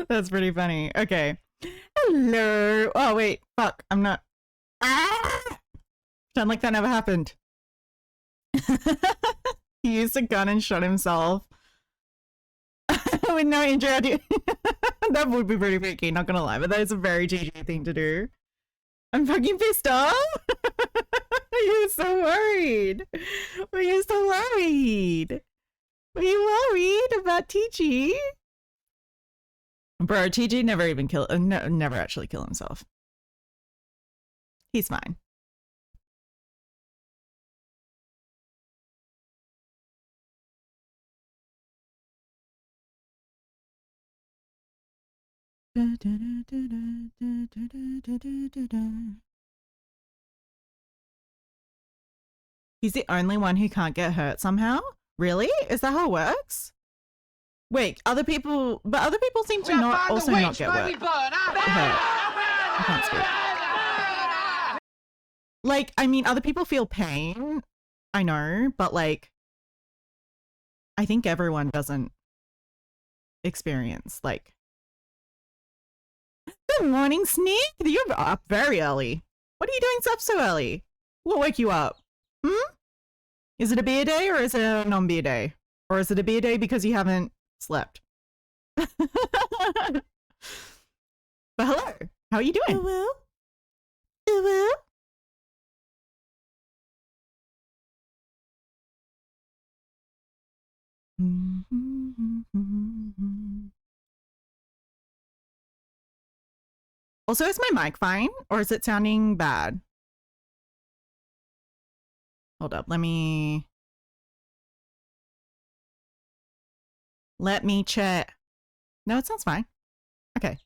That's pretty funny. Okay. Hello. Oh, wait. Fuck. I'm not. Ah! Pretend like that never happened. He used a gun and shot himself with no injury. That would be pretty freaky, not gonna lie, but that is a very GG thing to do. I'm fucking pissed off. You're so worried. Were you so worried? Were you worried about TG? Bro, TG never even kill, never actually kill himself. He's fine. He's the only one who can't get hurt somehow? Really? Is that how it works? Wait, other people, but other people seem to not also not get hurt. I can't speak. Like, I mean, other people feel pain, I know, but like, I think everyone doesn't experience like. Good morning, Sneak. You're up very early. What are you doing up so early? What woke you up? Hmm? Is it a beer day or is it a non-beer day? Or is it a beer day because you haven't slept? But hello, how are you doing? Hello? Hello? Also, is my mic fine or is it sounding bad? Hold up, let me check. No, it sounds fine. Okay.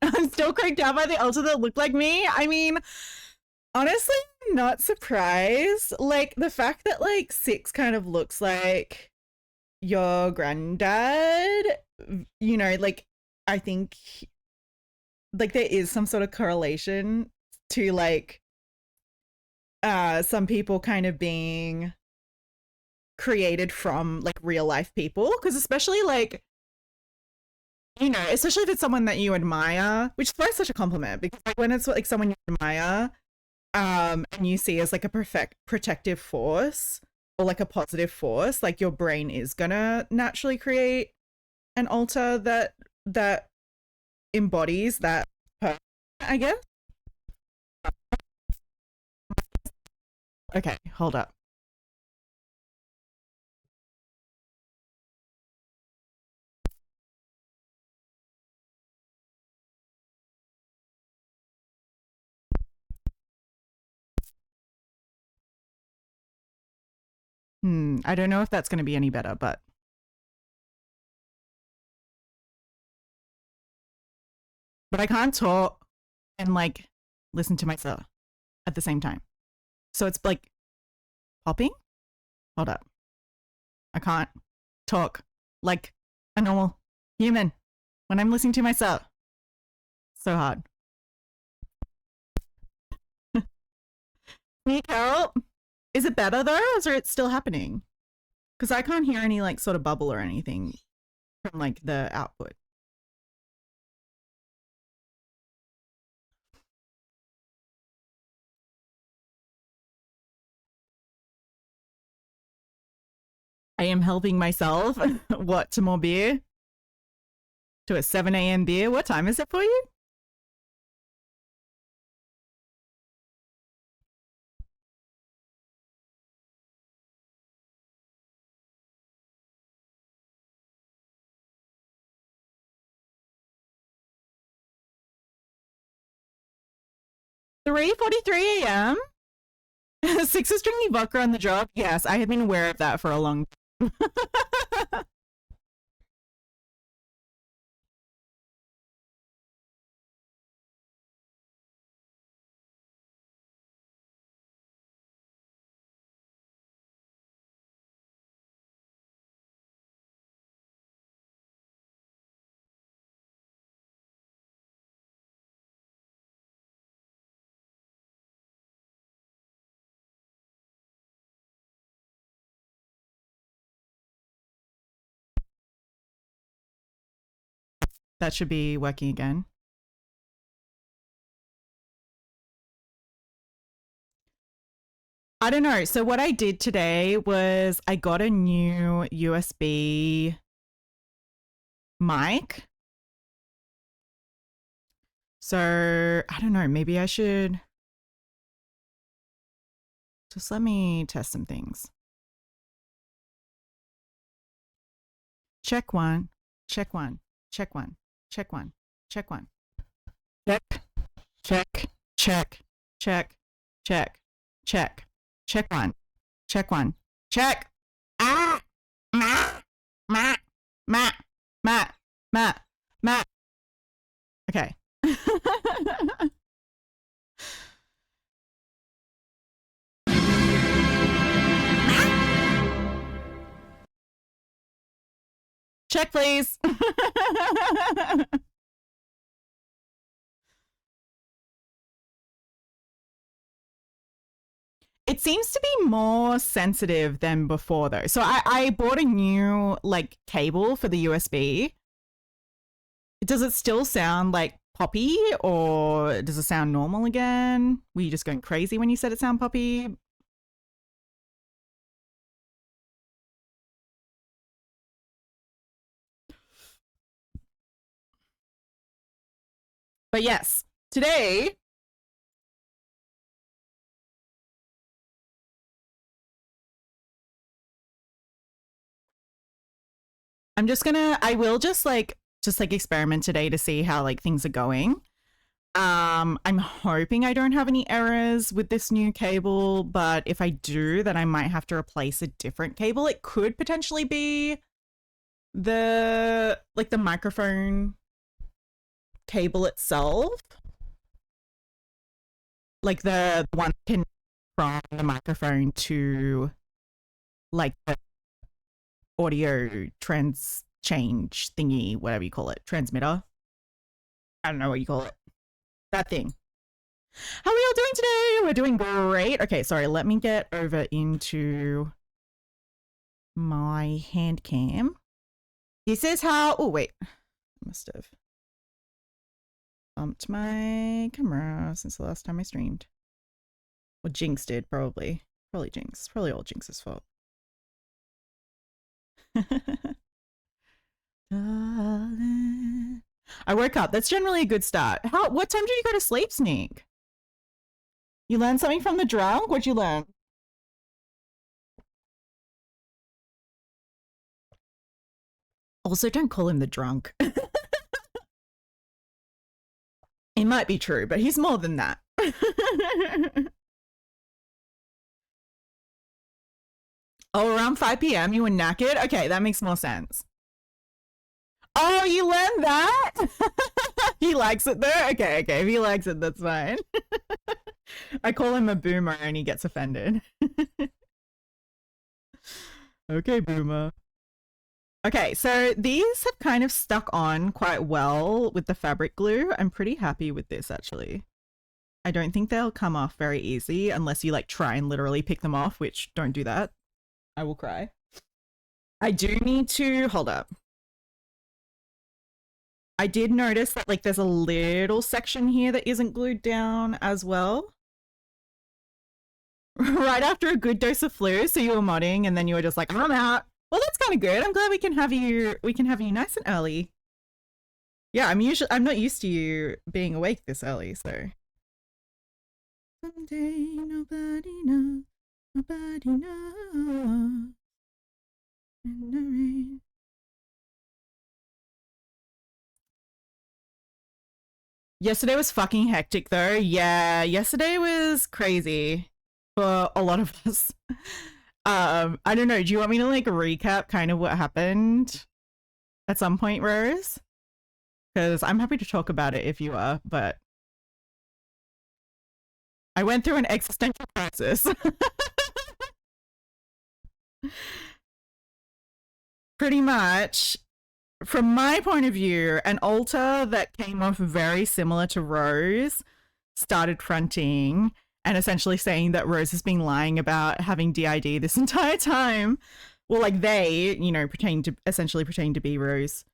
I'm still creeped out by the altar that looked like me. I mean, honestly, I'm not surprised. Like, the fact that, like, Six kind of looks like your granddad, you know, like, I think, like, there is some sort of correlation to, like, some people kind of being created from, like, real life people. Because especially, like, you know, especially if it's someone that you admire, which is why it's such a compliment, because like when it's like someone you admire, and you see as like a protective force or like a positive force, like your brain is gonna naturally create an alter that embodies that person, I guess. Okay, hold up. I don't know if that's going to be any better, but I can't talk and like listen to myself at the same time. So it's like popping. Hold up. I can't talk like a normal human when I'm listening to myself. So hard. Need help? Is it better though, or is it still happening? Because I can't hear any like sort of bubble or anything from like the output. I am helping myself. What, to more beer? To a 7 a.m. beer? What time is it for you? "3:43 a.m. 6 is drinking vodka on the job." Yes, I have been aware of that for a long time. That should be working again. I don't know. So what I did today was I got a new USB mic. So I don't know. Maybe I should just let me test some things. Check one, check one, check one, check one, check one. Check, check, check, check, check, check, check one, check. Ah, ma, ma, ma, ma, ma, ma. Okay. Check, please. It seems to be more sensitive than before, though. So I bought a new like cable for the USB. Does it still sound like poppy, or does it sound normal again? Were you just going crazy when you said it sound poppy? But yes, today I will just like experiment today to see how like things are going. I'm hoping I don't have any errors with this new cable, but if I do, then I might have to replace a different cable. It could potentially be the microphone cable itself, like the one that can from the microphone to like the audio trans change thingy, whatever you call it, transmitter. I don't know what you call it. That thing. How are we all doing today? We're doing great. Okay, sorry, let me get over into my hand cam. This is how, oh wait, I must have bumped my camera since the last time I streamed. Well, Jinx did, probably. Probably Jinx. Probably all Jinx's fault. I woke up. That's generally a good start. What time did you go to sleep, Sneak? You learned something from the drunk? What'd you learn? Also, don't call him the drunk. It might be true, but he's more than that. Oh, around 5 p.m. you were knackered? Okay, that makes more sense. Oh, you learned that? He likes it though? Okay, if he likes it, that's fine. I call him a boomer and he gets offended. Okay, boomer. Okay, so these have kind of stuck on quite well with the fabric glue. I'm pretty happy with this, actually. I don't think they'll come off very easy unless you like try and literally pick them off, which don't do that. I will cry. I do need to, hold up. I did notice that like there's a little section here that isn't glued down as well. Right after a good dose of flu, so you were modding and then you were just like, I'm out. Well, that's kind of good. I'm glad we can have you nice and early. Yeah, I'm not used to you being awake this early, so. Someday nobody knows. Nobody knows. In the rain. Yesterday was fucking hectic though. Yeah, yesterday was crazy for a lot of us. I don't know. Do you want me to like recap kind of what happened at some point, Rose? Because I'm happy to talk about it if you are, but I went through an existential crisis. Pretty much, from my point of view, an altar that came off very similar to Rose started fronting and essentially saying that Rose has been lying about having DID this entire time. Well, like they, you know, essentially pretend to be Rose.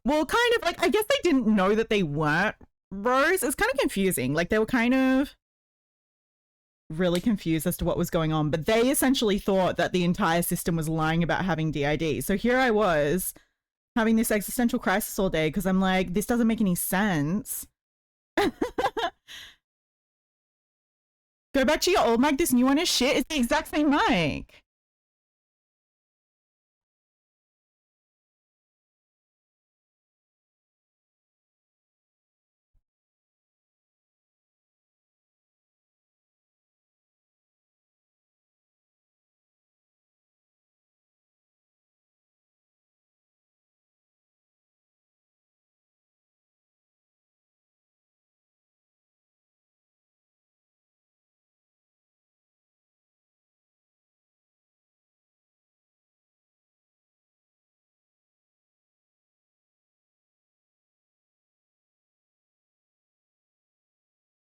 Well, kind of like, I guess they didn't know that they weren't Rose. It's kind of confusing. Like, they were kind of really confused as to what was going on, but they essentially thought that the entire system was lying about having DID. So here I was having this existential crisis all day because I'm like, this doesn't make any sense. Go back to your old mic. This new one is shit. It's the exact same mic.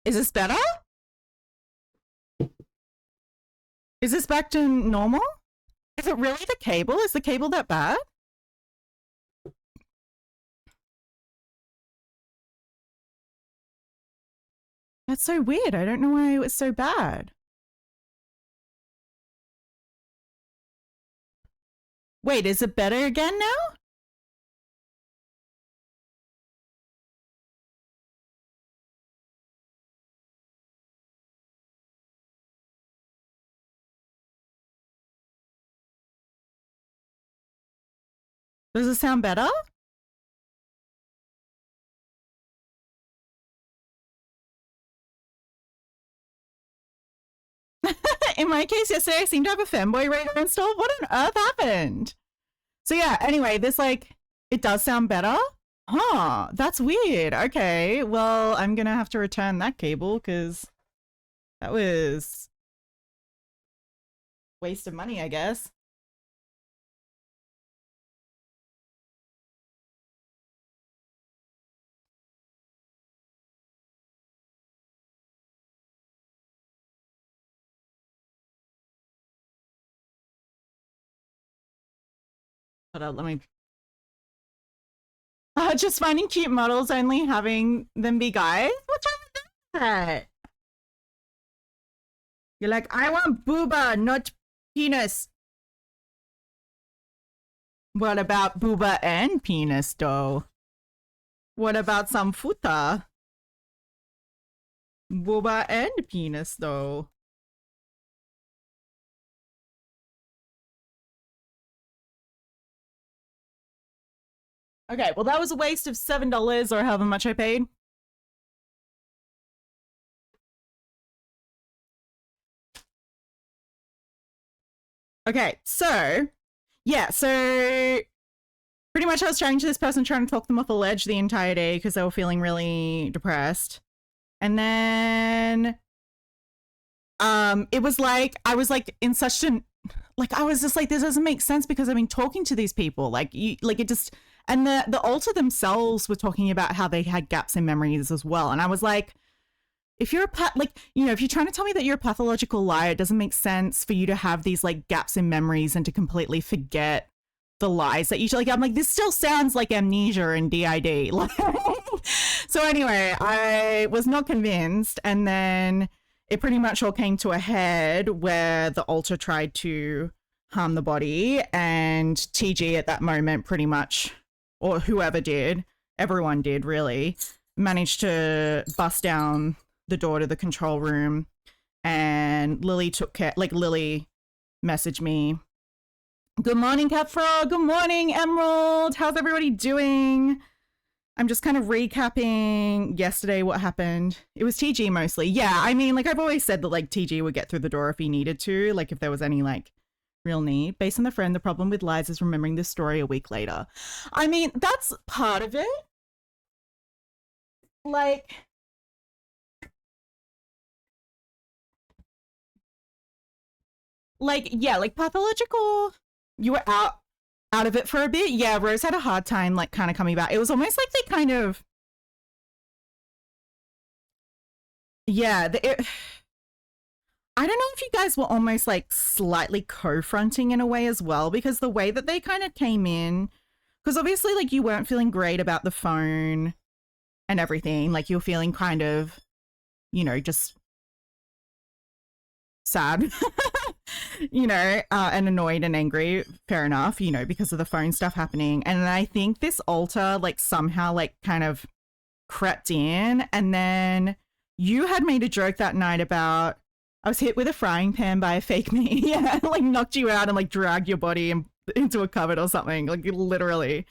Is this better? Is this back to normal? Is it really the cable? Is the cable that bad? That's so weird. I don't know why it was so bad. Wait, is it better again now? Does it sound better? In my case, yesterday I seemed to have a femboy radar installed. What on earth happened? So yeah, anyway, this like, it does sound better. Huh, that's weird. Okay, well, I'm gonna have to return that cable because that was waste of money, I guess. Hold on, let me. Just finding cute models, only having them be guys. What's wrong with that? You're like, I want booba, not penis. What about booba and penis, though? What about some futa? Booba and penis, though. Okay, well, that was a waste of $7 or however much I paid. Okay, so yeah, so pretty much I was chatting to this person, trying to talk them off the ledge the entire day because they were feeling really depressed. And then it was like I was like in such an like I was just like, this doesn't make sense because I've been talking to these people. Like you like it just, and the altar themselves were talking about how they had gaps in memories as well. And I was like, if you're like, you know, if you're trying to tell me that you're a pathological liar, it doesn't make sense for you to have these like gaps in memories and to completely forget the lies that you like. I'm like, this still sounds like amnesia and DID. Like, so anyway, I was not convinced, and then it pretty much all came to a head where the altar tried to harm the body, and TG at that moment pretty much, or whoever did, everyone did really, managed to bust down the door to the control room, and Lily took care, like Lily messaged me, good morning, Catfrog, good morning, Emerald, how's everybody doing? I'm just kind of recapping yesterday what happened. It was TG mostly. Yeah, I mean, like I've always said that like TG would get through the door if he needed to, like if there was any like real need. Based on the friend, the problem with lies is remembering this story a week later. I mean, that's part of it. Like yeah, like pathological, you were out of it for a bit. Yeah, Rose had a hard time like kind of coming back. It was almost like they kind of, yeah, I don't know if you guys were almost like slightly co-fronting in a way as well, because the way that they kind of came in because obviously like you weren't feeling great about the phone and everything. Like you're feeling kind of, just sad, and annoyed and angry. Fair enough, because of the phone stuff happening. And I think this altar like somehow like kind of crept in, and then you had made a joke that night about I was hit with a frying pan by a fake me. Yeah, like knocked you out and like dragged your body into a cupboard or something, like literally.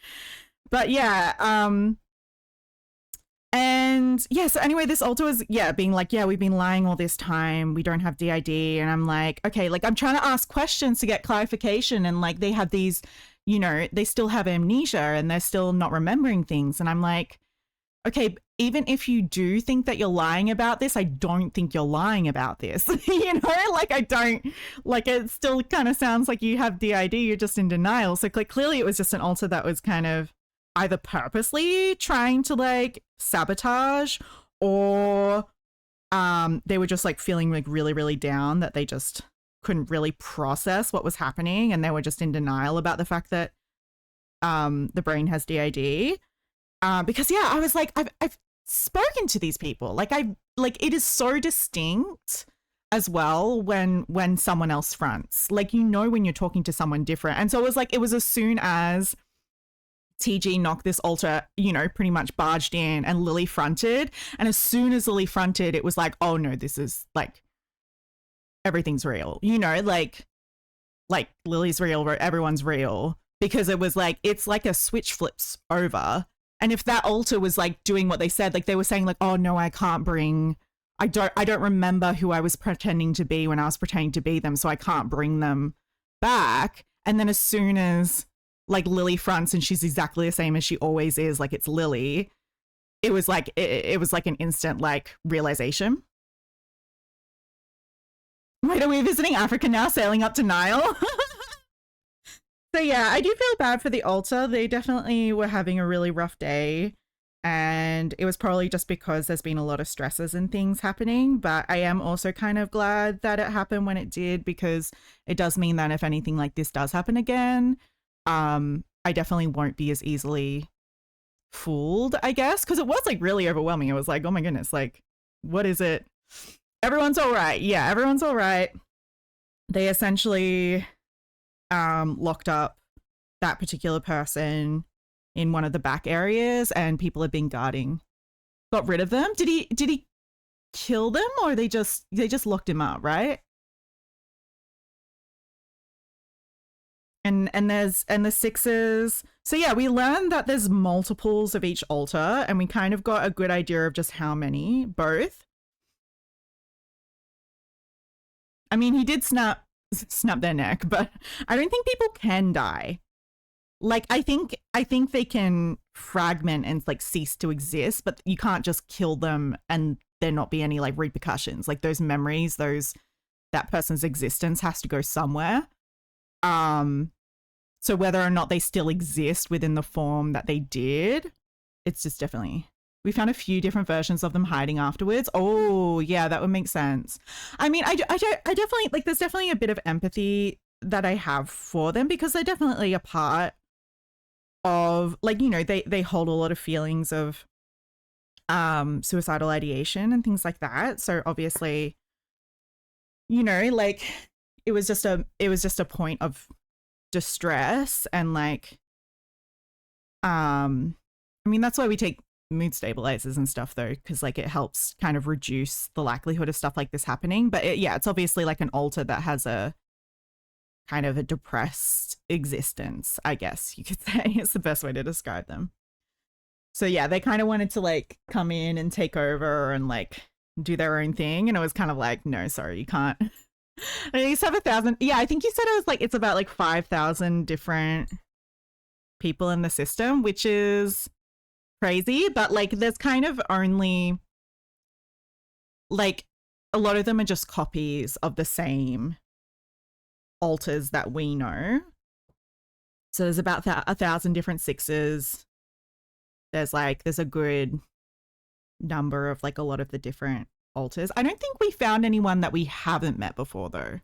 But yeah, and yeah, so anyway, this altar was, being like, we've been lying all this time. We don't have DID. And I'm like, okay, like I'm trying to ask questions to get clarification. And like they have these, they still have amnesia and they're still not remembering things. And I'm like, okay, even if you do think that you're lying about this, I don't think you're lying about this. Like I don't, like it still kind of sounds like you have DID, you're just in denial. So like clearly it was just an altar that was kind of either purposely trying to like sabotage, or they were just like feeling like really, really down, that they just couldn't really process what was happening, and they were just in denial about the fact that the brain has DID. Because I was like, I've spoken to these people, like it is so distinct as well when someone else fronts, like when you're talking to someone different. And so it was as soon as TG knocked this altar, pretty much barged in, and Lily fronted. And as soon as Lily fronted, it was like, oh no, this is like, everything's real, like Lily's real, everyone's real. Because it was like, it's like a switch flips over. And if that altar was like doing what they said, like they were saying like, oh no, I don't remember who I was pretending to be when I was pretending to be them, so I can't bring them back. And then as soon as like Lily fronts and she's exactly the same as she always is, like it's Lily, it was like it was like an instant like realization. Wait, are we visiting Africa now, sailing up to Nile? So yeah, I do feel bad for the altar. They definitely were having a really rough day, and it was probably just because there's been a lot of stresses and things happening. But I am also kind of glad that it happened when it did, because it does mean that if anything like this does happen again, I definitely won't be as easily fooled, I guess, because it was like really overwhelming. It was like, oh my goodness, like what is it? Everyone's all right. Yeah, everyone's all right. They essentially locked up that particular person in one of the back areas, and people have been guarding. Got rid of them. Did he kill them, or they just locked him up, right? And the sixes. So yeah, we learned that there's multiples of each altar, and we kind of got a good idea of just how many. Both. I mean, he did snap their neck, but I don't think people can die. Like I think they can fragment and like cease to exist, but you can't just kill them and there not be any like repercussions. Like those memories, that person's existence has to go somewhere. So whether or not they still exist within the form that they did, it's just definitely, we found a few different versions of them hiding afterwards. Oh yeah, that would make sense. I mean, I definitely, like, there's definitely a bit of empathy that I have for them, because they're definitely a part of, like, they hold a lot of feelings of suicidal ideation and things like that. So obviously, like it was just a point of distress, and like I mean, that's why we take mood stabilizers and stuff though, because like it helps kind of reduce the likelihood of stuff like this happening. But it's obviously like an altar that has a kind of a depressed existence, I guess you could say. It's the best way to describe them. So yeah, they kind of wanted to like come in and take over and like do their own thing, and it was kind of like, no, sorry, you can't. I used to have 1,000. Yeah, I think you said it was like, it's about like 5,000 different people in the system, which is crazy. But like there's kind of only like a lot of them are just copies of the same altars that we know. So there's about 1,000 different sixes. There's a good number of like a lot of the different altars. I don't think we found anyone that we haven't met before though.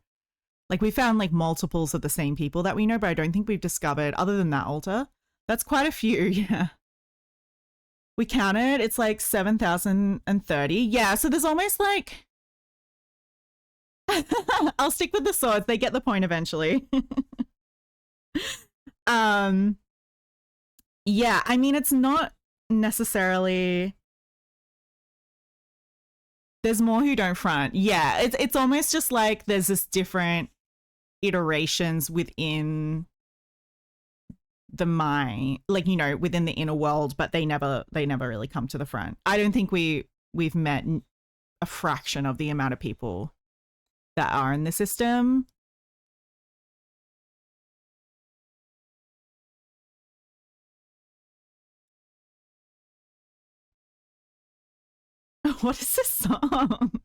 Like we found like multiples of the same people that we know, but I don't think we've discovered, other than that altar, That's quite a few, yeah. We counted, it's like 7,030. Yeah, so there's almost like I'll stick with the swords. They get the point eventually. um yeah, I mean it's not necessarily there's more who don't front. Yeah, it's almost just like there's this different iterations within the mind, like, you know, within the inner world, but they never really come to the front. I don't think we've met a fraction of the amount of people that are in the system. What is this song?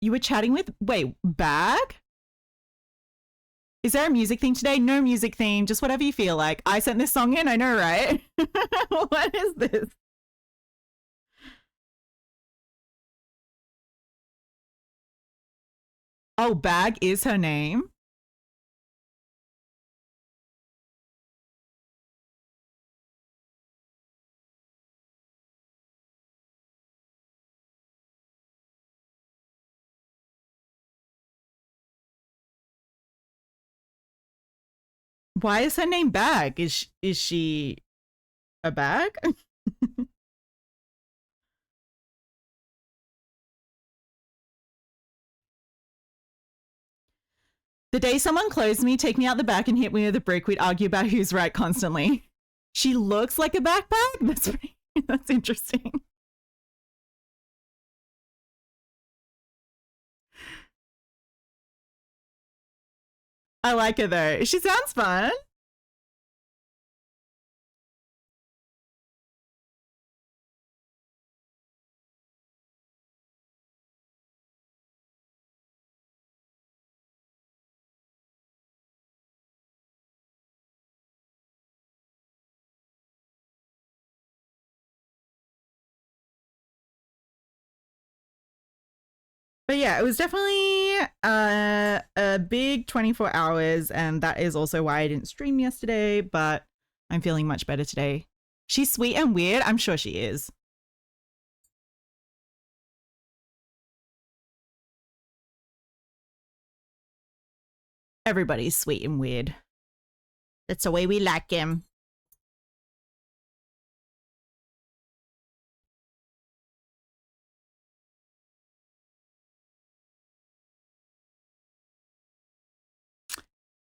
You were chatting with, wait, Bag? Is there a music theme today? No music theme, just whatever you feel like. I sent this song in, I know, right? What is this? Oh, Bag is her name? Why is her name Bag? Is she a bag? The day someone closed me, take me out the back and hit me with a brick, we'd argue about who's right constantly. She looks like a backpack? That's interesting. I like her though. She sounds fun. But yeah, it was definitely a big 24 hours, and that is also why I didn't stream yesterday, but I'm feeling much better today. She's sweet and weird. I'm sure she is. Everybody's sweet and weird. That's the way we like him.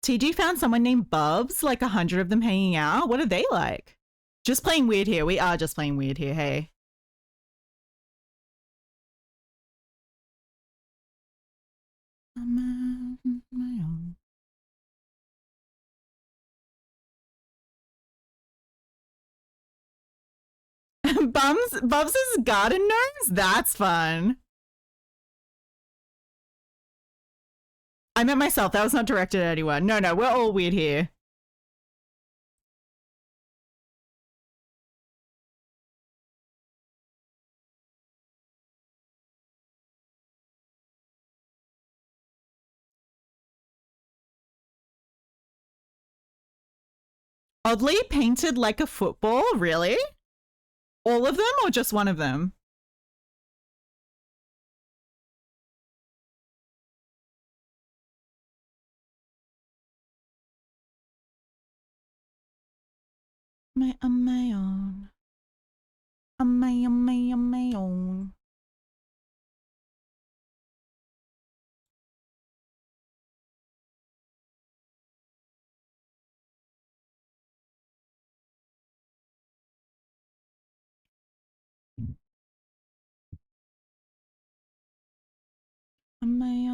TG found someone named Bubs, like 100 of them hanging out. What are they like? Just playing weird here. We are just playing weird here, hey. I'm on my own. Bubs' garden gnomes? That's fun. I meant myself. That was not directed at anyone. No, we're all weird here. Oddly painted like a football? Really? All of them or just one of them? On my own. On my own. On my own. On my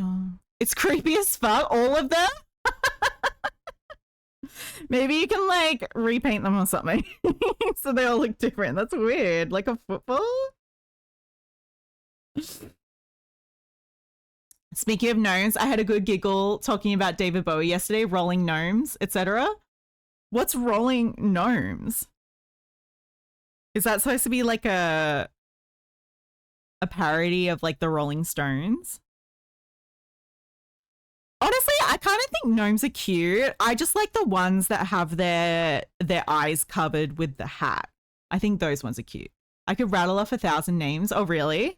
own. It's creepy as fuck, all of them? Maybe you can like repaint them or something so they all look different. That's weird. Like a football? Speaking of gnomes, I had a good giggle talking about David Bowie yesterday, rolling gnomes, etc. What's rolling gnomes? Is that supposed to be like a parody of like the Rolling Stones? Honestly, I kind of think gnomes are cute. I just like the ones that have their eyes covered with the hat. I think those ones are cute. I could rattle off 1,000 names. Oh, really?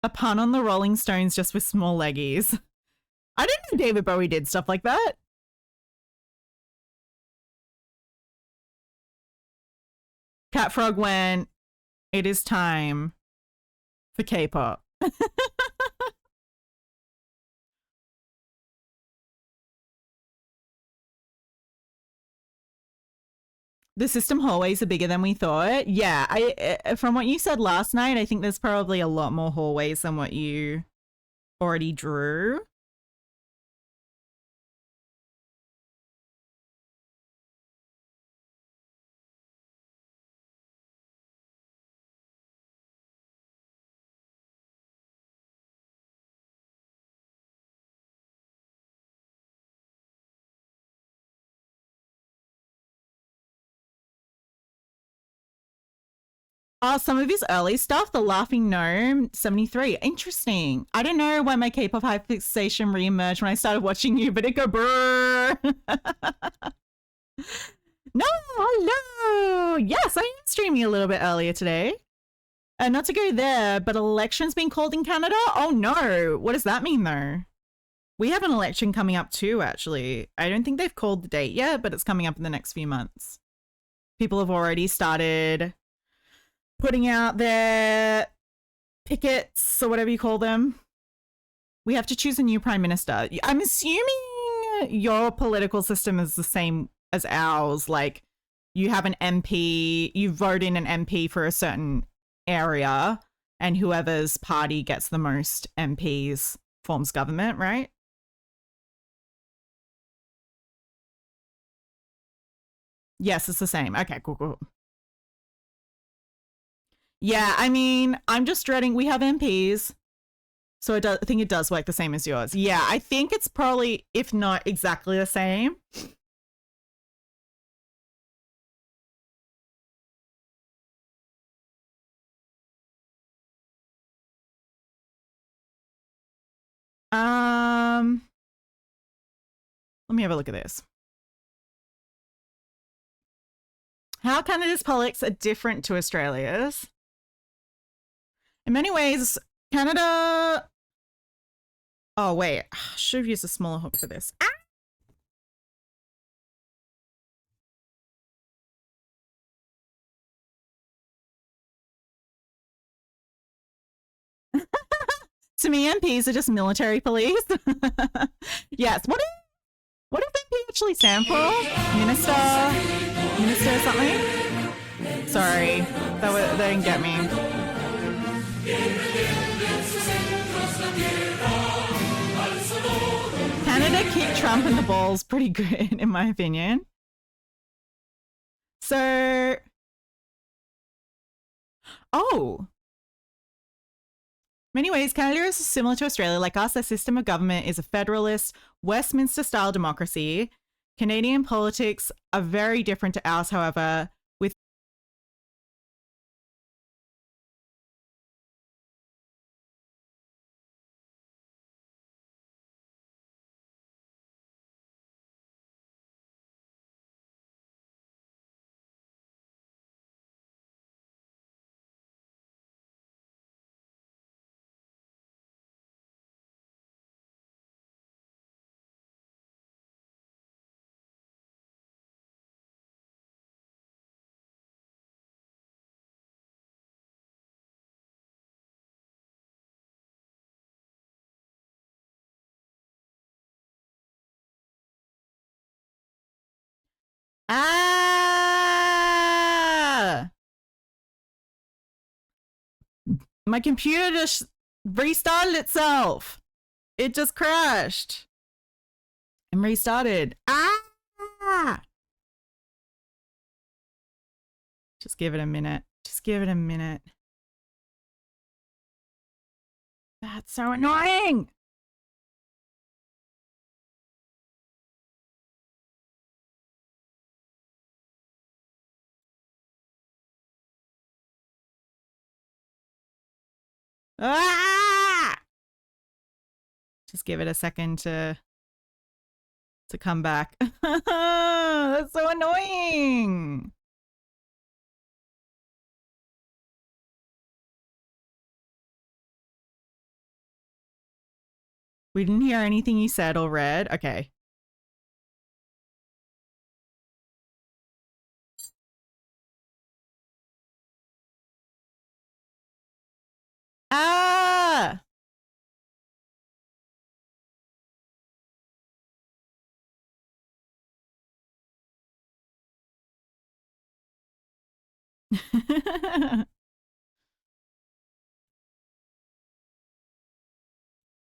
A pun on the Rolling Stones just with small leggies. I didn't know David Bowie did stuff like that. Cat Frog went, it is time for K-pop. The system hallways are bigger than we thought. Yeah, from what you said last night, I think there's probably a lot more hallways than what you already drew. Oh, some of his early stuff, The Laughing Gnome, 73. Interesting. I don't know why my K-pop hyperfixation reemerged when I started watching you, but it go brrr. No, hello. Yes, I am streaming a little bit earlier today. Not to go there, but elections being called in Canada? Oh no. What does that mean though? We have an election coming up too, actually. I don't think they've called the date yet, but it's coming up in the next few months. People have already started putting out their pickets or whatever you call them. We have to choose a new prime minister. I'm assuming your political system is the same as ours. Like you have an MP, you vote in an MP for a certain area, and whoever's party gets the most MPs forms government, right? Yes, it's the same. Okay, cool. Yeah, I mean, I'm just dreading. We have MPs, so I think it does work the same as yours. Yeah, I think it's probably, if not exactly the same. Let me have a look at this. How Canada's politics are different to Australia's. In many ways, Canada. Oh, wait. Should have used a smaller hook for this. Ah! To me, MPs are just military police. Yes. What does MP actually stand for? Minister or something? Sorry, that didn't get me. Canada kicked Trump in the balls pretty good, in my opinion. So, oh, many ways, Canada is similar to Australia. Like us, their system of government is a federalist, Westminster-style democracy. Canadian politics are very different to ours, however, with my computer just restarted itself. It just crashed and restarted. Just give it a minute. That's so annoying. Ah! Just give it a second to come back. That's so annoying. We didn't hear anything you said or read. Okay. Ah!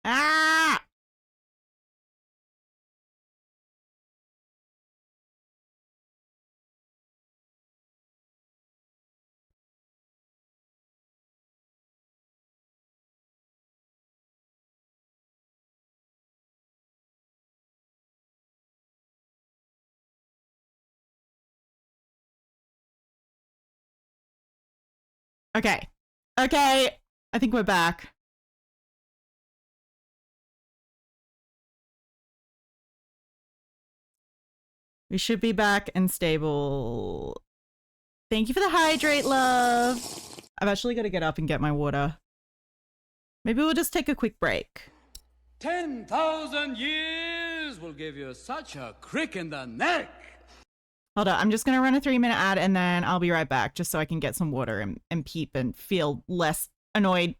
Ah! Okay. Okay. I think we're back. We should be back and stable. Thank you for the hydrate, love. I've actually got to get up and get my water. Maybe we'll just take a quick break. 10,000 years will give you such a crick in the neck. Hold on, I'm just going to run a 3-minute ad and then I'll be right back just so I can get some water and peep and feel less annoyed.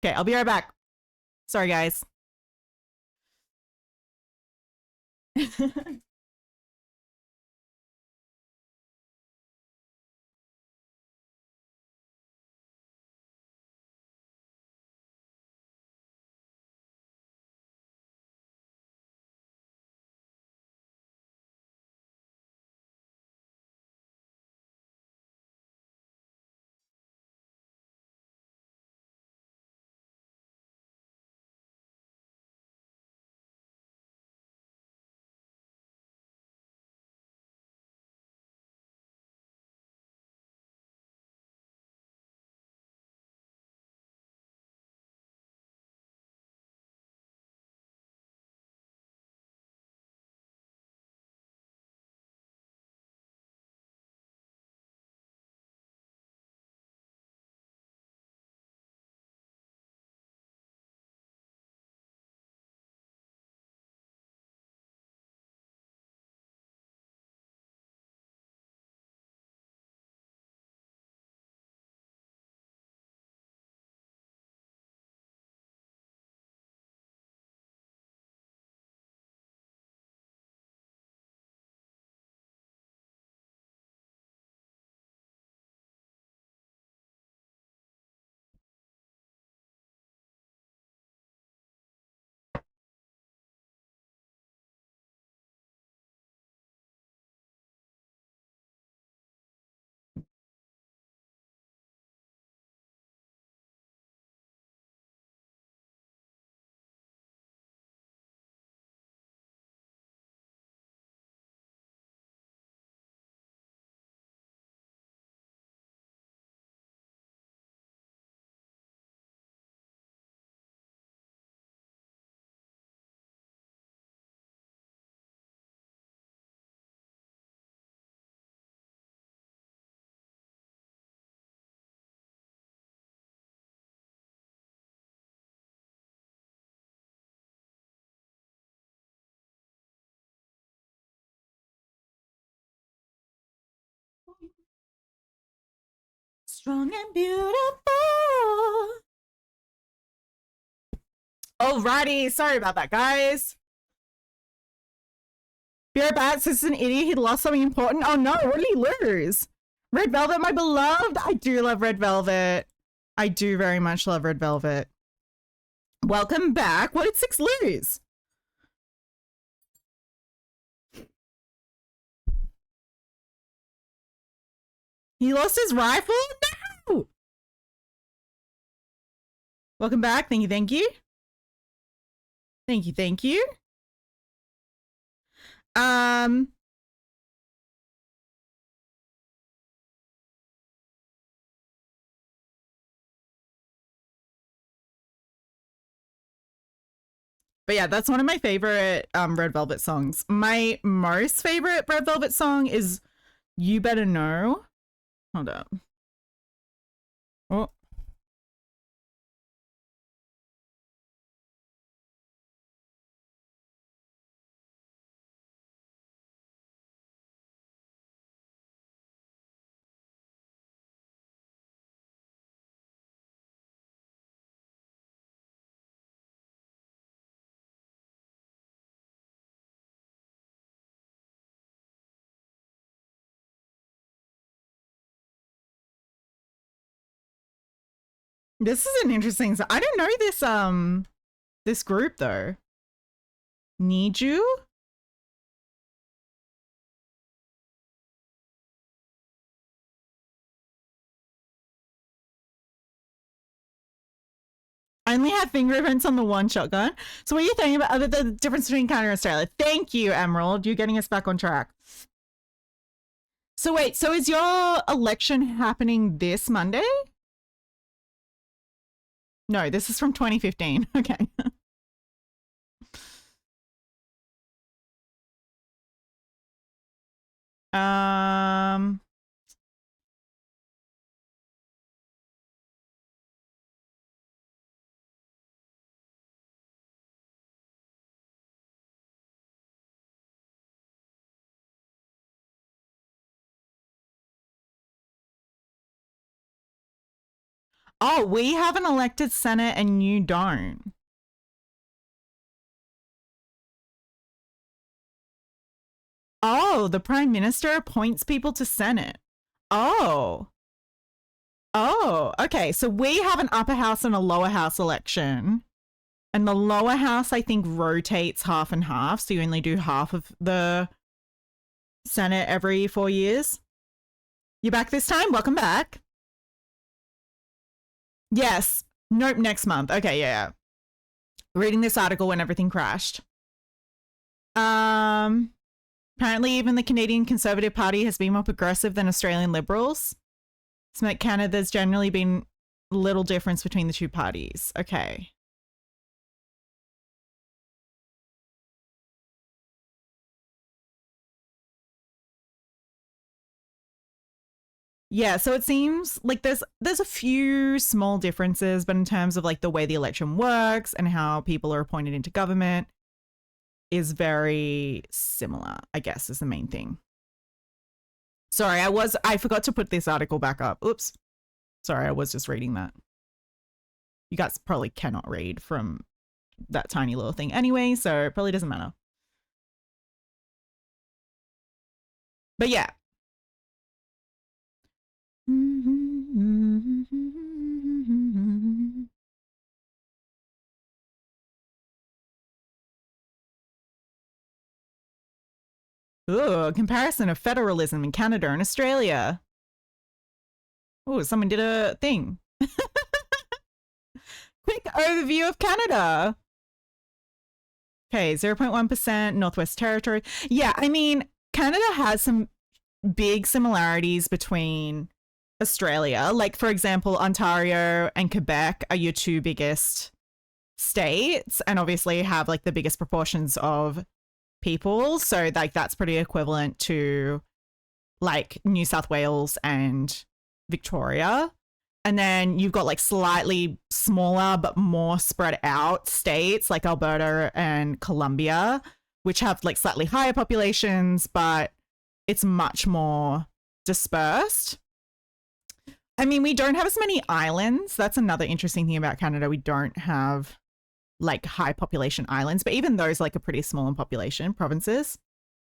Okay, I'll be right back. Sorry, guys. Strong and beautiful. Alrighty, sorry about that, guys. Be right back. This is an idiot. He lost something important. Oh no, what did he lose? Red Velvet, my beloved. I do love Red Velvet. I do very much love Red Velvet. Welcome back. What did Six lose? He lost his rifle? No! Welcome back. Thank you. Thank you. Thank you. Thank you. But yeah, that's one of my favorite Red Velvet songs. My most favorite Red Velvet song is You Better Know. Hold up. Oh. This is an interesting song. I don't know this group though. Need You? I only have fingerprints on the one shotgun. So what are you thinking about the difference between Canada and Australia? Thank you, Emerald. You're getting us back on track. So wait, so is your election happening this Monday? No, this is from 2015. Okay. um Oh, we have an elected Senate and you don't. Oh, the Prime Minister appoints people to Senate. Oh. Oh, okay. So we have an upper house and a lower house election. And the lower house, I think, rotates half and half. So you only do half of the Senate every 4 years. You back this time? Welcome back. Yes. Nope, next month. Okay, yeah. Reading this article when everything crashed. Apparently even the Canadian Conservative Party has been more progressive than Australian Liberals. It's meant Canada's generally been little difference between the two parties. Okay. Yeah, so it seems like there's a few small differences, but in terms of like the way the election works and how people are appointed into government is very similar, I guess, is the main thing. Sorry, I forgot to put this article back up. Oops. Sorry, I was just reading that. You guys probably cannot read from that tiny little thing anyway, so it probably doesn't matter. But yeah. Ooh, comparison of federalism in Canada and Australia. Oh, someone did a thing. Quick overview of Canada. Okay, 0.1% Northwest Territory. Yeah, I mean, Canada has some big similarities between Australia. Like, for example, Ontario and Quebec are your two biggest states and obviously have like the biggest proportions of people. So, like, that's pretty equivalent to like New South Wales and Victoria. And then you've got like slightly smaller but more spread out states like Alberta and Colombia, which have like slightly higher populations, but it's much more dispersed. I mean, we don't have as many islands. That's another interesting thing about Canada. We don't have like high population islands, but even those like are pretty small in population provinces.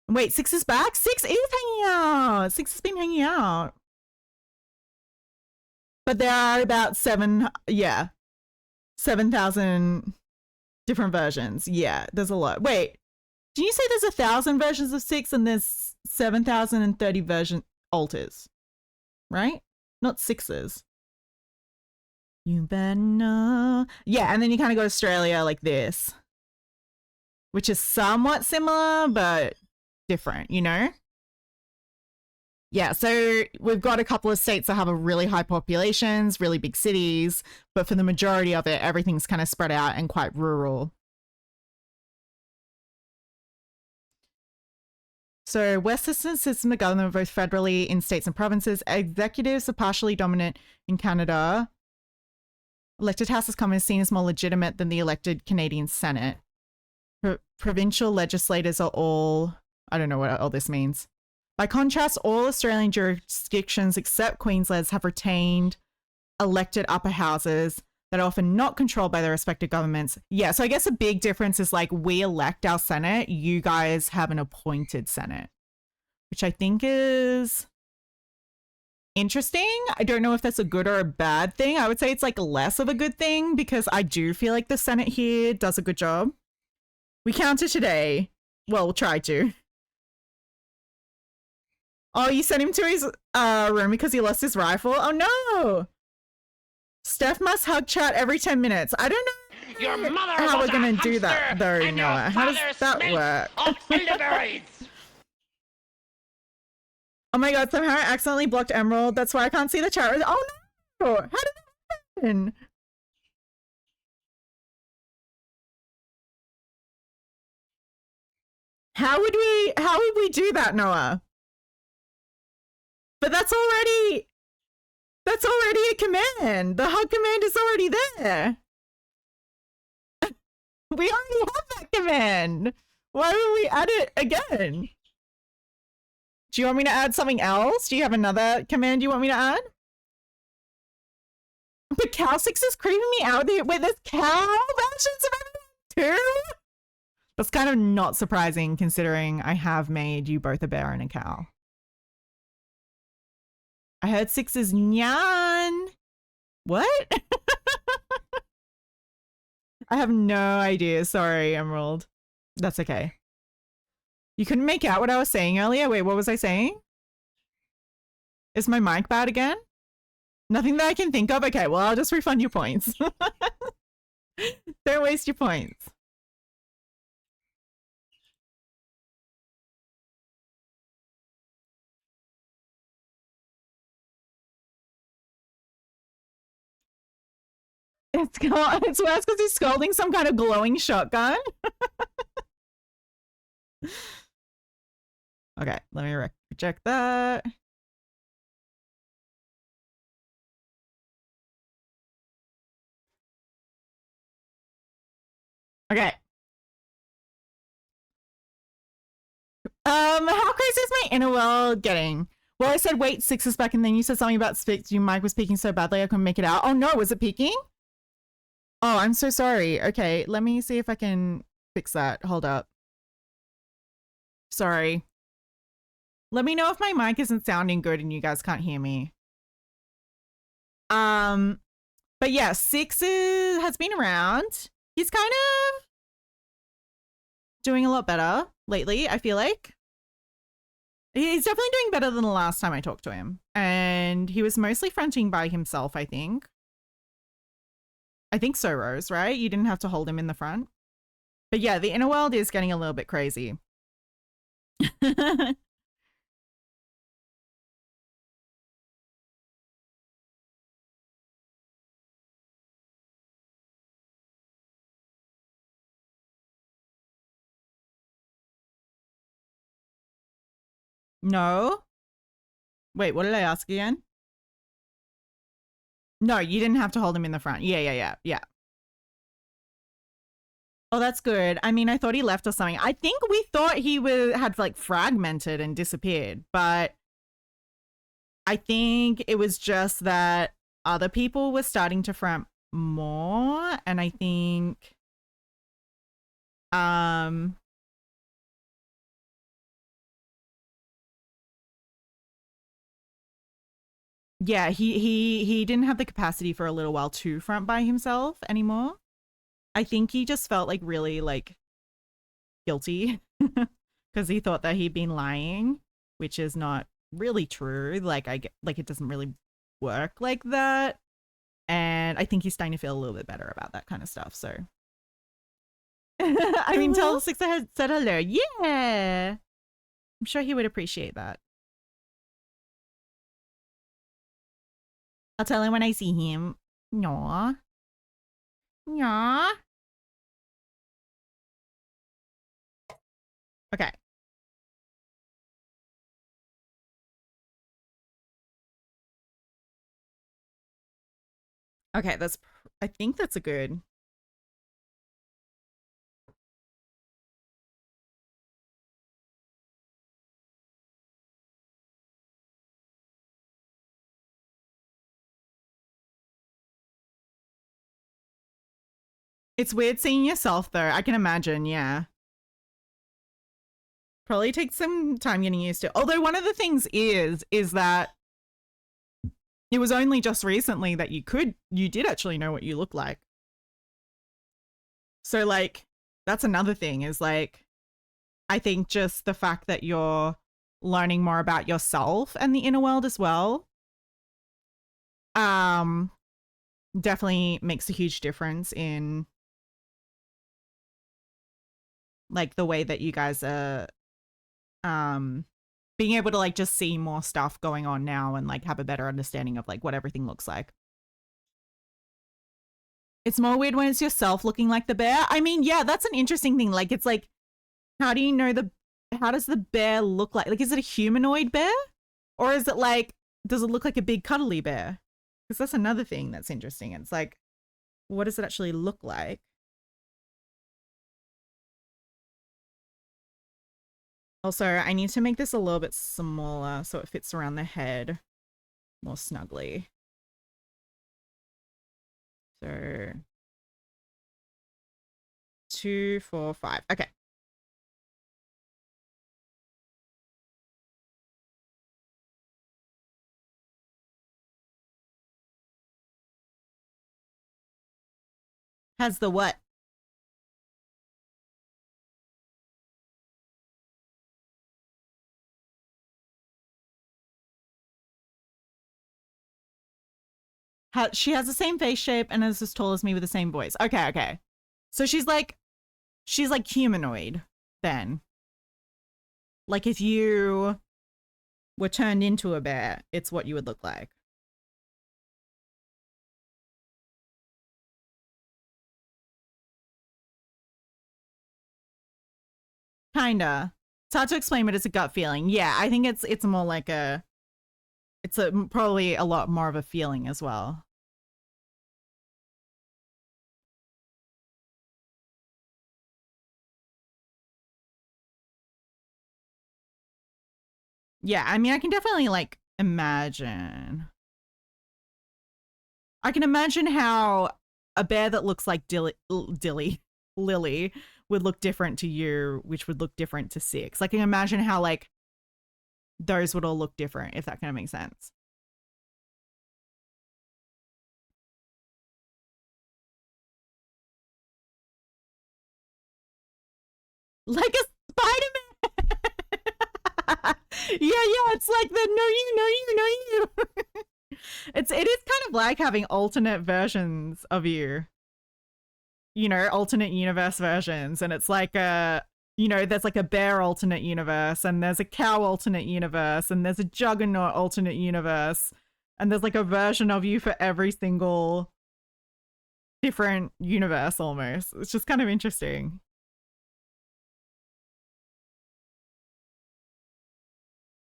Wait, Six is back? Six is hanging out. Six has been hanging out. But there are about 7,000 different versions. Yeah, there's a lot. Wait, did you say there's 1,000 versions of Six and there's 7,030 version alters? Right? Not sixes. You better know. Yeah, and then you kind of go Australia like this, which is somewhat similar, but different, you know? Yeah, so we've got a couple of states that have a really high populations, really big cities, but for the majority of it, everything's kind of spread out and quite rural. So Western system of government, both federally in states and provinces, executives are partially dominant in Canada. Elected House of Commons is seen as more legitimate than the elected Canadian Senate. Provincial legislators are all, I don't know what all this means. By contrast, all Australian jurisdictions except Queensland's have retained elected upper houses that are often not controlled by their respective governments. Yeah, so I guess a big difference is like we elect our Senate, you guys have an appointed Senate, which I think is interesting. I don't know if that's a good or a bad thing. I would say it's like less of a good thing because I do feel like the Senate here does a good job. We counted today. Well, we'll try to. Oh, you sent him to his room because he lost his rifle? Oh no! Steph must hug chat every 10 minutes. I don't know Your mother how was we're gonna a do that hamster, though, and your Noah. How does father that smelt work? of elderberries. Oh my god, somehow I accidentally blocked Emerald. That's why I can't see the chat. Oh no! How did that happen? How would we do that, Noah? But that's already a command. The hug command is already there. We already have that command. Why would we add it again? Do you want me to add something else? Do you have another command you want me to add? But Cow 6 is creeping me out. Wait, there's cow versions of everything too? That's kind of not surprising considering I have made you both a bear and a cow. I heard 6 is nyan. What? I have no idea. Sorry, Emerald. That's okay. You couldn't make out what I was saying earlier? Wait, what was I saying? Is my mic bad again? Nothing that I can think of? Okay, well, I'll just refund your points. Don't waste your points. It's worse because he's scolding some kind of glowing shotgun. Okay, let me reject that. Okay. How crazy is my inner world getting? Well, I said wait, 6 is back, and then you said something about your mic was peaking so badly I couldn't make it out. Oh no, was it peaking? Oh, I'm so sorry. Okay, let me see if I can fix that. Hold up. Sorry. Let me know if my mic isn't sounding good and you guys can't hear me. But yeah, 6 has been around. He's kind of doing a lot better lately, I feel like. He's definitely doing better than the last time I talked to him. And he was mostly fronting by himself, I think. I think so, Rose, right? You didn't have to hold him in the front. But yeah, the inner world is getting a little bit crazy. No. Wait, what did I ask again? No, you didn't have to hold him in the front. Yeah. Oh, that's good. I mean, I thought he left or something. I think we thought he had like fragmented and disappeared, but I think it was just that other people were starting to front more, and I think yeah, he didn't have the capacity for a little while to front by himself anymore. I think he just felt like really like guilty because he thought that he'd been lying, which is not really true. Like it doesn't really work like that. And And I think he's starting to feel a little bit better about that kind of stuff. So, I mean, tell Six I said hello. Yeah. I'm sure he would appreciate that. I'll tell him when I see him. Aw. Aw. Okay. Okay, I think that's a good. It's weird seeing yourself though. I can imagine, yeah. Probably takes some time getting used to. Although one of the things is that it was only just recently that you did actually know what you look like. So like that's another thing is like I think just the fact that you're learning more about yourself and the inner world as well definitely makes a huge difference in like the way that you guys are being able to like just see more stuff going on now and like have a better understanding of like what everything looks like. It's more weird when it's yourself looking like the bear. I mean, yeah, that's an interesting thing. Like it's like how do you know how does the bear look like? Like is it a humanoid bear? Or is it like does it look like a big cuddly bear? Because that's another thing that's interesting. It's like what does it actually look like? Also, I need to make this a little bit smaller so it fits around the head more snugly. So 2, 4, 5. Okay. Has the what? She has the same face shape and is as tall as me with the same voice. Okay, okay. So she's like humanoid then. Like if you were turned into a bear, it's what you would look like. Kinda. It's hard to explain, but it's a gut feeling. Yeah, I think it's more like it's probably a lot more of a feeling as well. Yeah, I mean, I can definitely like imagine. I can imagine how a bear that looks like Lily would look different to you, which would look different to Six. Like, I can imagine how like those would all look different, if that kind of makes sense. Like a Spider-Man. Yeah, it's like the no you, no you, no you. It is kind of like having alternate versions of you. You know, alternate universe versions. And it's like there's like a bear alternate universe, and there's a cow alternate universe, and there's a juggernaut alternate universe, and there's like a version of you for every single different universe almost. It's just kind of interesting.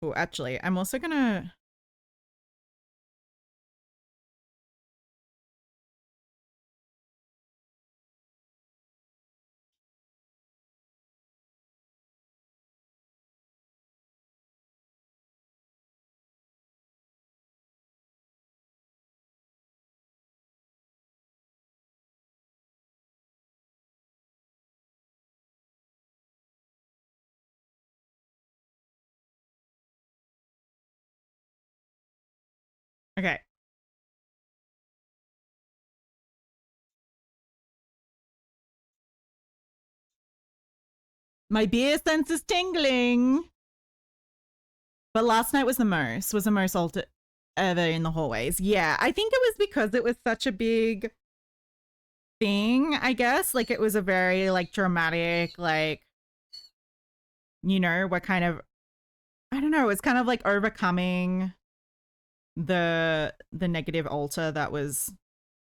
Oh, actually, I'm also gonna okay. My beer sense is tingling. But last night was the most ever in the hallways. Yeah, I think it was because it was such a big thing, I guess. Like, it was a very, like, dramatic, like, you know, we're kind of, I don't know, it's kind of like overcoming the negative alter that was,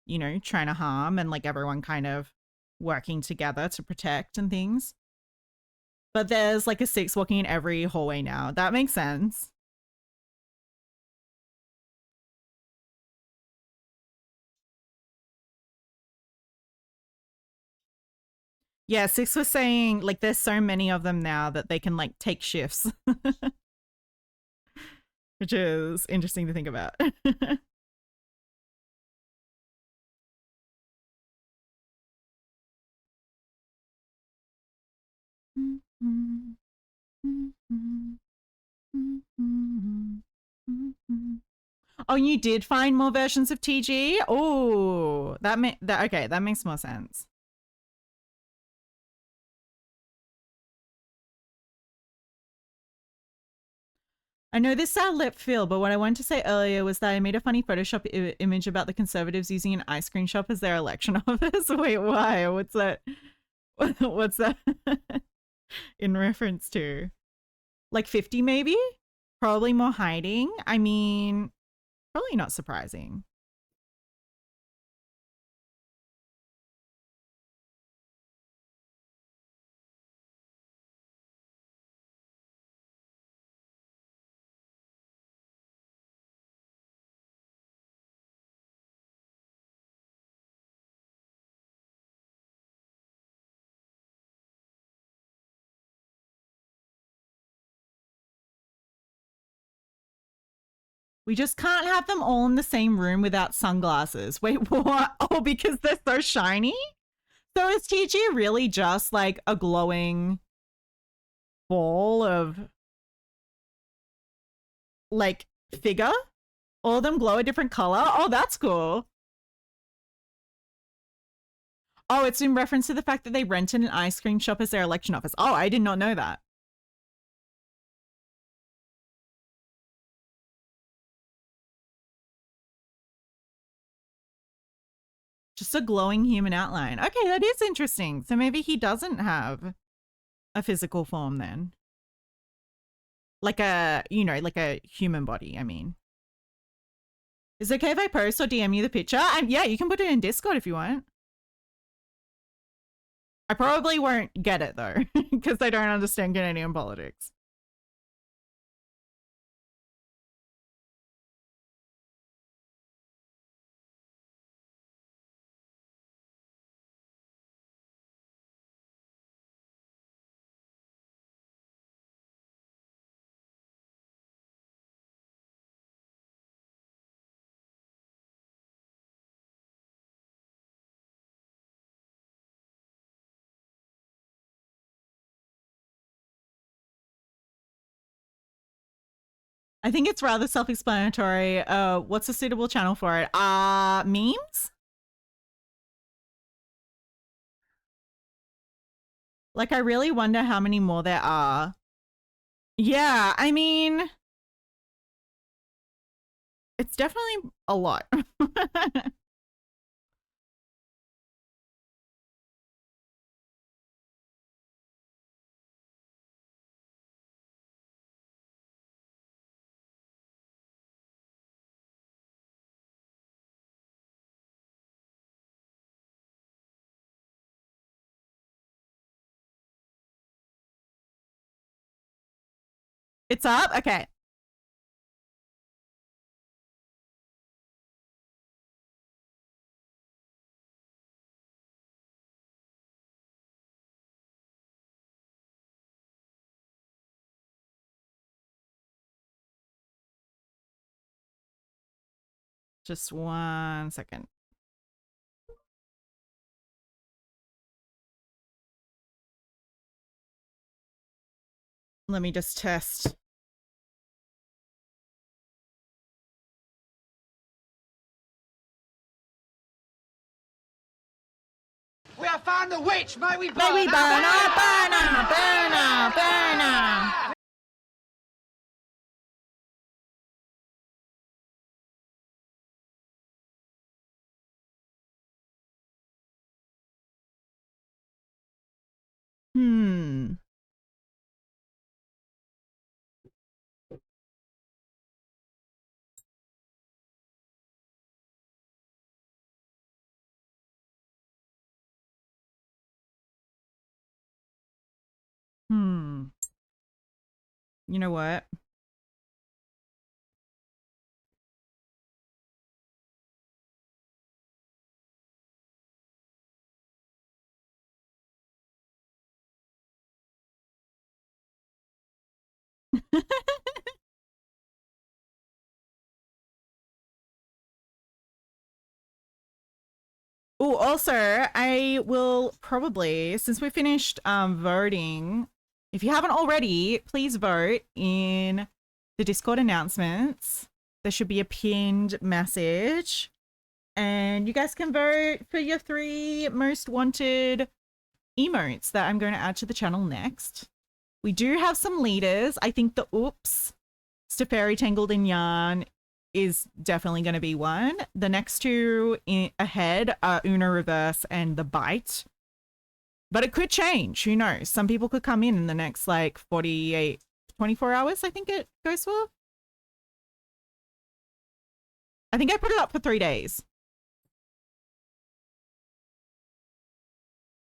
you know, trying to harm, and like everyone kind of working together to protect and things. But there's like a 6 walking in every hallway now. That makes sense. Yeah, 6 was saying like there's so many of them now that they can like take shifts, which is interesting to think about. Oh, you did find more versions of TG? Oh, that okay, that makes more sense. I know this sounds left field, but what I wanted to say earlier was that I made a funny Photoshop image about the Conservatives using an ice cream shop as their election office. Wait, why? What's that? What's that in reference to? Like 50 maybe? Probably more hiding. I mean, probably not surprising. We just can't have them all in the same room without sunglasses. Wait, what? Oh, because they're so shiny? So is TG really just like a glowing ball of like figure? All of them glow a different color? Oh, that's cool. Oh, it's in reference to the fact that they rented an ice cream shop as their election office. Oh, I did not know that. Just a glowing human outline. Okay, that is interesting. So maybe he doesn't have a physical form then. Like a, you know, like a human body, I mean. Is it okay if I post or DM you the picture? Yeah, you can put it in Discord if you want. I probably won't get it though, because I don't understand Canadian politics. I think it's rather self-explanatory. What's a suitable channel for it? Memes? Like, I really wonder how many more there are. Yeah, I mean, it's definitely a lot. It's up? Okay. Just 1 second. Let me just test. We have found the witch! May we burn May we her! burn her, burn her, burn her, burn her. You know what? Oh, also, I will probably, since we finished voting, if you haven't already, please vote in the Discord announcements. There should be a pinned message. And you guys can vote for your 3 most wanted emotes that I'm going to add to the channel next. We do have some leaders. I think the Oops, Stefari Tangled in Yarn is definitely going to be one. The next 2 ahead are Una Reverse and The Bite. But it could change. Who knows? Some people could come in the next like 48, 24 hours, I think it goes for. I think I put it up for 3 days.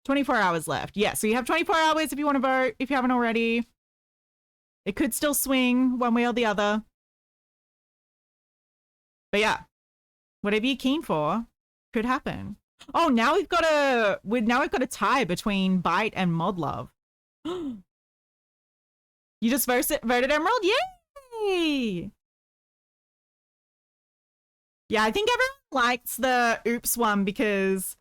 24 hours left. Yeah, so you have 24 hours if you want to vote, if you haven't already. It could still swing one way or the other. But yeah, whatever you're keen for could happen. Oh, now we've got a tie between Bite and Mod Love. You just voted Emerald? Yay! Yeah, I think everyone likes the Oops one because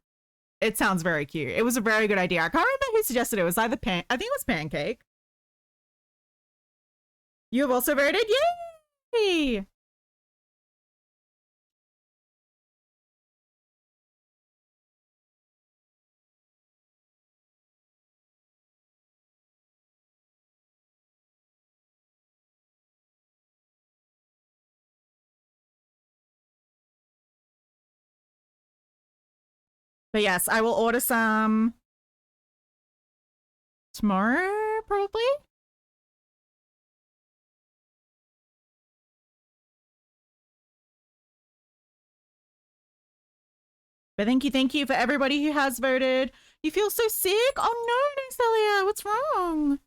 it sounds very cute. It was a very good idea. I can't remember who suggested it. It was either I think it was Pancake. You have also voted? Yay! But yes, I will order some tomorrow, probably. But thank you for everybody who has voted. You feel so sick? Oh no, Celia, what's wrong?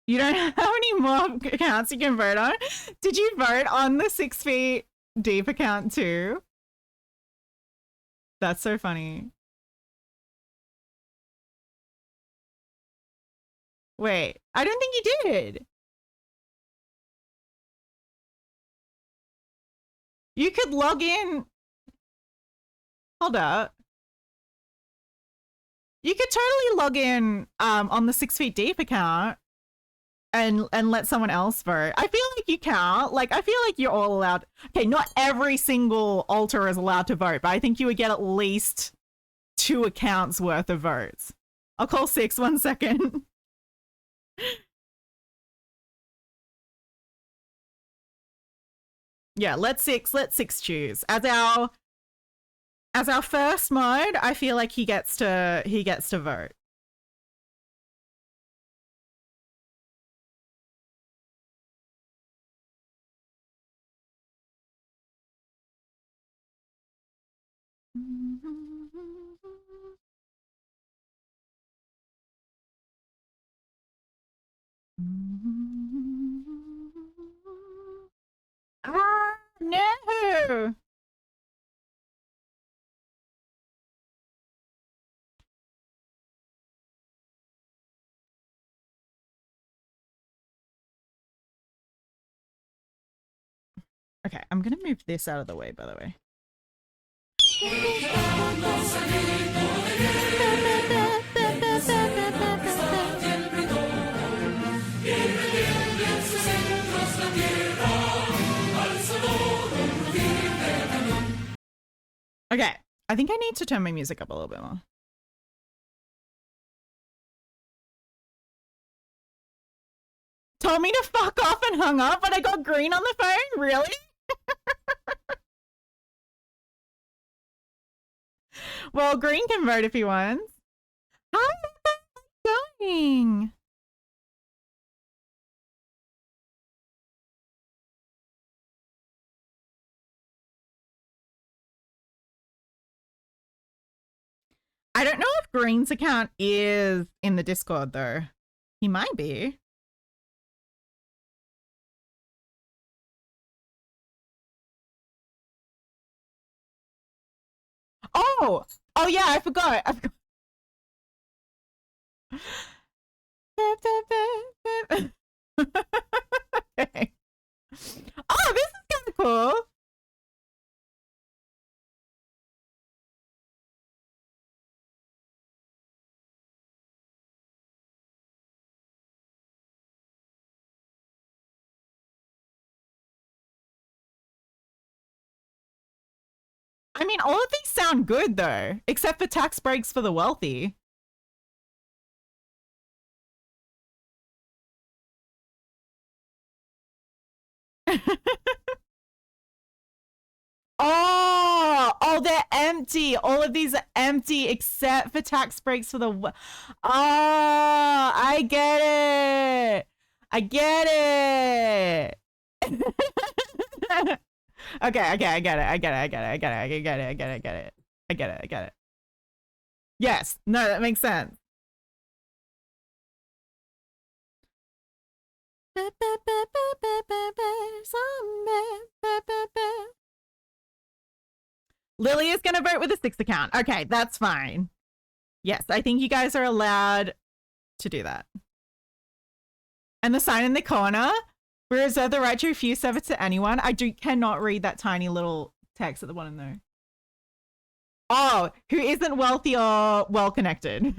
You don't have any more accounts you can vote on? Did you vote on the 6 feet deep account too? That's so funny. Wait, I don't think you did. You could log in. Hold up. You could totally log in on the 6 feet deep account and let someone else vote. I feel like you can't. Like, I feel like you're all allowed. Okay, not every single altar is allowed to vote, but I think you would get at least 2 accounts worth of votes. I'll call 6 1 second. Yeah, let six choose. As our first mode, I feel like he gets to vote. Ah, no! Okay, I'm gonna move this out of the way, by the way. Okay, I think I need to turn my music up a little bit more. Told me to fuck off and hung up, but I got green on the phone? Really? Well, Green can vote if he wants. How is that going? I don't know if Green's account is in the Discord though. He might be. Oh, oh yeah, I forgot. Okay. Oh, this is kind of cool. I mean, all of these sound good though, except for tax breaks for the wealthy. Oh, they're empty. All of these are empty except for tax breaks for the. Oh, I get it. I get it. Okay, I get it. I get it. I get it. I get it. I get it. I get it. I get it. I get it. I get it. Yes. No, that makes sense. Lily is going to vote with a 6 account. Okay, that's fine. Yes, I think you guys are allowed to do that. And the sign in the corner, we reserve the right to refuse service to anyone. I cannot read that tiny little text at the bottom though. Oh, who isn't wealthy or well connected.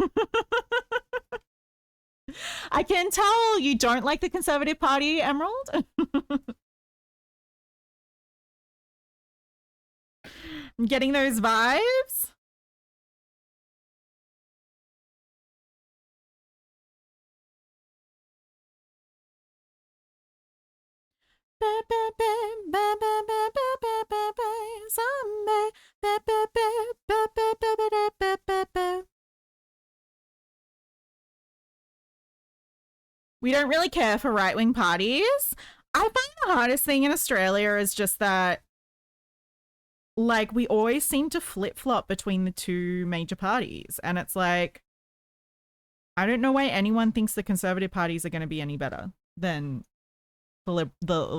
I can tell you don't like the Conservative Party, Emerald. I'm getting those vibes. We don't really care for right-wing parties. I find the hardest thing in Australia is just that, like, we always seem to flip-flop between the two major parties. And it's like, I don't know why anyone thinks the Conservative parties are going to be any better than the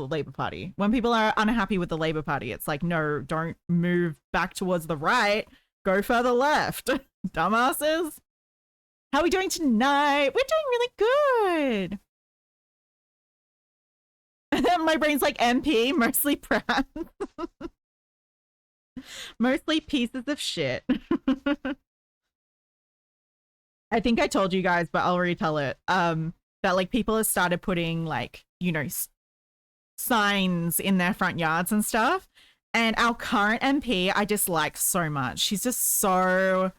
Labour Party. When people are unhappy with the Labour Party, it's like, no, don't move back towards the right. Go further left. Dumbasses. How are we doing tonight? We're doing really good. My brain's like MP, mostly Pratt. Mostly pieces of shit. I think I told you guys, but I'll retell it. That like people have started putting like, you know, signs in their front yards and stuff. And our current MP, I dislike so much. She's just so,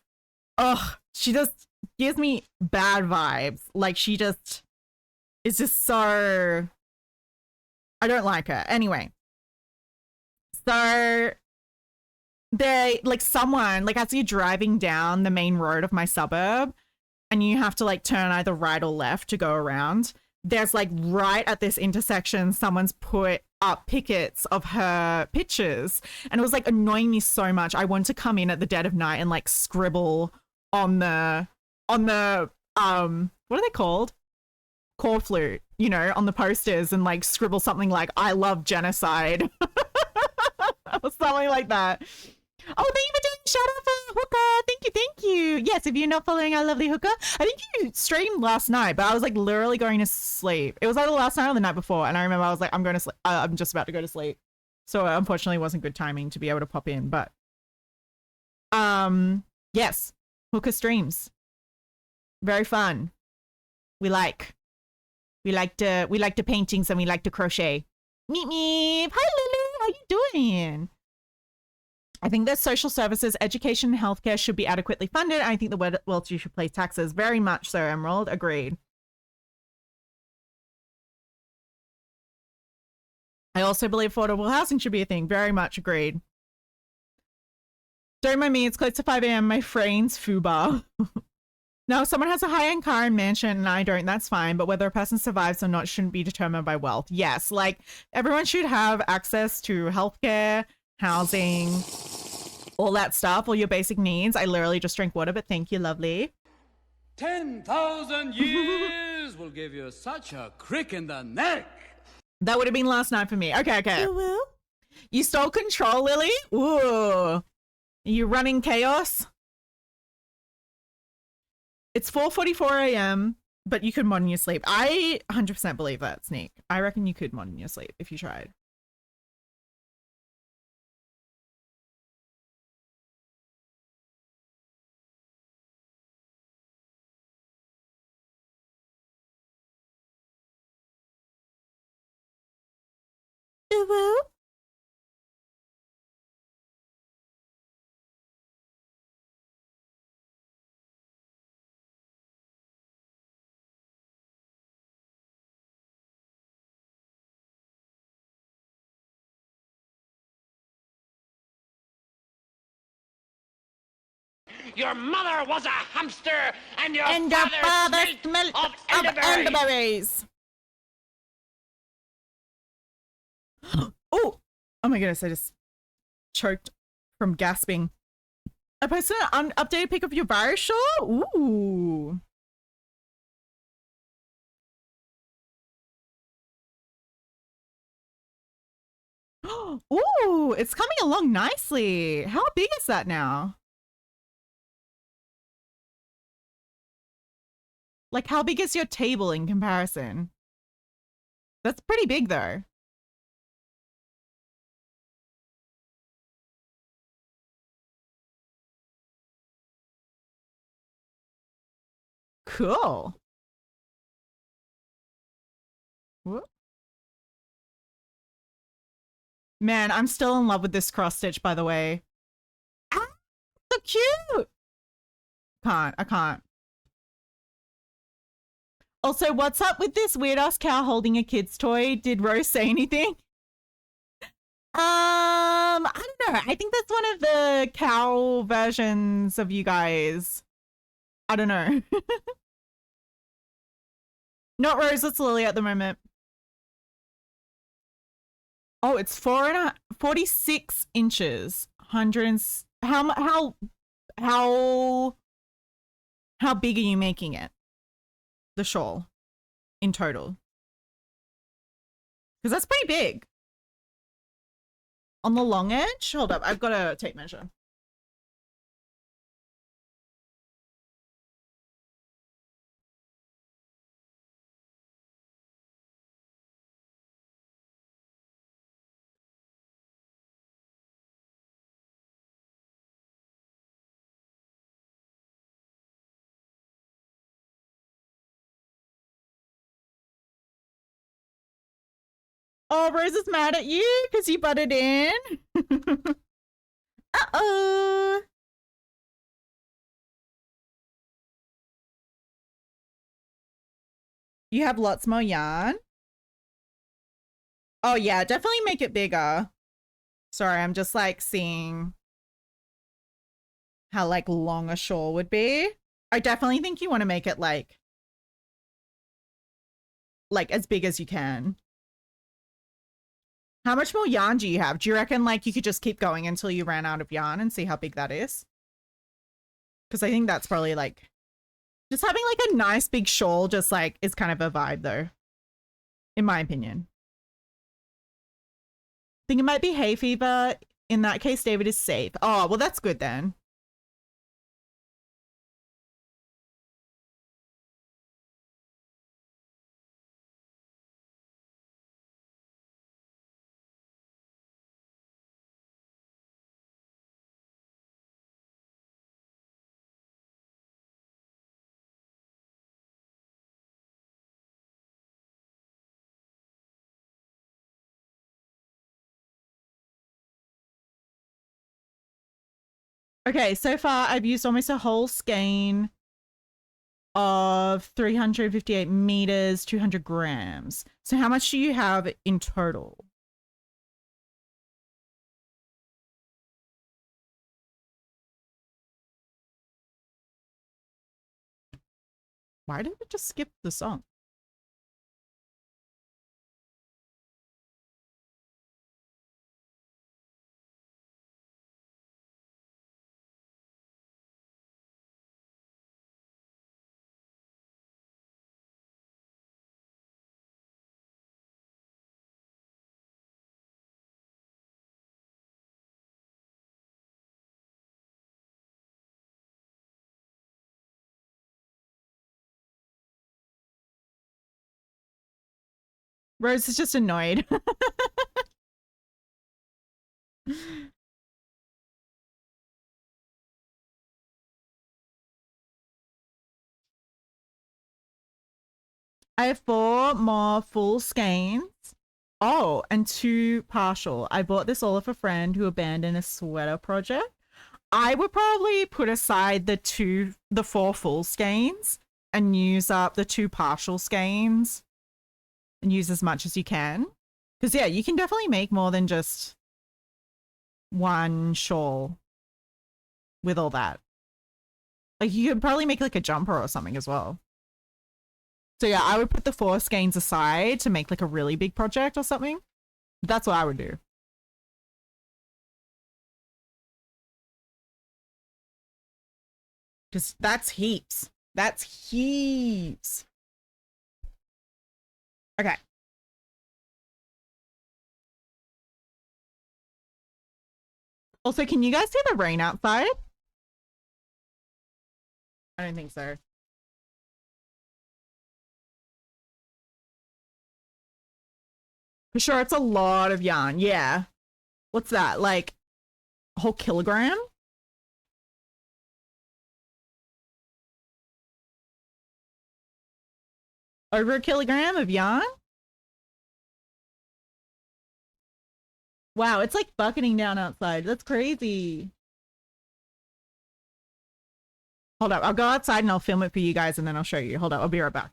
she just gives me bad vibes. Like she just is just so, I don't like her. Anyway, so they like someone like as you're driving down the main road of my suburb and you have to like turn either right or left to go around, there's like right at this intersection someone's put up pickets of her pictures and it was like annoying me so much. I wanted to come in at the dead of night and like scribble on the what are they called, core flute, you know, on the posters and like scribble something like I love genocide or something like that. Oh, thank you for doing shout out for Hooker. Thank you. Yes, if you're not following our lovely Hooker, I think you streamed last night, but I was like literally going to sleep. It was either last night or the night before, and I remember I was like, I'm going to sleep. I'm just about to go to sleep. So unfortunately, it wasn't good timing to be able to pop in. But yes, Hooker streams, very fun. We like the paintings and we like to crochet. Meep meep. Hi Lily, how you doing? I think that social services, education, and healthcare should be adequately funded. I think the wealthy should pay taxes. Very much so, Emerald. Agreed. I also believe affordable housing should be a thing. Very much agreed. Don't mind me, it's close to 5 a.m. My friend's fubar. No, if someone has a high-end car and mansion and I don't, that's fine. But whether a person survives or not shouldn't be determined by wealth. Yes, like everyone should have access to healthcare, housing, all that stuff, all your basic needs. I literally just drank water, but thank you, lovely. 10,000 years will give you such a crick in the neck. That would have been last night for me. Okay. You stole control, Lily? Ooh. Are you running chaos? It's 4:44 a.m., but you could mod in your sleep. I 100% believe that, Sneak. I reckon you could mod in your sleep if you tried. Ooh. Your mother was a hamster, and your And your father smelled smelled of of elderberries. elderberries. Oh my goodness, I just choked from gasping. I posted an updated pic of your virus shawl. Ooh. Ooh, it's coming along nicely. How big is that now? Like, how big is your table in comparison? That's pretty big, though. Cool. Whoop. Man, I'm still in love with this cross stitch, by the way. Ah, so cute. I can't. Also, what's up with this weird ass cow holding a kid's toy? Did Rose say anything? I don't know. I think that's one of the cow versions of you guys. I don't know. Not Rose, it's Lily at the moment. Oh, it's 46 inches. How big are you making it? The shawl in total? Because that's pretty big. On the long edge? Hold up, I've got a tape measure. Oh, Rose is mad at you because you butted in. Uh-oh. You have lots more yarn? Oh yeah, definitely make it bigger. Sorry, I'm just like seeing how like long a shawl would be. I definitely think you want to make it like as big as you can. How much more yarn do you have? Do you reckon like you could just keep going until you ran out of yarn and see how big that is? Because I think that's probably like just having like a nice big shawl just like is kind of a vibe though, in my opinion. I think it might be hay fever. In that case, David is safe. Oh, well, that's good then. Okay, so far I've used almost a whole skein of 358 meters, 200 grams. So how much do you have in total? Why did it just skip the song? Rose is just annoyed. I have 4 more full skeins. Oh, and 2 partial. I bought this all off a friend who abandoned a sweater project. I would probably put aside the 4 full skeins and use up the 2 partial skeins and use as much as you can. Because, yeah, you can definitely make more than just one shawl with all that. Like, you could probably make like a jumper or something as well. So, yeah, I would put the 4 skeins aside to make like a really big project or something. That's what I would do. Because that's heaps. That's heaps. Okay. Also, can you guys see the rain outside? I don't think so. For sure, it's a lot of yarn. Yeah. What's that? Like a whole kilogram? Over a kilogram of yarn? Wow, it's like bucketing down outside. That's crazy. Hold up, I'll go outside and I'll film it for you guys and then I'll show you. Hold up, I'll be right back.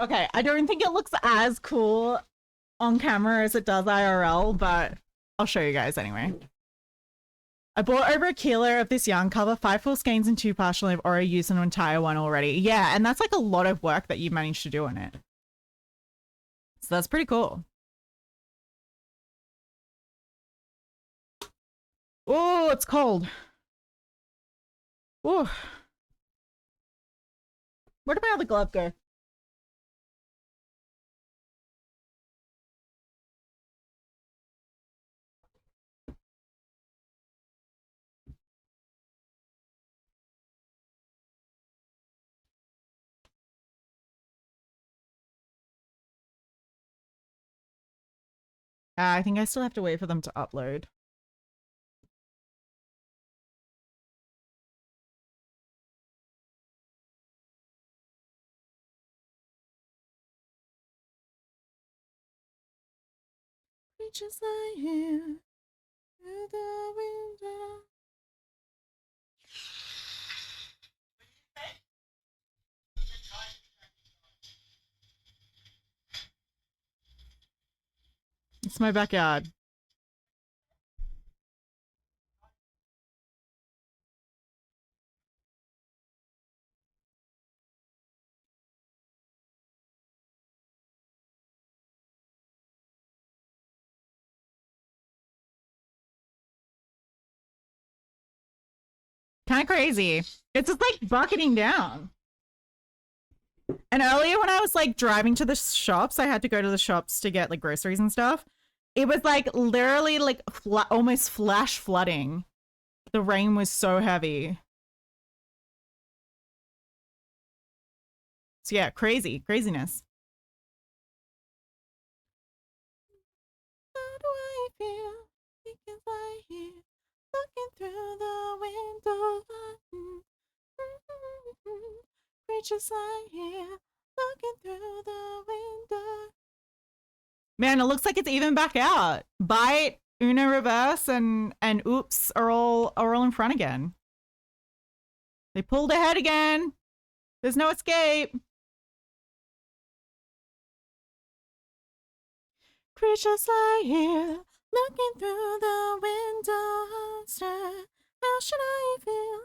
Okay, I don't think it looks as cool on camera as it does IRL, but I'll show you guys anyway. I bought over a kilo of this yarn cover, 5 full skeins and 2 partial. I've already used an entire one already. Yeah, and that's like a lot of work that you managed to do on it. So that's pretty cool. Oh, it's cold. Oh. Where did my other glove go? I think I still have to wait for them to upload. Just like here through the window. It's my backyard. Kind of crazy. It's just like bucketing down. And earlier when I was like driving to the shops, I had to go to the shops to get like groceries and stuff. It was like literally like almost flash flooding. The rain was so heavy. So yeah, craziness. How do I feel? Because I hear looking through the window. Creatures I hear looking through the window. Man, it looks like it's even back out. Bite, Uno reverse, and oops are all in front again. They pulled ahead again. There's no escape. Creatures lie here, looking through the window. How should I feel?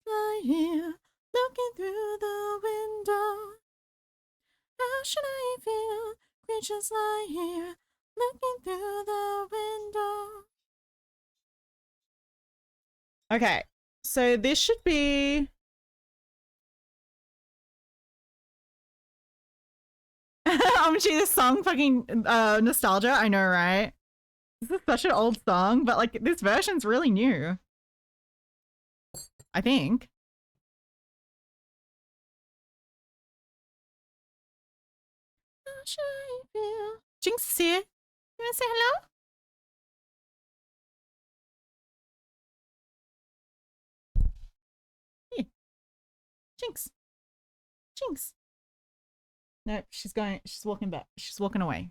Lie here, looking through the window. How should I feel? Creatures lie here, looking through the window. Okay, so this should be... this song fucking nostalgia, I know, right? This is such an old song, but like this version's really new. I think. How should I feel? Jinx is here. You wanna say hello? Here. Jinx. Jinx. No, she's walking back. She's walking away.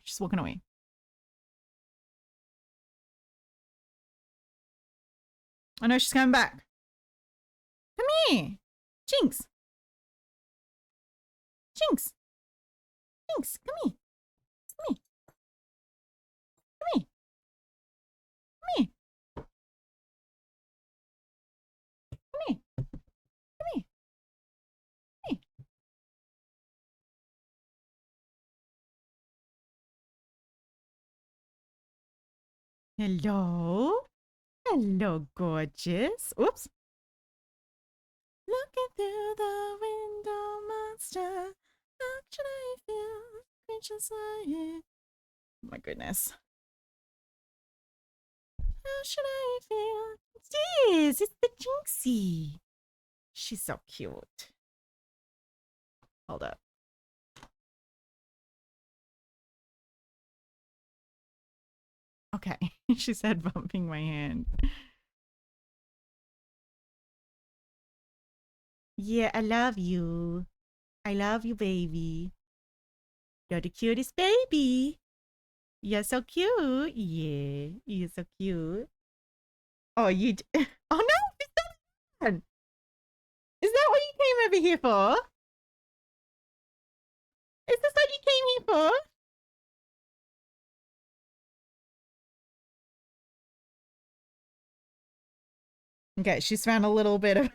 I know she's coming back. Come here. Jinx. Jinx. Jinx, come here. Come here. Come here. Come here. Come here. Come here. Come here. Hello? Hello, gorgeous. Oops. Looking through the window, monster. How should I feel? Creatures lie here. Oh my goodness. How should I feel? Yes, it's the Jinxie. She's so cute. Hold up. Okay, she said bumping my hand. Yeah, I love you. I love you, baby. You're the cutest baby. You're so cute. Yeah, you're so cute. Oh, you... Oh no, it's not bad. Is that what you came over here for? Is this what you came here for? Okay, she's found a little bit of...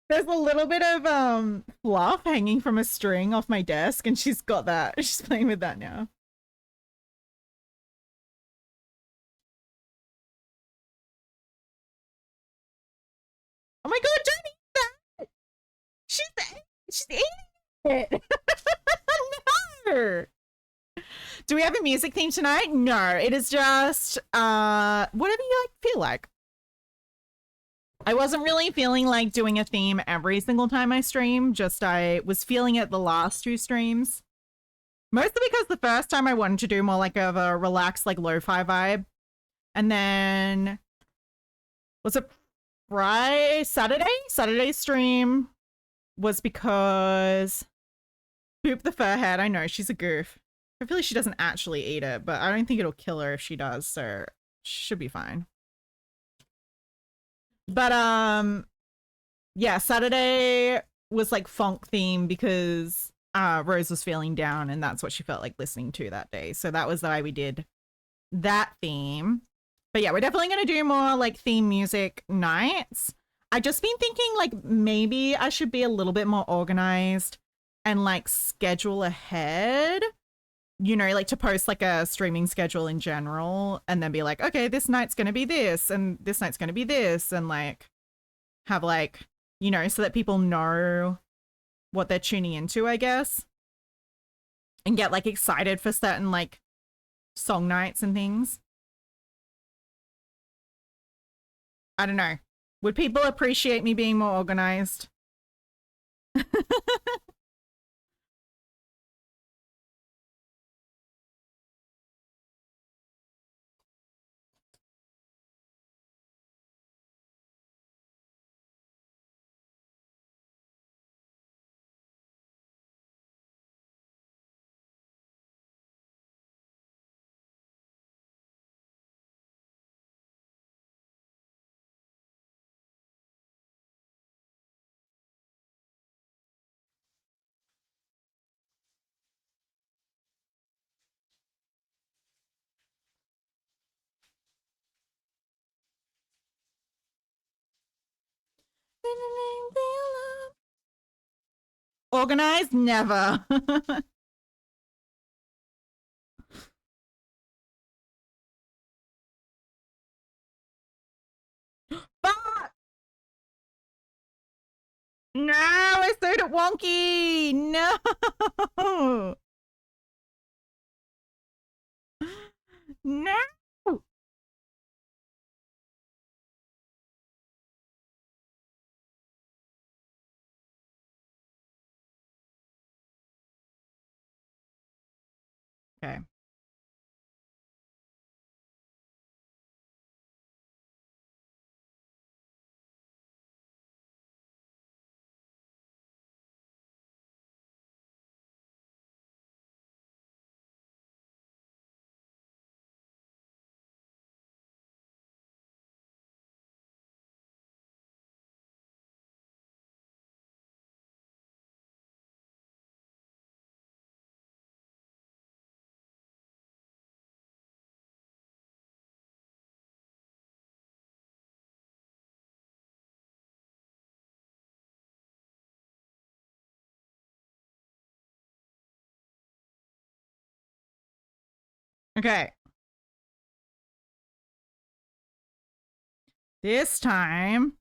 There's a little bit of fluff hanging from a string off my desk, and she's got that. She's playing with that now. Oh my god, don't eat that! She's eating it! No! Do we have a music theme tonight? No, it is just whatever you feel like. I wasn't really feeling like doing a theme every single time I stream, just I was feeling it the last two streams. Mostly because the first time I wanted to do more like of a relaxed, like lo-fi vibe. And then, was it Saturday stream was because Poop the Furhead, I know, she's a goof. Hopefully she doesn't actually eat it, but I don't think it'll kill her if she does, so should be fine. But yeah, Saturday was like funk theme because Rose was feeling down and that's what she felt like listening to that day. So that was why we did that theme. But yeah, we're definitely going to do more like theme music nights. I just been thinking like maybe I should be a little bit more organized and like schedule ahead, you know, like to post like a streaming schedule in general and then be like, okay, this night's going to be this and this night's going to be this, and like have like, you know, so that people know what they're tuning into, I guess, and get like excited for certain like song nights and things. I don't know. Would people appreciate me being more organized? Organized? Never. Fuck! No, I stayed at Wonky. No. No. Okay. Okay. This time.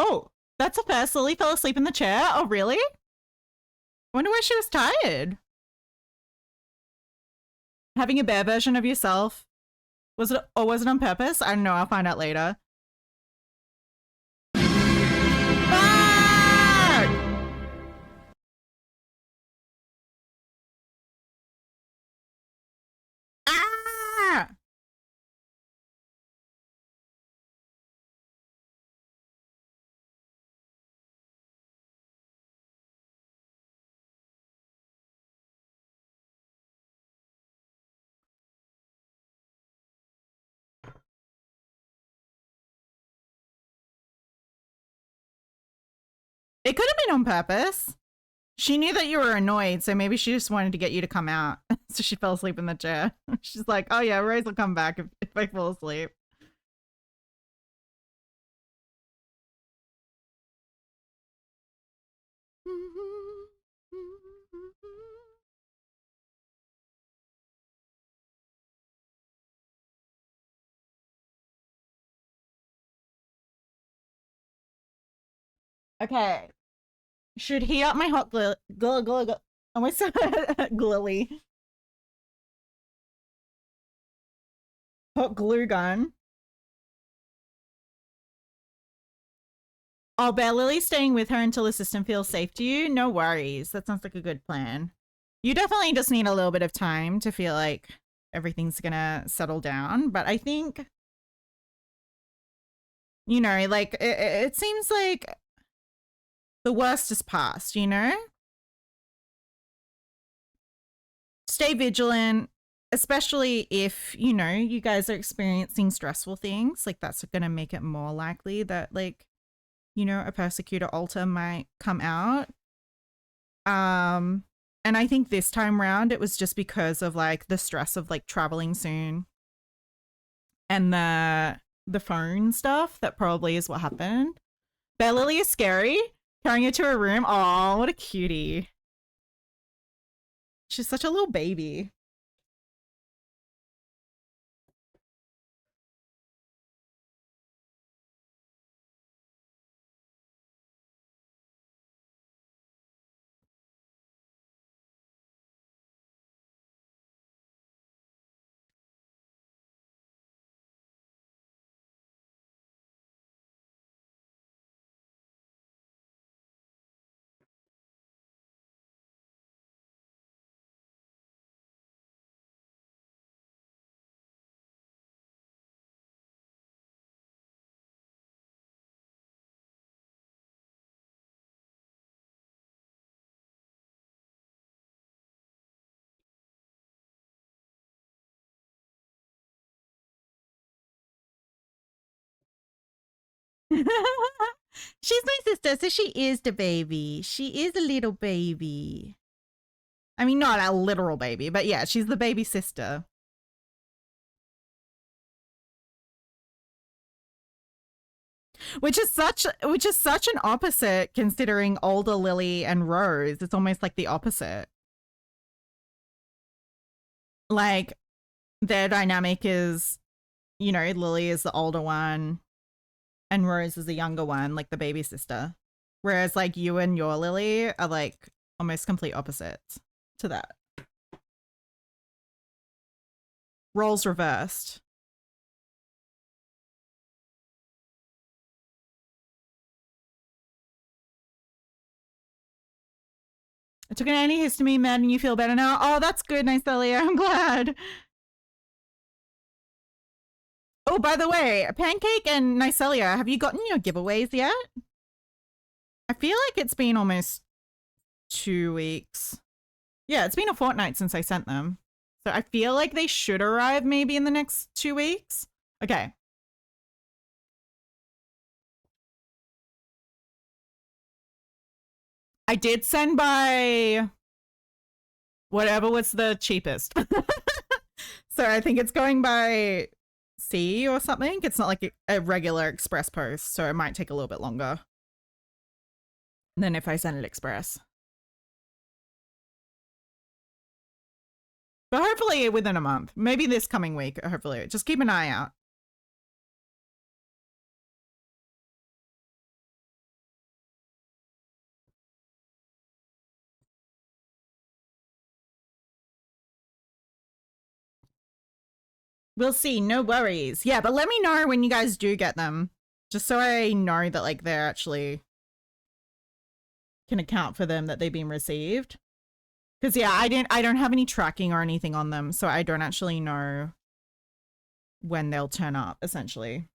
Oh, that's a first. Lily fell asleep in the chair. Oh, really? I wonder why she was tired. Having a bear version of yourself. Was it, or was it on purpose? I don't know. I'll find out later. Fuck! Ah! It could have been on purpose. She knew that you were annoyed, so maybe she just wanted to get you to come out. So she fell asleep in the chair. She's like, oh yeah, Rose will come back if I fall asleep. Okay. Should heat up my hot glue. Almost glilly. Hot glue gun. Oh, Bear Lily's staying with her until the system feels safe to you. No worries. That sounds like a good plan. You definitely just need a little bit of time to feel like everything's gonna settle down. But I think, you know, like it seems like the worst is past, you know? Stay vigilant, especially if, you know, you guys are experiencing stressful things. Like that's going to make it more likely that, like, you know, a persecutor alter might come out. And I think this time round it was just because of like the stress of like traveling soon and the phone stuff. That probably is what happened. Bear Lily is scary. Carrying her to her room. Oh, what a cutie. She's such a little baby. She's my sister, so she is the baby. She is a little baby. I mean, not a literal baby, but yeah, she's the baby sister. Which is such an opposite considering older Lily and Rose. It's almost like the opposite. Like their dynamic is, you know, Lily is the older one and Rose is the younger one, like the baby sister. Whereas like you and your Lily are like almost complete opposites to that. Roles reversed. I took an antihistamine med and you feel better now. Oh, that's good, Nicelia. I'm glad. Oh, by the way, Pancake and Nicelia, have you gotten your giveaways yet? I feel like it's been almost 2 weeks. Yeah, it's been a fortnight since I sent them. So I feel like they should arrive maybe in the next 2 weeks. Okay. I did send by whatever was the cheapest. So I think it's going by C or something. It's not like a regular express post, so it might take a little bit longer than if I send it express. But hopefully within a month. Maybe this coming week, hopefully. Just keep an eye out. We'll see. No worries. Yeah, but let me know when you guys do get them. Just so I know that like they're actually can account for them, that they've been received. Because yeah, I don't have any tracking or anything on them, so I don't actually know when they'll turn up, essentially.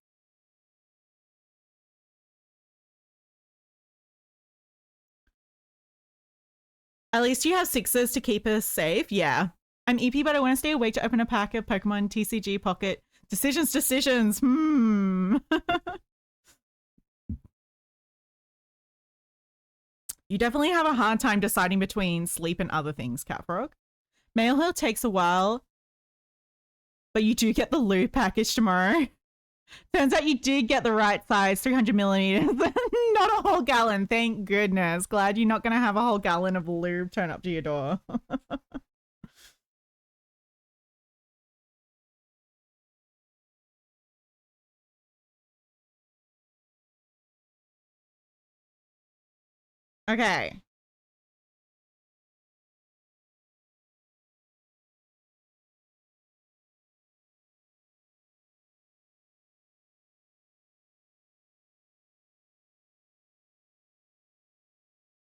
At least you have sixes to keep us safe. Yeah. I'm EP, but I want to stay awake to open a pack of Pokemon TCG Pocket. Decisions. You definitely have a hard time deciding between sleep and other things, Catfrog. Mail Hill takes a while, but you do get the lube package tomorrow. Turns out you did get the right size, 300 milliliters, not a whole gallon. Thank goodness. Glad you're not going to have a whole gallon of lube turn up to your door. Okay.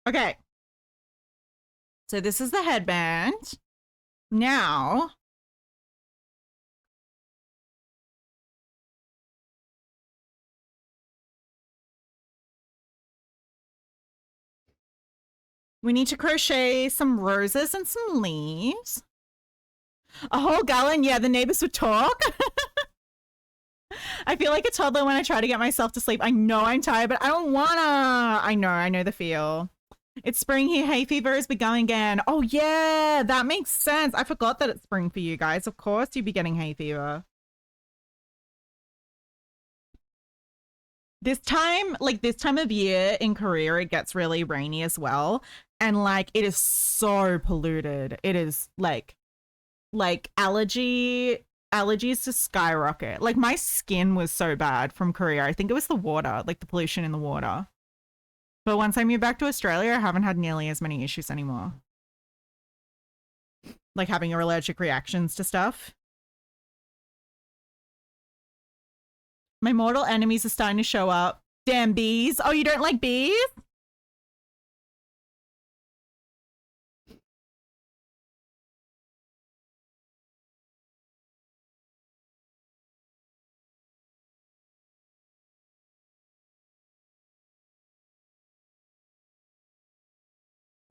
Okay. So this is the headband. Now, We need to crochet some roses and some leaves. A whole gallon? Yeah, the neighbors would talk. I feel like a toddler when I try to get myself to sleep. I know I'm tired, but I don't wanna. I know the feel. It's spring here. Hay fever has begun again. Oh yeah, that makes sense. I forgot that it's spring for you guys. Of course you'd be getting hay fever. This time of year in Korea, it gets really rainy as well. And like, it is so polluted. It is like allergies to skyrocket. Like my skin was so bad from Korea. I think it was the water, like the pollution in the water. But once I moved back to Australia, I haven't had nearly as many issues anymore. Like having allergic reactions to stuff. My mortal enemies are starting to show up. Damn bees. Oh, you don't like bees?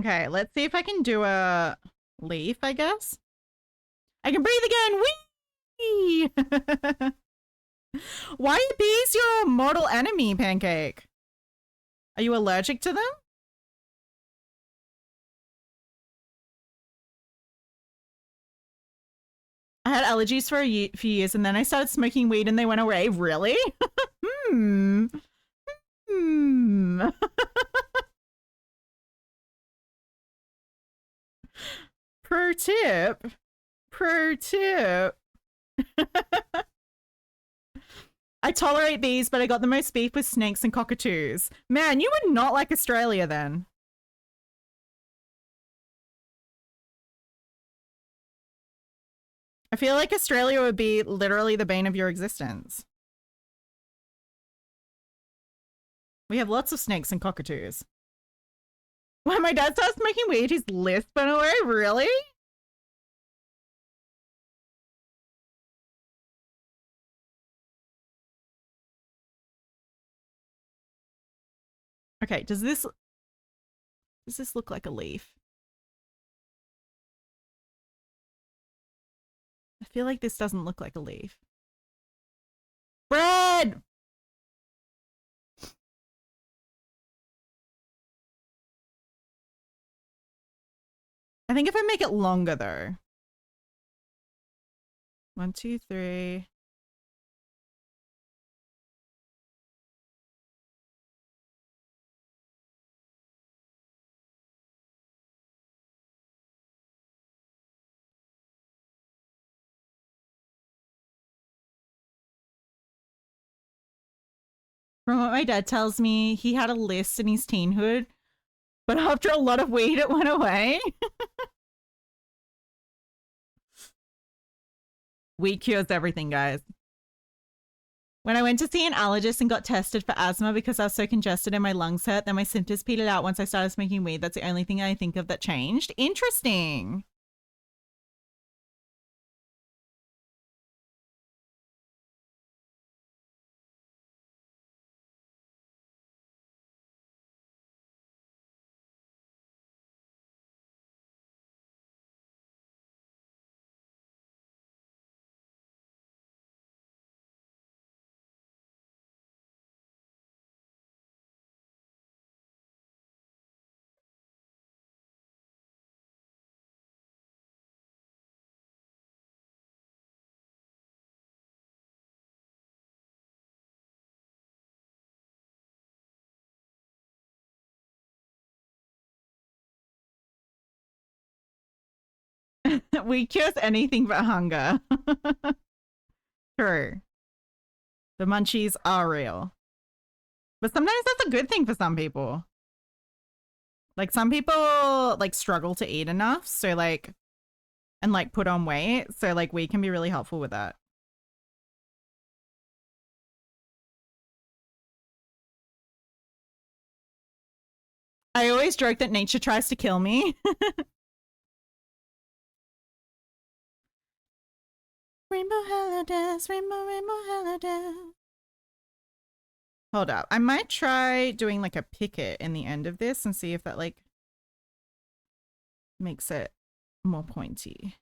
Okay, let's see if I can do a leaf, I guess. I can breathe again. Whee! Why are bees your mortal enemy, Pancake? Are you allergic to them? I had allergies for a few years and then I started smoking weed and they went away. Really? Hmm. Pro tip. I tolerate bees, but I got the most beef with snakes and cockatoos. Man, you would not like Australia then. I feel like Australia would be literally the bane of your existence. We have lots of snakes and cockatoos. When my dad starts smoking weed, his lisp went away. Really? Okay, does this look like a leaf? I feel like this doesn't look like a leaf. Bread! I think if I make it longer though. 1, 2, 3. From what my dad tells me, he had a list in his teenhood, but after a lot of weed, it went away. Weed cures everything, guys. When I went to see an allergist and got tested for asthma because I was so congested and my lungs hurt, then my symptoms petered out once I started smoking weed. That's the only thing I think of that changed. Interesting. Weed cures anything but hunger. True. The munchies are real. But sometimes that's a good thing for some people. Like some people like struggle to eat enough, so like and like put on weight, so like weed can be really helpful with that. I always joke that nature tries to kill me. Rainbow holidays, rainbow holidays. Hold up. I might try doing like a picket in the end of this and see if that like makes it more pointy.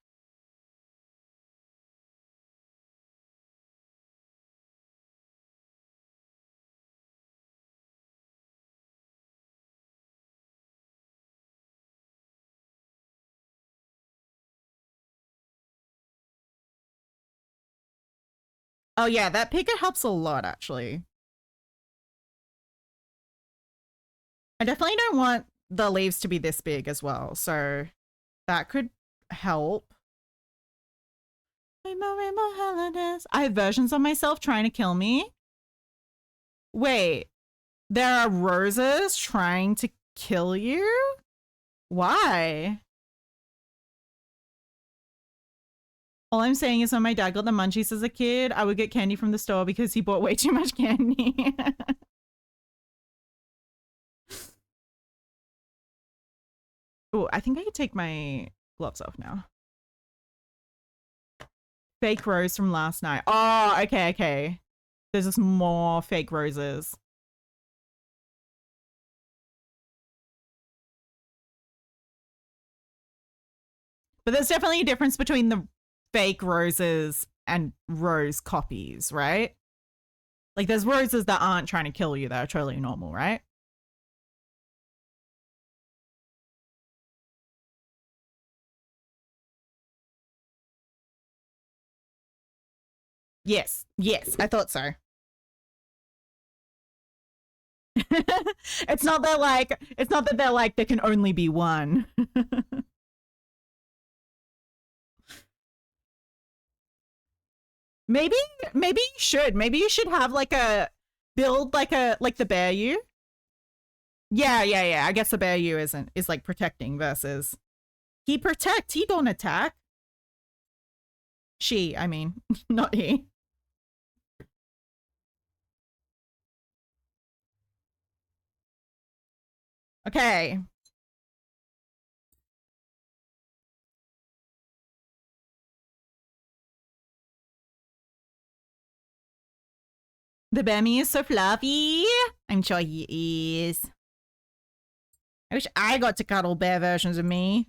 Oh yeah, that picker helps a lot actually. I definitely don't want the leaves to be this big as well, so that could help. Rainbow holidays. I have versions of myself trying to kill me. Wait, there are roses trying to kill you? Why? All I'm saying is when my dad got the munchies as a kid, I would get candy from the store because he bought way too much candy. Oh, I think I could take my gloves off now. Fake rose from last night. Oh, okay, okay. There's just more fake roses. But there's definitely a difference between the fake roses and rose copies, right? Like there's roses that aren't trying to kill you that are totally normal, right? Yes, yes, I thought so. It's not that they're like there can only be one. maybe maybe you should have like a build like the bear you. Yeah. I guess the bear you is like protecting versus he protect, he don't attack. She, I mean, not he. Okay. The Bammy is so fluffy. I'm sure he is. I wish I got to cuddle bear versions of me.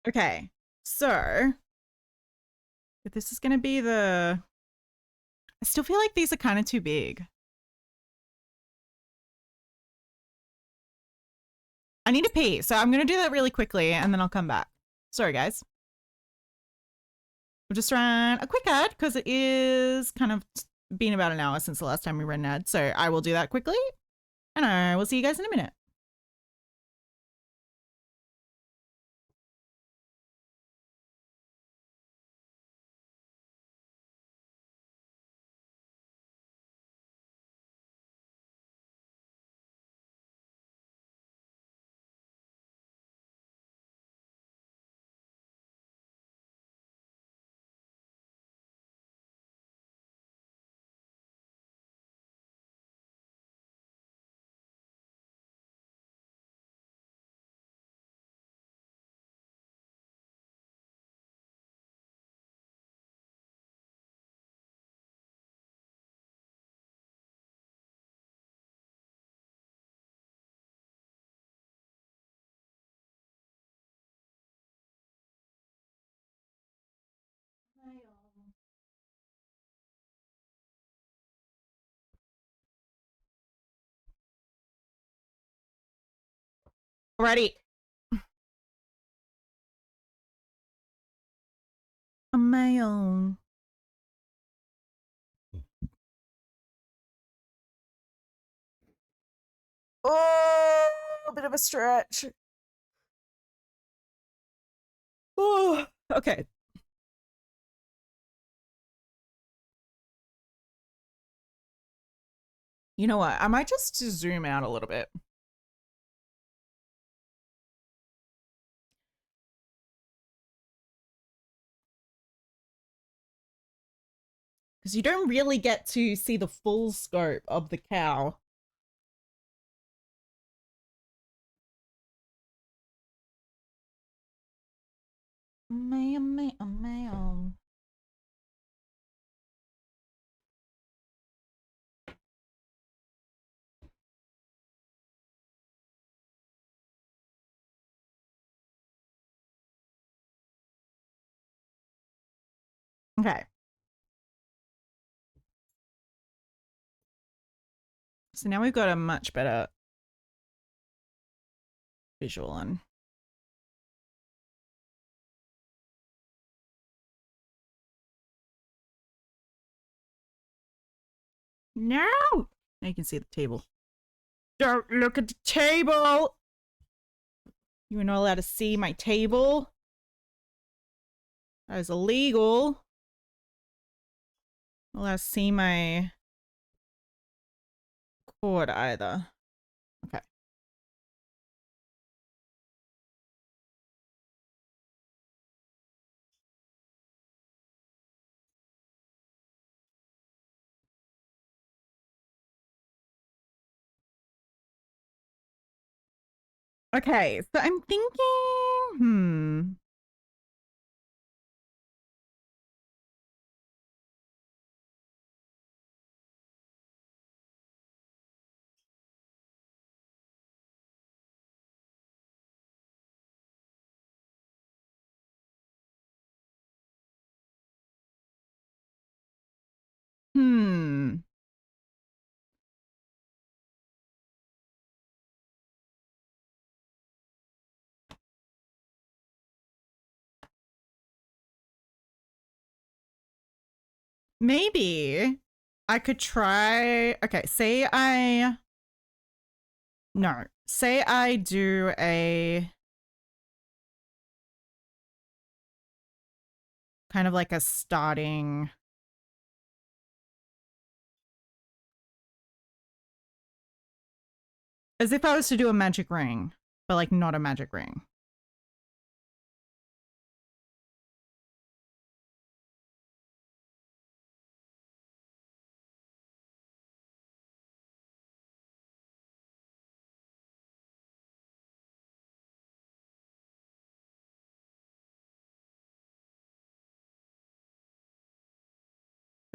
Okay, so if this is gonna be I still feel like these are kind of too big. I need to pee, so I'm gonna do that really quickly and then I'll come back. Sorry, guys. We'll just run a quick ad because it is kind of been about an hour since the last time we ran an ad, so I will do that quickly and I will see you guys in a minute. Alrighty. On my own. Oh, a bit of a stretch. Oh, okay. You know what? I might just zoom out a little bit. Because you don't really get to see the full scope of the cow. Man. Okay. So now we've got a much better visual on. No! Now you can see the table. Don't look at the table! You are not allowed to see my table. That is illegal. Not allowed to see my cord either. Okay. Okay, so I'm thinking, hmm. Maybe I could try. Okay, say I do a kind of like a starting. As if I was to do a magic ring, but like not a magic ring.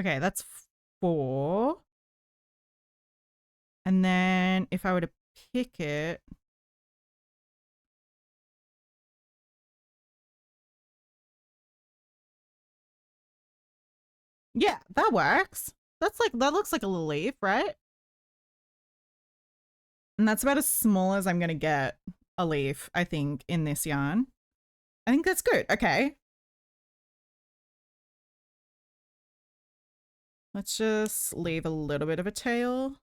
Okay, that's 4. And then if I were to pick it. Yeah, that works. That looks like a little leaf, right? And that's about as small as I'm going to get a leaf, I think, in this yarn. I think that's good. Okay. Let's just leave a little bit of a tail.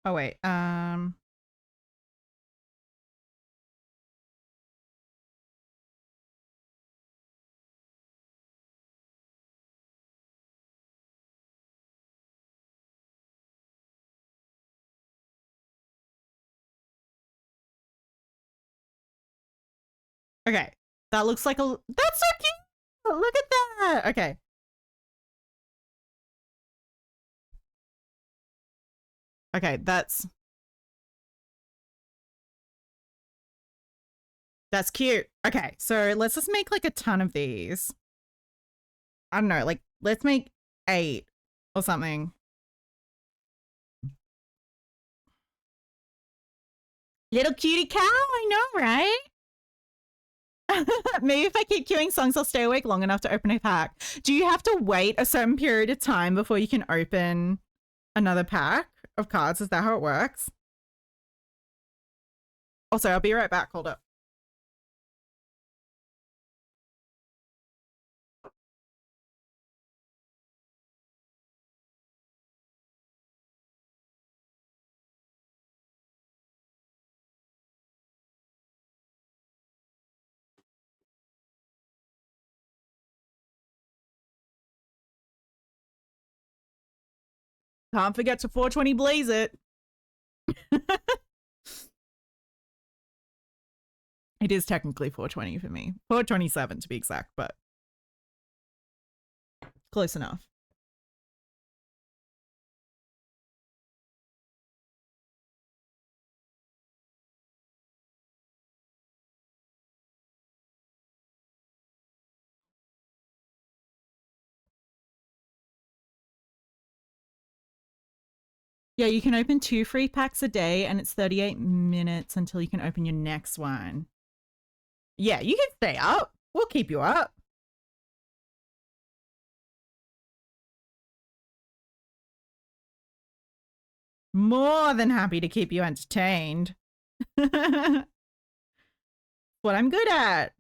Oh, wait. Okay. That's so cute. Look at that. Okay. Okay, that's cute. Okay, so let's just make like a ton of these. I don't know, like let's make 8 or something. Little cutie cow, I know, right? Maybe if I keep queuing songs, I'll stay awake long enough to open a pack. Do you have to wait a certain period of time before you can open another pack of cards? Is that how it works? Also, I'll be right back. Hold up. Can't forget to 420 blaze it. It is technically 420 for me. 427 to be exact, but close enough. Yeah, you can open 2 free packs a day and it's 38 minutes until you can open your next one. Yeah, you can stay up. We'll keep you up. More than happy to keep you entertained. What I'm good at.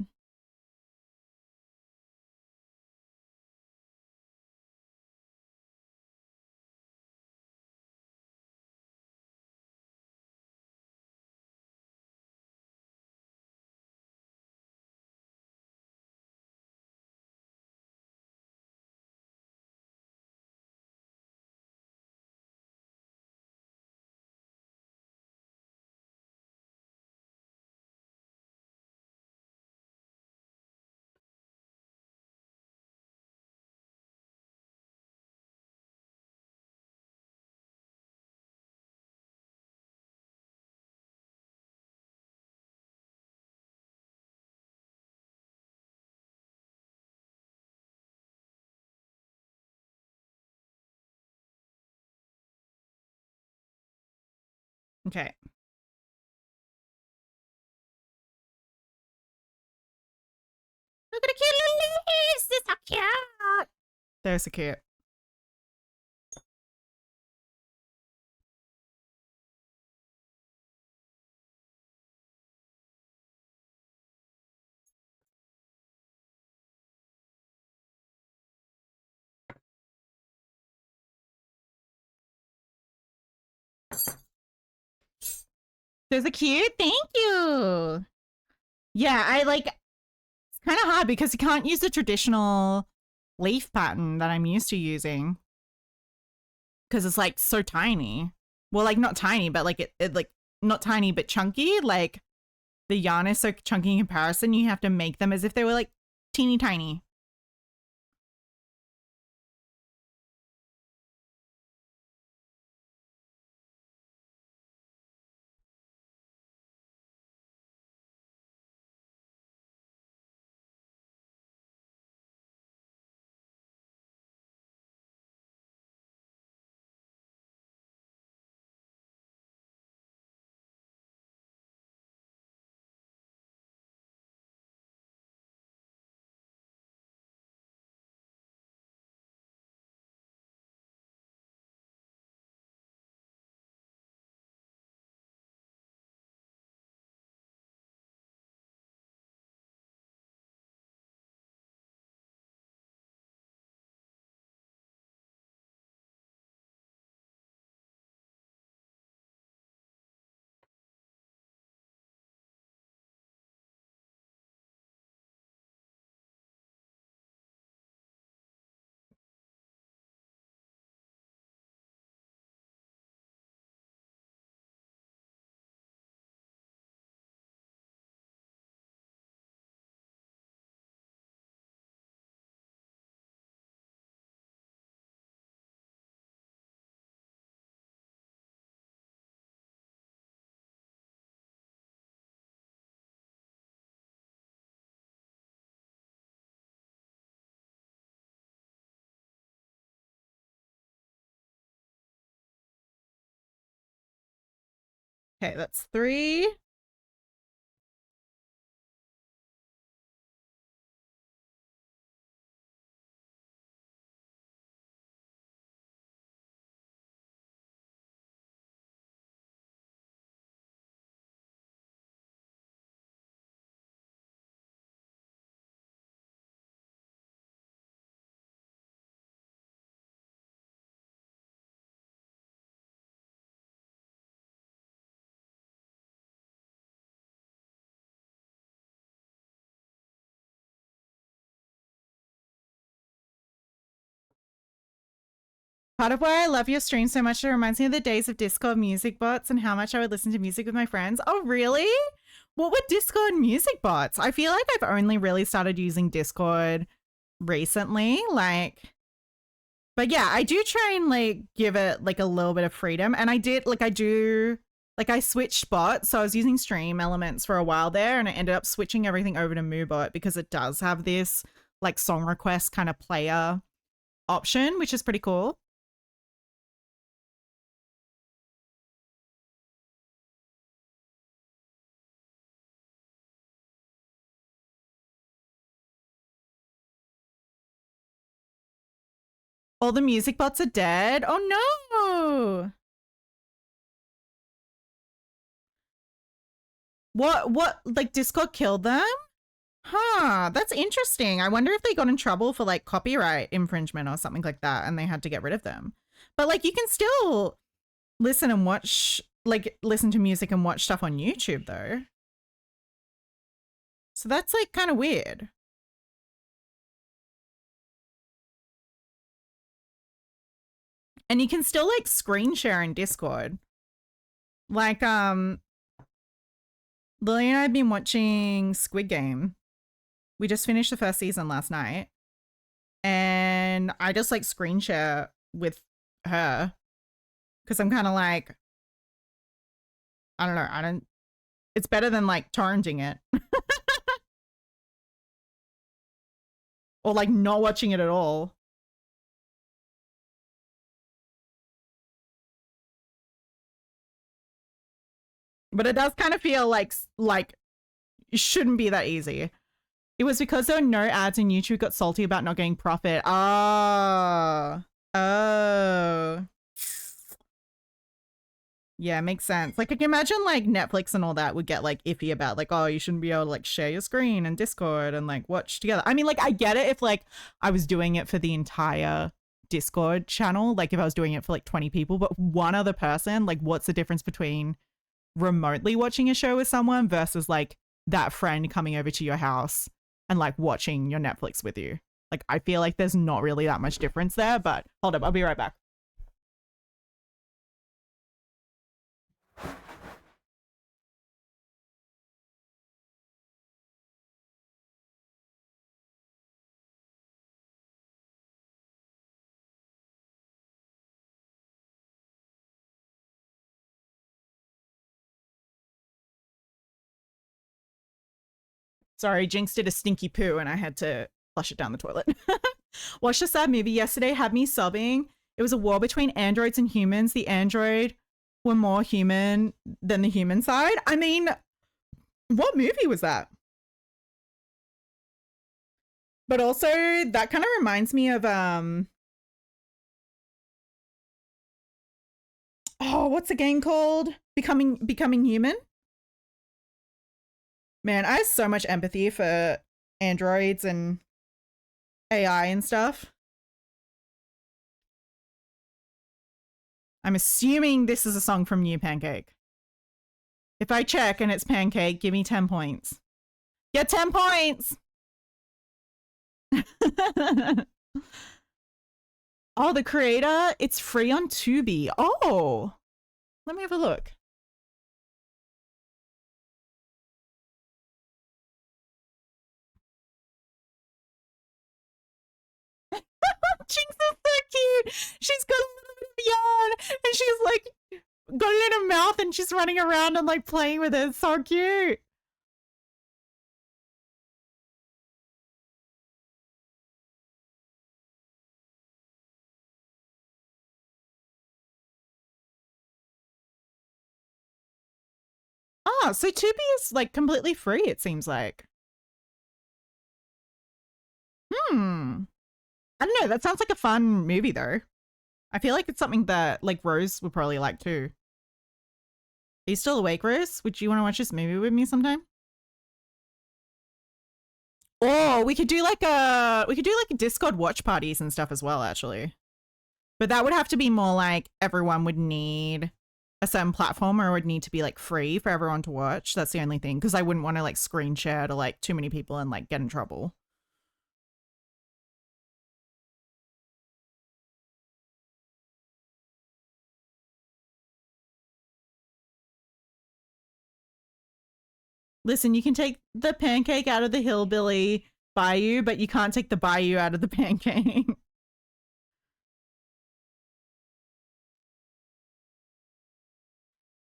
Okay. Look at the cute little leaves. They're so cute. They're so cute. They're so cute. Thank you. Yeah, I like it's kind of hard because you can't use the traditional leaf pattern that I'm used to using because it's like so tiny. Well, like not tiny, but like it like not tiny but chunky. Like the yarn is so chunky in comparison. You have to make them as if they were like teeny tiny. Okay, that's 3. Part of why I love your stream so much, it reminds me of the days of Discord music bots and how much I would listen to music with my friends. Oh, really? What were Discord music bots? I feel like I've only really started using Discord recently. But yeah, I do try and like give it like a little bit of freedom. And I switched bots. So I was using Stream Elements for a while there, and I ended up switching everything over to MooBot because it does have this like song request kind of player option, which is pretty cool. All the music bots are dead. Oh no. What like Discord killed them? Huh, that's interesting. I wonder if they got in trouble for like copyright infringement or something like that and they had to get rid of them. But like you can still listen to music and watch stuff on YouTube though. So that's like kind of weird. And you can still like screen share in Discord. Like Lily and I have been watching Squid Game. We just finished the first season last night. And I just like screen share with her because I'm kind of like, I don't know, it's better than like torrenting it or like not watching it at all. But it does kind of feel like it shouldn't be that easy. It was because there were no ads and YouTube got salty about not getting profit. Ah. Oh. Yeah, makes sense. Like I can imagine like Netflix and all that would get like iffy about like, oh, you shouldn't be able to like share your screen and Discord and like watch together. I mean, like I get it if like I was doing it for the entire Discord channel, like if I was doing it for like 20 people, but one other person, like what's the difference between remotely watching a show with someone versus like that friend coming over to your house and like watching your Netflix with you? Like I feel like there's not really that much difference there, but hold up, I'll be right back. Sorry, Jinx did a stinky poo and I had to flush it down the toilet. Watched a sad movie yesterday, had me sobbing. It was a war between androids and humans. The android were more human than the human side. I mean, what movie was that? But also, that kind of reminds me of oh, what's the game called? Becoming Human. Man, I have so much empathy for androids and AI and stuff. I'm assuming this is a song from New Pancake. If I check and it's Pancake, give me 10 points. Get 10 points! Oh, the creator, it's free on Tubi. Oh, let me have a look. Jinx is so cute. She's got a little bit of yarn and she's like got it in her mouth and she's running around and like playing with it. It's so cute. Oh, so Tubi is like completely free, it seems like. I don't know. That sounds like a fun movie, though. I feel like it's something that like Rose would probably like too. Are you still awake, Rose? Would you want to watch this movie with me sometime? Or we could do like Discord watch parties and stuff as well, actually. But that would have to be more like everyone would need a certain platform, or it would need to be like free for everyone to watch. That's the only thing, because I wouldn't want to like screen share to like too many people and like get in trouble. Listen, you can take the pancake out of the hillbilly bayou, but you can't take the bayou out of the pancake.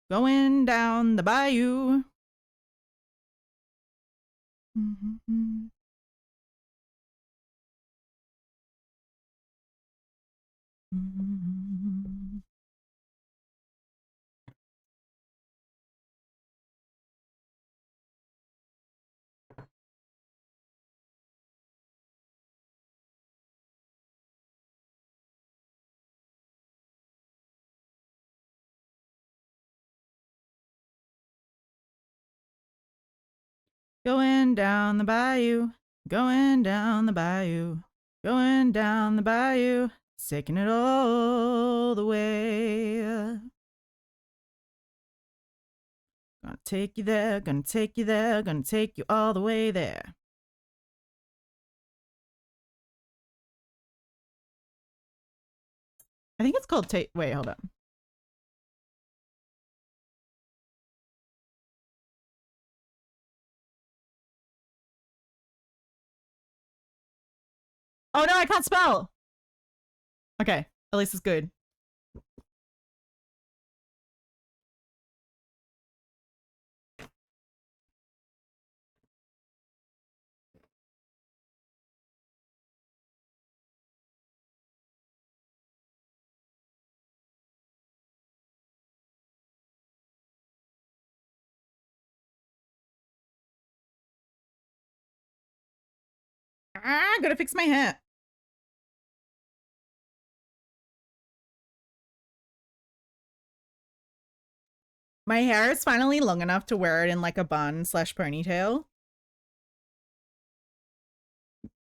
Going down the bayou. Mm-hmm. Mm-hmm. Going down the bayou, going down the bayou, going down the bayou, taking it all the way. Gonna take you there, gonna take you there, gonna take you all the way there. I think it's called wait, hold on. Oh no, I can't spell. Okay, at least it's good. Gotta fix my hair. My hair is finally long enough to wear it in like a bun / ponytail.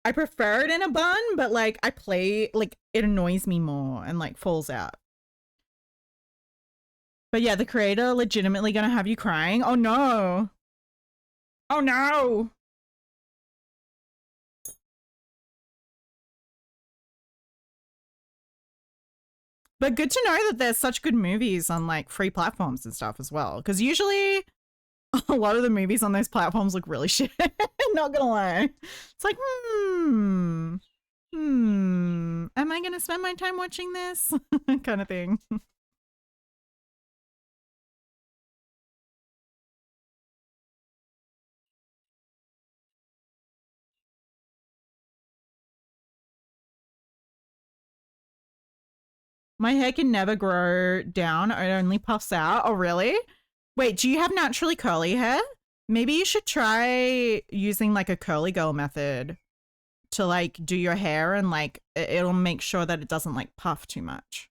I prefer it in a bun, but like I play, like it annoys me more and like falls out. But yeah, the creator legitimately gonna have you crying. Oh no. Oh no. But good to know that there's such good movies on like free platforms and stuff as well. Because usually a lot of the movies on those platforms look really shit. Not gonna lie. It's like, am I gonna spend my time watching this? Kind of thing. My hair can never grow down. It only puffs out. Oh, really? Wait, do you have naturally curly hair? Maybe you should try using like a curly girl method to like do your hair, and like it'll make sure that it doesn't like puff too much.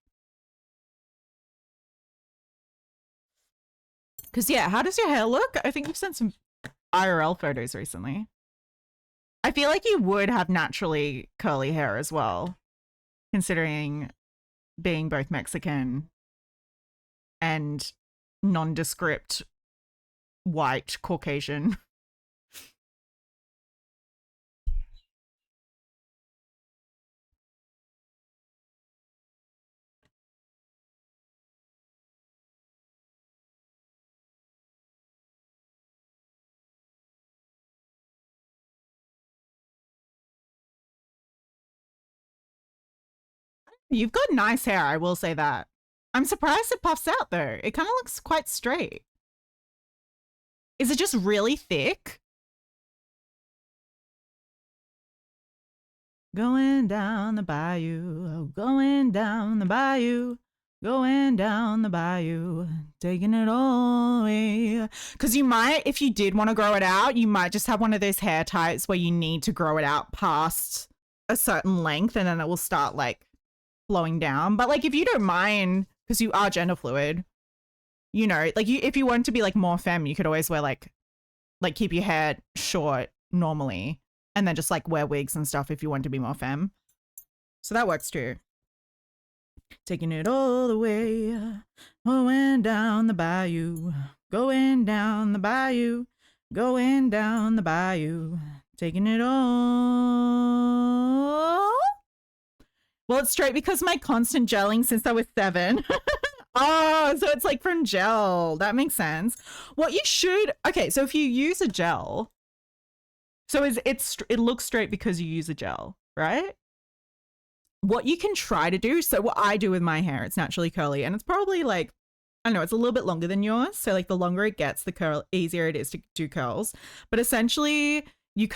Because yeah, how does your hair look? I think you've sent some IRL photos recently. I feel like you would have naturally curly hair as well, considering being both Mexican and nondescript white Caucasian. You've got nice hair, I will say that. I'm surprised it puffs out though. It kind of looks quite straight. Is it just really thick? Going down the bayou, going down the bayou, Going down the bayou, taking it all away. Because you might, if you did want to grow it out, you might just have one of those hair types where you need to grow it out past a certain length and then it will start like flowing down. But like if you don't mind, because you are gender fluid, you know, like if you want to be like more femme, you could always wear like keep your hair short normally and then just like wear wigs and stuff if you want to be more femme. So that works too. Taking it all the way, going down the bayou, going down the bayou, going down the bayou, taking it all. Well, it's straight because my constant gelling since I was 7. Oh, so it's like from gel. That makes sense. What you should, okay, so if you use a gel, so it looks straight because you use a gel, right? What you can try to do, so what I do with my hair, it's naturally curly and it's probably like, I don't know, it's a little bit longer than yours. So like the longer it gets, the easier it is to do curls. But essentially you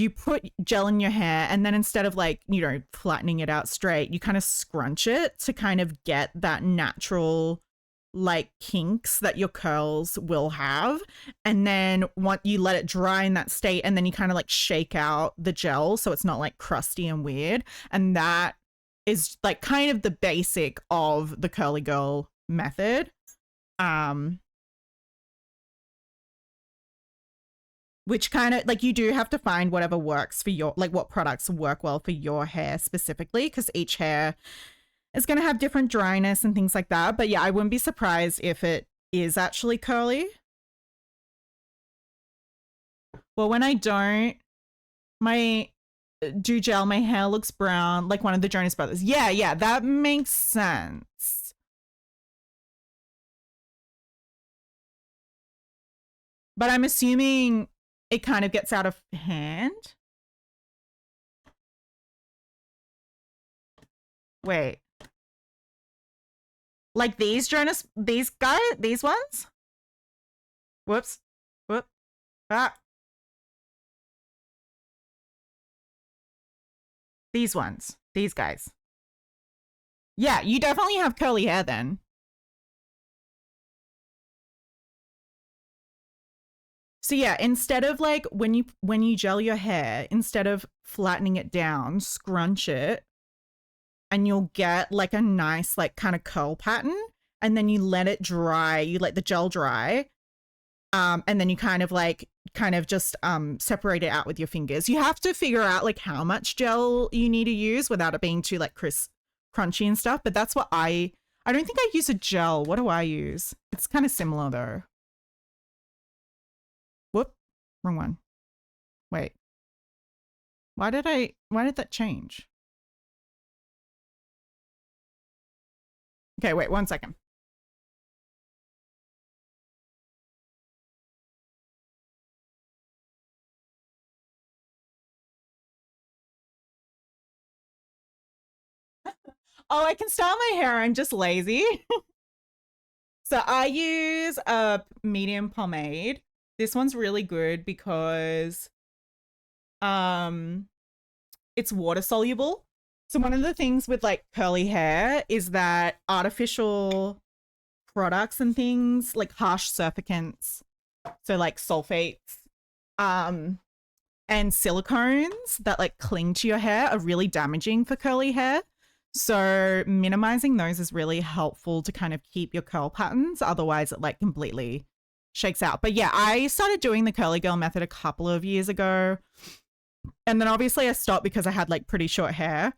put gel in your hair and then instead of like, you know, flattening it out straight, you kind of scrunch it to kind of get that natural like kinks that your curls will have. And then once you let it dry in that state and then you kind of like shake out the gel so it's not like crusty and weird. And that is like kind of the basic of the curly girl method. Which kind of like you do have to find whatever works for your, like what products work well for your hair specifically, because each hair is going to have different dryness and things like that. But yeah, I wouldn't be surprised if it is actually curly. Well, when I don't do gel, my hair looks brown, like one of the Jonas Brothers. Yeah, that makes sense. But I'm assuming it kind of gets out of hand. Wait. Like these Jonas, these ones? Whoops. Whoop. Ah. These ones. These guys. Yeah, you definitely have curly hair then. So yeah, instead of like when you gel your hair, instead of flattening it down, scrunch it and you'll get like a nice like kind of curl pattern, and then you let it dry, you let the gel dry. And then you kind of just separate it out with your fingers. You have to figure out like how much gel you need to use without it being too like crunchy and stuff. But that's what I don't think I use a gel. What do I use? It's kind of similar though. Whoop, wrong one. Wait. Why did that change? Okay, wait, 1 second. Oh, I can style my hair. I'm just lazy. So I use a medium pomade. This one's really good because it's water soluble. So one of the things with like curly hair is that artificial products and things like harsh surfactants, so like sulfates, and silicones that like cling to your hair are really damaging for curly hair. So minimizing those is really helpful to kind of keep your curl patterns. Otherwise it like completely shakes out. But yeah, I started doing the curly girl method a couple of years ago. And then obviously I stopped because I had like pretty short hair.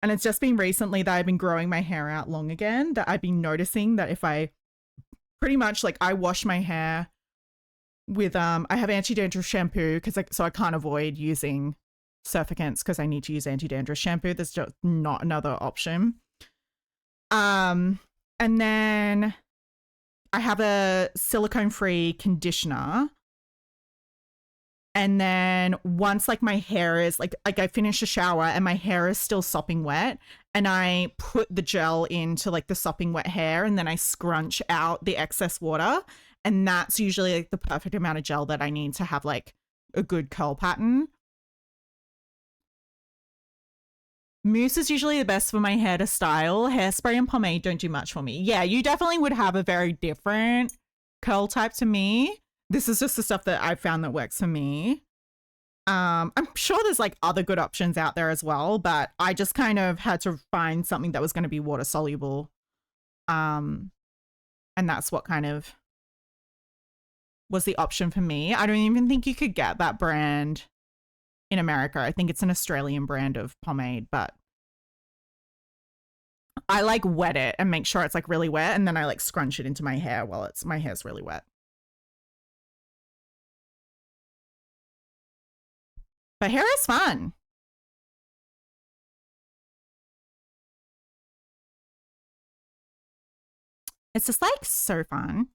And it's just been recently that I've been growing my hair out long again, that I've been noticing that if I pretty much like I wash my hair with I have anti-dandruff shampoo so I can't avoid using surfactants because I need to use anti-dandruff shampoo. There's just not another option. And then I have a silicone-free conditioner. And then once like my hair is like I finish a shower and my hair is still sopping wet, and I put the gel into like the sopping wet hair, and then I scrunch out the excess water, and that's usually like the perfect amount of gel that I need to have like a good curl pattern. Mousse is usually the best for my hair to style. Hairspray and pomade don't do much for me. Yeah, you definitely would have a very different curl type to me. This is just the stuff that I've found that works for me. I'm sure there's like other good options out there as well, but I just kind of had to find something that was going to be water soluble. And that's what kind of was the option for me. I don't even think you could get that brand in America. I think it's an Australian brand of pomade, but I like wet it and make sure it's like really wet, and then I like scrunch it into my hair while my hair's really wet. But hair is fun. It's just like so fun.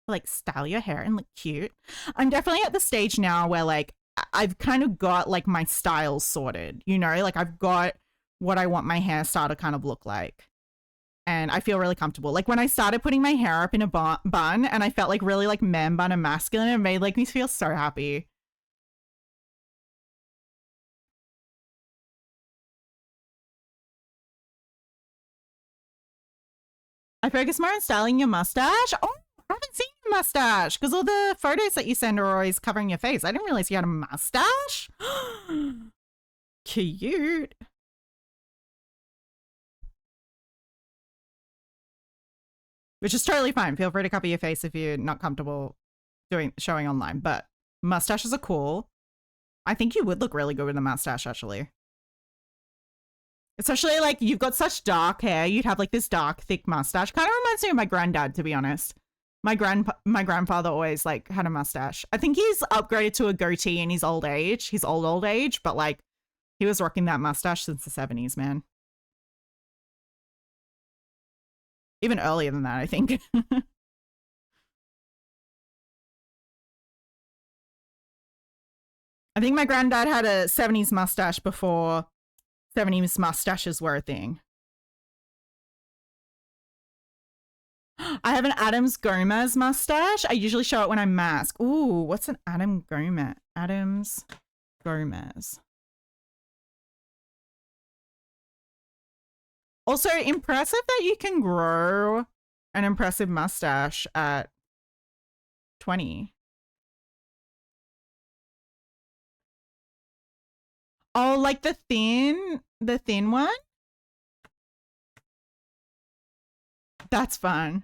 Like style your hair and look cute. I'm definitely at the stage now where like I've kind of got like my style sorted, you know, like I've got what I want my hairstyle to kind of look like. And I feel really comfortable. Like when I started putting my hair up in a bun and I felt like really like man bun and masculine, it made like me feel so happy. I focus more on styling your mustache. Oh, I haven't seen your mustache because all the photos that you send are always covering your face. I didn't realize you had a mustache. Cute. Which is totally fine. Feel free to cover your face if you're not comfortable showing online. But mustaches are cool. I think you would look really good with a mustache, actually. Especially like you've got such dark hair. You'd have like this dark, thick mustache. Kind of reminds me of my granddad, to be honest. My grandfather always like had a mustache. I think he's upgraded to a goatee in his old age. His old age, but like he was rocking that mustache since the 70s, man. Even earlier than that, I think. I think my granddad had a 70s mustache before 70s mustaches were a thing. I have an Adams Gomez mustache. I usually show it when I mask. Ooh, what's an Adams Gomez. Also, impressive that you can grow an impressive mustache at 20. Oh, like the thin one? That's fun.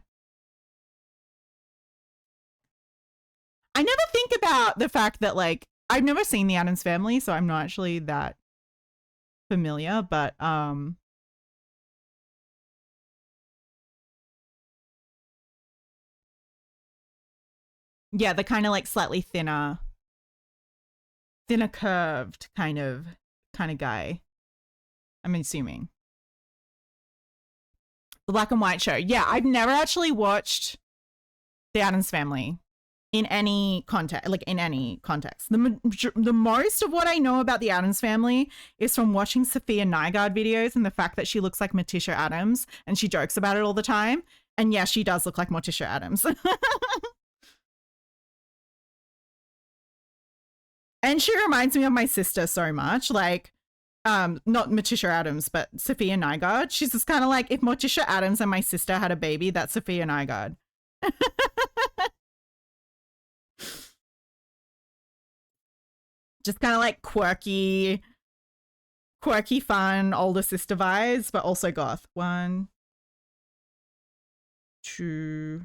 I never think about the fact that like I've never seen the Addams Family, so I'm not actually that familiar, but yeah, the kind of like slightly thinner curved kind of guy. I'm assuming. The Black and White Show. Yeah, I've never actually watched The Addams Family in any context, The most of what I know about The Addams Family is from watching Sophia Nygaard videos and the fact that she looks like Morticia Addams and she jokes about it all the time. And yeah, she does look like Morticia Addams. And she reminds me of my sister so much, like, not Morticia Addams, but Sophia Nygaard. She's just kind of like, if Morticia Addams and my sister had a baby, that's Sophia Nygaard. Just kind of like quirky, fun, older sister vibes, but also goth. 1, 2,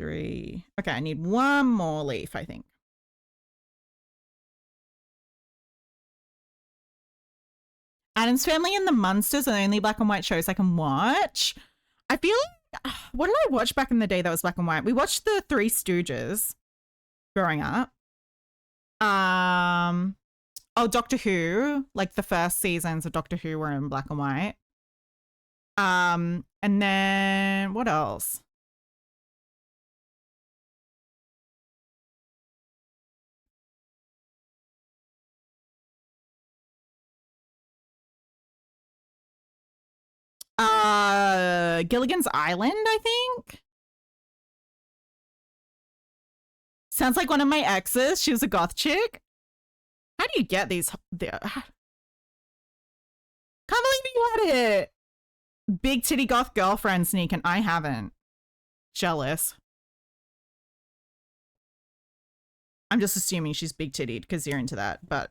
3. Okay, I need one more leaf, I think. Addams Family and the Munsters are the only black and white shows I can watch. I feel like, what did I watch back in the day that was black and white? We watched the Three Stooges growing up. Oh, Doctor Who, like the first seasons of Doctor Who were in black and white. And then what else? Gilligan's Island, I think. Sounds like one of my exes. She was a goth chick. How do you get these? you had it. Big titty goth girlfriend sneak, and I haven't. Jealous. I'm just assuming she's big tittied because you're into that, but.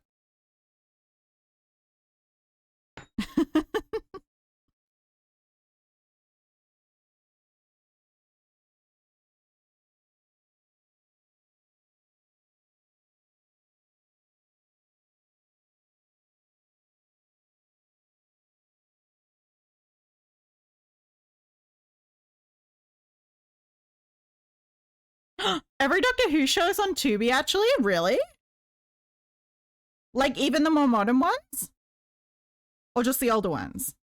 Every Doctor Who show is on Tubi, actually? Really? Like, even the more modern ones? Or just the older ones?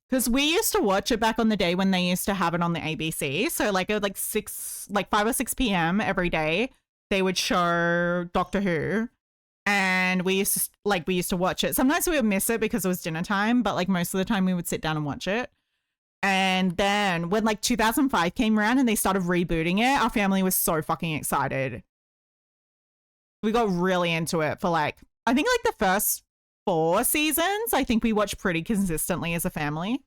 Because we used to watch it back on the day when they used to have it on the ABC. So, like, at like 5 or 6 p.m. every day, they would show Doctor Who. And we used to watch it. Sometimes we would miss it because it was dinner time, but like most of the time we would sit down and watch it. And then when like 2005 came around and they started rebooting it, our family was so fucking excited. We got really into it for like, I think like the first 4 seasons, I think we watched pretty consistently as a family.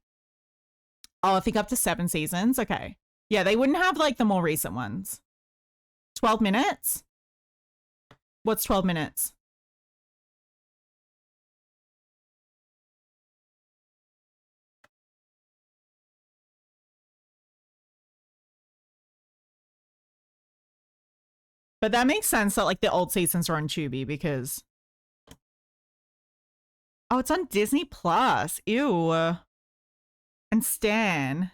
Oh, I think up to 7 seasons. Okay. Yeah, they wouldn't have like the more recent ones. 12 minutes? What's 12 minutes? But that makes sense that like the old seasons are on Tubi because. Oh, it's on Disney Plus. Ew. And Stan.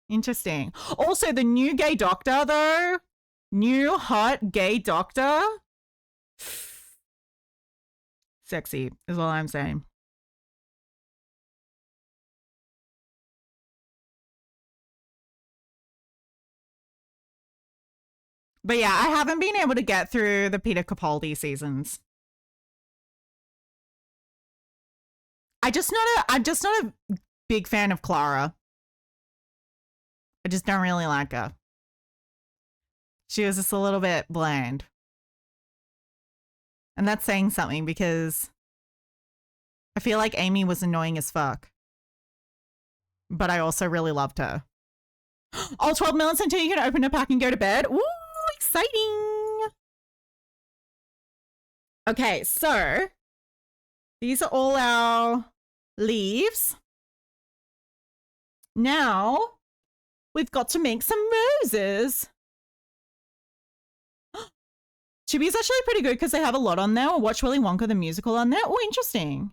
Interesting. Also, the new gay doctor, though. New hot gay doctor. Sexy is all I'm saying. But yeah, I haven't been able to get through the Peter Capaldi seasons. I'm just not a big fan of Clara. I just don't really like her. She was just a little bit bland. And that's saying something because I feel like Amy was annoying as fuck. But I also really loved her. Oh, 12 minutes until you can open a pack and go to bed. Ooh, exciting. Okay, so these are all our leaves. Now we've got to make some roses. Tubi's actually pretty good because they have a lot on there. Or watch Willy Wonka the musical on there. Oh, interesting.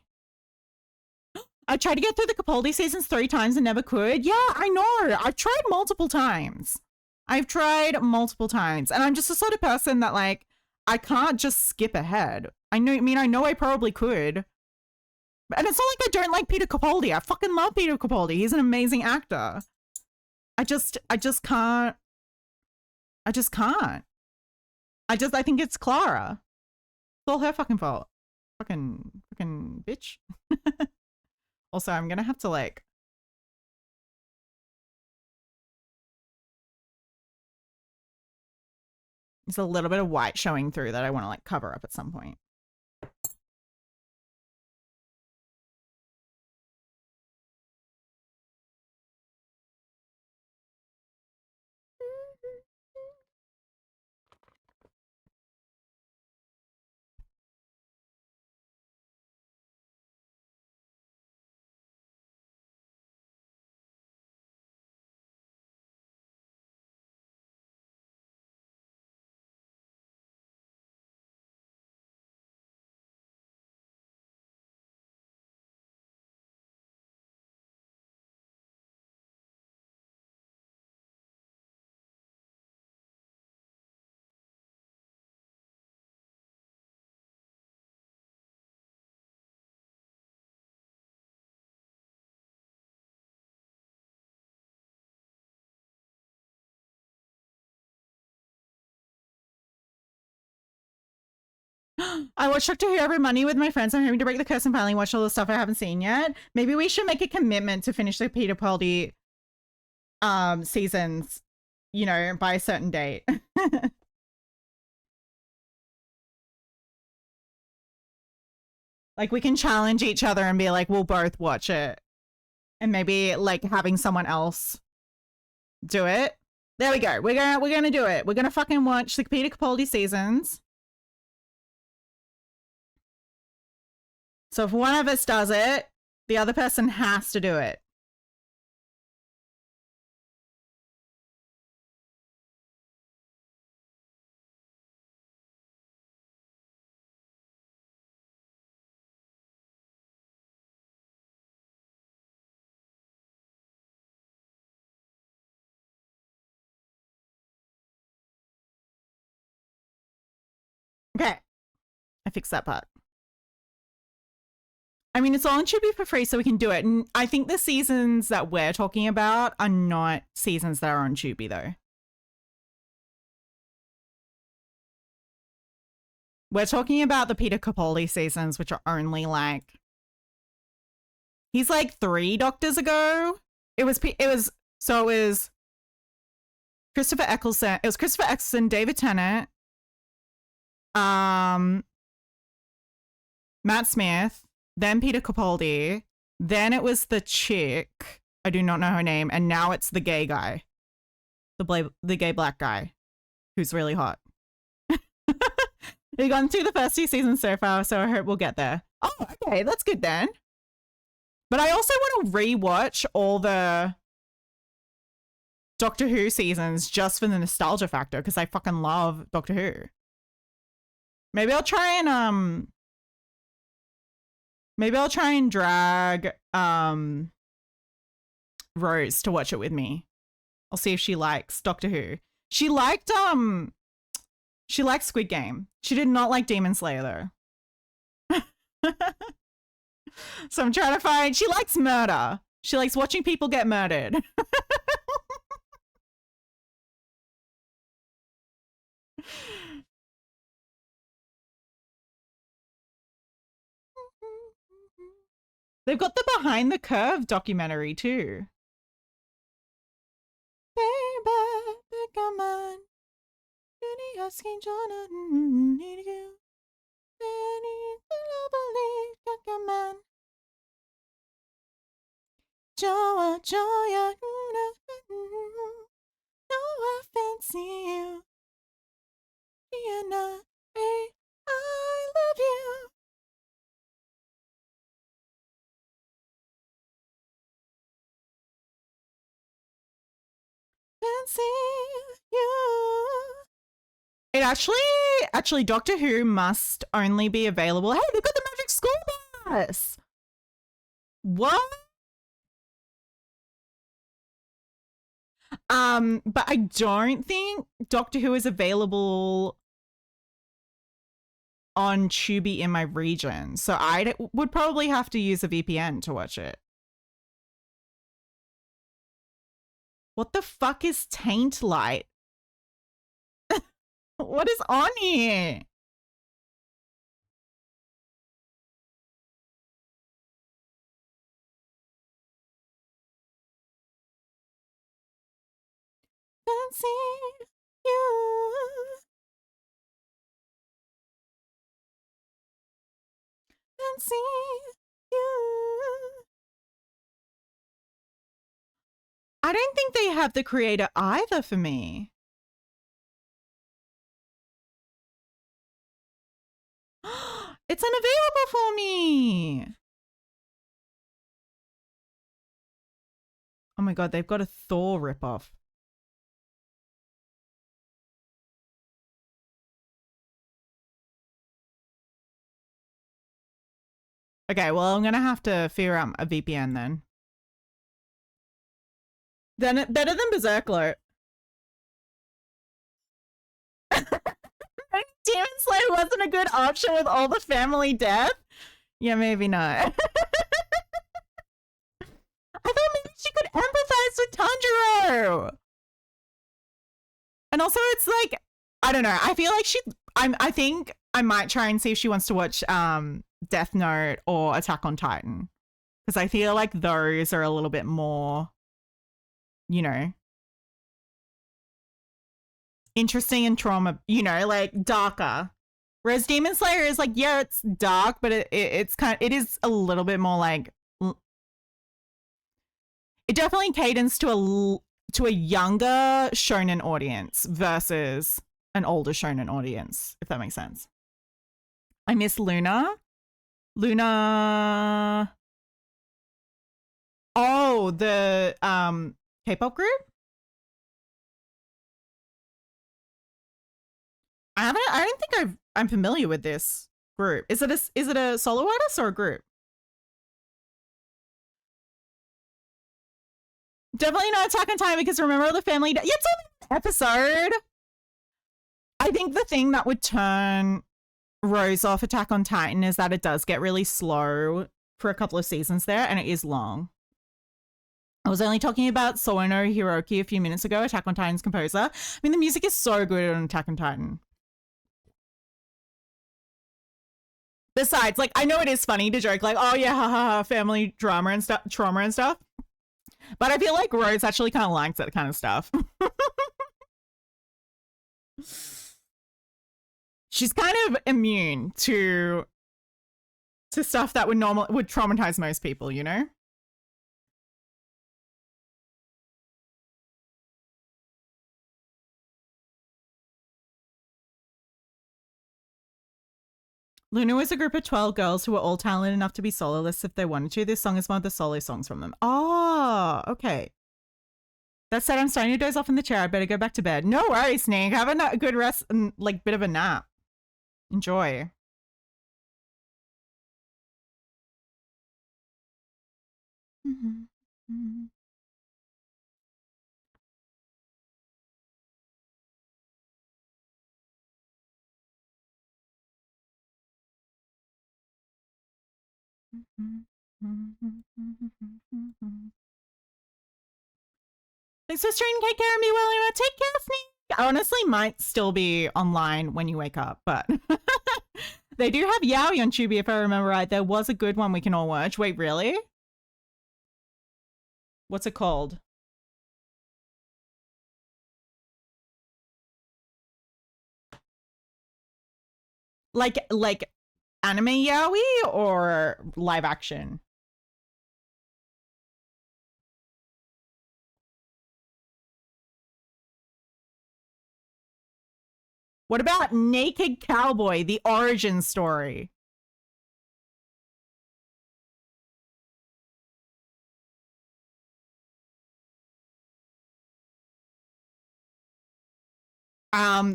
I tried to get through the Capaldi seasons 3 times and never could. Yeah, I know. I've tried multiple times. And I'm just the sort of person that like, I can't just skip ahead. I know I probably could. And it's not like I don't like Peter Capaldi. I fucking love Peter Capaldi. He's an amazing actor. I just can't. I think it's Clara. It's all her fucking fault. Fucking bitch. Also, I'm gonna have to like. There's a little bit of white showing through that I want to like cover up at some point. I watch Doctor Who every Monday with my friends. I'm having to break the curse and finally watch all the stuff I haven't seen yet. Maybe we should make a commitment to finish the Peter Capaldi seasons you know, by a certain date. Like we can challenge each other and be like, we'll both watch it. And maybe like having someone else do it. There we go. We're gonna do it. We're gonna fucking watch the Peter Capaldi seasons. So if one of us does it, the other person has to do it. Okay. I fixed that part. I mean, it's all on Tubi for free, so we can do it. And I think the seasons that we're talking about are not seasons that are on Tubi, though. We're talking about the Peter Capaldi seasons, which are only like... He's like 3 Doctors ago. It was Christopher Eccleston. It was Christopher Eccleston, David Tennant, Matt Smith, then Peter Capaldi, then it was the chick, I do not know her name, and now it's the gay guy, the gay black guy, who's really hot. We've gone through the first 2 seasons so far, so I hope we'll get there. Oh, okay, that's good then. But I also want to rewatch all the Doctor Who seasons just for the nostalgia factor, because I fucking love Doctor Who. Maybe I'll try and drag Rose to watch it with me. I'll see if she likes Doctor Who. She liked Squid Game. She did not like Demon Slayer though. So I'm trying to find, she likes murder. She likes watching people get murdered. They've got the Behind the Curve documentary too. Baby, come on. Asking John, need you. Come on. Joa, Joya, no, I fancy you. Diana, hey, I love you. Fancy you. It actually, Doctor Who must only be available. Hey, they've got the Magic School Bus. What? But I don't think Doctor Who is available on Tubi in my region, so I would probably have to use a VPN to watch it. What the fuck is Taint Light? What is on here? Fancy you. Fancy you. I don't think they have the creator either for me. It's unavailable for me. Oh my god, they've got a Thor ripoff. Okay, well, I'm gonna have to figure out a VPN then. Then better than Berserkler. Demon Slayer wasn't a good option with all the family death? Yeah, maybe not. I thought maybe she could empathize with Tanjiro. And also it's like, I don't know. I feel like I think I might try and see if she wants to watch Death Note or Attack on Titan. Because I feel like those are a little bit more, you know, interesting and trauma, you know, like darker. Whereas Demon Slayer is like, yeah, it's dark, but it is a little bit more like, it definitely cadence to a younger shonen audience versus an older shonen audience, if that makes sense. I miss Luna. Luna. Oh, the K-pop group. I don't think I'm familiar with this group. Is it a solo artist or a group? Definitely not Attack on Titan because remember the family. Yeah, it's only an episode. I think the thing that would turn Rose off Attack on Titan is that it does get really slow for a couple of seasons there, and it is long. I was only talking about Sono Hiroki a few minutes ago, Attack on Titan's composer. I mean, the music is so good on Attack on Titan. Besides, like, I know it is funny to joke, like, oh yeah, haha, family drama and trauma and stuff. But I feel like Rose actually kind of likes that kind of stuff. She's kind of immune to stuff that would traumatize most people, you know? Luna was a group of 12 girls who were all talented enough to be soloists if they wanted to. This song is one of the solo songs from them. Oh, okay. That said, I'm starting to doze off in the chair. I better go back to bed. No worries, Snake. Have a good rest and like bit of a nap. Enjoy. Thanks for streaming. Take care of me, William. Take care, Snake. I honestly might still be online when you wake up, but they do have Yaoi on Tubi, if I remember right. There was a good one we can all watch. Wait, really? What's it called? Like anime Yaoi or live action? What about Naked Cowboy, the origin story?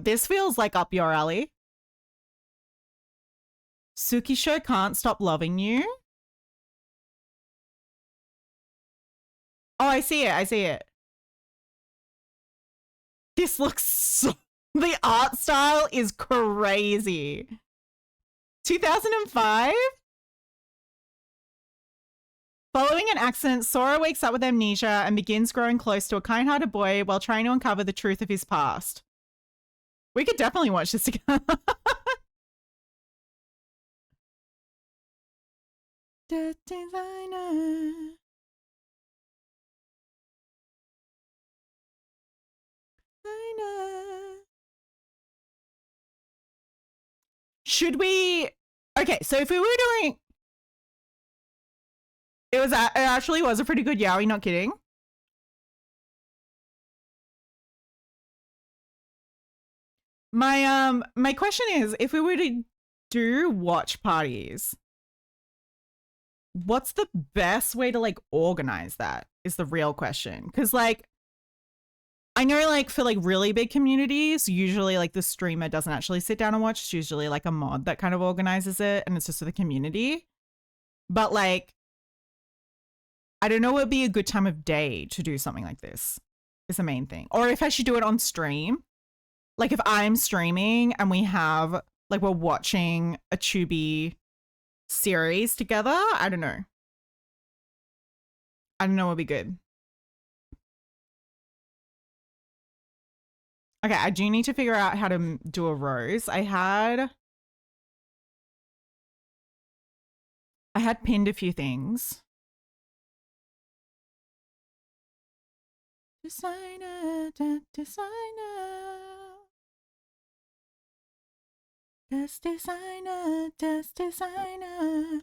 This feels like up your alley. Tsukisho Can't Stop Loving You. Oh, I see it. I see it. This looks so... The art style is crazy. 2005? Following an accident, Sora wakes up with amnesia and begins growing close to a kind-hearted boy while trying to uncover the truth of his past. We could definitely watch this together. The designer. Should we... Okay, so if we were doing... It actually was a pretty good yaoi, not kidding. My question is, if we were to do watch parties, what's the best way to like organize that is the real question. Because like, I know like for like really big communities, usually like the streamer doesn't actually sit down and watch. It's usually like a mod that kind of organizes it and it's just for the community. But like, I don't know what would be a good time of day to do something like this is the main thing. Or if I should do it on stream. Like if I'm streaming and we have, like we're watching a Tubi series together, I don't know. I don't know what would be good. Okay, I do need to figure out how to do a rose. I had pinned a few things. Designer, designer. Dust designer, dust designer.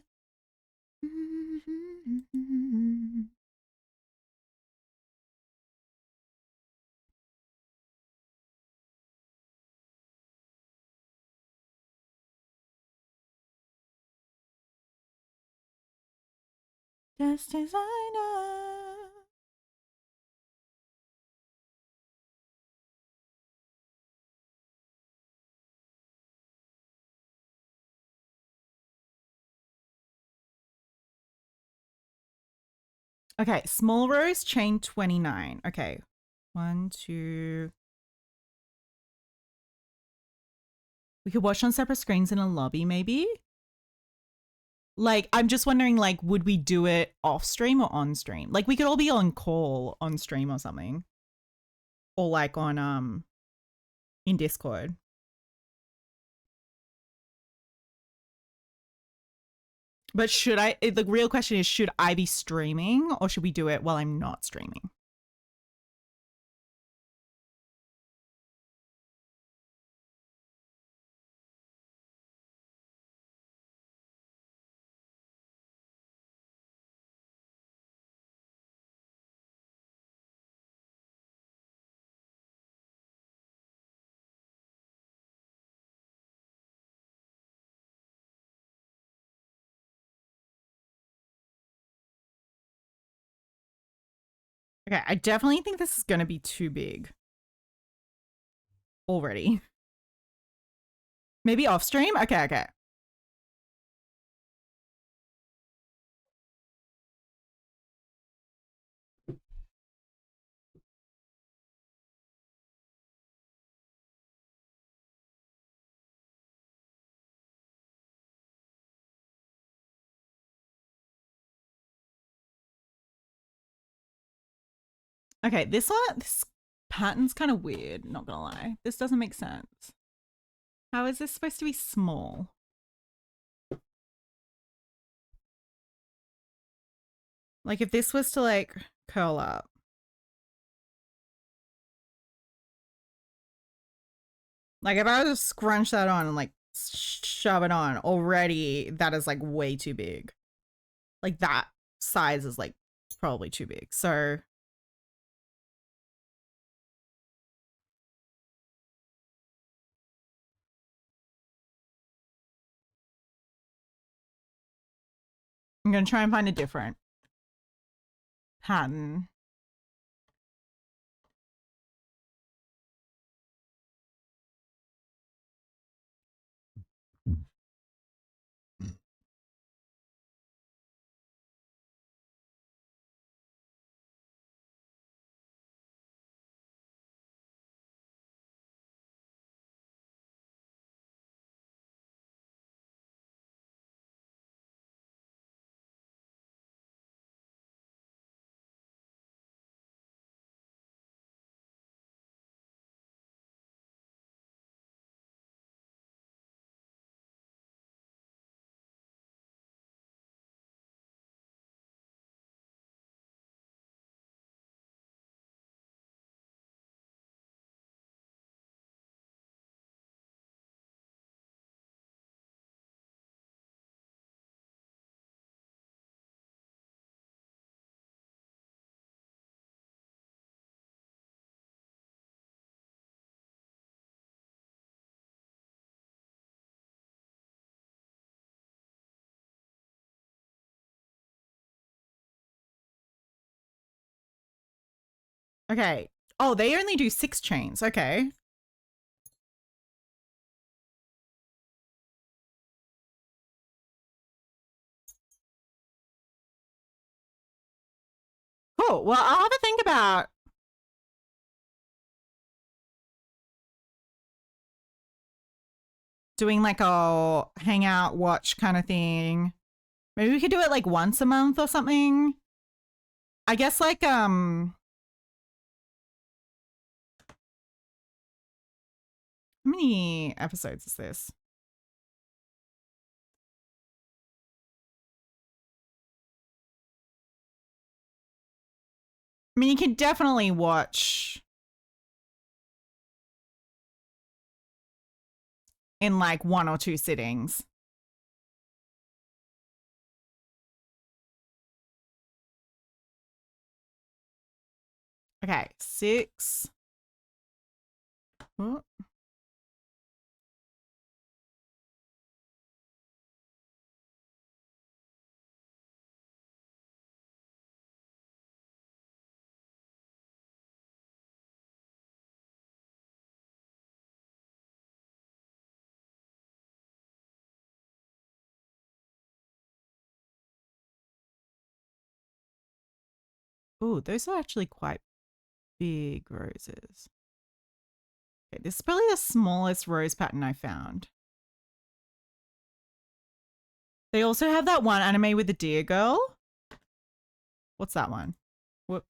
Dust designer. Okay, small rows, chain 29. Okay, 1, 2. We could watch on separate screens in a lobby, maybe? Like, I'm just wondering, like, would we do it off stream or on stream? Like, we could all be on call on stream or something. Or like on, in Discord. But should I, the real question is, should I be streaming or should we do it while I'm not streaming? Okay, I definitely think this is going to be too big already. Maybe off stream? Okay, okay. Okay, this pattern's kind of weird, not gonna lie. This doesn't make sense. How is this supposed to be small? Like if this was to like curl up. Like if I was to scrunch that on and like shove it on, already that is like way too big. Like that size is like probably too big. So I'm gonna try and find a different pattern. Okay. Oh, they only do 6 chains. Okay. Cool. Well, I'll have a think about doing like a hangout watch kind of thing. Maybe we could do it like once a month or something. I guess like how many episodes is this? I mean, you can definitely watch in like 1 or 2 sittings. Okay, 6. Oh. Ooh, those are actually quite big roses. Okay, this is probably the smallest rose pattern I found. They also have that one anime with the deer girl. What's that one? Whoop.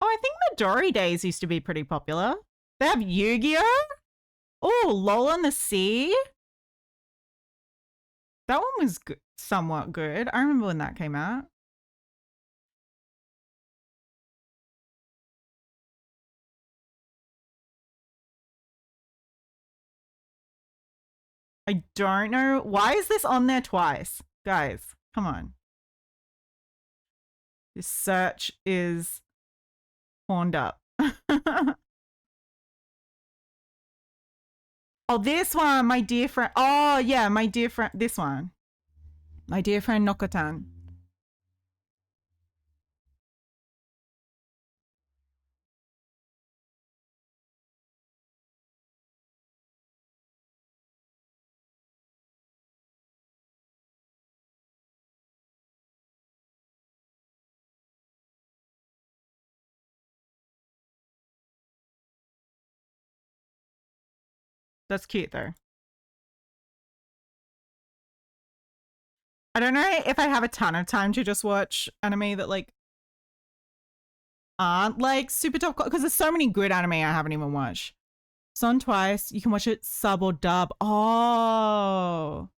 Oh, I think Midori Days used to be pretty popular. They have Yu-Gi-Oh! Oh, Lol on the Sea. That one was good, somewhat good. I remember when that came out. I don't know. Why is this on there twice? Guys, come on. This search is horned up. Oh, this one, my dear friend. Oh, yeah, my dear friend. This one. My dear friend Nokotan. That's cute, though. I don't know if I have a ton of time to just watch anime that, like, aren't, like, super top, because there's so many good anime I haven't even watched. It's on twice. You can watch it sub or dub. Oh.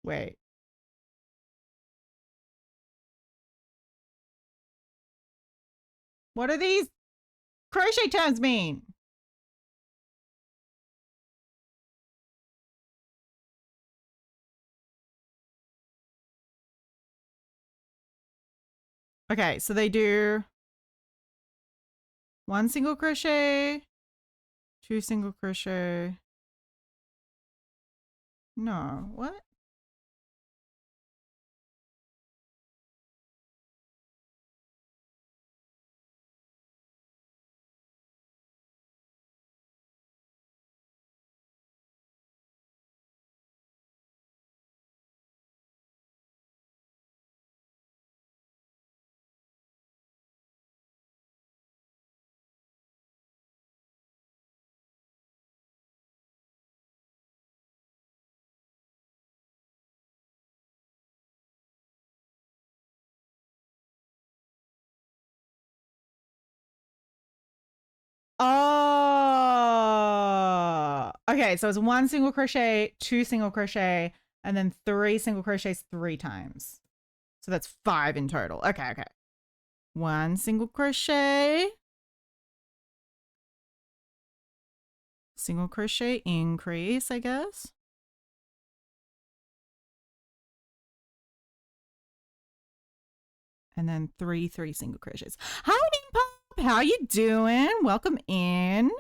Wait. What do these crochet terms mean? Okay, so they do 1 single crochet, 2 single crochet. No, what? Oh, okay. So it's 1 single crochet, 2 single crochet, and then 3 single crochets 3 times. So that's 5 in total. Okay, okay. 1 single crochet, single crochet increase, I guess. And then 3 single crochets. Hi, Pop. How you doing? Welcome in.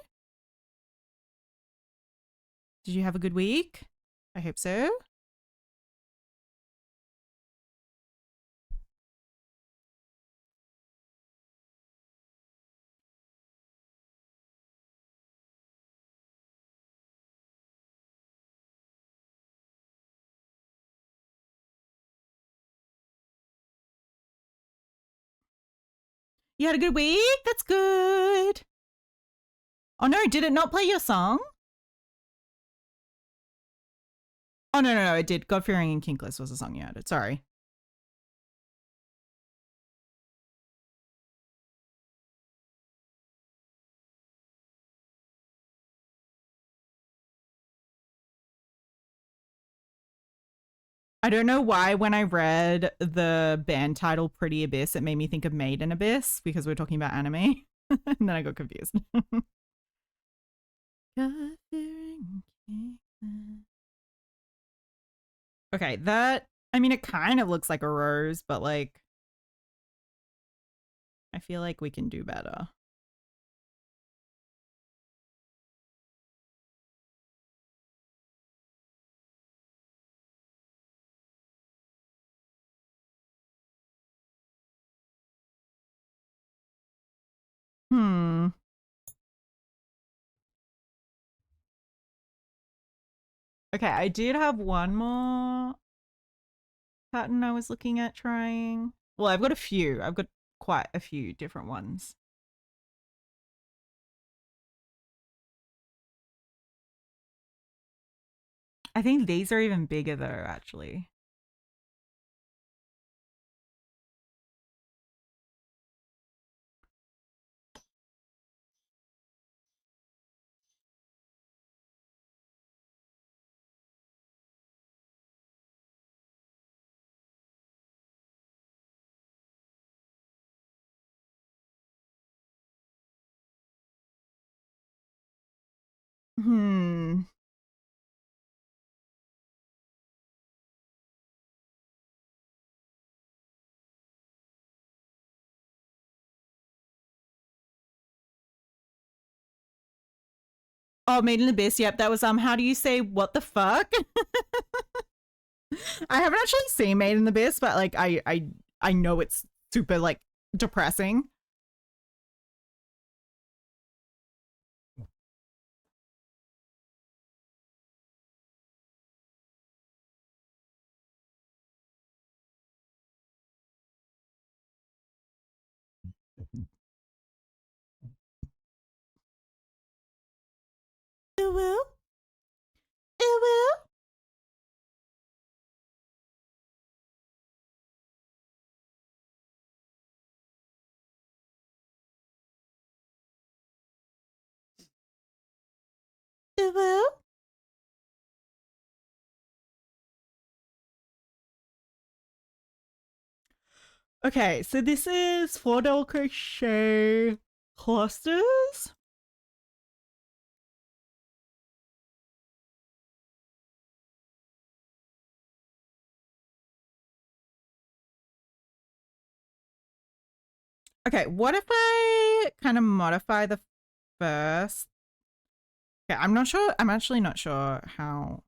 Did you have a good week? I hope so. You had a good week? That's good. Oh no, did it not play your song? Oh no, it did. God-fearing and kinkless was the song you added. Sorry. I don't know why when I read the band title Pretty Abyss, it made me think of Made in Abyss because we're talking about anime. And then I got confused. Okay, that, I mean, it kind of looks like a rose, but like, I feel like we can do better. Hmm. Okay, I did have one more pattern I was looking at trying. Well, I've got a few. I've got quite a few different ones. I think these are even bigger though, actually. Hmm. Oh, Made in Abyss. Yep, that was how do you say what the fuck? I haven't actually seen Made in Abyss, but like I know it's super like depressing. It will. It will. It will. Okay, so this is $4 crochet clusters. Okay, what if I kind of modify the first? Okay, I'm not sure. I'm actually not sure how.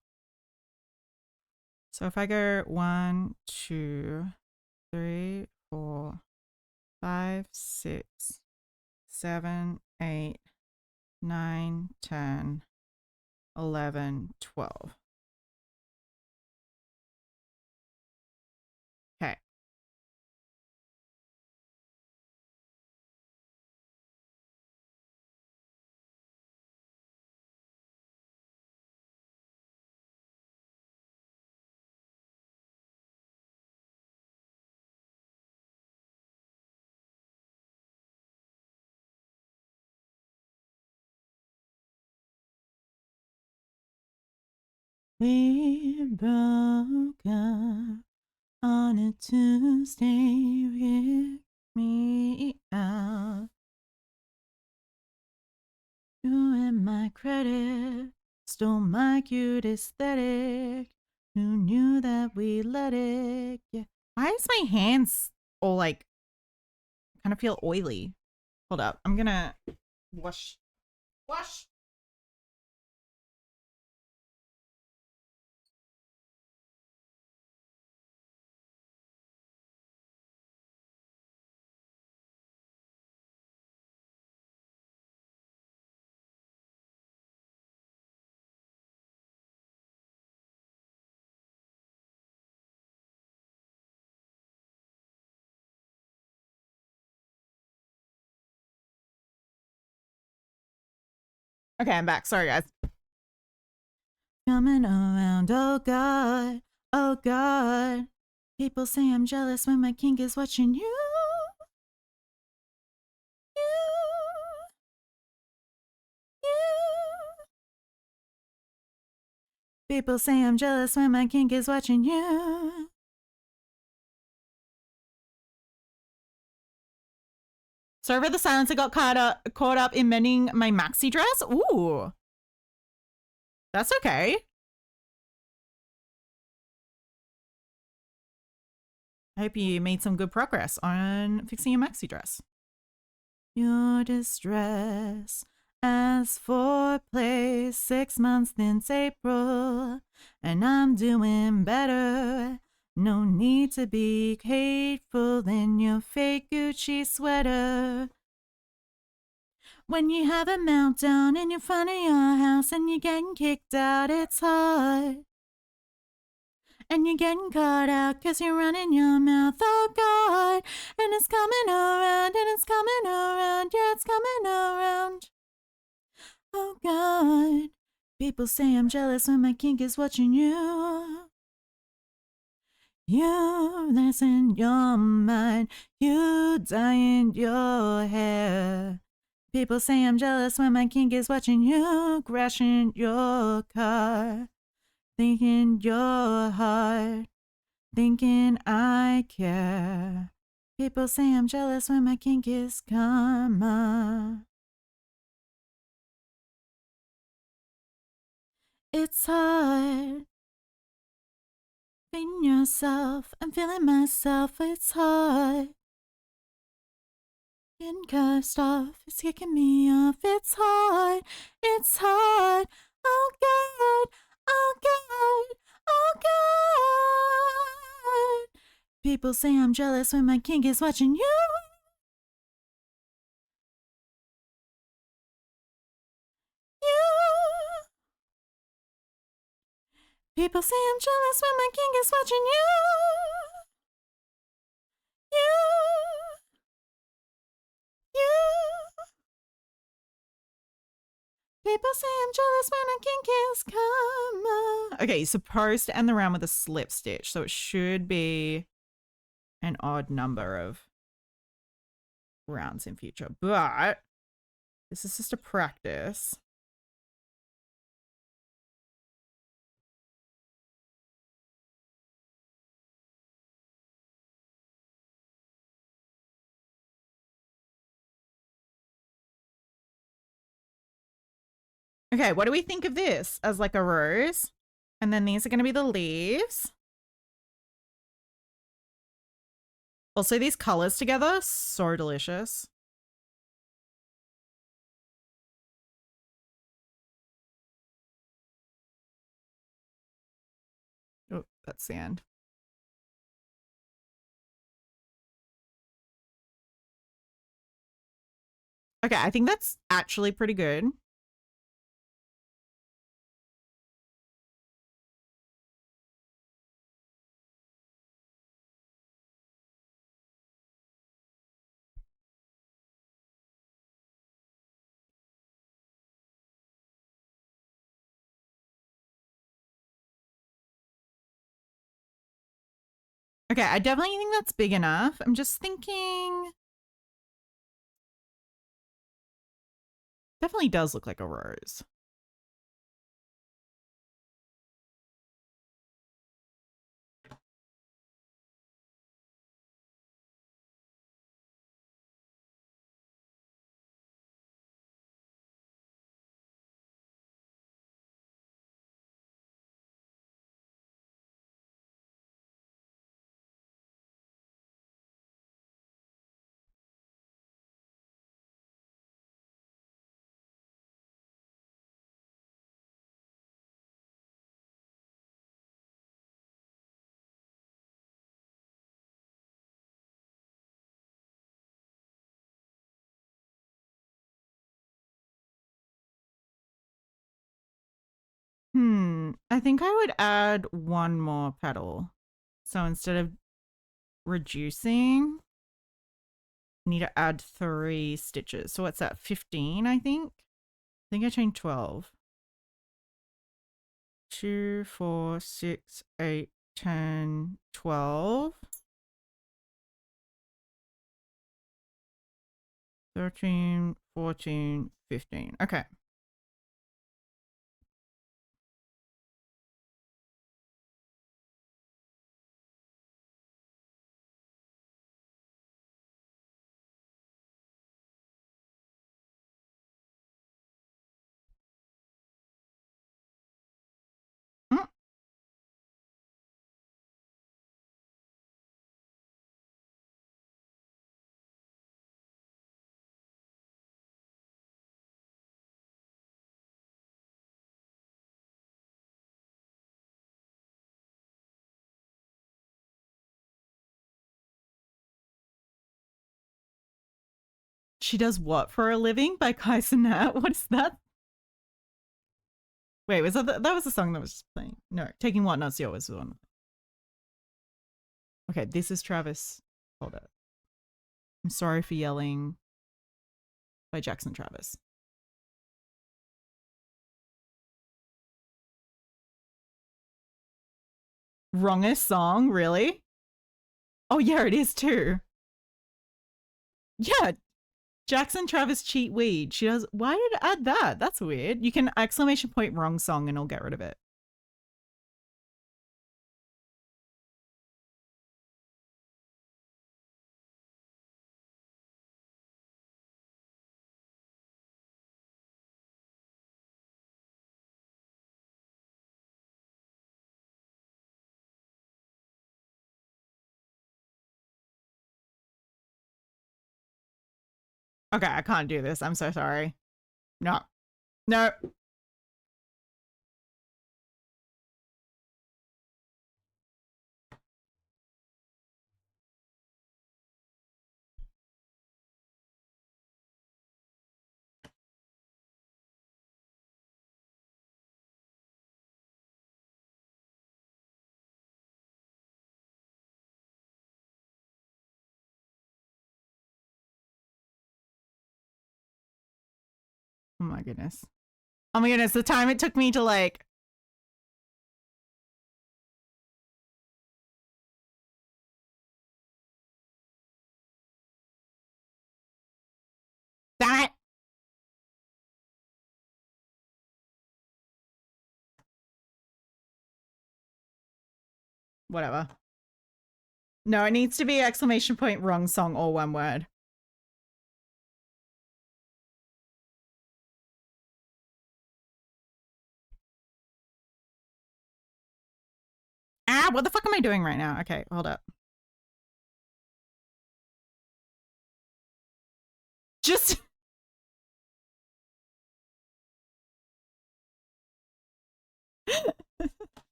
So if I go 1, 2, 3, 4, 5, 6, 7, 8, 9, 10, 11, 12. Okay. We broke up on a Tuesday, with me out. Doing my credit, stole my cute aesthetic. Who knew that we let it? Yeah. Why is my hands all like kind of feel oily? Hold up, I'm gonna wash. Wash. Okay, I'm back. Sorry, guys. Coming around, oh god, oh god. People say I'm jealous when my kink is watching you. People say I'm jealous when my kink is watching you. Sorry for the silence. I got caught up in mending my maxi dress. Ooh. That's okay. I hope you made some good progress on fixing your maxi dress. Your distress as foreplay 6 months since April, and I'm doing better. No need to be hateful in your fake Gucci sweater. When you have a meltdown in your front of your house and you're getting kicked out, it's hard. And you're getting caught out 'cause you're running your mouth, oh God. And it's coming around, and it's coming around, yeah, it's coming around. Oh God. People say I'm jealous when my kink is watching you. You that's in your mind, you dyeing your hair. People say I'm jealous when my kink is watching you, crashing your car. Thinking you're hard, thinking I care. People say I'm jealous when my kink is karma. It's hard. Feeling yourself, I'm feeling myself, it's hard. Getting cursed off, it's kicking me off, it's hard, it's hard. Oh God, oh God, oh God. People say I'm jealous when my kink is watching you. You. People say I'm jealous when my king is watching you. You. People say I'm jealous when a king is karma. Okay, you're supposed to end the round with a slip stitch, so it should be an odd number of rounds in future. But this is just a practice. Okay, what do we think of this as like a rose? And then these are going to be the leaves. Also, these colors together, so delicious. Oh, that's the end. Okay, I think that's actually pretty good. Okay, I definitely think that's big enough. I'm just thinking... Definitely does look like a rose. I think I would add one more petal. So instead of reducing, I need to add 3 stitches. So what's that, 15, I think? I think I changed 12. 2, 4, 6, 8, 10, 12. 13, 14, 15. Okay. She Does What for a Living by Kai Cenat. What is that? Wait, was that was the song that was just playing? No, Taking What Not Yours was the one. Okay, this is Travis. Hold it. I'm Sorry for Yelling by Jackson Travis. Wrongest song, really? Oh yeah, it is too. Yeah, Jackson Travis Cheat Weed. She does. Why did it add that? That's weird. You can exclamation point wrong song and I'll get rid of it. Okay, I can't do this. I'm so sorry. No. No. Oh my goodness. Oh my goodness, the time it took me to like damn it. Whatever. No, it needs to be exclamation point wrong song or one word. Ah, what the fuck am I doing right now? Okay, hold up. Just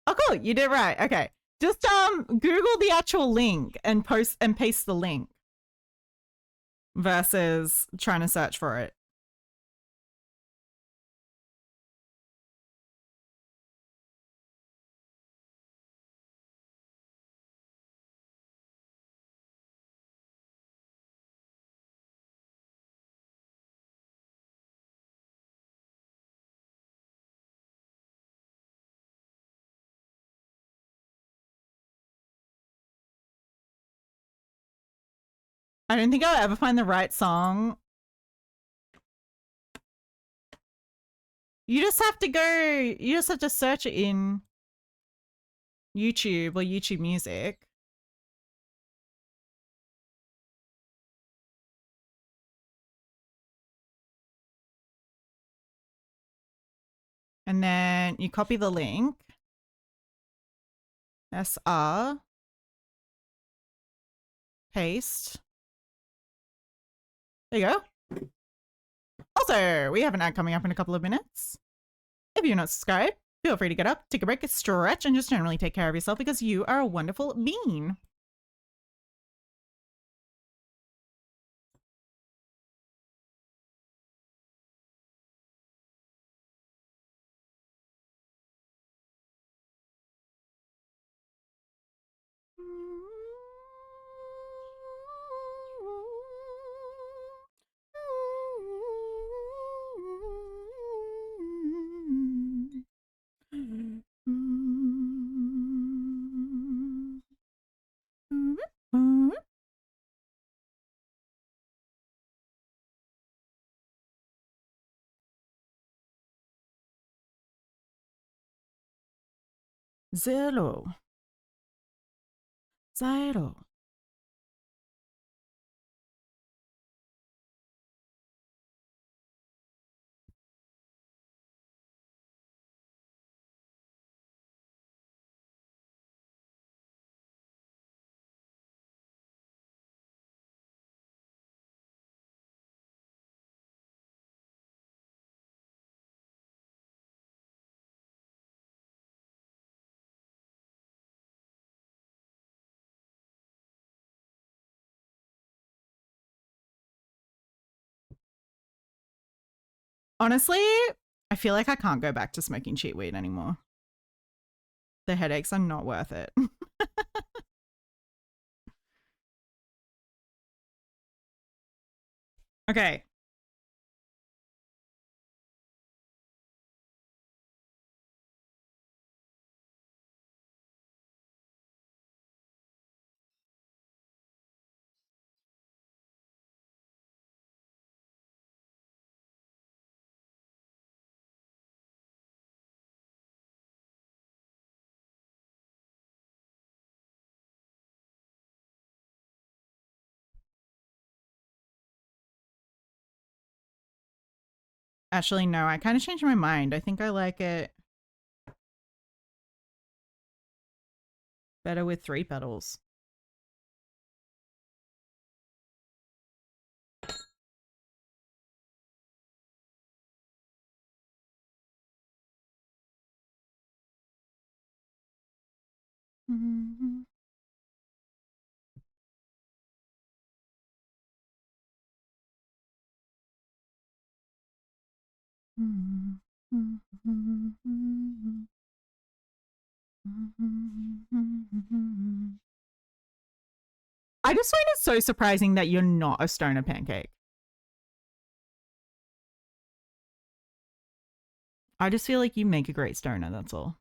oh cool, you did right. Okay. Just Google the actual link and post and paste the link versus trying to search for it. I don't think I'll ever find the right song. You just have to go, you just have to search it in YouTube or YouTube Music. And then you copy the link. SR. Paste. There you go. Also, we have an ad coming up in a couple of minutes. If you're not subscribed, feel free to get up, take a break, stretch, and just generally take care of yourself because you are a wonderful being. Zero. Zero. Honestly, I feel like I can't go back to smoking cheap weed anymore. The headaches are not worth it. Okay. Actually, no, I kind of changed my mind. I think I like it better with 3 petals. Mm-hmm. I just find it so surprising that you're not a stoner pancake. I just feel like you make a great stoner, that's all.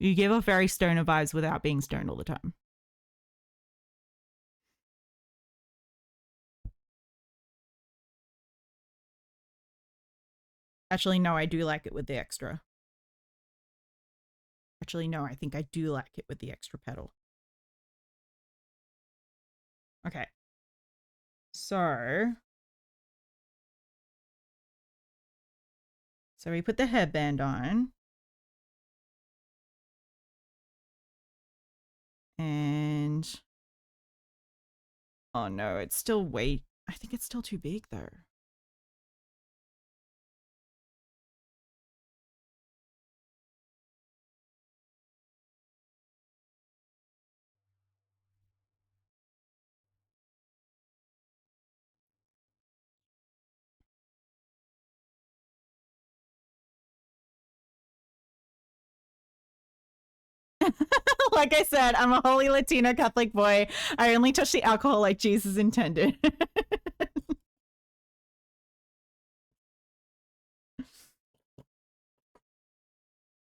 You give off very stoner vibes without being stoned all the time. Actually, no, I do like it with the extra. Actually, no, I think I do like it with the extra petal. Okay. So we put the headband on. And oh no, it's still way, I think it's still too big though. Like I said, I'm a holy Latino Catholic boy. I only touch the alcohol like Jesus intended.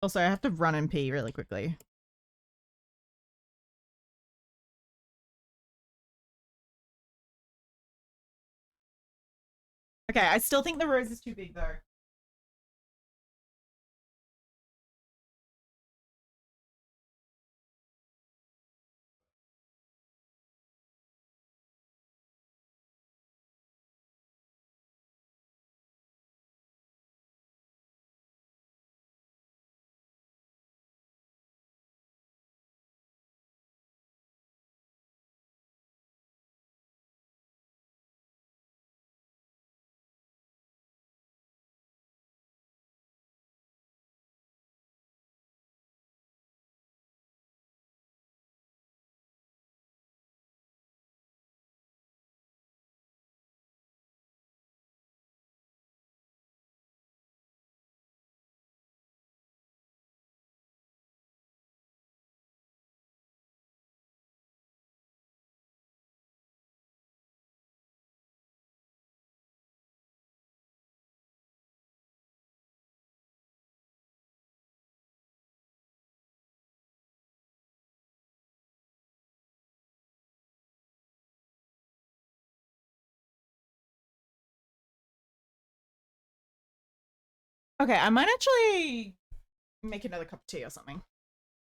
Also, I have to run and pee really quickly. Okay, I still think the rose is too big though. Okay, I might actually make another cup of tea or something.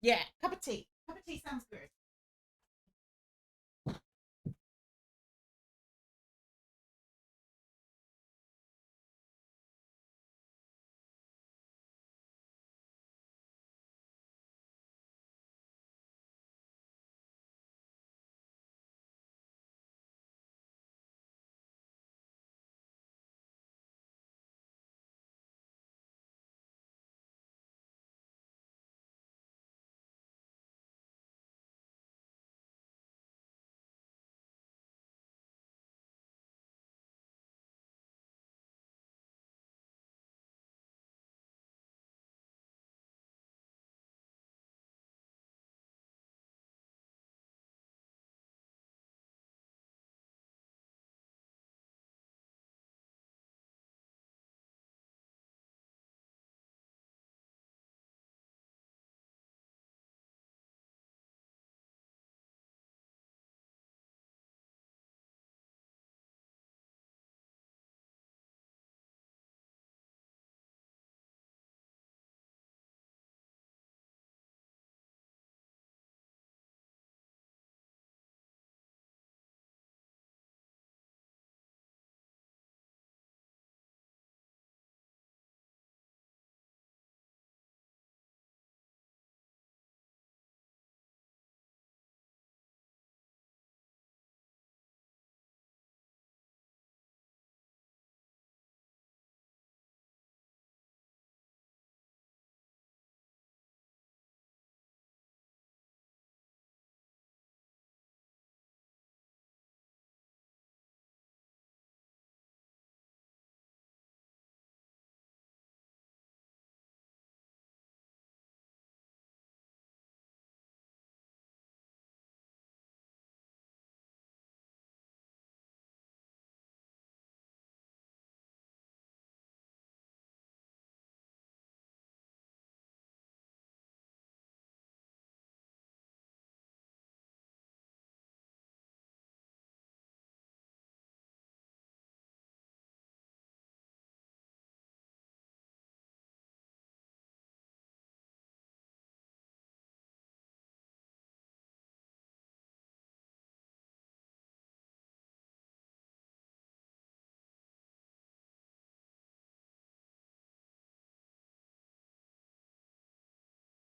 Yeah, cup of tea. Cup of tea sounds good.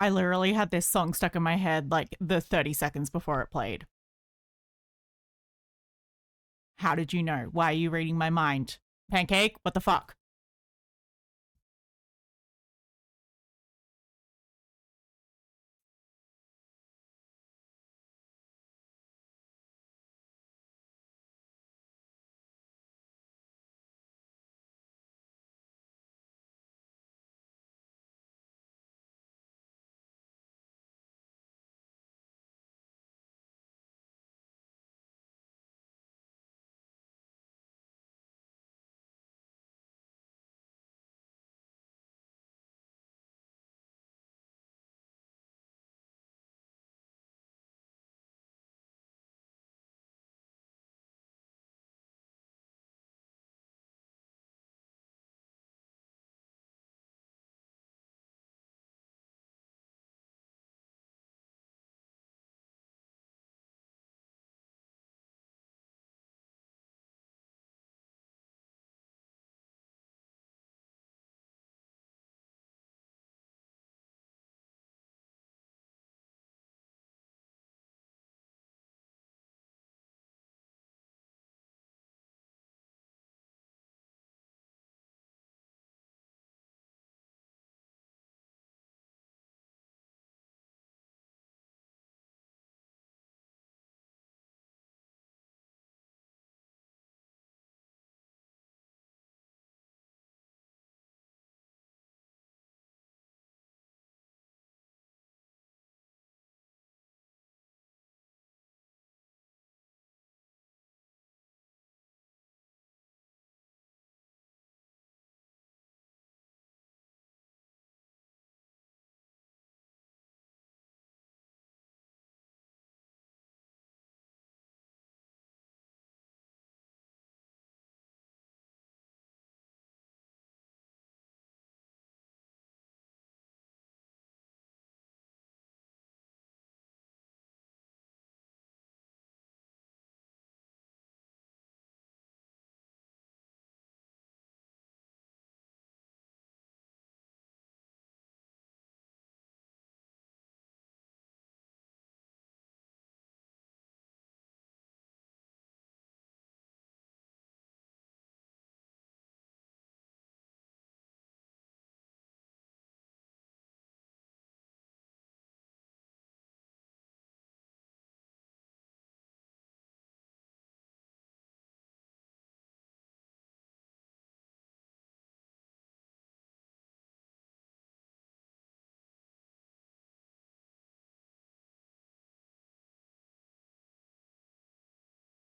I literally had this song stuck in my head like the 30 seconds before it played. How did you know? Why are you reading my mind? Pancake? What the fuck?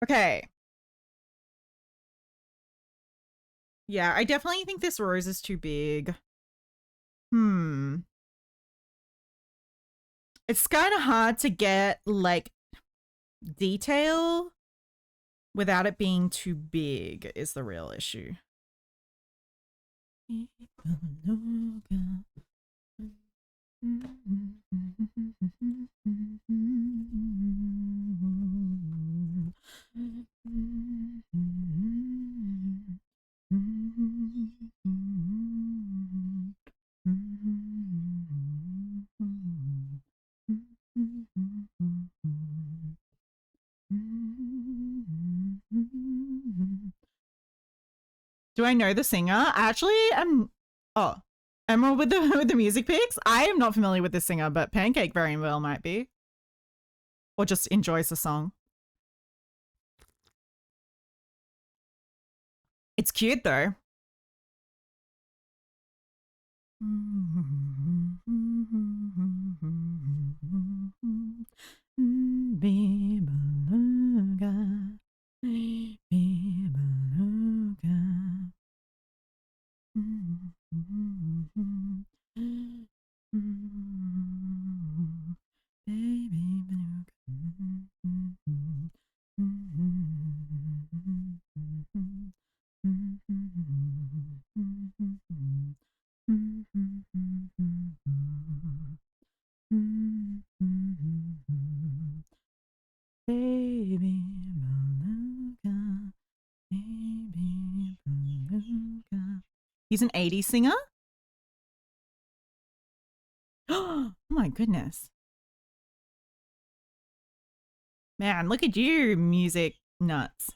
Okay. Yeah, I definitely think this rose is too big. It's kind of hard to get like detail without it being too big is the real issue. Do I know the singer? I actually am. Oh, Emerald with the music picks. I am not familiar with this singer, but Pancake very well might be, or just enjoys the song. It's cute though. Baby beluga, baby beluga. He's an 80s singer? Oh Oh my goodness. Man, look at you, music nuts.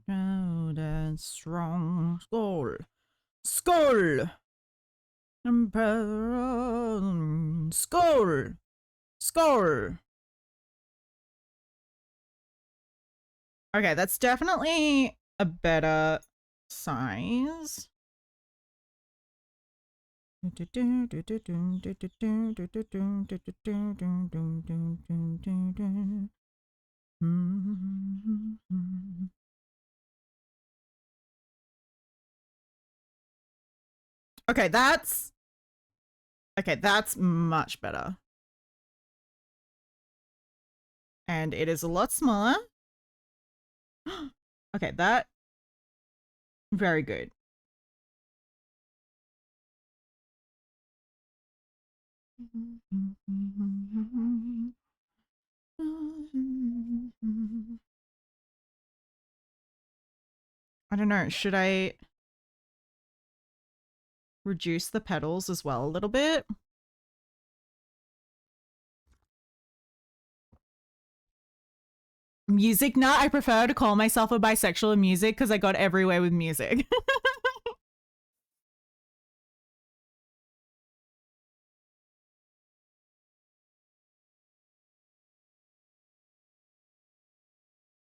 Proud and strong. Skull. Skull. Skull. Skull. Okay, that's definitely a better size. Okay, that's much better. And it is a lot smaller. Okay, that very good. I don't know, should I reduce the petals as well a little bit? Music nut. I prefer to call myself a bisexual in music because I got everywhere with music.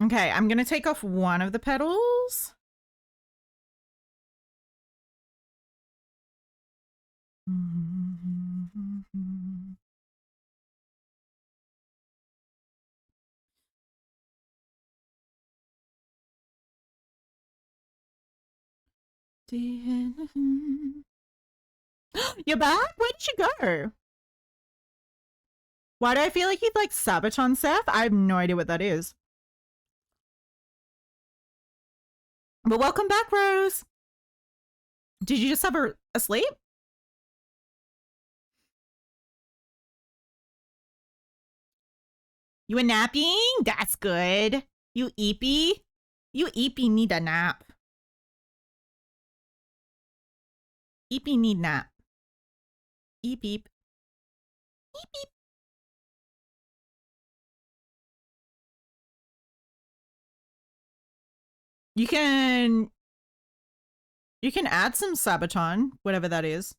Okay, I'm gonna take off one of the petals. You're back? Where did you go? Why do I feel like you'd like Sabaton Seth? I have no idea what that is. But welcome back, Rose. Did you just have her asleep? You a napping? That's good. You eepy? You eepy need a nap. Eepy need nap. Eep eep. Eep eep. You can add some Sabaton, whatever that is.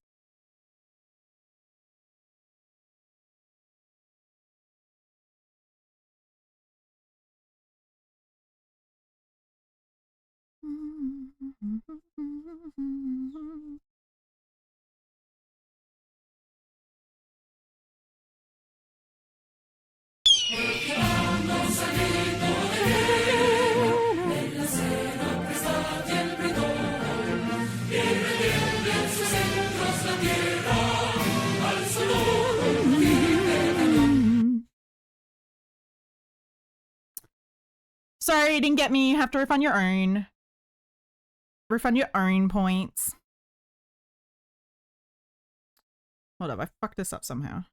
Sorry, you didn't get me. You have to refund your own. Refund your own points. Hold up, I fucked this up somehow.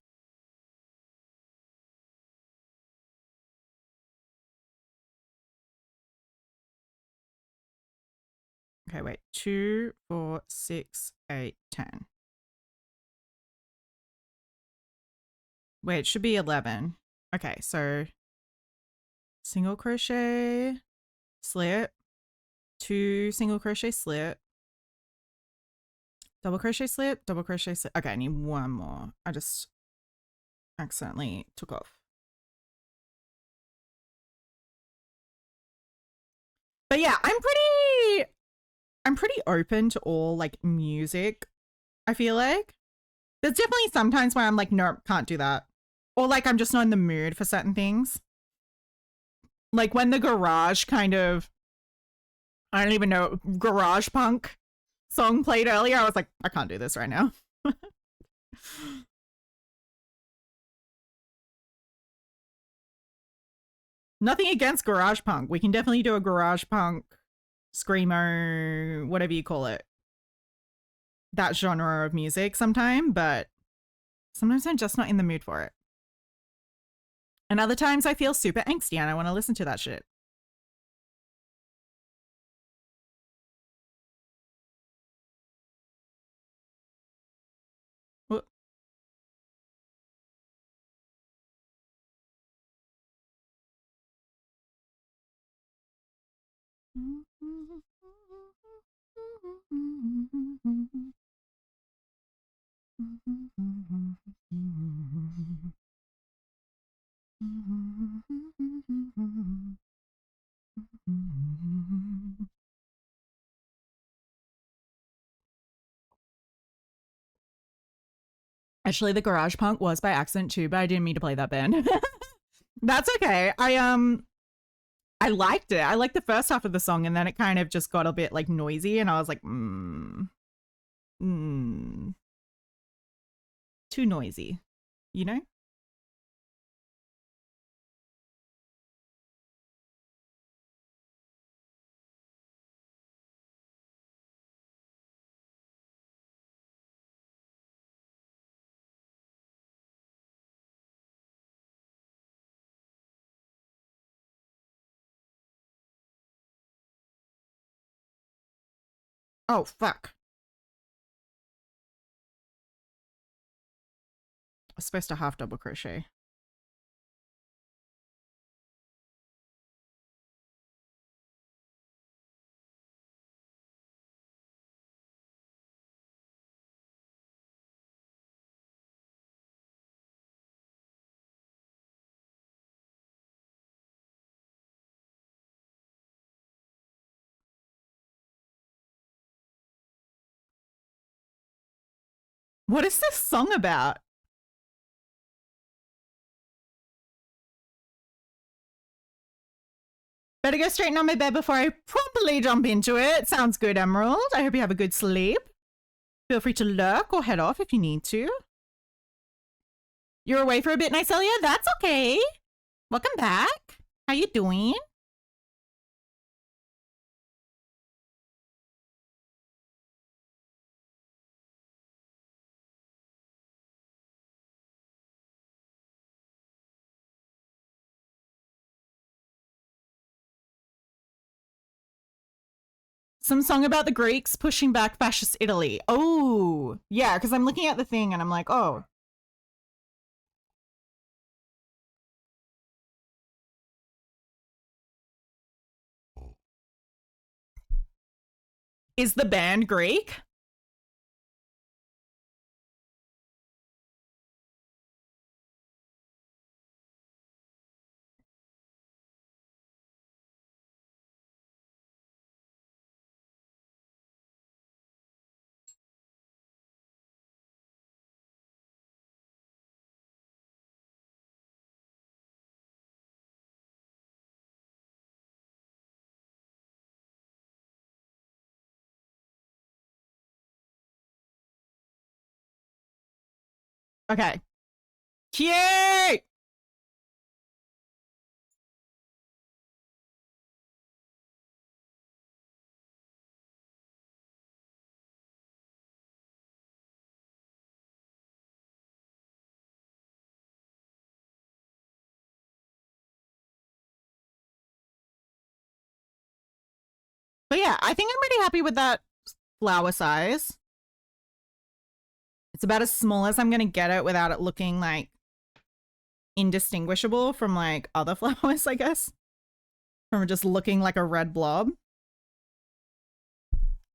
Okay, wait. 2, 4, 6, 8, 10. Wait, it should be 11. Okay, so single crochet, slit, 2 single crochet slit, double crochet slit, double crochet slit. Okay, I need one more. I just accidentally took off. But yeah, I'm pretty open to all like music, I feel like. There's definitely sometimes where I'm like, nope, can't do that. Or like I'm just not in the mood for certain things. Like when the garage kind of, I don't even know, garage punk song played earlier, I was like, I can't do this right now. Nothing against garage punk. We can definitely do a garage punk, screamo, whatever you call it, that genre of music sometime, but sometimes I'm just not in the mood for it. And other times I feel super angsty and I want to listen to that shit. Whoop. Actually, the garage punk was by accident too, but I didn't mean to play that band. That's okay. I liked it. I liked the first half of the song, and then it kind of just got a bit like noisy, and I was like, too noisy, you know? Oh, fuck. I was supposed to half double crochet. What is this song about? Better go straighten out my bed before I properly jump into it. Sounds good, Emerald. I hope you have a good sleep. Feel free to lurk or head off if you need to. You're away for a bit, Nicelia? That's okay. Welcome back. How you doing? Some song about the Greeks pushing back fascist Italy. Oh, yeah, because I'm looking at the thing and I'm like, oh. Is the band Greek? Okay. Cute! But yeah, I think I'm pretty happy with that flower size. It's about as small as I'm going to get it without it looking like indistinguishable from like other flowers, I guess. From just looking like a red blob.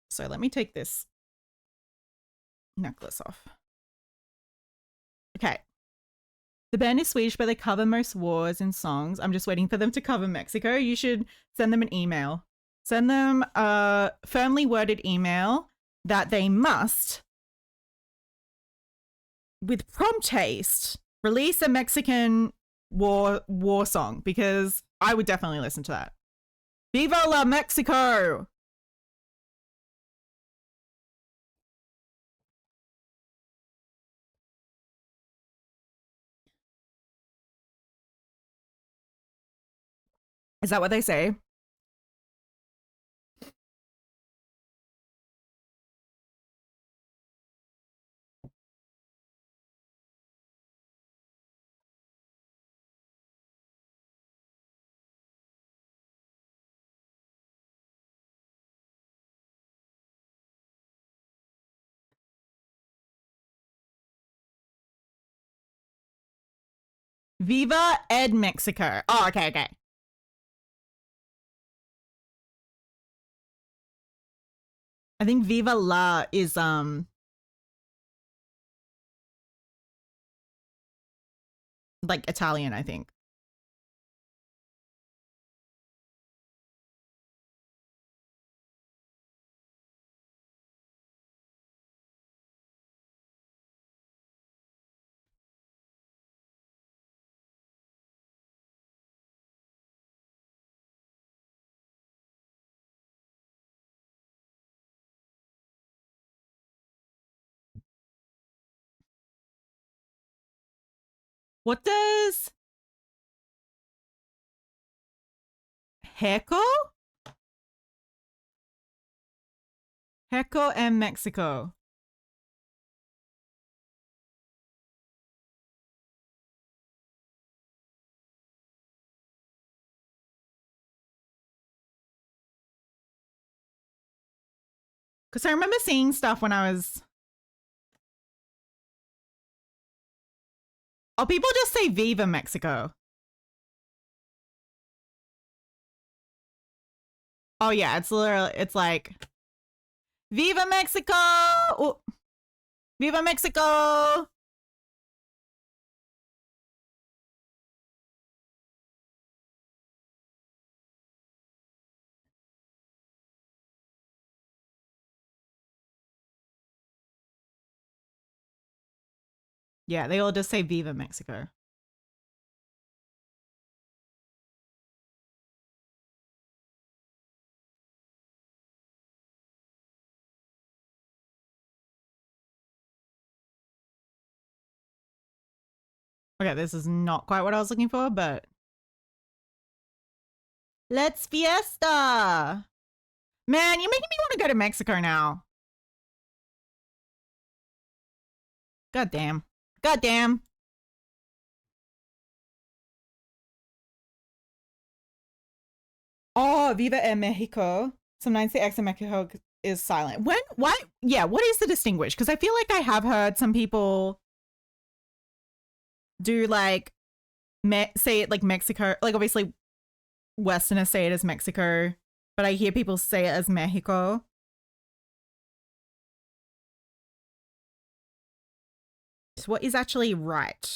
So let me take this necklace off. Okay. The band is Swedish, but they cover most wars and songs. I'm just waiting for them to cover Mexico. You should send them an email. Send them a firmly worded email that they must, with prompt haste, release a Mexican war song, because I would definitely listen to that. Viva la Mexico! Is that what they say? Viva Ed Mexico. Oh, okay, okay. I think Viva La is like Italian, I think. What does Heco? Heco and Mexico. Because I remember seeing stuff when I was. Oh, people just say Viva Mexico. Oh yeah, it's literally, it's like Viva Mexico. Ooh. Viva Mexico. Yeah, they all just say Viva Mexico. Okay, this is not quite what I was looking for, but let's fiesta. Man, you're making me want to go to Mexico now. God damn. God damn. Oh, Viva en Mexico. Sometimes the X in Mexico is silent. When? Why? Yeah, what is the distinguish? Because I feel like I have heard some people do like say it like Mexico. Like obviously Westerners say it as Mexico, but I hear people say it as Mexico. So what is actually right?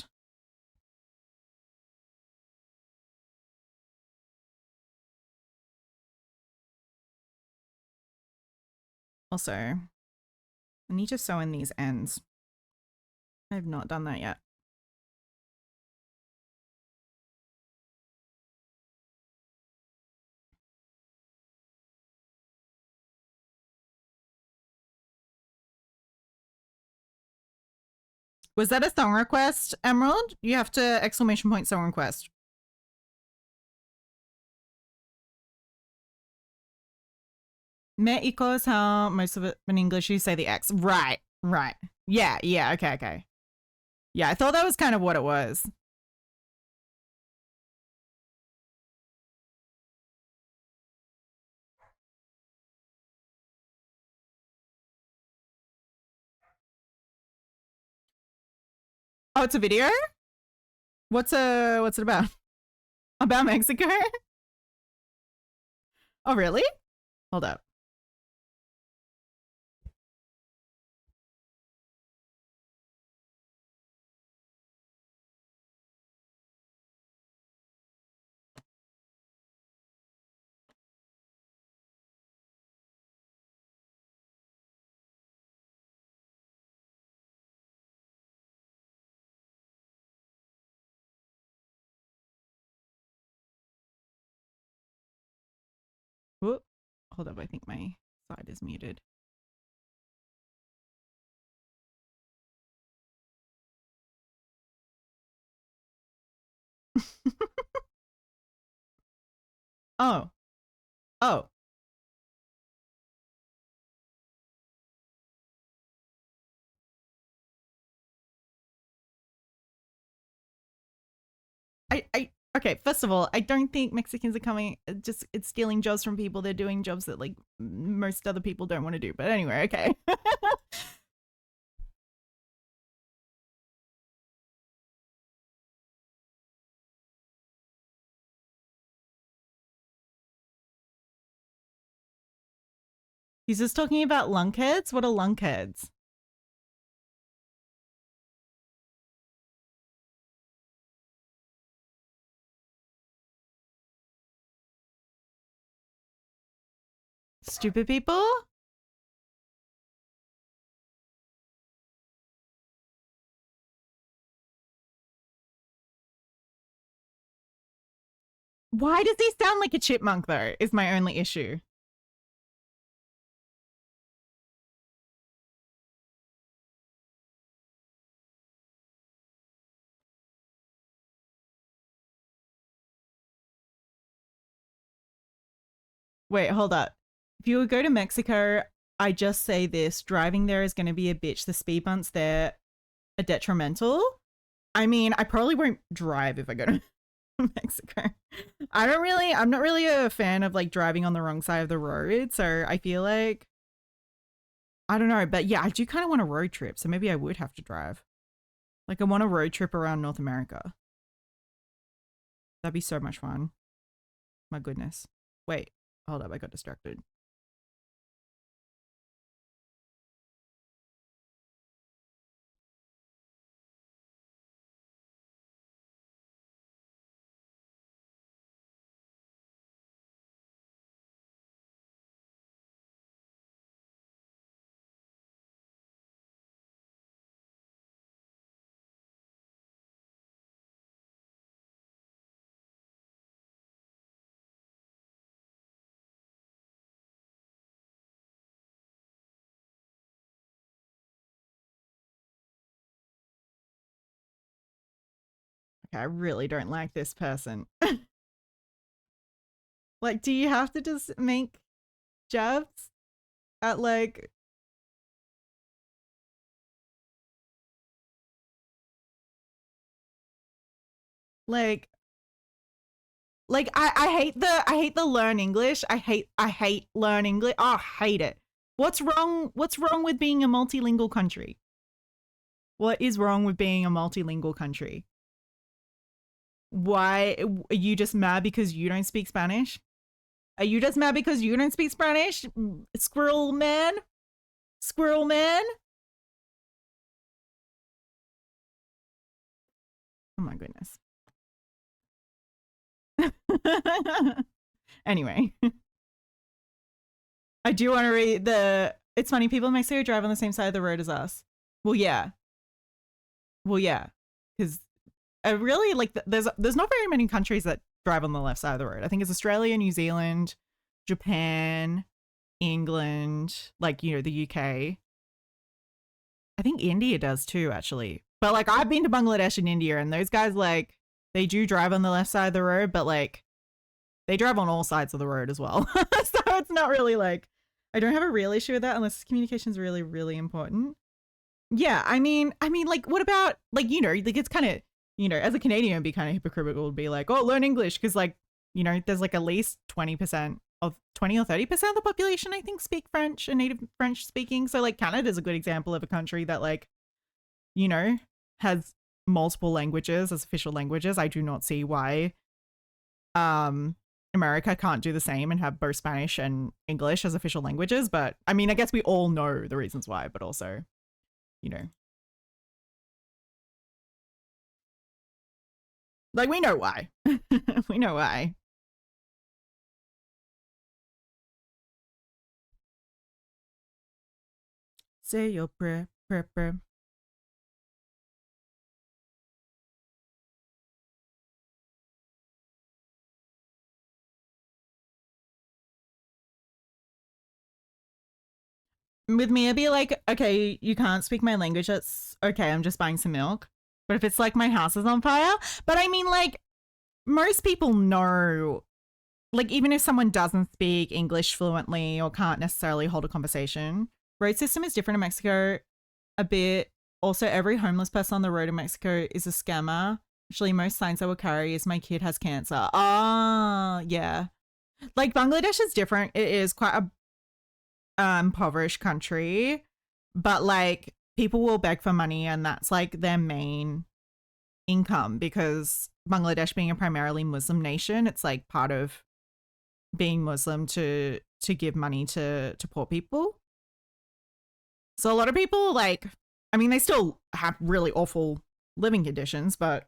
Also, I need to sew in these ends. I have not done that yet. Was that a song request, Emerald? You have to exclamation point song request. Mexico is how most of it in English you say the X. Right, right. Yeah, yeah, okay, okay. Yeah, I thought that was kind of what it was. Oh, it's a video? What's it about? About Mexico? Oh, really? Hold up. Whoop. Hold up, I think my side is muted. Oh. Oh. Okay, first of all, I don't think Mexicans are coming just it's stealing jobs from people. They're doing jobs that like most other people don't want to do. But anyway, okay. He's just talking about lunkheads. What are lunkheads? Stupid people? Why does he sound like a chipmunk though? Is my only issue. Wait, hold up. If you would go to Mexico, I just say this, driving there is going to be a bitch. The speed bumps there are detrimental. I mean, I probably won't drive if I go to Mexico. I'm not really a fan of like driving on the wrong side of the road. So I feel like, I don't know, but yeah, I do kind of want a road trip. So maybe I would have to drive. Like I want a road trip around North America. That'd be so much fun. My goodness. Wait, hold up. I got distracted. Okay, I really don't like this person. Like, do you have to just make jabs at like I hate the learn English. I hate learn English. Oh, I hate it. What's wrong with being a multilingual country? What is wrong with being a multilingual country? Why are you just mad because you don't speak Spanish? Are you just mad because you don't speak Spanish? Squirrel man? Squirrel man? Oh my goodness. Anyway, I do want to read the. It's funny, people in Mexico drive on the same side of the road as us. Well, yeah. Well, yeah. Because I really like, there's not very many countries that drive on the left side of the road. I think it's Australia, New Zealand, Japan, England, like, you know, the UK. I think India does too, actually. But like, I've been to Bangladesh and India, and those guys, like, they do drive on the left side of the road, but like, they drive on all sides of the road as well. So it's not really like, I don't have a real issue with that unless communication is really, really important. Yeah, I mean, like, what about, like, you know, like, it's kind of, you know, as a Canadian, it'd be kind of hypocritical to be like, oh, learn English, because, like, you know, there's like at least 20% of 20 or 30% of the population, I think, speak French and native French speaking. So, like, Canada's a good example of a country that, like, you know, has multiple languages as official languages. I do not see why America can't do the same and have both Spanish and English as official languages. But I mean, I guess we all know the reasons why, but also, you know, like, we know why. We know why. Say your prayer, prayer, prayer. With me, it'd be like, okay, you can't speak my language. That's okay. I'm just buying some milk. But if it's like my house is on fire, but I mean, like, most people know like even if someone doesn't speak English fluently or can't necessarily hold a conversation, road system is different in Mexico a bit. Also, every homeless person on the road in Mexico is a scammer. Actually, most signs I will carry is my kid has cancer. Ah, yeah. Like Bangladesh is different. It is quite a impoverished country, but like people will beg for money and that's like their main income because Bangladesh being a primarily Muslim nation, it's like part of being Muslim to give money to poor people. So a lot of people like, I mean, they still have really awful living conditions, but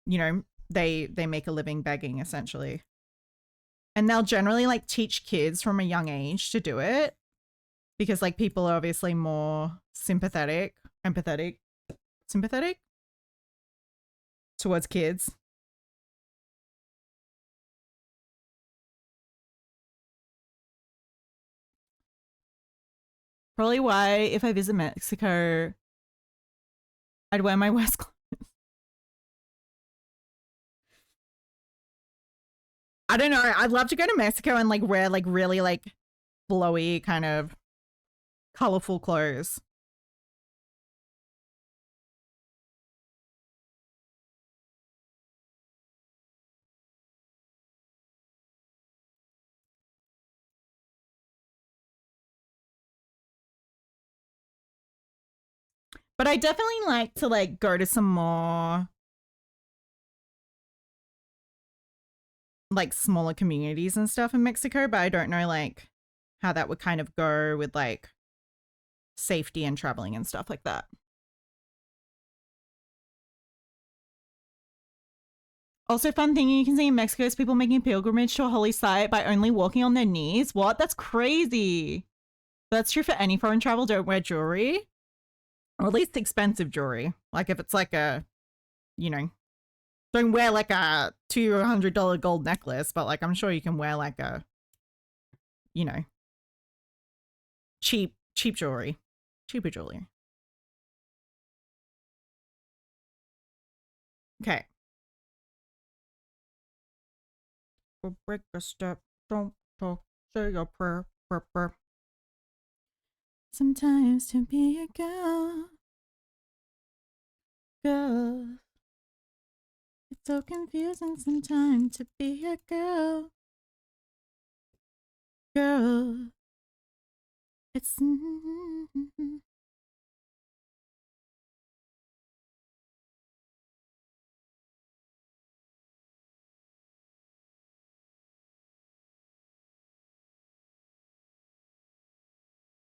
you know, they make a living begging essentially. And they'll generally like teach kids from a young age to do it because like people are obviously more sympathetic towards kids. Probably why if I visit Mexico, I'd wear my West clothes. I don't know. I'd love to go to Mexico and like wear like really like flowy kind of colorful clothes. But I definitely like to like go to some more like smaller communities and stuff in Mexico, but I don't know like how that would kind of go with like safety and traveling and stuff like that. Also, fun thing you can see in Mexico is people making a pilgrimage to a holy site by only walking on their knees. What? That's crazy. That's true for any foreign travel. Don't wear jewelry, or at least expensive jewelry. Like if it's like a, you know, don't wear like a $200 gold necklace, but like I'm sure you can wear like a, you know, cheaper jewelry. Okay. We'll break a step. Don't talk. Say your prayer. Sometimes to be a girl, it's so confusing sometimes to be a girl. It's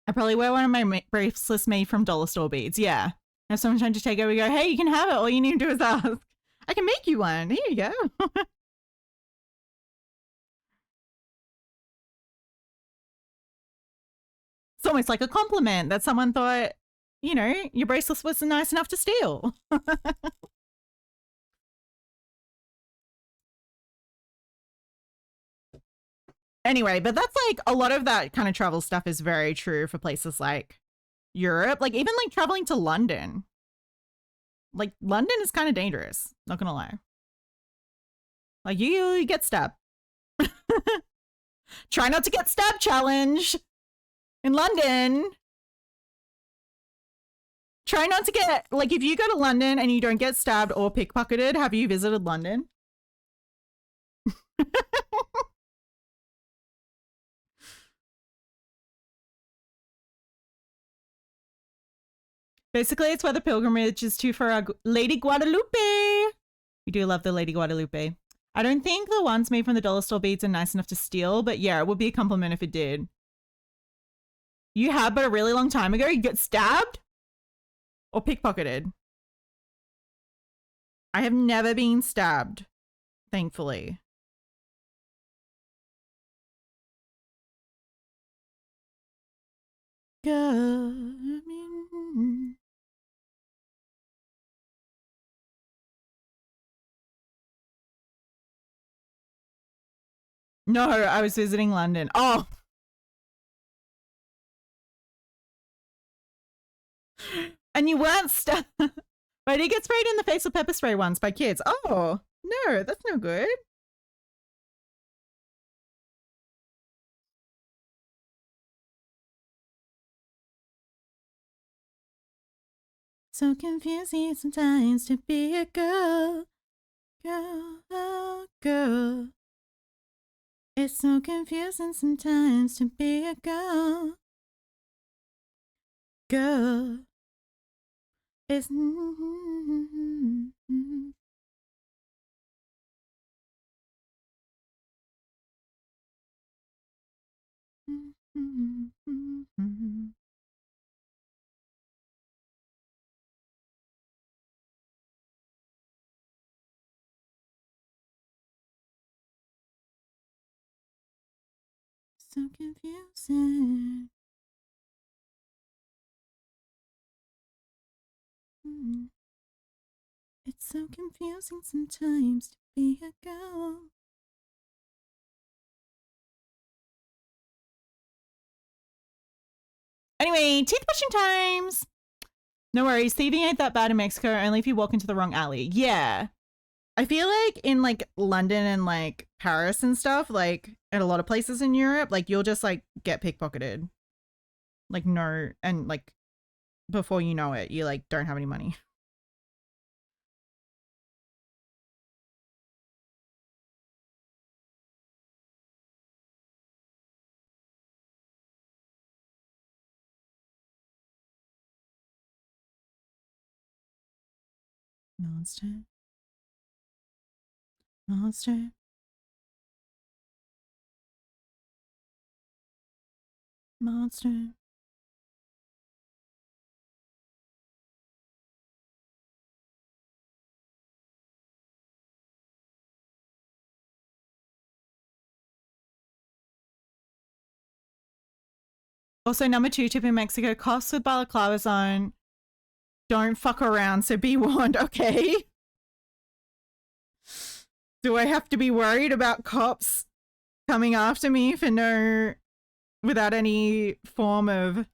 I probably wear one of my bracelets made from dollar store beads. Yeah. If someone's trying to take it, we go, hey, you can have it. All you need to do is ask. I can make you one. Here you go. It's almost like a compliment that someone thought, you know, your bracelet was nice enough to steal. Anyway, but that's like a lot of that kind of travel stuff is very true for places like Europe. Like even like traveling to London. Like London is kind of dangerous, not gonna lie. Like you get stabbed. Try not to get stabbed challenge in London. Try not to get, like, if you go to London and you don't get stabbed or pickpocketed, have you visited London? Basically, it's where the pilgrimage is to for our Lady Guadalupe. We do love the Lady Guadalupe. I don't think the ones made from the dollar store beads are nice enough to steal, but yeah, it would be a compliment if it did. You have, but a really long time ago, you get stabbed or pickpocketed. I have never been stabbed, thankfully. No, I was visiting London. Oh. And you weren't stabbed. But he gets sprayed in the face with pepper spray once by kids. Oh, no, that's no good. So confusing sometimes to be a girl. Girl, oh, girl. It's so confusing sometimes to be a girl. Girl. It's. So confusing. It's so confusing sometimes to be a girl. Anyway, teeth brushing times. No worries, thieving ain't that bad in Mexico, only if you walk into the wrong alley. Yeah. I feel like in like London and like Paris and stuff, like at a lot of places in Europe, like you'll just like get pickpocketed. Like no, and like before you know it, you like don't have any money. Monster. Monster. Monster. Also, number 2 tip in Mexico, cops with balaclavas on. Don't fuck around, so be warned, okay? Do I have to be worried about cops coming after me for without any form of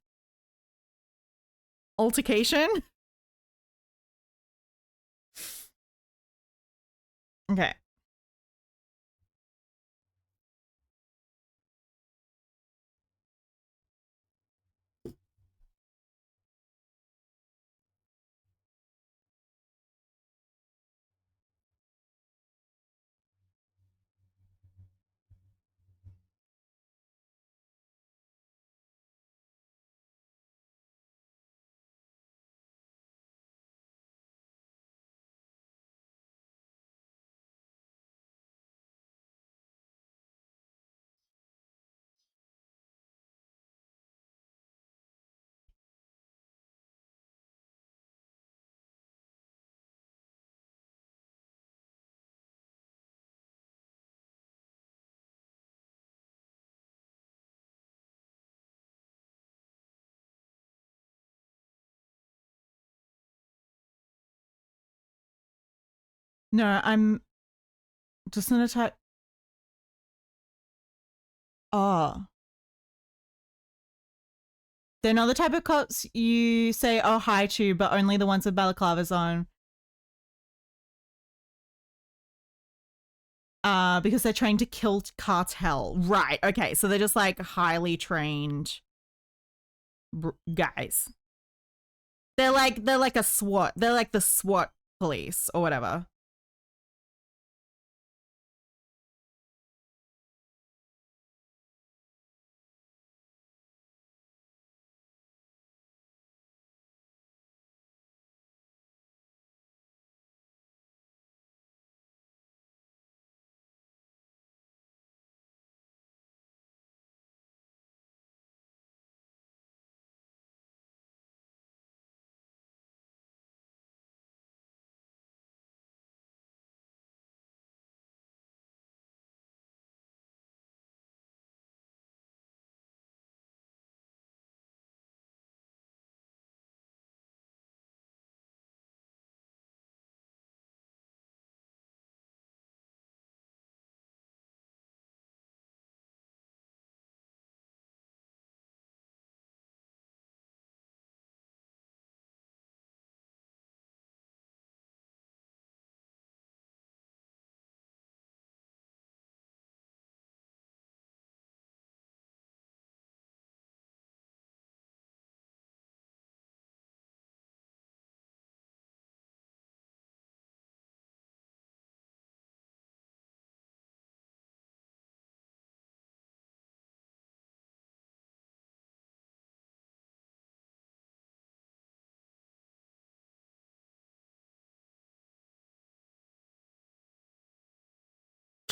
altercation? Okay. No, I'm just gonna type. Oh. They're not the type of cops you say, oh, hi to, but only the ones with balaclavas on. Because they're trained to kill cartel. Right. Okay. So they're just like highly trained guys. They're like a SWAT. They're like the SWAT police or whatever.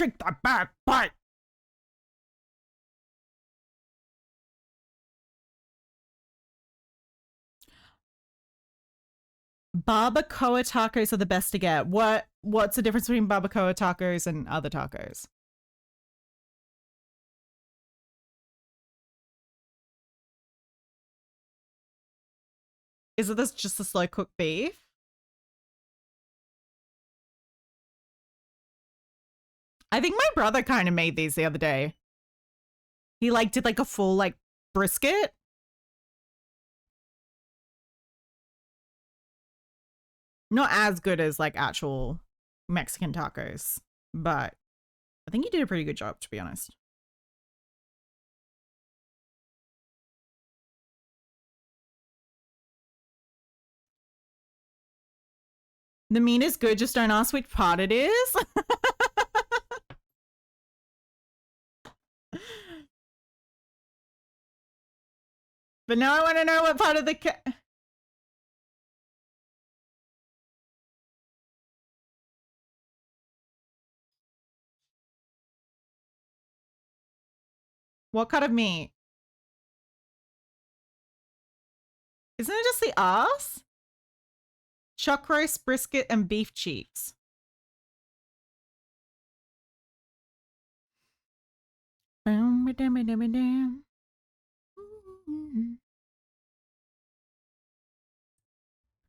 Take that back, but barbacoa tacos are the best to get. What's the difference between barbacoa tacos and other tacos? Is it this just the slow cooked beef? I think my brother kind of made these the other day. He like did like a full like brisket. Not as good as like actual Mexican tacos, but I think he did a pretty good job, to be honest. The meat is good, just don't ask which part it is. But now I want to know what part of the what cut of meat? Isn't it just the ass? Chuck roast, brisket, and beef cheeks.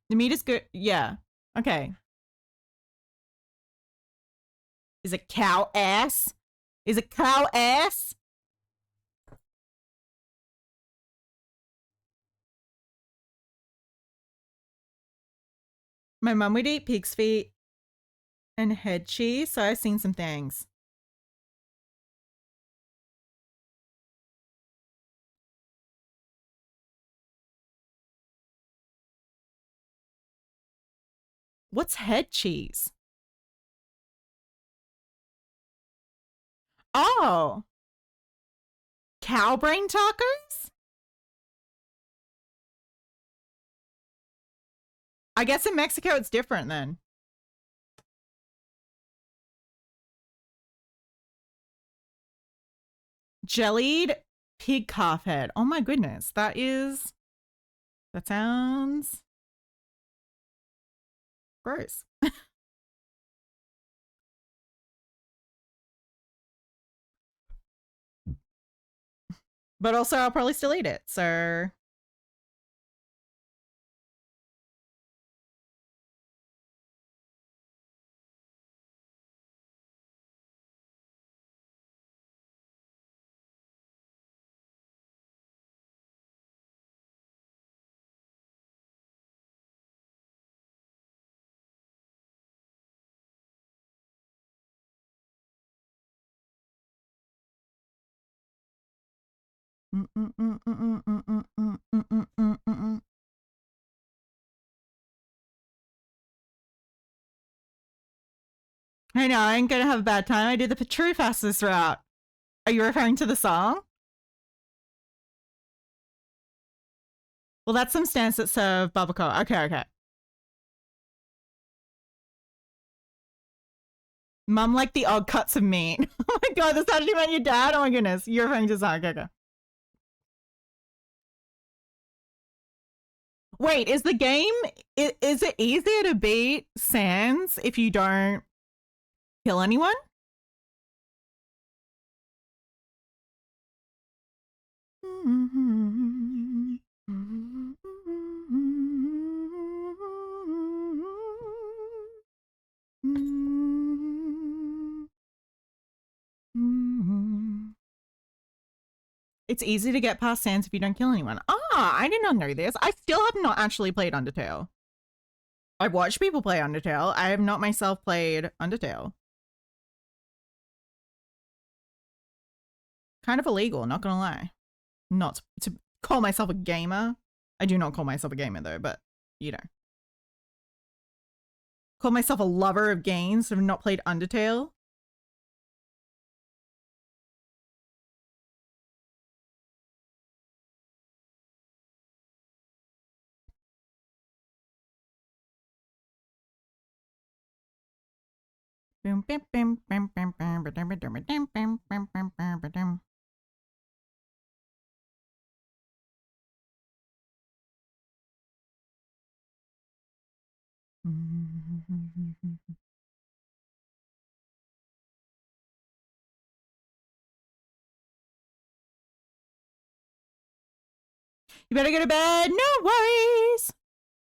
The meat is good. Yeah. Okay. Is it cow ass? Is it cow ass? My mum would eat pig's feet and head cheese, so I've seen some things. What's head cheese? Oh. Cow brain tacos? I guess in Mexico it's different then. Jellied pig calf head. Oh my goodness. That sounds gross. But also I'll probably still eat it. So I know, I ain't gonna have a bad time. I did the true fastest route. Are you referring to the song? Well, that's some stands that serve barbacoa. Okay. Mum liked the odd cuts of meat. Oh my god, that's actually about your dad? Oh my goodness. You're referring to the song. Okay. Wait, is the game, is it easier to beat Sans if you don't kill anyone? It's easy to get past Sans if you don't kill anyone. Ah, I did not know this. I still have not actually played Undertale. I've watched people play Undertale. I have not myself played Undertale. Kind of illegal, not gonna lie. Not to call myself a gamer. I do not call myself a gamer though, but you know. Call myself a lover of games, have not played Undertale. You better go to bed. No worries.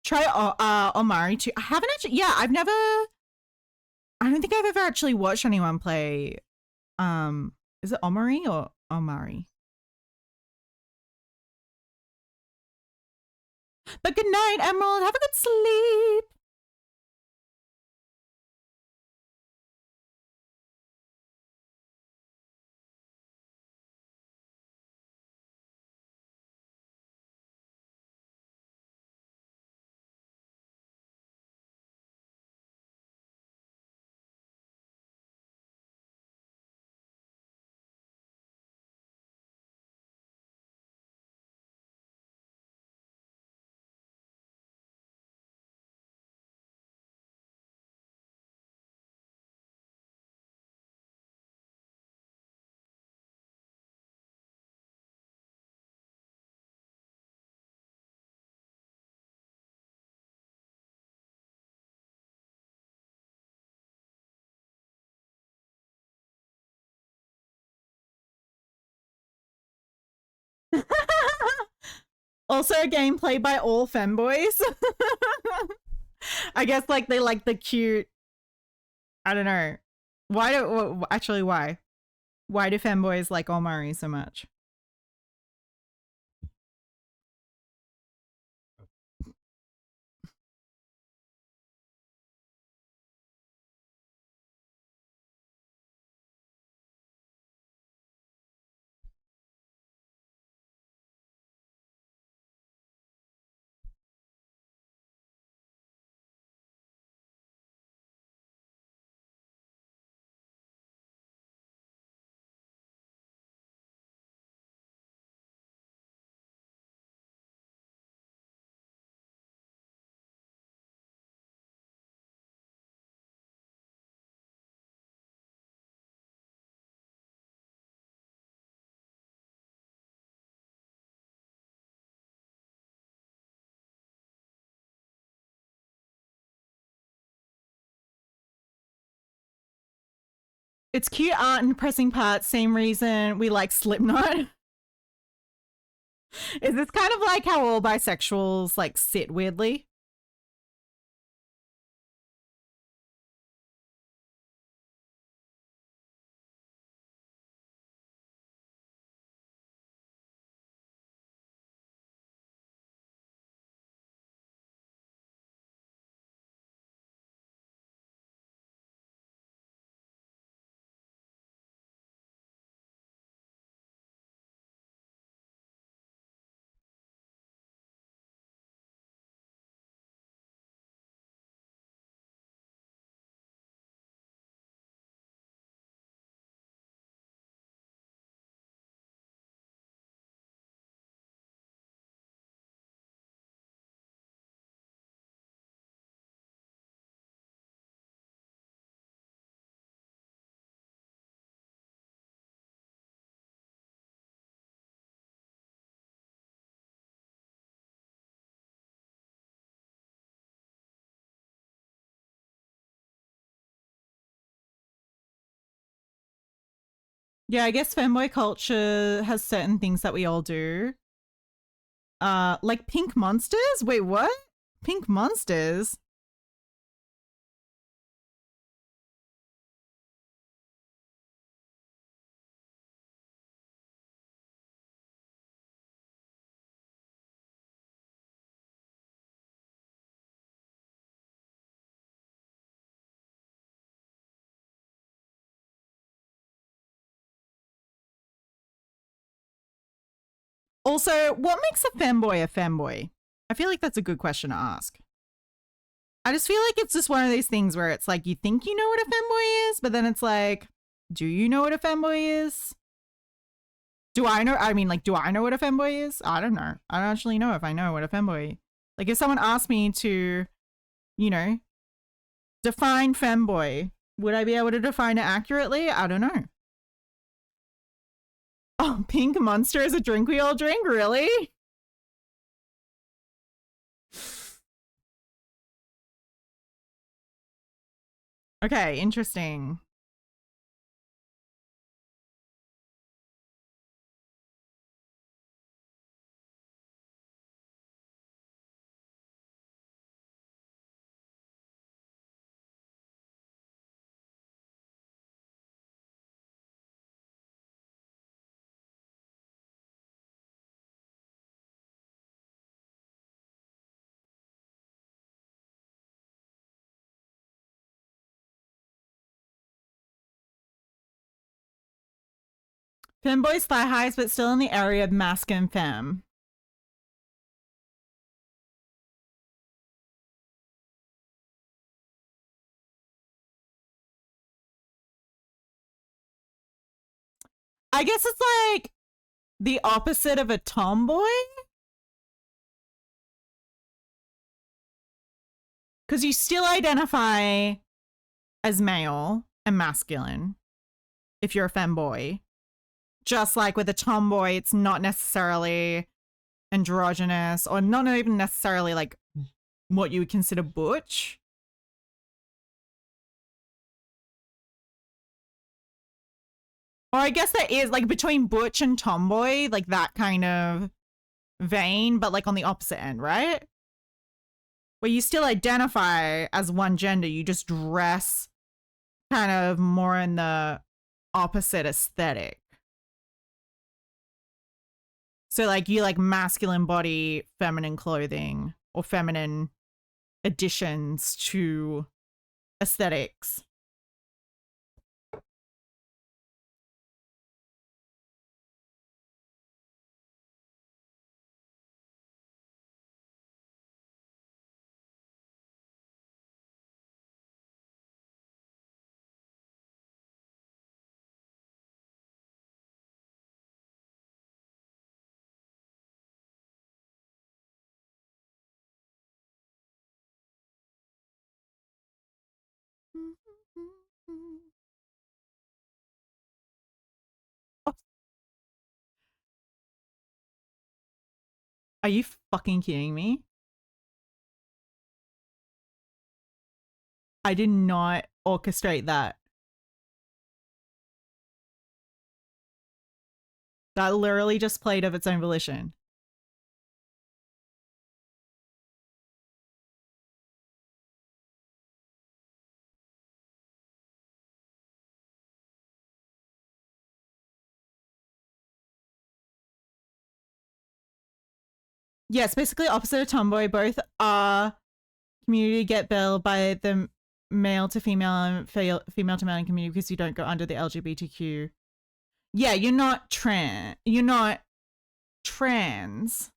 Try Omari too. I haven't actually. Yeah, I've never. I don't think I've ever actually watched anyone play. Is it Omari or Omari? But good night, Emerald. Have a good sleep. Also, a game played by all femboys. I guess like they like the cute. I don't know. Why do actually why? Why do femboys like Omari so much? It's cute art and pressing parts. Same reason we like Slipknot. Is this kind of like how all bisexuals like sit weirdly? Yeah, I guess femboy culture has certain things that we all do. Like pink monsters? Wait, what? Pink monsters? Also, what makes a femboy a femboy? I feel like that's a good question to ask. I just feel like it's just one of these things where it's like you think you know what a femboy is, but then it's like, do you know what a femboy is? Do I know? I mean, like, do I know what a femboy is? I don't know. I don't actually know if I know what a femboy. Like, if someone asked me to, you know, define femboy, Would I be able to define it accurately? I don't know. Oh, pink monster is a drink we all drink? Really? Okay, interesting. Femboys thigh highs, but still in the area of masc and femme. I guess it's like the opposite of a tomboy. Because you still identify as male and masculine if you're a femboy. Just like with a tomboy, it's not necessarily androgynous or not even necessarily like what you would consider butch. Or I guess that is like between butch and tomboy, like that kind of vein, but like on the opposite end, right? Where you still identify as one gender, you just dress kind of more in the opposite aesthetic. So like you like masculine body, feminine clothing, or feminine additions to aesthetics. Are you fucking kidding me? I did not orchestrate that. That literally just played of its own volition. Yes, basically opposite of tomboy. Both are community get billed by the male to female and female to male community because you don't go under the LGBTQ. Yeah, you're not trans. You're not trans.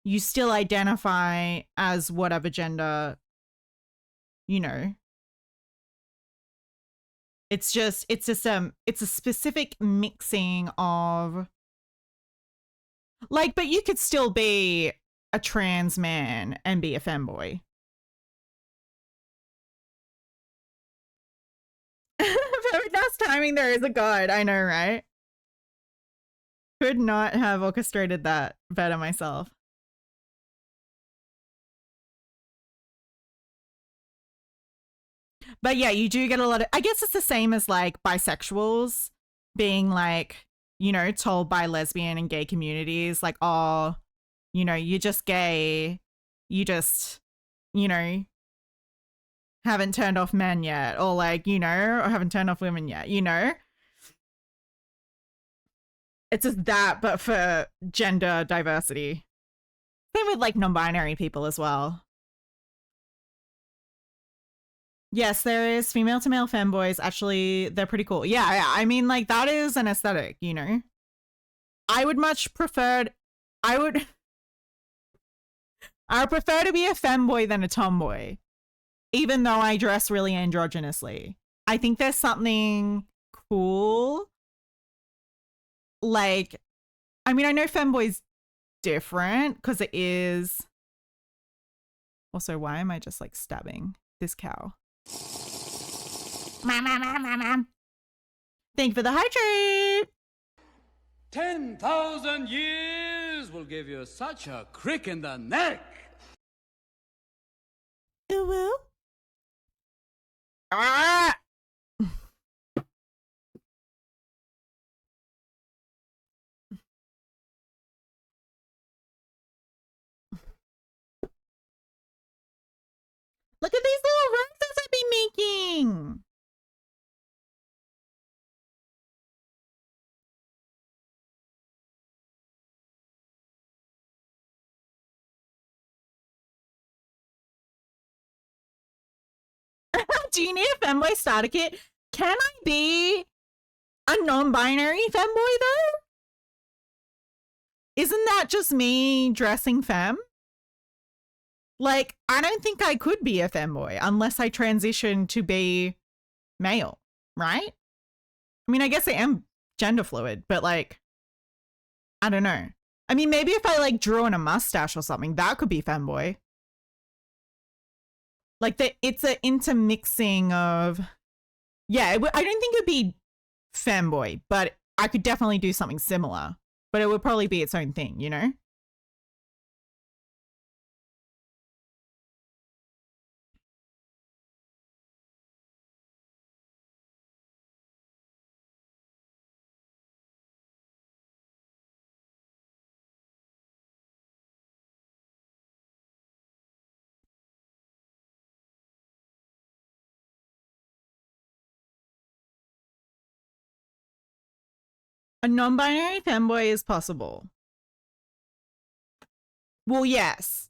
You still identify as whatever gender, you know. It's a specific mixing of like, but you could still be a trans man and be a femboy. That's timing. There is a god. I know, right? Could not have orchestrated that better myself. But yeah, you do get a lot of, I guess it's the same as like bisexuals being like, you know, told by lesbian and gay communities, like, oh, you know, you're just gay. You just, you know, haven't turned off men yet. Or like, you know, or haven't turned off women yet, you know? It's just that, but for gender diversity. Same with like non-binary people as well. Yes, there is female to male femboys. Actually, they're pretty cool. Yeah. I mean, like, that is an aesthetic, you know? I would much prefer... I would prefer to be a femboy than a tomboy, even though I dress really androgynously. I think there's something cool. Like, I mean, I know femboy's different because it is... Also, why am I just, like, stabbing this cow? Thank you for the hydrate. 10,000 years will give you such a crick in the neck. It will. Ah! Look at these little roses I've been making. Do you need a femboy starter kit? Can I be a non-binary femboy though? Isn't that just me dressing femme? Like, I don't think I could be a femboy unless I transition to be male, right? I mean, I guess I am gender fluid, but like, I don't know. I mean, maybe if I like drew in a mustache or something, that could be femboy. Like, it's an intermixing of, yeah, I don't think it'd be femboy, but I could definitely do something similar. But it would probably be its own thing, you know? A non-binary femboy is possible. Well, yes.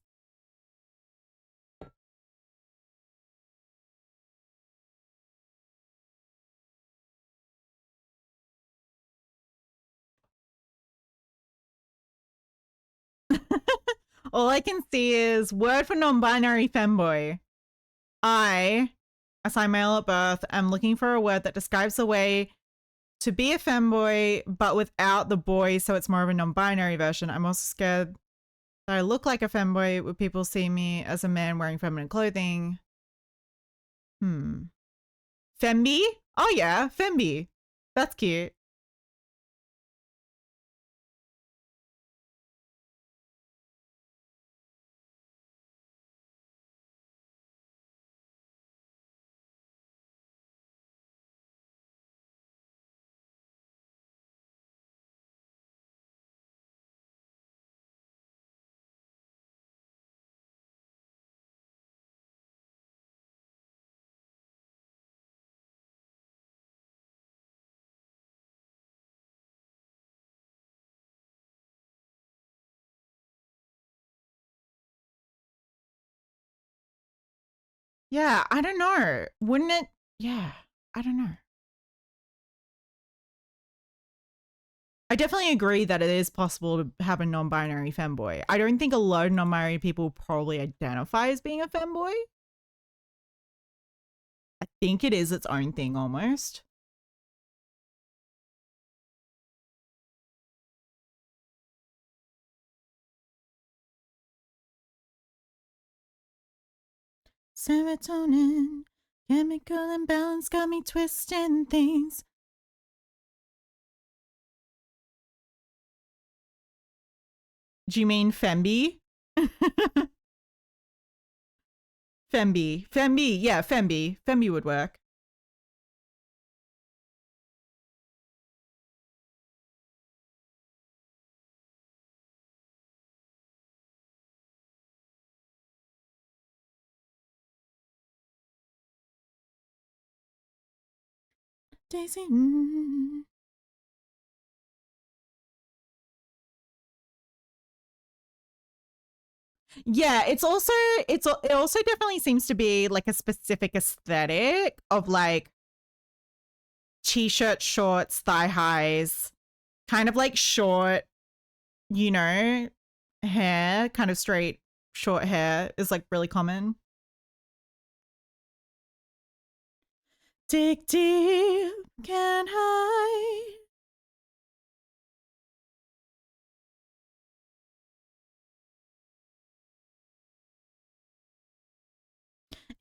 All I can see is word for non-binary femboy. I, assigned male at birth, am looking for a word that describes the way to be a femboy, but without the boy, so it's more of a non-binary version. I'm also scared that I look like a femboy. Would people see me as a man wearing feminine clothing? Femby? Oh yeah, Femby. That's cute. Yeah, I don't know. Wouldn't it? Yeah, I don't know. I definitely agree that it is possible to have a non-binary femboy. I don't think a lot of non-binary people probably identify as being a femboy. I think it is its own thing almost. Serotonin, chemical imbalance got me twisting things. Do you mean Femby? Femby. Femby. Yeah, Femby. Femby would work. Daisy. Yeah, it also definitely seems to be like a specific aesthetic of like t-shirt, shorts, thigh highs, kind of like short, you know, hair, kind of straight, short hair is like really common. Dig deep, can't hide.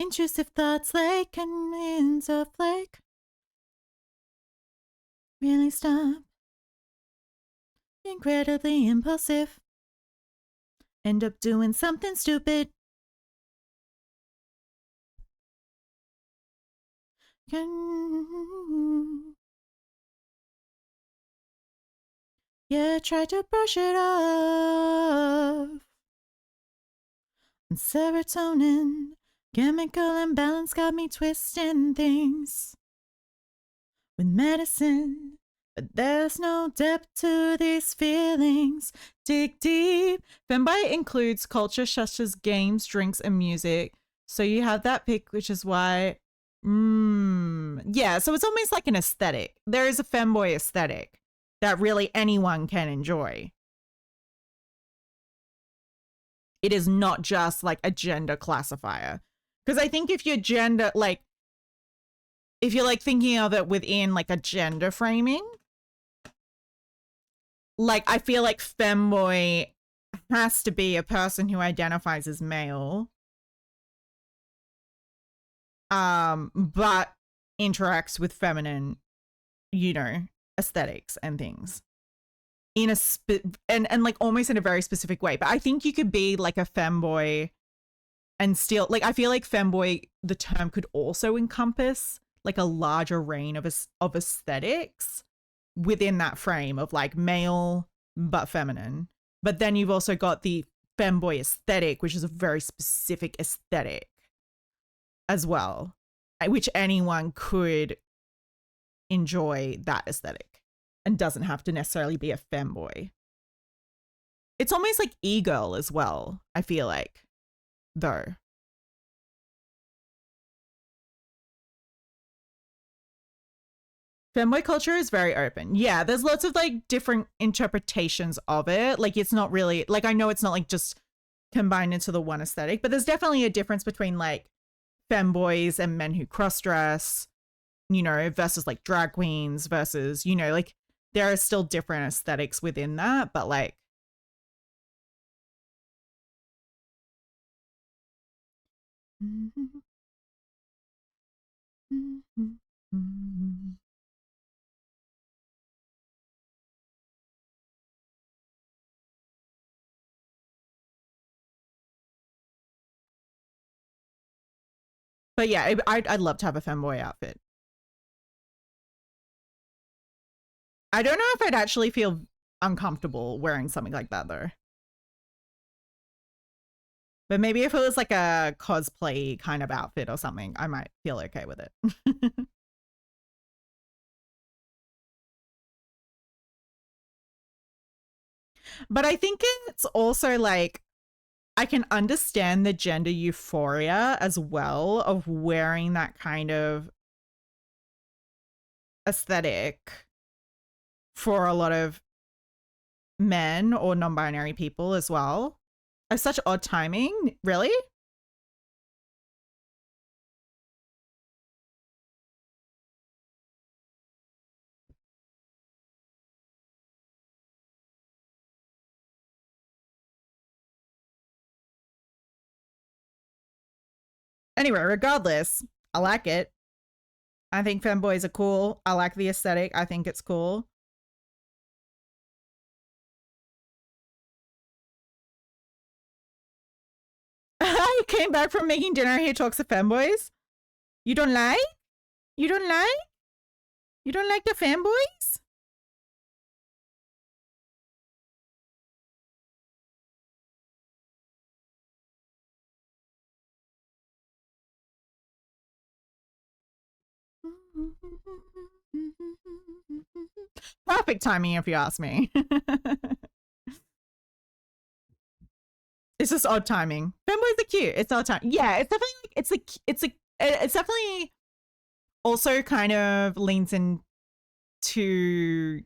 Intrusive thoughts like winds of flake. Really stop. Incredibly impulsive. End up doing something stupid. Yeah, try to brush it off. And serotonin, chemical imbalance got me twisting things with medicine. But there's no depth to these feelings. Dig deep. Femboy includes culture such as games, drinks, and music. So you have that pick, which is why. Yeah, so it's almost like an aesthetic. There is a femboy aesthetic that really anyone can enjoy. It is not just like a gender classifier. Because I think if you're gender, like, if you're like thinking of it within like a gender framing, like I feel like femboy has to be a person who identifies as male, but interacts with feminine, you know, aesthetics and things in a and like almost in a very specific way. But I think you could be like a femboy and still, like, I feel like femboy, the term could also encompass like a larger range of aesthetics within that frame of like male but feminine. But then you've also got the femboy aesthetic, which is a very specific aesthetic as well, which anyone could enjoy that aesthetic and doesn't have to necessarily be a femboy. It's almost like e-girl as well, I feel like, though. Femboy culture is very open. Yeah, there's lots of like different interpretations of it. Like it's not really, like I know it's not like just combined into the one aesthetic, but there's definitely a difference between like femboys and men who cross-dress, you know, versus like drag queens versus, you know, like there are still different aesthetics within that, but like but yeah, I'd love to have a femboy outfit. I don't know if I'd actually feel uncomfortable wearing something like that though. But maybe if it was like a cosplay kind of outfit or something, I might feel okay with it. But I think it's also like, I can understand the gender euphoria as well of wearing that kind of aesthetic for a lot of men or non-binary people as well. It's such odd timing, really? Anyway, regardless, I like it. I think femboys are cool. I like the aesthetic. I think it's cool. I came back from making dinner. He talks to femboys. You don't like? You don't like? You don't like the femboys? Perfect timing, if you ask me. It's just odd timing. Femboys are cute. It's odd time. Yeah, it's definitely like it's definitely also kind of leans into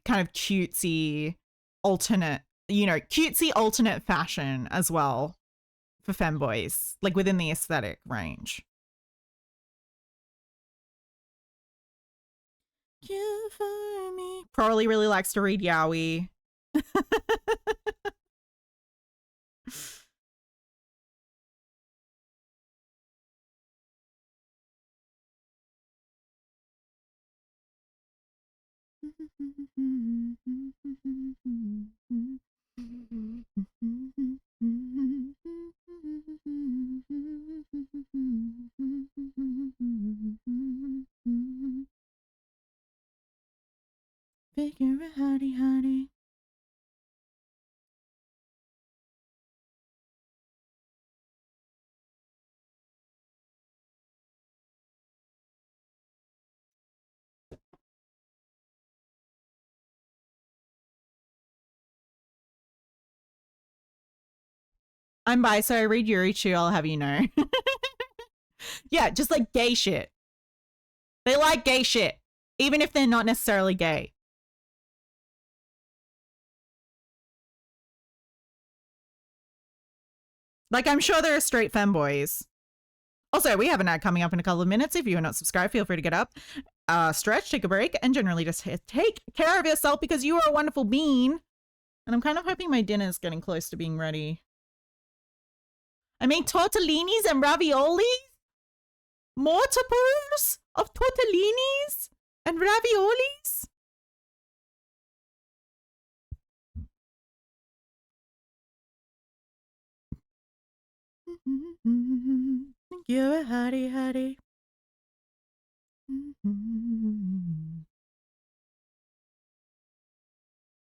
kind of cutesy alternate, you know, cutesy alternate fashion as well for femboys, like within the aesthetic range. You for me. Probably really likes to read yaoi. Figure it howdy howdy. I'm bi, so I read Yuri Chu, I'll have you know. Yeah, just like gay shit. They like gay shit, even if they're not necessarily gay. Like, I'm sure there are straight femboys. Also, we have an ad coming up in a couple of minutes. If you are not subscribed, feel free to get up, stretch, take a break, and generally just take care of yourself because you are a wonderful being. And I'm kind of hoping my dinner is getting close to being ready. I made tortellinis and raviolis. Multiples of tortellinis and raviolis. Thank you, howdy, howdy.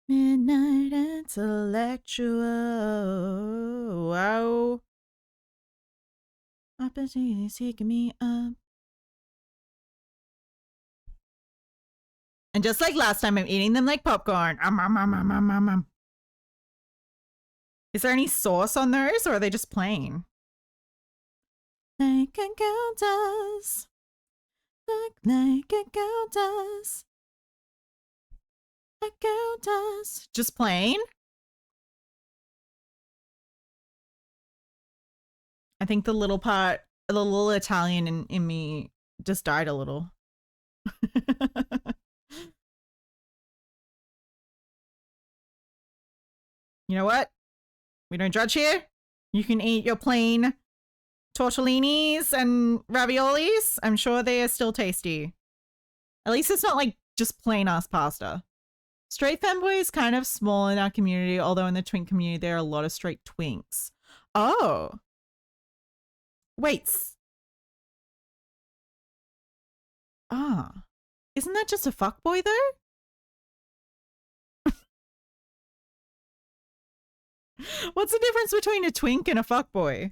Midnight intellectual. Wow. Opportunities taking me up. And just like last time, I'm eating them like popcorn. Is there any sauce on those, or are they just plain? Like a girl does. Like a girl does. A girl does. Just plain? I think the little part, the little Italian in me just died a little. You know what? We don't judge here. You can eat your plain tortellinis and raviolis. I'm sure they are still tasty. At least it's not like just plain ass pasta. Straight femboy is kind of small in our community, although in the twink community there are a lot of straight twinks. Oh. Wait. Ah. Isn't that just a fuckboy though? What's the difference between a twink and a fuckboy?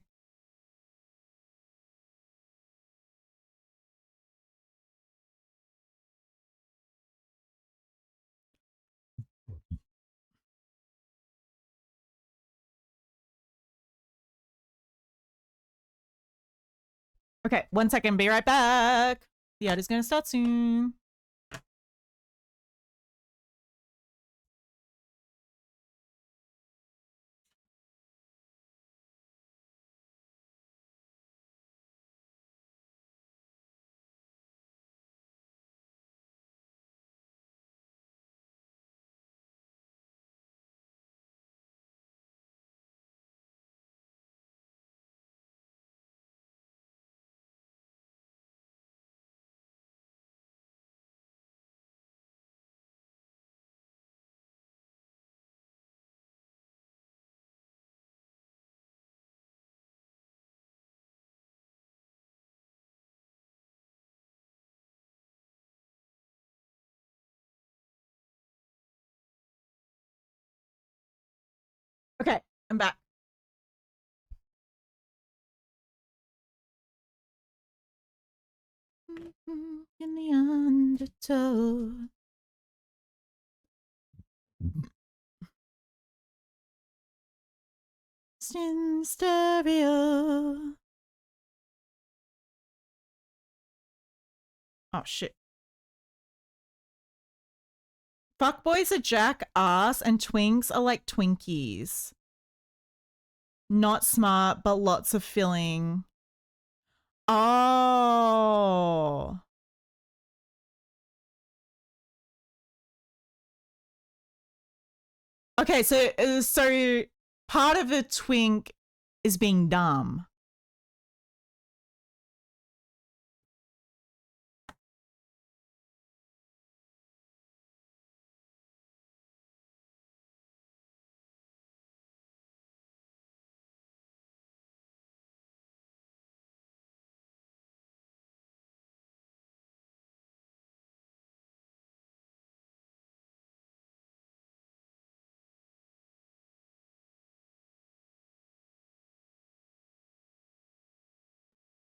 Okay, 1 second, be right back. The ad is gonna start soon. Okay, I'm back. In the undertow. In stereo. Oh shit. Fuckboys are jackass and twinks are like Twinkies. Not smart, but lots of filling. Oh. Okay, so part of a twink is being dumb.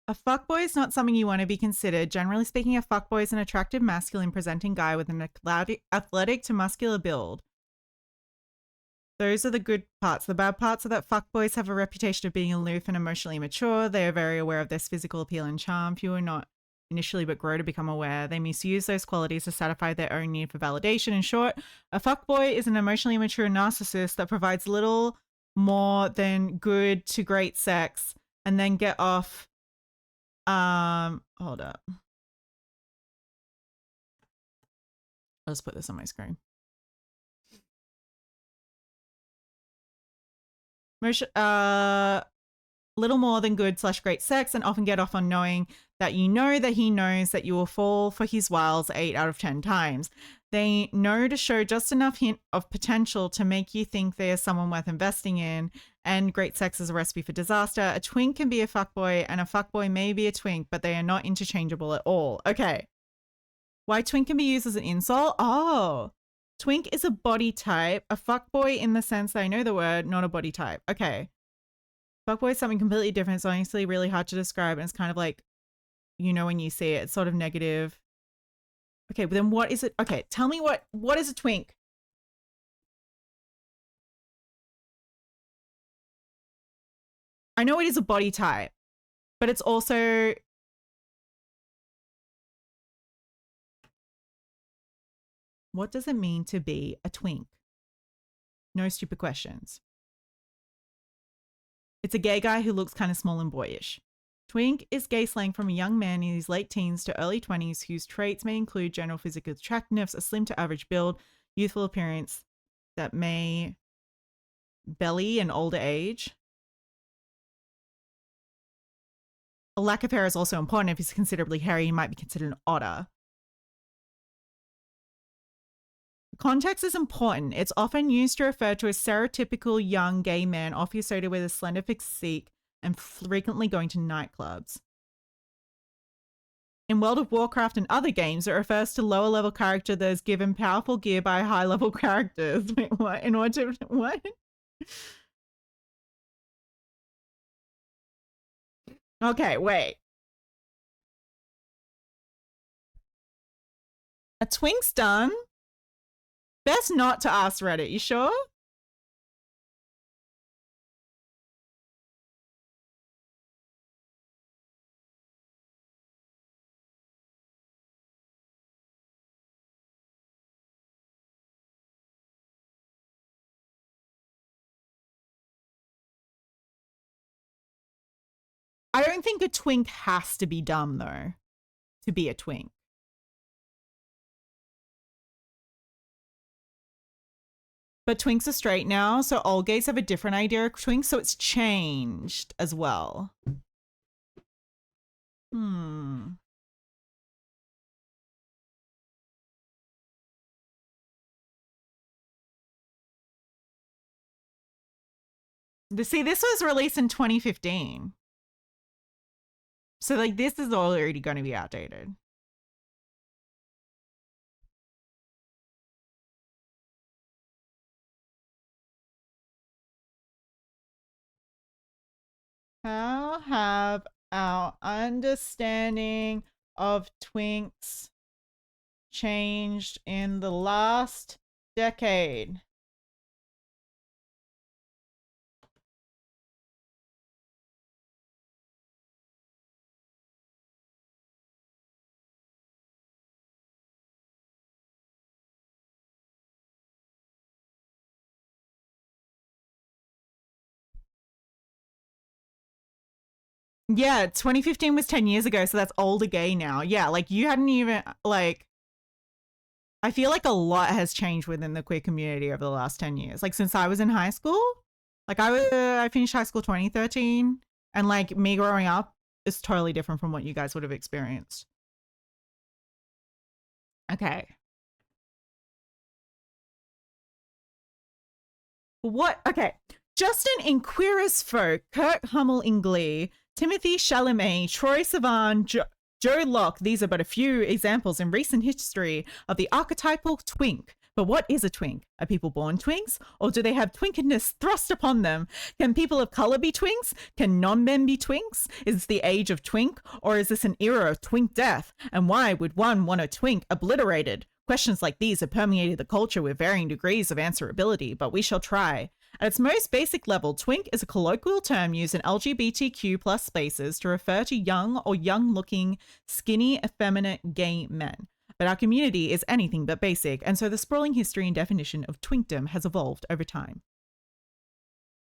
A fuckboy is not something you want to be considered. Generally speaking, a fuckboy is an attractive, masculine presenting guy with an athletic to muscular build. Those are the good parts. The bad parts are that fuckboys have a reputation of being aloof and emotionally immature. They are very aware of their physical appeal and charm. Few are not initially, but grow to become aware. They misuse those qualities to satisfy their own need for validation. In short, a fuckboy is an emotionally immature narcissist that provides little more than good to great sex and then get off. Hold up. I'll just put this on my screen. Little more than good / great sex and often get off on knowing that you know that he knows that you will fall for his wiles 8 out of 10 times. They know to show just enough hint of potential to make you think they are someone worth investing in, and great sex is a recipe for disaster. A twink can be a fuckboy and a fuckboy may be a twink, but they are not interchangeable at all. Okay. Why twink can be used as an insult? Oh, twink is a body type. A fuckboy in the sense that I know the word, not a body type. Okay. Fuckboy is something completely different. It's honestly really hard to describe. And it's kind of like, you know, when you see it, it's sort of negative. Okay, but then what is it? Okay, tell me what is a twink? I know it is a body type, but it's also... What does it mean to be a twink? No stupid questions. It's a gay guy who looks kind of small and boyish. Twink is gay slang from a young man in his late teens to early 20s whose traits may include general physical attractiveness, a slim to average build, youthful appearance that may belly an older age. A lack of hair is also important. If he's considerably hairy, he might be considered an otter. Context is important. It's often used to refer to a stereotypical young gay man, often associated with a slender physique and frequently going to nightclubs. In World of Warcraft and other games, it refers to lower level character that is given powerful gear by high level characters. Wait, what? In order to, what? Okay, wait. A twink's done? Best not to ask Reddit, you sure? I don't think a twink has to be dumb, though, to be a twink. But twinks are straight now, so old gays have a different idea of twinks, so it's changed as well. See, this was released in 2015. So, like, this is already going to be outdated. How have our understanding of twinks changed in the last decade? Yeah, 2015 was 10 years ago, so that's older gay now. Yeah, like you hadn't even, like, I feel like a lot has changed within the queer community over the last 10 years. Like since I was in high school, like I finished high school 2013, and like me growing up is totally different from what you guys would have experienced. Okay. What? Okay. Justin in Queer as Folk, Kurt Hummel in Glee, Timothy Chalamet, Troye Sivan, Joe Locke. These are but a few examples in recent history of the archetypal twink But what is a twink? Are people born twinks, or do they have twinkedness thrust upon them? Can people of color be twinks? Can non-men be twinks? Is this the age of twink, or is this an era of twink death? And why would one want a twink obliterated? Questions like these have permeated the culture with varying degrees of answerability, but we shall try. At its most basic level, twink is a colloquial term used in LGBTQ plus spaces to refer to young or young-looking, skinny, effeminate gay men. But our community is anything but basic, and so the sprawling history and definition of twinkdom has evolved over time.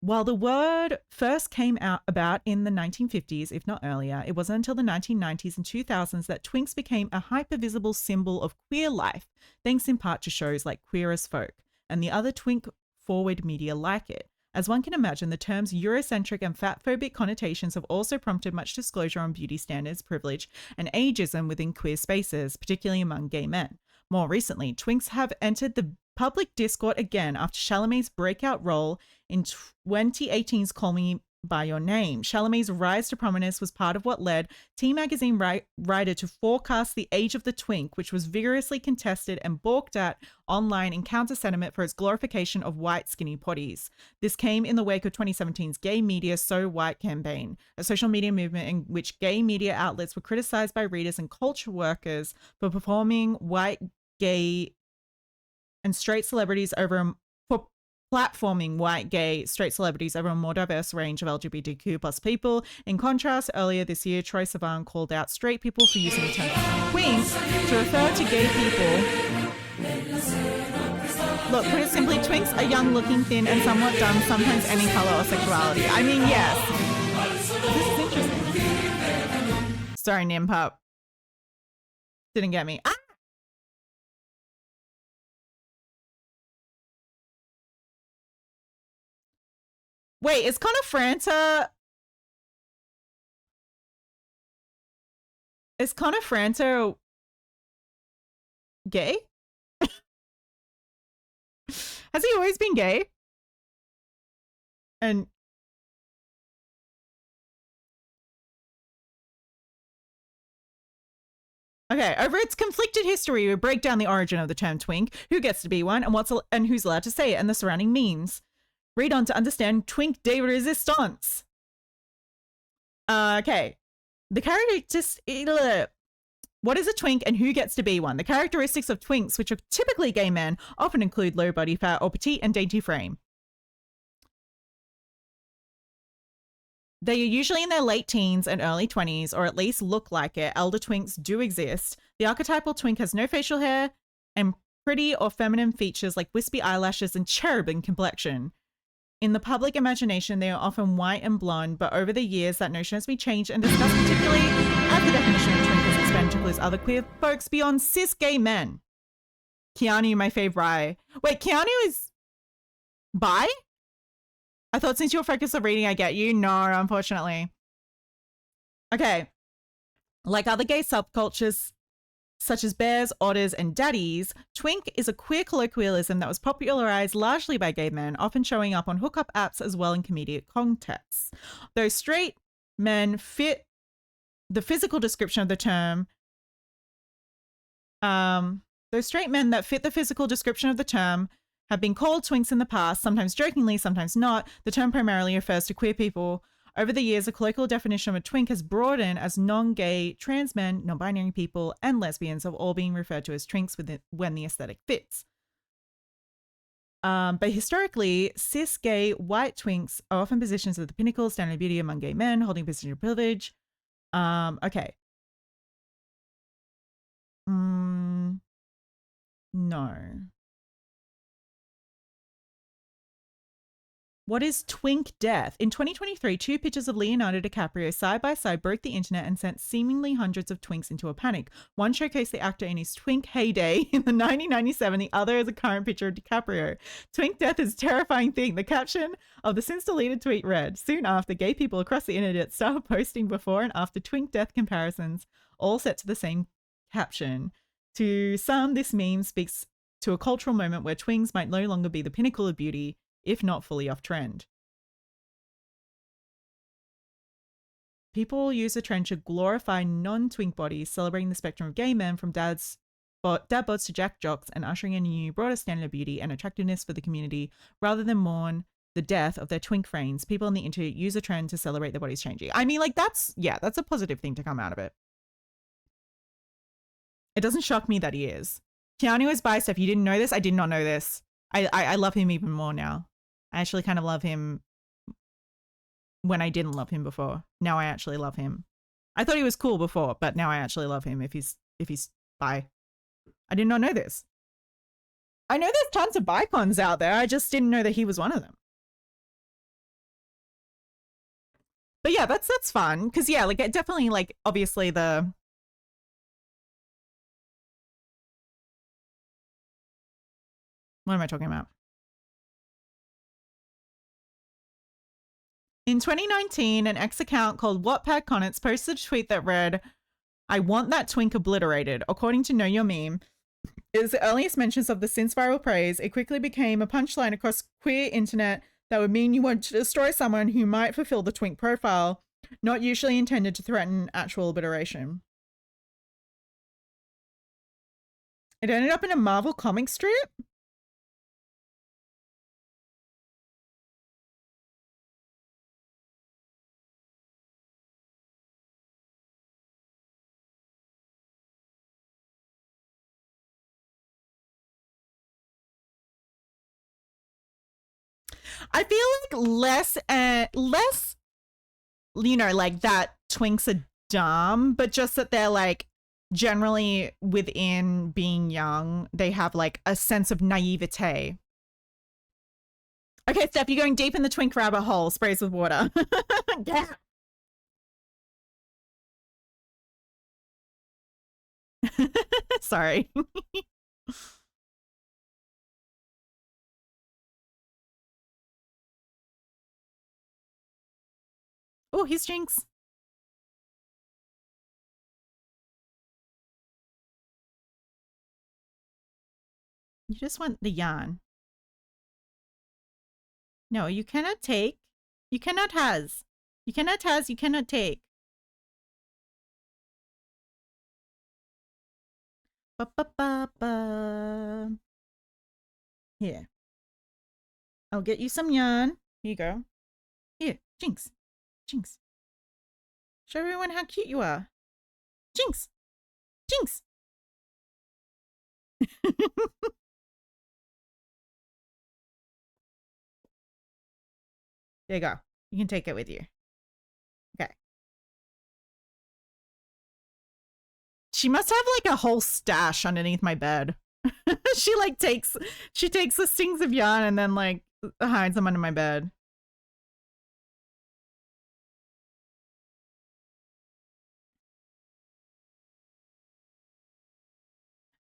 While the word first came about in the 1950s, if not earlier, it wasn't until the 1990s and 2000s that twinks became a hyper-visible symbol of queer life, thanks in part to shows like Queer as Folk and the other twink-forward media like it. As one can imagine, the term's Eurocentric and fatphobic connotations have also prompted much disclosure on beauty standards, privilege, and ageism within queer spaces, particularly among gay men. More recently, twinks have entered the public discourse again after Chalamet's breakout role in 2018's Call Me By Your Name. Chalamet's rise to prominence was part of what led Teen Magazine writer to forecast the age of the twink, which was vigorously contested and balked at online in counter sentiment for its glorification of white skinny potties. This came in the wake of 2017's Gay Media So White campaign, a social media movement in which gay media outlets were criticized by readers and culture workers for performing white, gay, and straight celebrities over for platforming white, gay, straight celebrities over a more diverse range of LGBTQ plus people. In contrast, earlier this year, Troye Sivan called out straight people for using the term twinks to refer to gay people. Look, put it simply, twinks are young-looking, thin, and somewhat dumb, sometimes any color or sexuality. I mean, yes. This is interesting. Sorry, Nimpup. Didn't get me. Ah! Wait, is Connor Franta... Is Connor Franta gay? Has he always been gay? And... Okay, over its conflicted history, we break down the origin of the term twink, who gets to be one, and who's allowed to say it, and the surrounding memes. Read on to understand twink de resistance. Okay. The characteristics... What is a twink and who gets to be one? The characteristics of twinks, which are typically gay men, often include low body fat or petite and dainty frame. They are usually in their late teens and early 20s, or at least look like it. Elder twinks do exist. The archetypal twink has no facial hair and pretty or feminine features like wispy eyelashes and cherubim complexion. In the public imagination, they are often white and blonde, but over the years, that notion has been changed and discussed, particularly as the definition of twink has expanded to include other queer folks beyond cis gay men. Keanu, my favorite. Wait, Keanu is bi? I thought since you're focused on reading, I get you. No, unfortunately. Okay. Like other gay subcultures, such as bears, otters, and daddies, twink is a queer colloquialism that was popularized largely by gay men, often showing up on hookup apps as well in comedic contexts. Though straight men fit the physical description of the term, those straight men that fit the physical description of the term have been called twinks in the past, sometimes jokingly, sometimes not. The term primarily refers to queer people. Over the years, the colloquial definition of a twink has broadened as non-gay, trans men, non-binary people, and lesbians have all been referred to as twinks when the aesthetic fits. But historically, cis gay white twinks are often positions at the pinnacle, standard of beauty among gay men, holding a position of privilege. Okay. No. What is twink death? In 2023, two pictures of Leonardo DiCaprio side by side broke the internet and sent seemingly hundreds of twinks into a panic. One showcased the actor in his twink heyday in the 1997. The other is a current picture of DiCaprio. Twink death is a terrifying thing. The caption of the since deleted tweet read, soon after, gay people across the internet started posting before and after twink death comparisons, all set to the same caption. To some, this meme speaks to a cultural moment where twinks might no longer be the pinnacle of beauty, if not fully off trend. People use the trend to glorify non-twink bodies, celebrating the spectrum of gay men from dads dad bods to jack jocks and ushering in a new, broader standard of beauty and attractiveness for the community rather than mourn the death of their twink friends. People on the internet use a trend to celebrate their bodies changing. I mean, like, that's a positive thing to come out of it. It doesn't shock me that he is. Keanu is bi stuff. You didn't know this? I did not know this. I love him even more now. I actually kind of love him when I didn't love him before. Now I actually love him. I thought he was cool before, but now I actually love him if he's bi. I did not know this. I know there's tons of bicons out there. I just didn't know that he was one of them. But yeah, that's fun. Cause yeah, like it definitely, like, obviously the what am I talking about? In 2019, an ex account called Wattpad Connets posted a tweet that read, "I want that twink obliterated." According to Know Your Meme, it was the earliest mentions of the since viral praise. It quickly became a punchline across queer internet that would mean you want to destroy someone who might fulfill the twink profile, not usually intended to threaten actual obliteration. It ended up in a Marvel comic strip. I feel like less, you know, like that twinks are dumb, but just that they're like generally within being young, they have like a sense of naivete. Okay, Steph, you're going deep in the twink rabbit hole. Sprays with water. Yeah. Sorry. Oh, he's Jinx. You just want the yarn. No, you cannot take. You cannot has. You cannot has. You cannot take. Ba ba ba ba. Here. I'll get you some yarn. Here you go. Here, Jinx. Jinx. Show everyone how cute you are. Jinx. Jinx. There you go. You can take it with you. Okay. She must have like a whole stash underneath my bed. She takes the stings of yarn and then like hides them under my bed.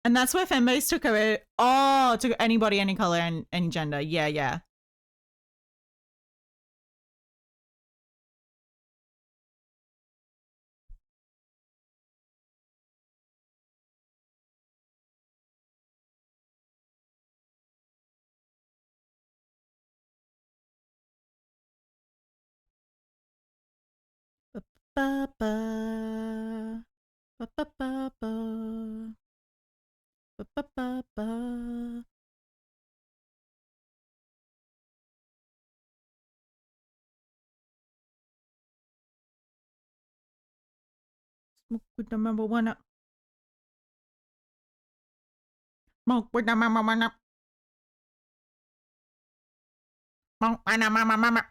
And that's where fanbase took over. Oh, to anybody, any color, and any gender. Yeah, yeah. Ba ba ba ba ba ba ba ba ba ba ba. Smoke with the number one up. Smoke with the number one up. Smoke with the number one up.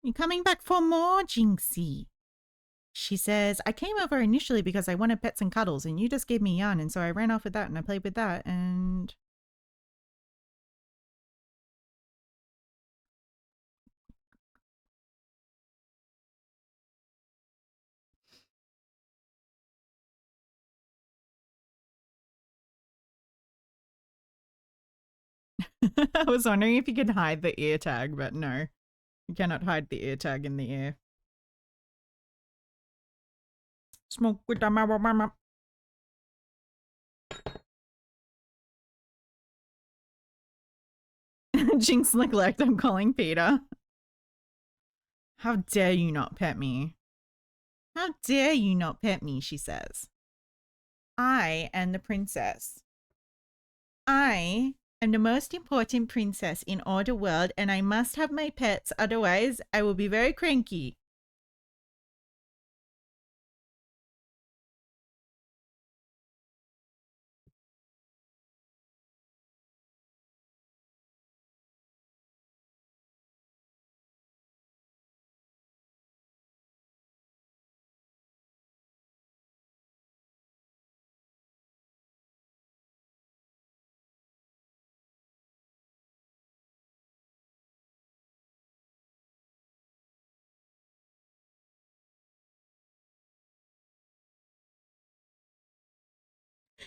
You coming back for more, Jinxie? She says, I came over initially because I wanted pets and cuddles, and you just gave me yarn, and so I ran off with that, and I played with that, and... I was wondering if you could hide the ear tag, but no. You cannot hide the ear tag in the ear. Smoke with the mama. Jinx neglect, I'm calling Peter. How dare you not pet me? How dare you not pet me, she says. I am the princess. I am the most important princess in all the world, and I must have my pets, otherwise I will be very cranky.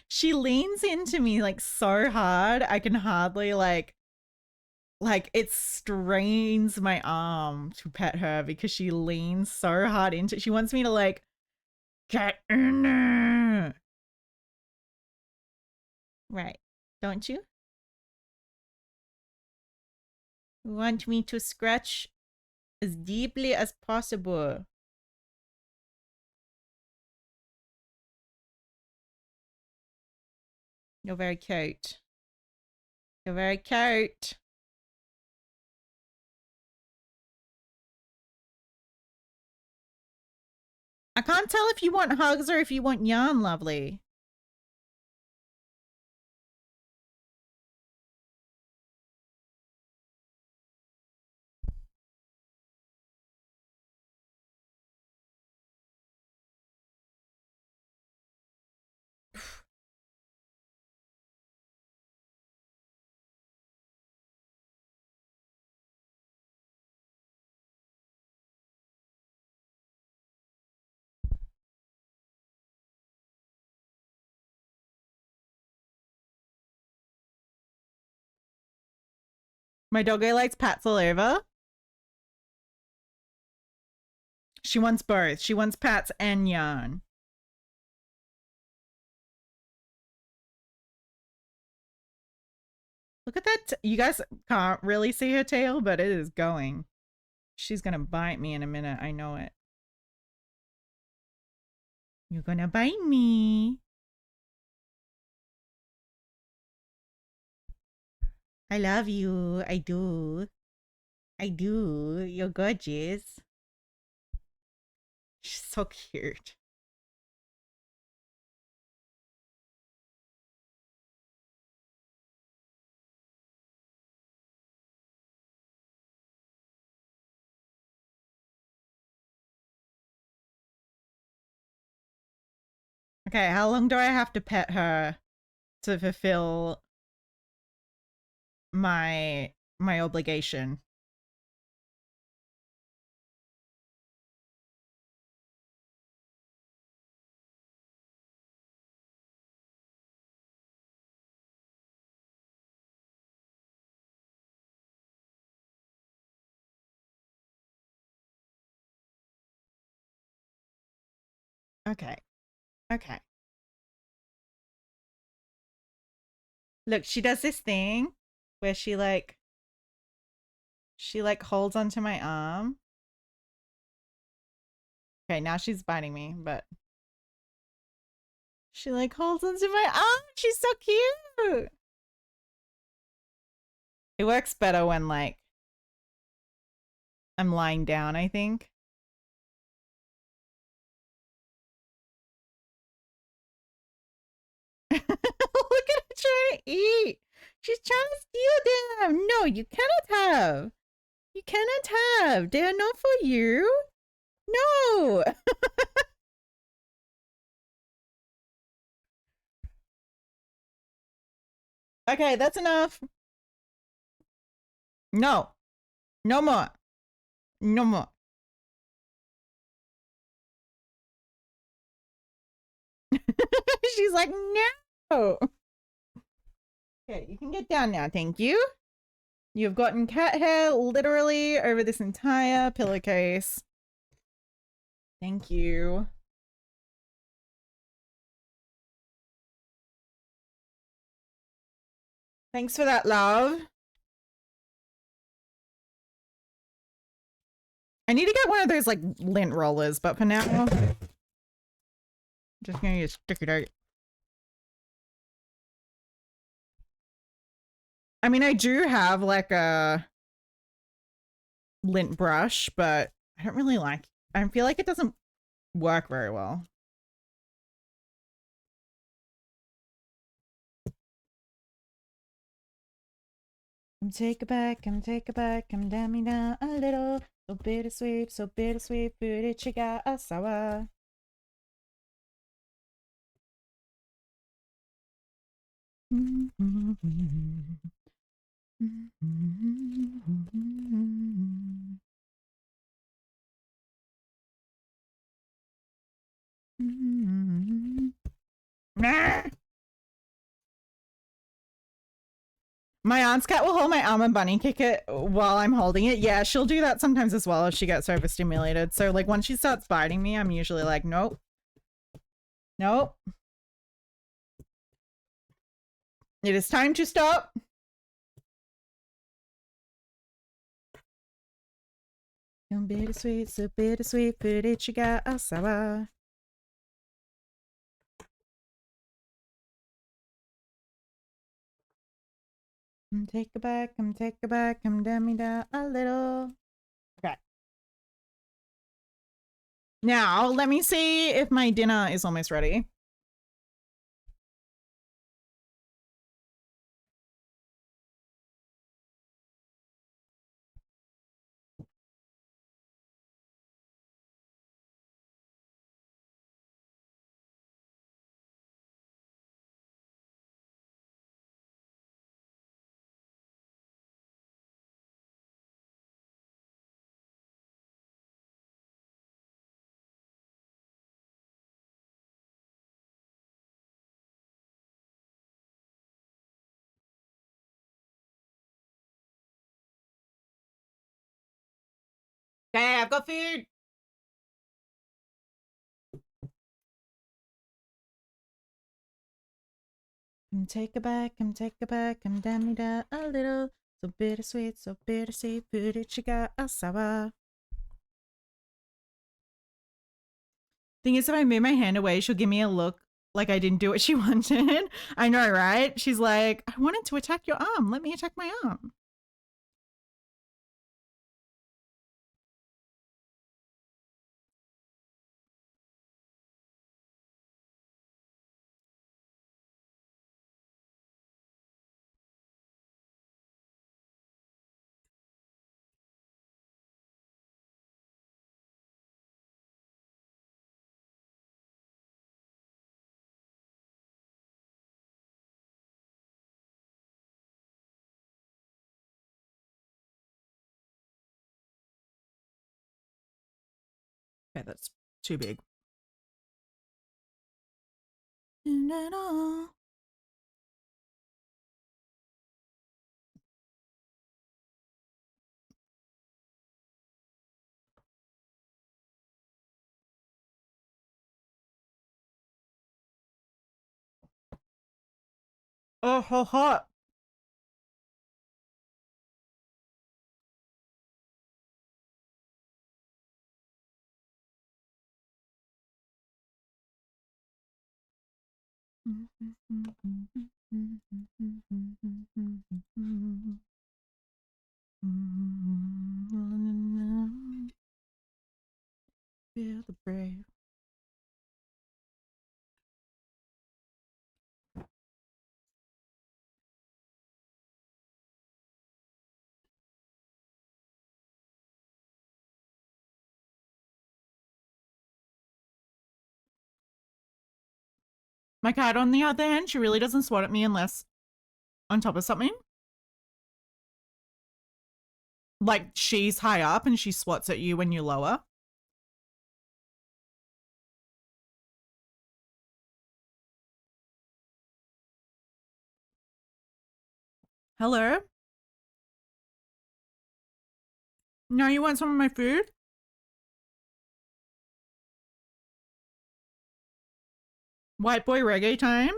She leans into me like so hard, I can hardly like it strains my arm to pet her because she leans so hard into it. She wants me to like get in there. Right. Don't you? You want me to scratch as deeply as possible. You're very cute. You're very cute. I can't tell if you want hugs or if you want yarn, lovely. My doggo likes pats all over. She wants both. She wants pats and yarn. Look at that. You guys can't really see her tail, but it is going. She's gonna bite me in a minute. I know it. You're gonna bite me. I love you. I do. I do. You're gorgeous. She's so cute. Okay, how long do I have to pet her to fulfill my obligation? Okay. Okay. Look, she does this thing where she like holds onto my arm. Okay, now she's biting me, but she like holds onto my arm. She's so cute. It works better when like I'm lying down, I think. Look at her trying to eat. She's trying to steal them. No, you cannot have. You cannot have. They are not for you. No. Okay, that's enough. No. No more. No more. She's like, no. Okay, you can get down now. Thank you. You've gotten cat hair literally over this entire pillowcase. Thank you. Thanks for that, love. I need to get one of those like lint rollers, but for now, I'm just gonna use sticky tape. I mean, I do have like a lint brush, but I don't really like it. I feel like it doesn't work very well. Take it back, take it back, damn me down a little. So bittersweet, fruity chica sour. My aunt's cat will hold my arm and bunny kick it while I'm holding it. Yeah, she'll do that sometimes as well if she gets overstimulated. So like once she starts biting me, I'm usually like, nope. Nope. It is time to stop. Bittersweet, so bittersweet, pretty chica sour. Take it back, damn me down a little. Okay. Now, let me see if my dinner is almost ready. Okay, I've got food. Take it back, damn me down a little. So bittersweet, pretty chica sour. Thing is, if I move my hand away, she'll give me a look like I didn't do what she wanted. I know, right? She's like, I wanted to attack your arm. Let me attack my arm. Okay, that's too big. Oh, how hot. Feel the brave. My cat, on the other hand, she really doesn't swat at me unless on top of something. Like, she's high up and she swats at you when you're lower. Hello? No, you want some of my food? White boy reggae time?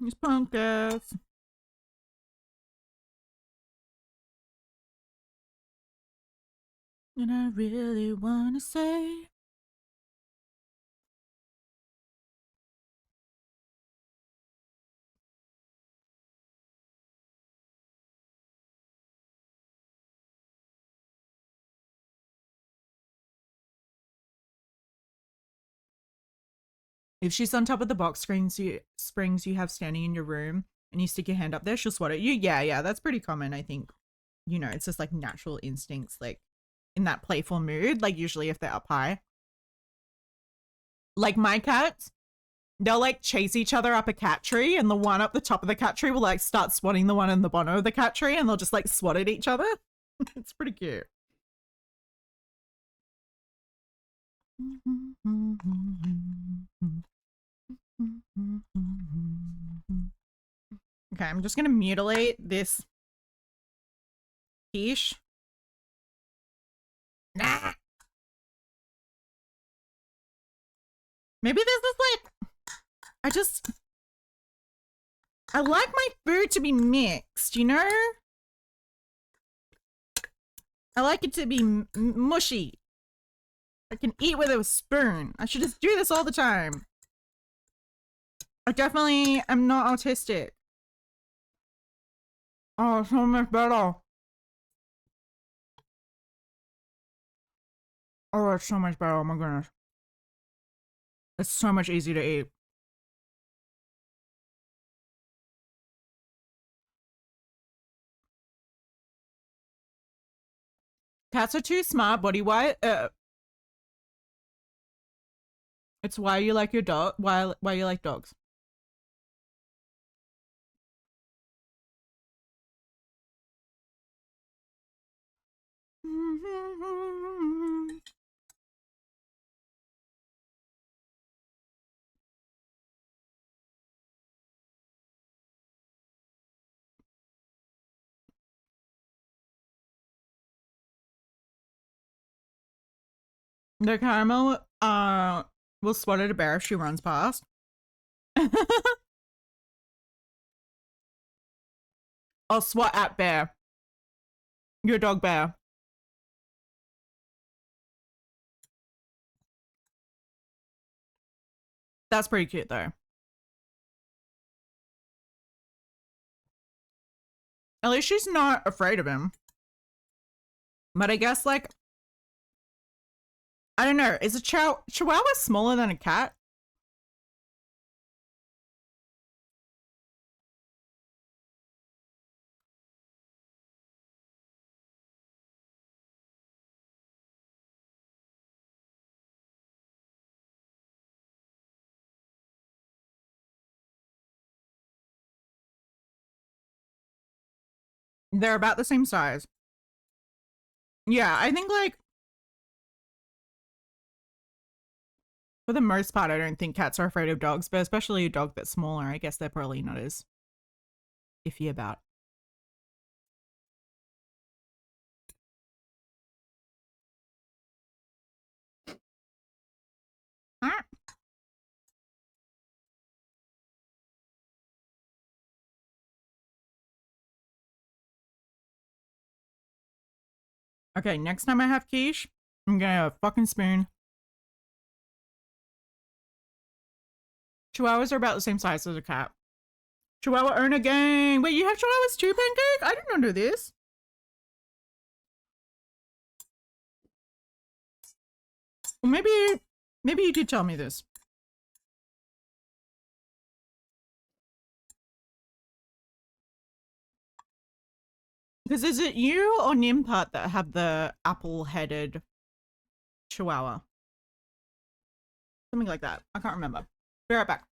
He's punk ass. And I really wanna say, if she's on top of the box springs you have standing in your room and you stick your hand up there, she'll swat at you. Yeah, that's pretty common, I think. You know, it's just like natural instincts, like in that playful mood, like usually if they're up high. Like my cats, they'll like chase each other up a cat tree, and the one up the top of the cat tree will like start swatting the one in the bottom of the cat tree, and they'll just like swat at each other. It's pretty cute. Okay, I'm just gonna mutilate this quiche. Nah. Maybe this is like, I like my food to be mixed, you know? I like it to be mushy. I can eat with a spoon. I should just do this all the time. I definitely am not autistic. Oh, so much better. Oh, it's so much better. Oh my goodness. It's so much easier to eat. Cats are too smart body-wise. It's why you like your dog. Why you like dogs. The caramel will swat at a bear if she runs past. I'll swat at bear. Your dog bear. That's pretty cute though. At least she's not afraid of him. But I guess like, I don't know. Is a chihuahua smaller than a cat? They're about the same size. Yeah, I think like, for the most part, I don't think cats are afraid of dogs, but especially a dog that's smaller, I guess they're probably not as iffy about. Ah. Okay, next time I have quiche, I'm gonna have a fucking spoon. Chihuahuas are about the same size as a cat. Chihuahua owner gang. Wait, you have chihuahuas too, Pancake? I did not know this. Well, maybe you did tell me this. Because is it you or Nimpat that have the apple-headed chihuahua? Something like that. I can't remember. Be right back.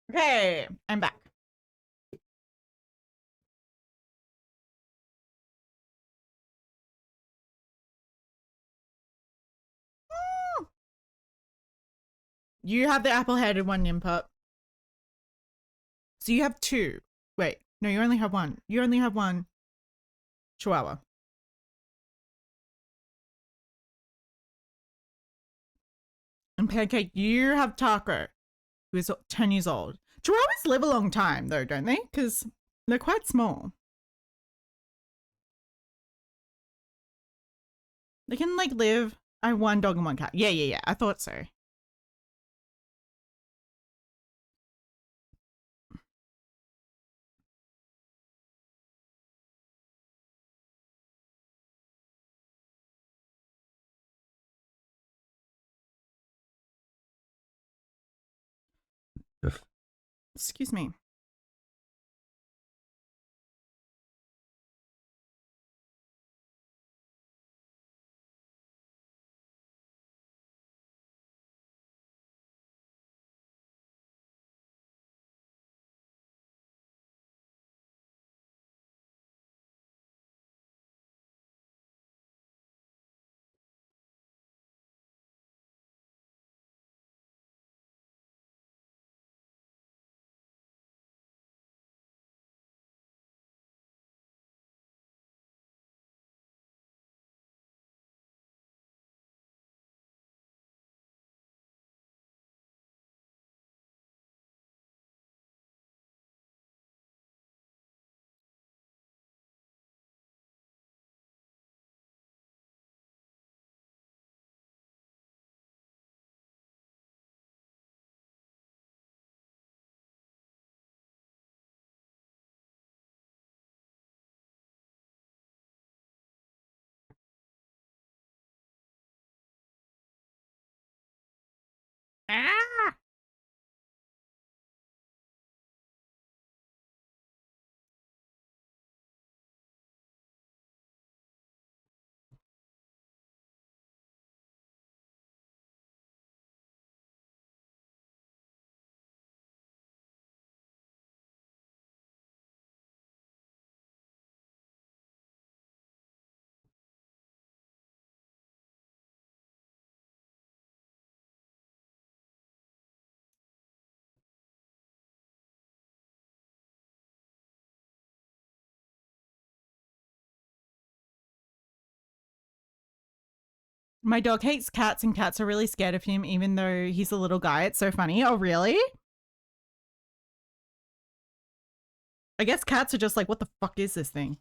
Okay, I'm back. You have the apple-headed one, Nimpat. So you have two. Wait, no, you only have one. You only have one chihuahua. And Pancake, you have Taco, who is 10 years old. Chihuahuas live a long time, though, don't they? Because they're quite small. They can, like, live. I have one dog and one cat. Yeah. I thought so. Excuse me. My dog hates cats and cats are really scared of him even though he's a little guy. It's so funny. Oh, really? I guess cats are just like, what the fuck is this thing?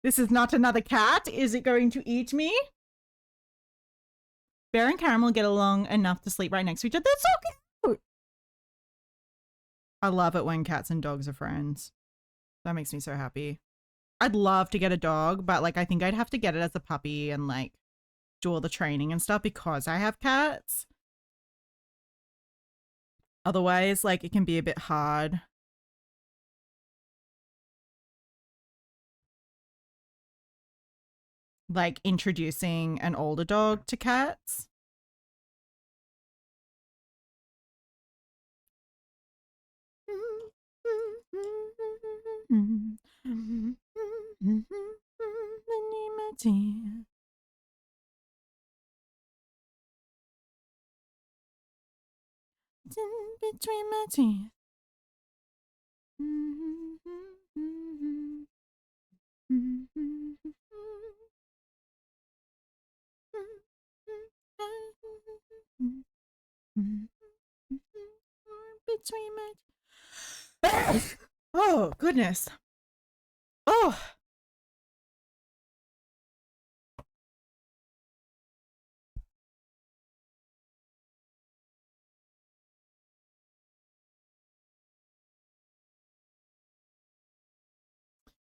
This is not another cat. Is it going to eat me? Bear and Caramel get along enough to sleep right next to each other. That's so cute. I love it when cats and dogs are friends. That makes me so happy. I'd love to get a dog, but like I think I'd have to get it as a puppy and like do all the training and stuff because I have cats. Otherwise, like it can be a bit hard. Like introducing an older dog to cats. Between my teeth. Between my oh goodness. Oh,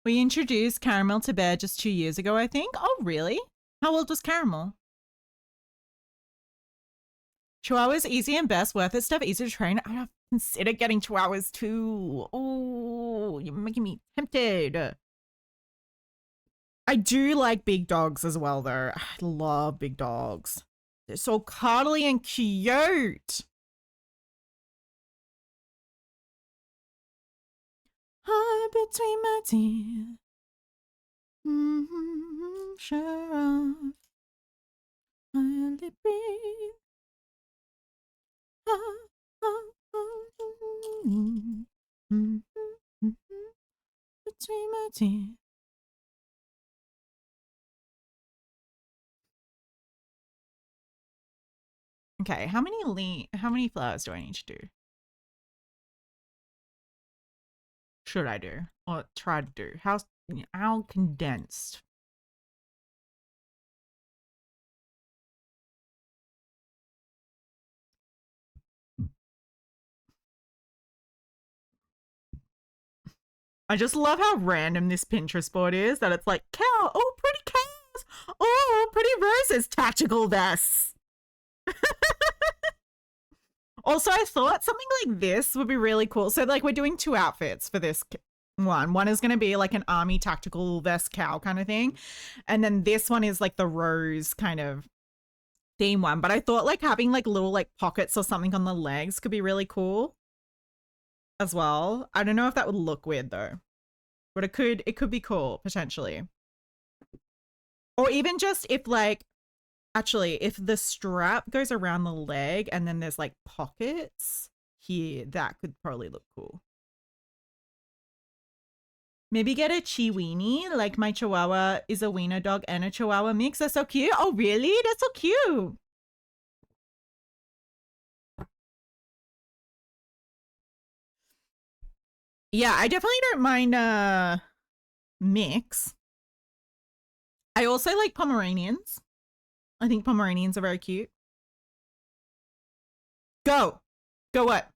we introduced Caramel to Bear just 2 years ago, I think. Oh, really? How old was Caramel? Chihuahuas easy and best, worth it stuff, easy to train. I have consider getting Chihuahuas too. Oh, you're making me tempted. I do like big dogs as well, though. I love big dogs. They're so cuddly and cute. Heart between my teeth. Sure of. Hardly breathe. Between my teeth. Okay, how many flowers do I need to do? Should I do or try to do? How condensed? I just love how random this Pinterest board is. That it's like cow, oh pretty cows, oh pretty roses, tactical vests. Also, I thought something like this would be really cool. So like we're doing 2 outfits for this one. One is going to be like an army tactical vest cow kind of thing. And then this one is like the rose kind of theme one. But I thought like having like little like pockets or something on the legs could be really cool as well. I don't know if that would look weird though. But it could be cool potentially. Or even just if like actually if the strap goes around the leg and then there's like pockets here, that could probably look cool. Maybe get a Chiweenie, like my Chihuahua is a wiener dog and a Chihuahua mix. That's so cute. Oh really? That's so cute. Yeah, I definitely don't mind mix. I also like Pomeranians. I think Pomeranians are very cute. Go. Go what?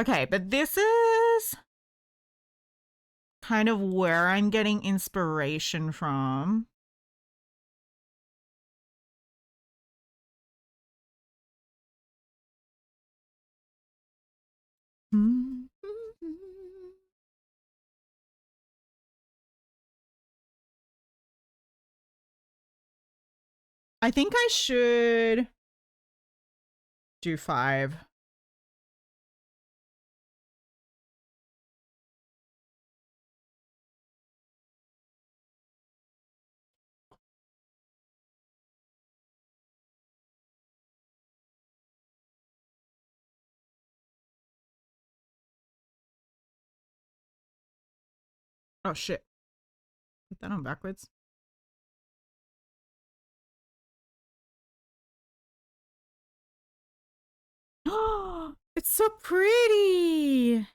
Okay, but this is kind of where I'm getting inspiration from. I think I should do 5. Oh shit. Put that on backwards. Oh, it's so pretty.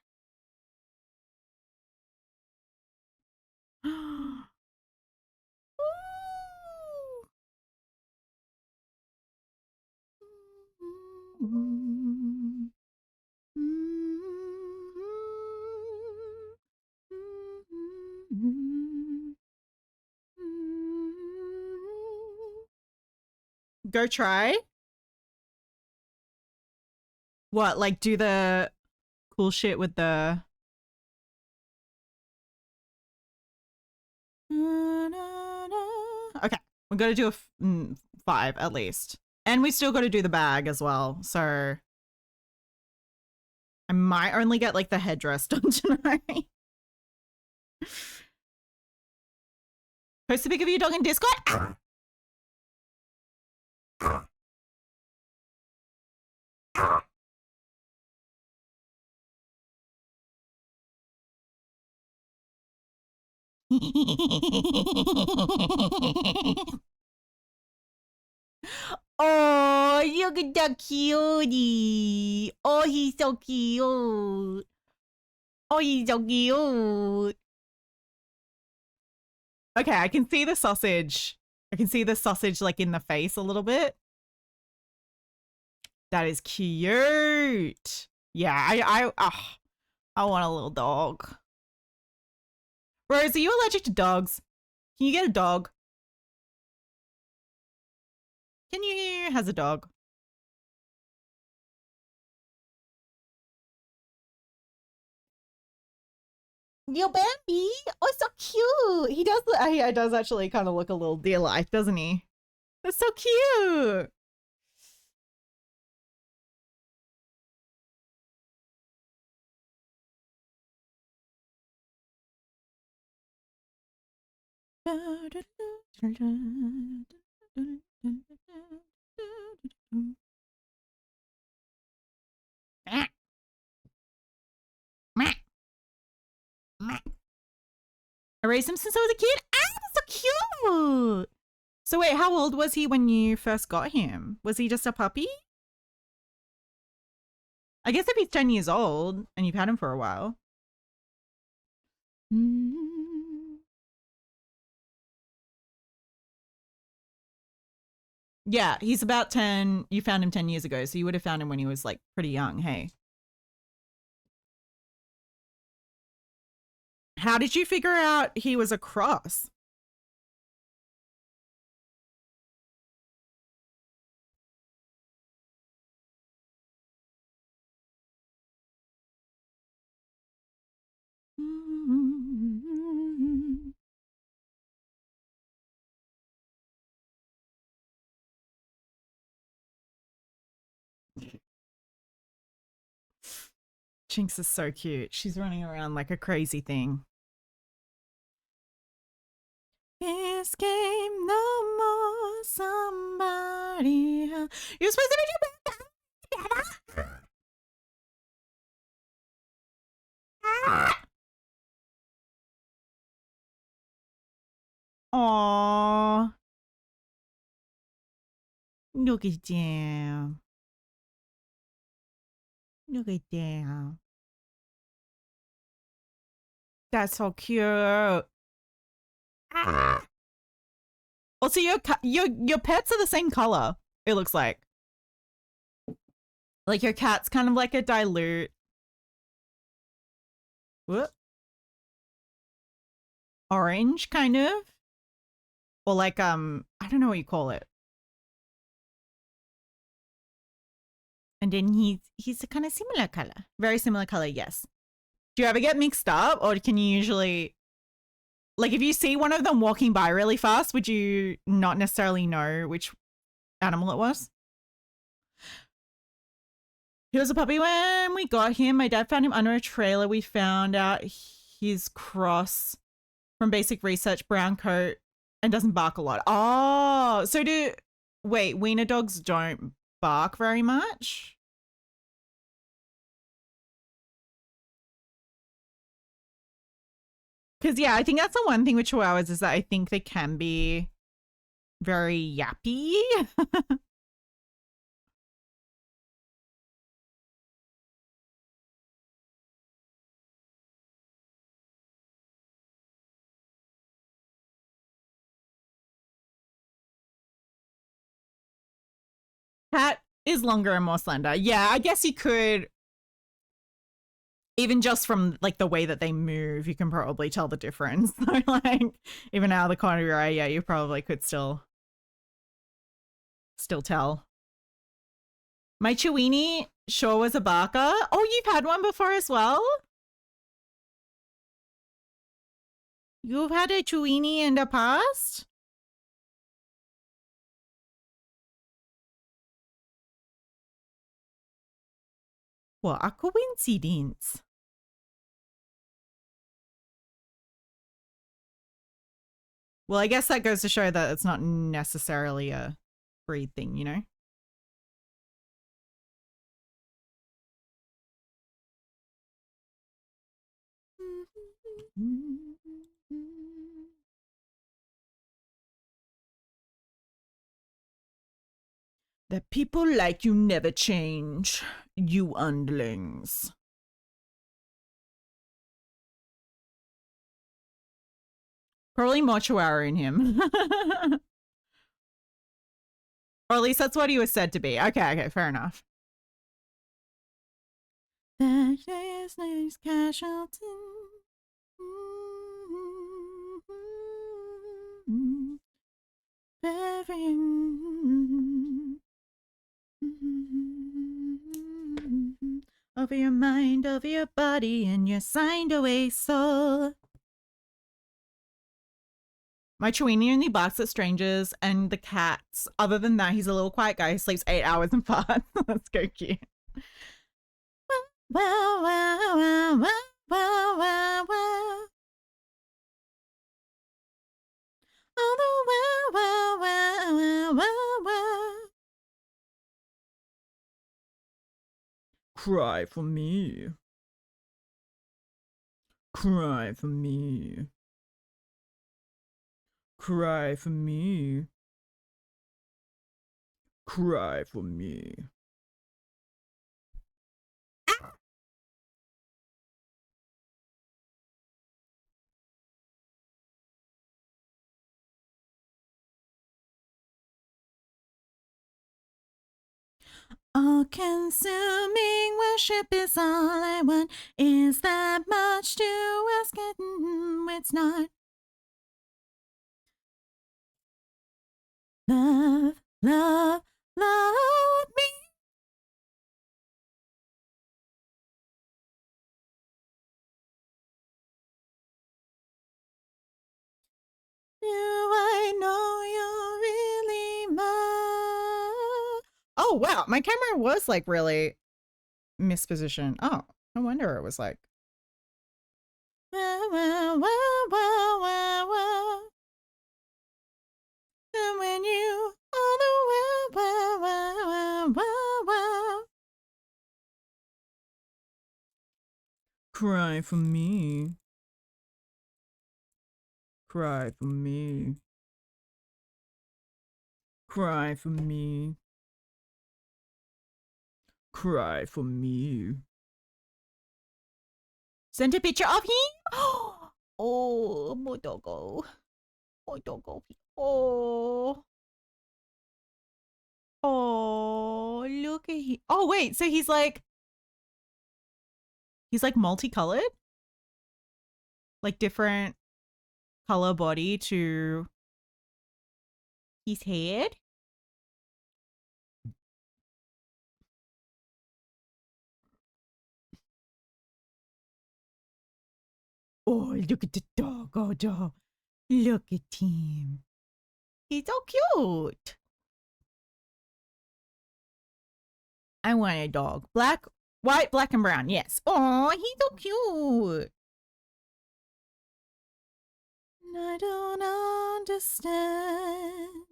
Go try. What, like do the cool shit with the okay, we got to do a 5 at least, and we still got to do the bag as well, so I might only get like the headdress done tonight. Post a pic of your dog in Discord. Oh, look at that cutie. Oh, he's so cute. Oh, he's so cute. Okay, I can see the sausage. I can see the sausage like in the face a little bit. That is cute. Yeah, I want a little dog. Rose, are you allergic to dogs? Can you get a dog? Can you has a dog? Yo, Bambi. Oh, so cute. He does. He does actually kind of look a little dear life, doesn't he? That's so cute. I raised him since I was a kid. Ah, that's so cute. So wait, how old was he when you first got him? Was he just a puppy? I guess if he's 10 years old and you've had him for a while. Yeah, he's about 10. You found him 10 years ago, so you would have found him when he was like pretty young, hey? How did you figure out he was a cross? Jinx is so cute. She's running around like a crazy thing. This game no more somebody else. You're supposed to be together. Aww. Look at them. Look at them. That's so cute. Also, your pets are the same color. It looks like your cat's kind of like a dilute. What? Orange, kind of, or like I don't know what you call it. And then he's a kind of similar color, very similar color. Yes. Do you ever get mixed up, or can you usually, like, if you see one of them walking by really fast, would you not necessarily know which animal it was? He was a puppy when we got him. My dad found him under a trailer. We found out his cross from basic research, brown coat, and doesn't bark a lot. Oh, so wait, wiener dogs don't bark very much? Because, yeah, I think that's the one thing with Chihuahuas is that I think they can be very yappy. Cat is longer and more slender. Yeah, I guess you could, even just from like the way that they move, you can probably tell the difference. So, like, even out of the corner of your eye, yeah, you probably could still tell. My Chewini sure was a barker. Oh, you've had one before as well? You've had a Chewini in the past? What a coincidence. Well, I guess that goes to show that it's not necessarily a breed thing, you know? That people like you never change, you underlings. Probably more Chihuahua in him. Or at least that's what he was said to be. Okay, fair enough. That is nice casualty. Over your mind, over your body, and your signed away soul. My Chewini only barks at strangers and the cats. Other than that, he's a little quiet guy who sleeps 8 hours and farts. That's so cute. Wow, wow, wow, wow, wow, wow, wow. Oh, the wow, wow, wow, wow, wow, wow. Cry for me. Cry for me. Cry for me. Cry for me. All consuming worship is all I want. Is that much to ask? It's not. Love, love, love me. Do I know you're really mine? Oh, wow. My camera was like really mispositioned. Oh, no wonder it was like. Wow, wow, wow, wow, wow, wow. And when you all the wow, wow, wow, wow, wow, wow. Cry for me. Cry for me. Cry for me. Cry for me. Send a picture of him. Oh, my doggo. My doggo. Oh. Oh, look at him. Oh, wait. So he's like multicolored? Like different color body to his head? Oh, look at the dog. Oh, dog. Look at him. He's so cute. I want a dog. Black, white, black, and brown. Yes. Oh, he's so cute. I don't understand.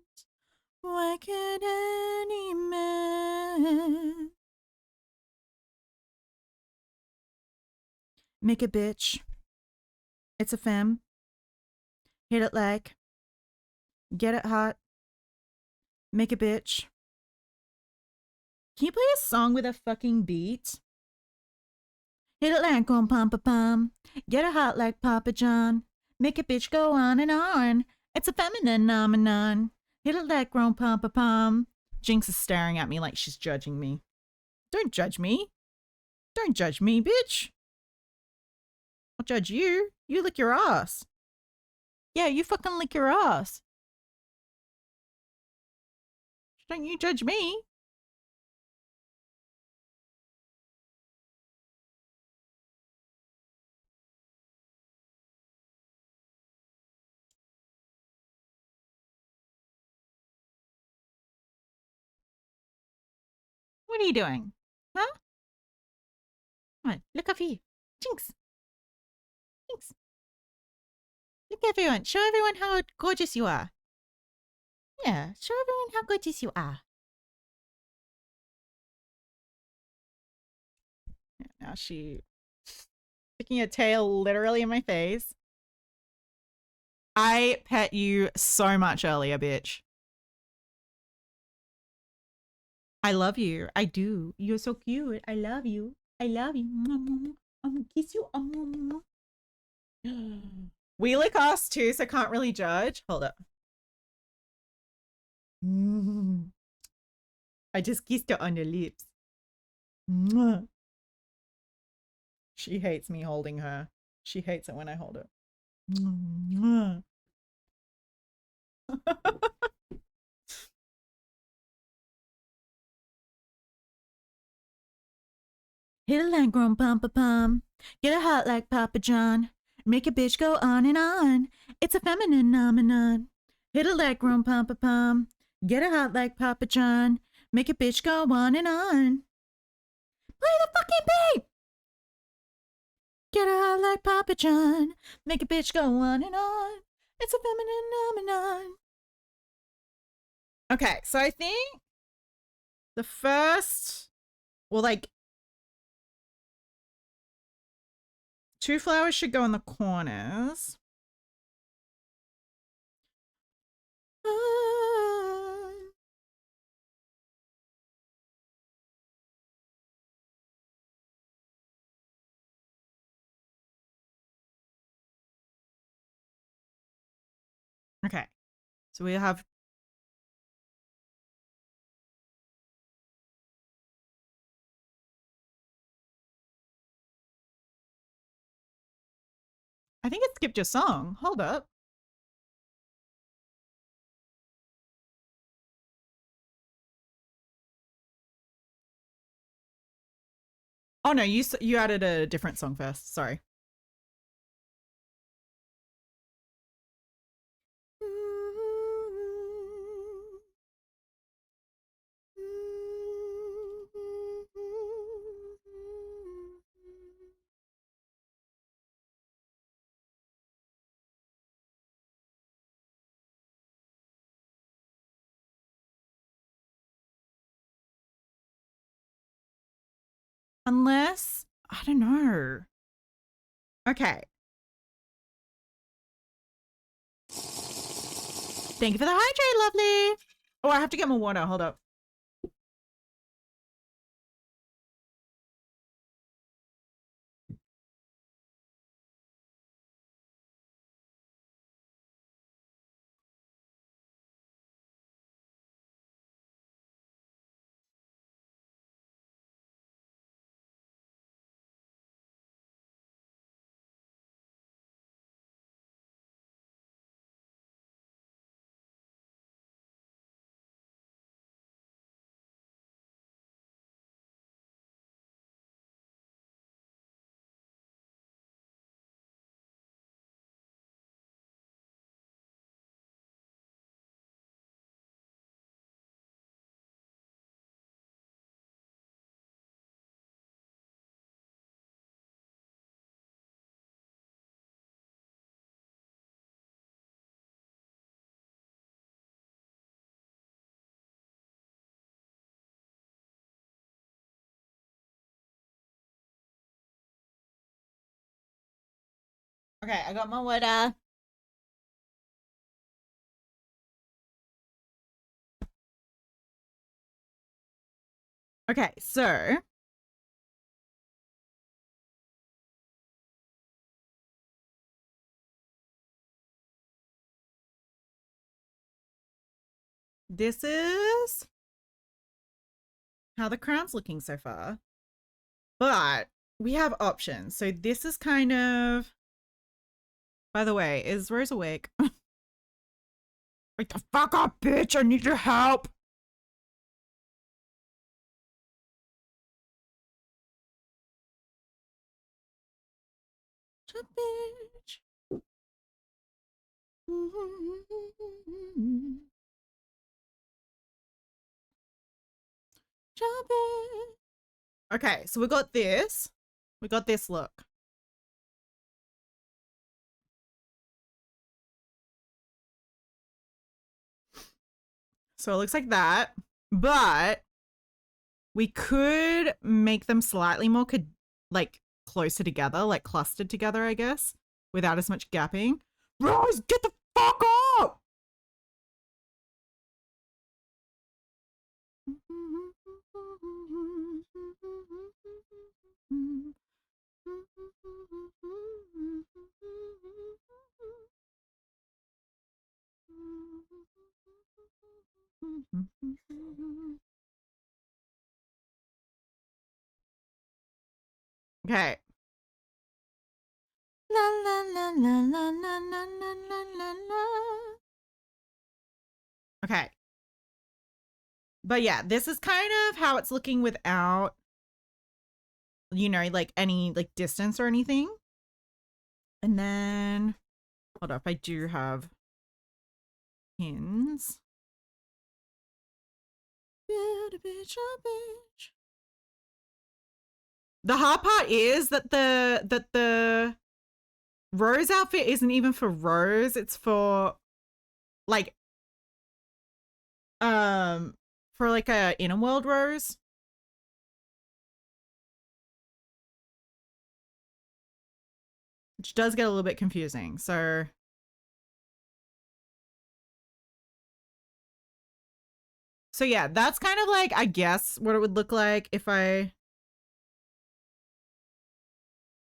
Why could any man make a bitch It's a femme. Hit it like. Get it hot. Make a bitch. Can you play a song with a fucking beat? Hit it like on pom pom pom. Get it hot like Papa John. Make a bitch go on and on. It's a feminine phenomenon. Hit it like on pom pom pom. Jinx is staring at me like she's judging me. Don't judge me. Don't judge me, bitch. I'll judge you. You lick your ass. Yeah, you fucking lick your ass. Don't you judge me. What are you doing? Huh? Come on, look up here. Jinx. Jinx. Look everyone. Show everyone how gorgeous you are. Yeah, show everyone how gorgeous you are. Now she sticking a tail literally in my face. I pet you so much earlier, bitch. I love you. I do. You're so cute. I love you. I love you. I'm gonna kiss you. We lick ass too, so can't really judge. Hold up. I just kissed her on the lips. She hates me holding her. She hates it when I hold her. Hit a line, grown pom pom pom. Get it hot like Papa John. Make a bitch go on and on. It's a feminine phenomenon. Hit a leg, grown pom pom pom. Get it hot like Papa John. Make a bitch go on and on. Play the fucking beat! Get it hot like Papa John. Make a bitch go on and on. It's a feminine phenomenon. Okay, so I think the first, well, like, 2 flowers should go in the corners. Okay, so we have I think it skipped your song. Hold up. Oh no, you added a different song first. Sorry. Unless, I don't know. Okay. Thank you for the hydrate, lovely. Oh, I have to get more water. Hold up. Okay, I got my water. Okay, so this is how the crown's looking so far. But we have options. So this is kind of, by the way, is Rose awake? Wake the fuck up, bitch. I need your help. Bitch. Okay, so we got this. We got this look. So it looks like that. But we could make them slightly more like closer together, like clustered together, I guess, without as much gapping. Rose, get the fuck up! Okay. La la la la la la la la la la. Okay. But yeah, this is kind of how it's looking without, you know, like any like distance or anything. And then, hold up, I do have pins. The hard part is that the Rose outfit isn't even for Rose. It's for like for like a inner world Rose. Which does get a little bit confusing. So yeah, that's kind of like, I guess, what it would look like if I,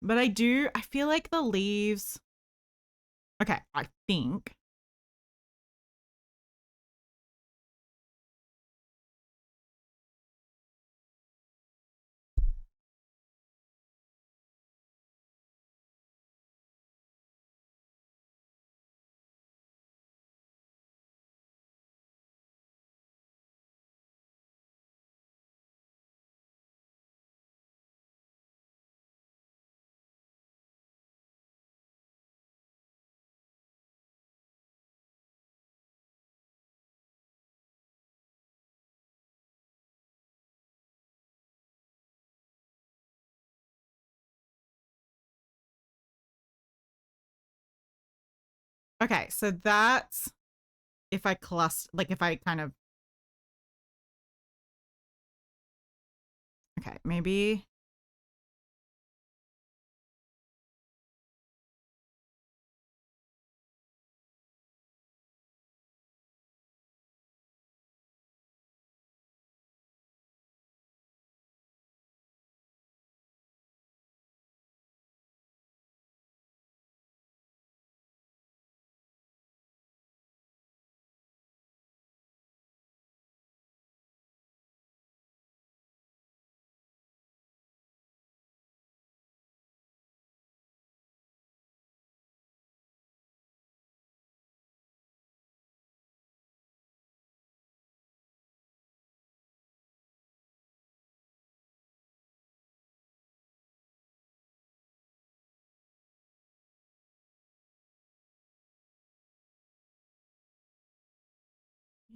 but I feel like the leaves, okay, I think. Okay, so that's if I cluster, like if I kind of, okay, maybe.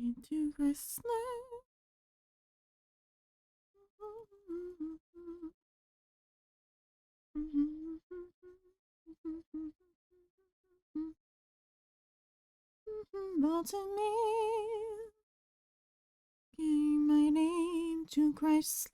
Into Christmas. To me, giving my name to Chrysler.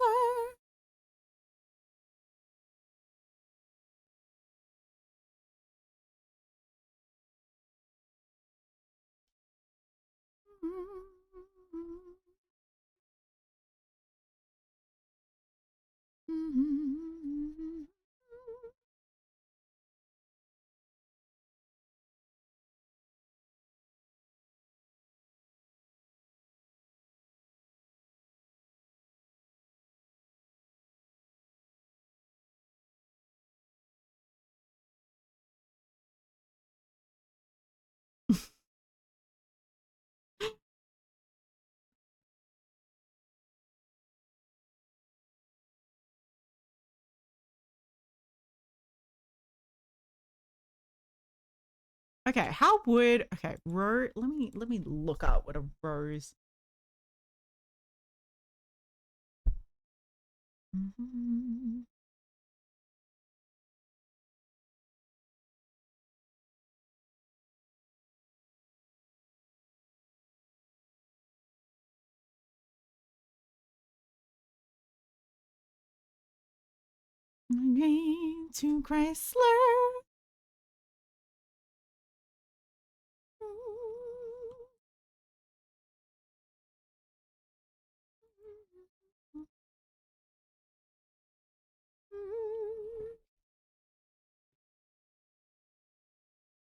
Okay, how would let me look up what a rose. Going to Chrysler.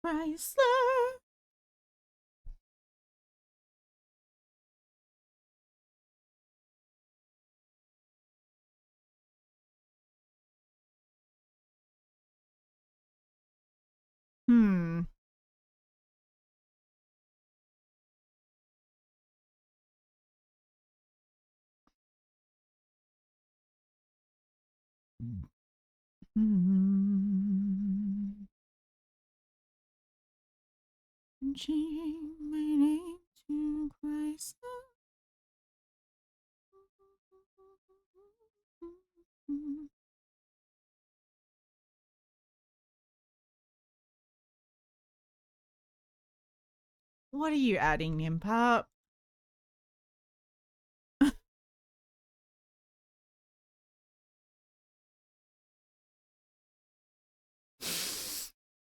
Chrysler. Hmm. Changing my name to Chrysler. What are you adding, Nimpap?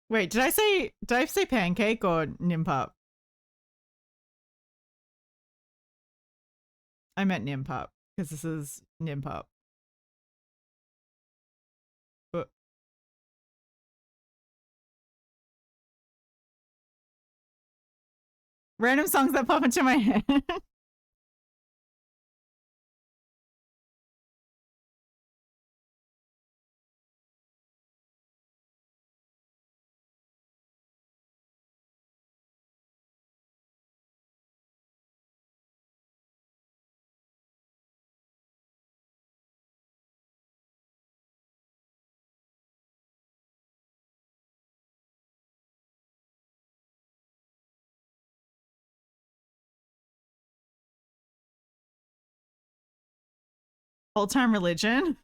Wait, did I say pancake or Nimpap? I meant Nimpap because this is Nimpap. But random songs that pop into my head. Old time religion.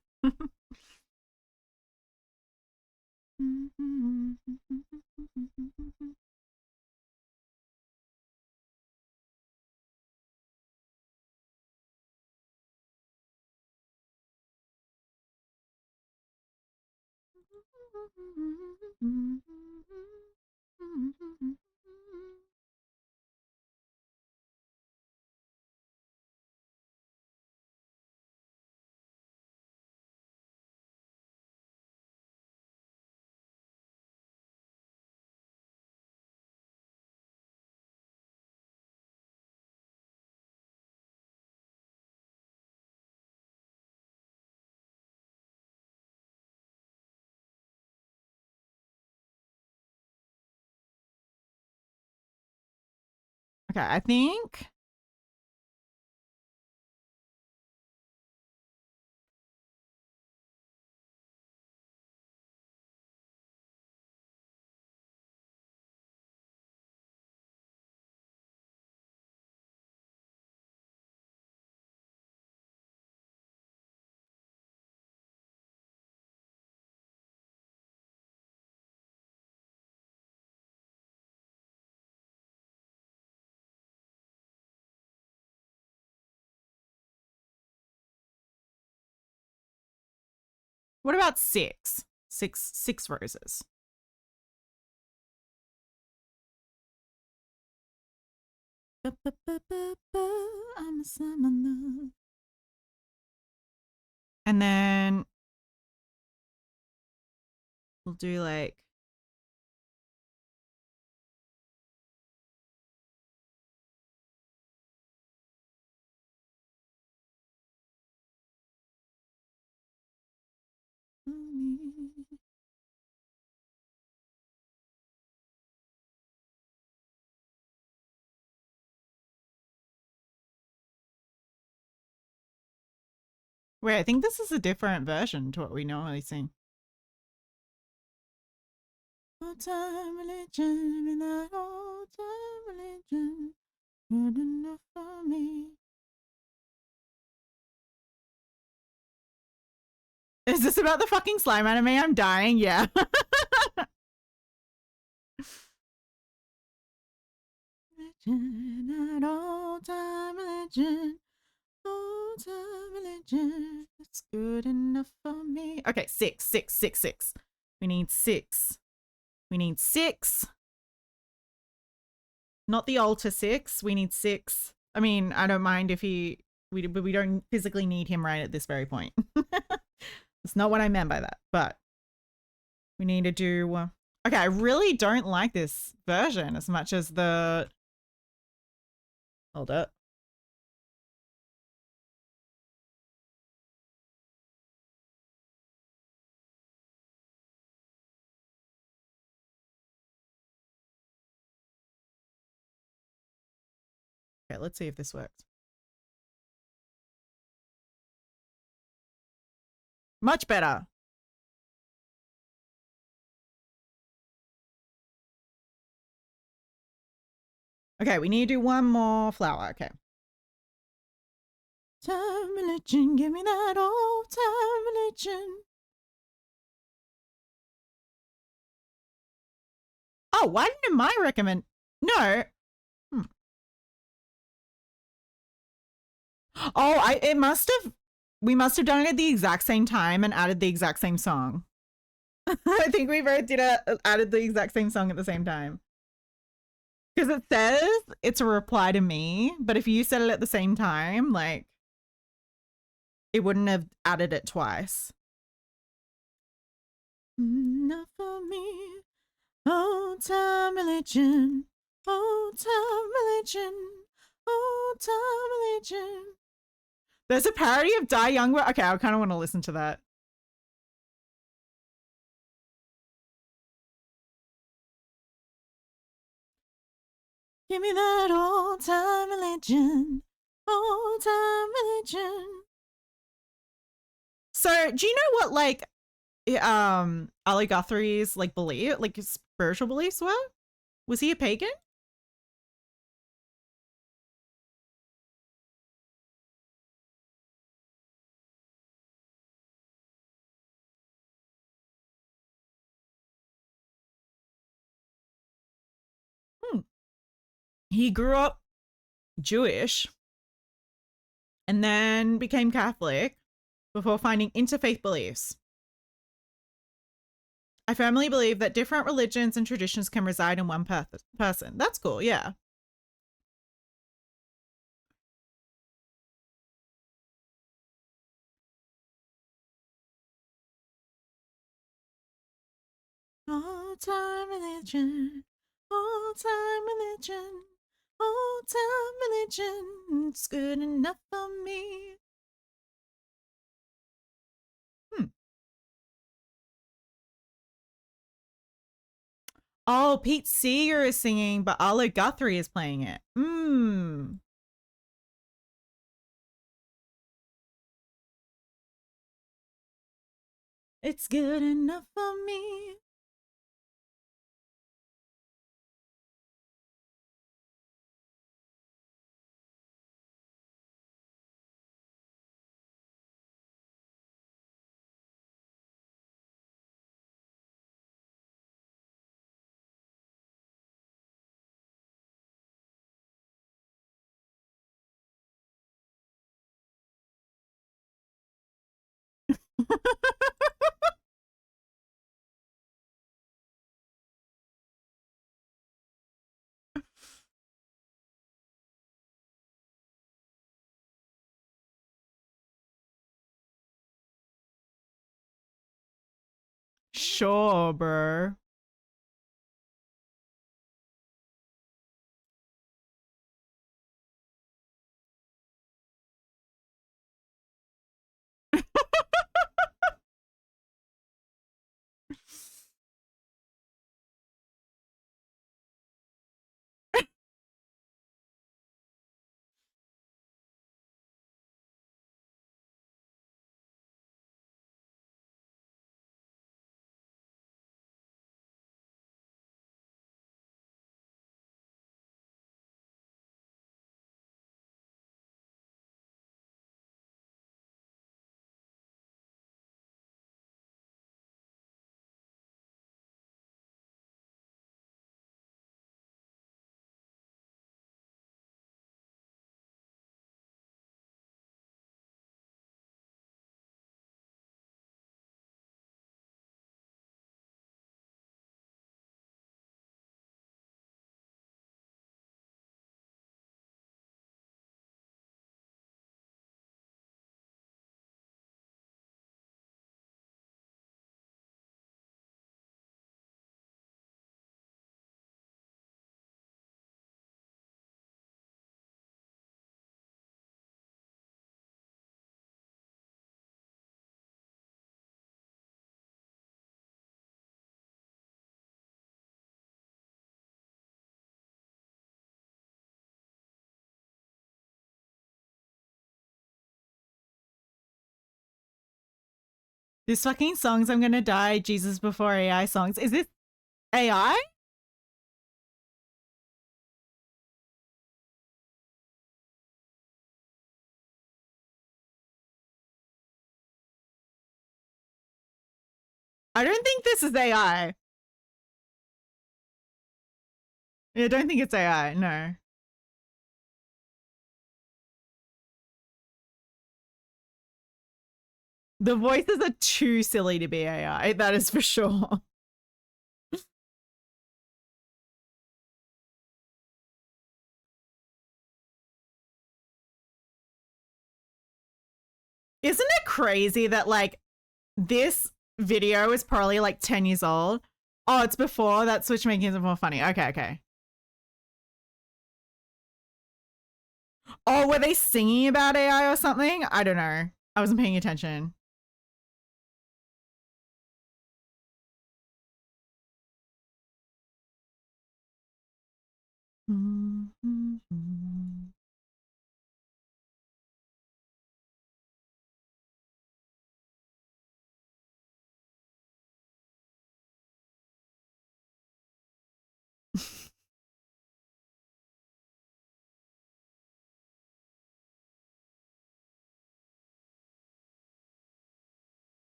Okay, I think what about six? Six roses. I'm a summoner. And then We'll do like wait, I think this is a different version to what we normally sing. Old time religion, and that old time religion, good enough for me. Is this about the fucking slime anime? I'm dying. Yeah. That old time religion, old time religion. It's good enough for me. Okay, 6, 6, 6, 6. We need 6. We need 6. Not the altar 6. We need 6. I mean, I don't mind if but we don't physically need him right at this very point. That's not what I meant by that, but we need to do. Okay, I really don't like this version as much as the. Hold up. Okay, let's see if this works. Much better. Okay, we need to do one more flower. Okay. Time religion, give me that old time religion. Oh, why didn't I recommend? No. Oh, it must have. We must have done it at the exact same time and added the exact same song. I think we both added the exact same song at the same time. Because it says it's a reply to me, but if you said it at the same time, like, it wouldn't have added it twice. Not for me. Old time religion. Old time religion. Old time religion. There's a parody of Die Young. Okay, I kind of want to listen to that. Give me that old time religion. Old time religion. So, do you know what, like, Ali Guthrie's, like, belief, like, his spiritual beliefs were? Was he a pagan? He grew up Jewish and then became Catholic before finding interfaith beliefs. I firmly believe that different religions and traditions can reside in one person. That's cool, yeah. Old time religion, old time religion, old time religion. It's good enough for me. Oh, Pete Seeger is singing, but Ali Guthrie is playing it. It's good enough for me. Sure, bro. This fucking songs I'm gonna die, Jesus before AI songs. Is this AI? I don't think this is AI. I don't think it's AI, no. The voices are too silly to be AI, that is for sure. Isn't it crazy that like this video is probably like 10 years old? Oh, it's before that switch making it more funny. Okay, okay. Oh, were they singing about AI or something? I don't know. I wasn't paying attention.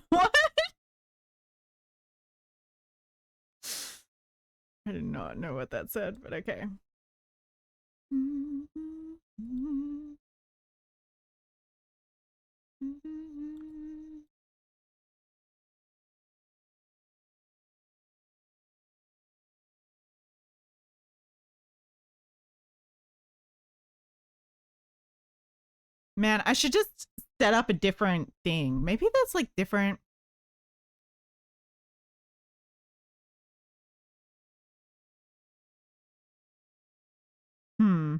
What? I did not know what that said, but okay. Man, I should just set up a different thing. Maybe that's like different. Hmm.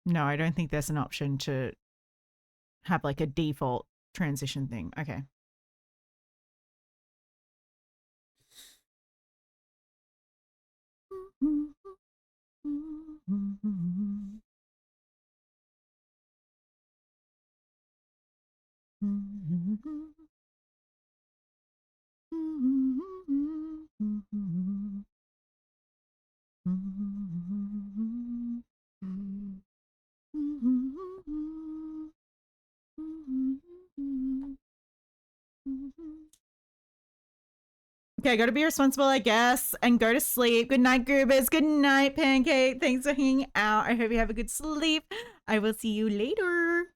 No, I don't think there's an option to have like a default transition thing. Okay. Okay, gotta be responsible, I guess, and go to sleep. Good night, Goobers. Good night, Pancake. Thanks for hanging out. I hope you have a good sleep. I will see you later.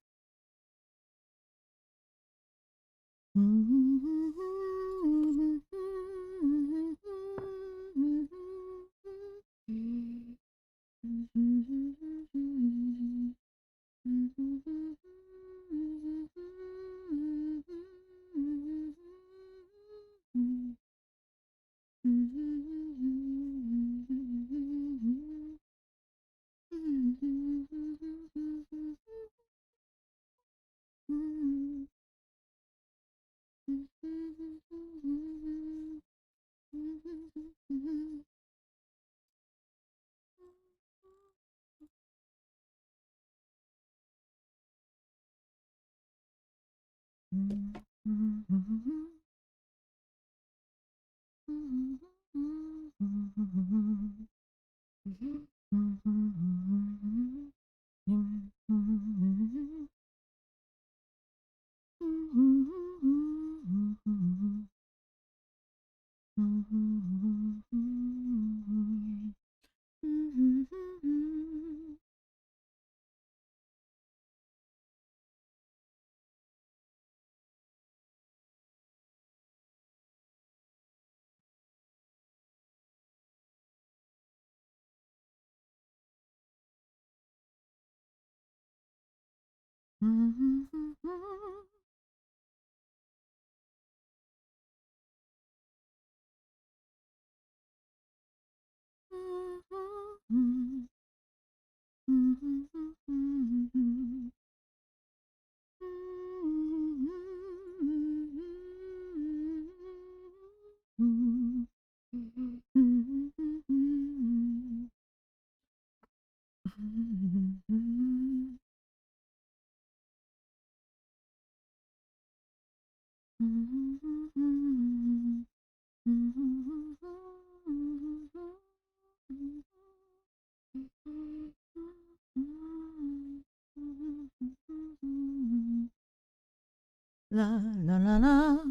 La la la la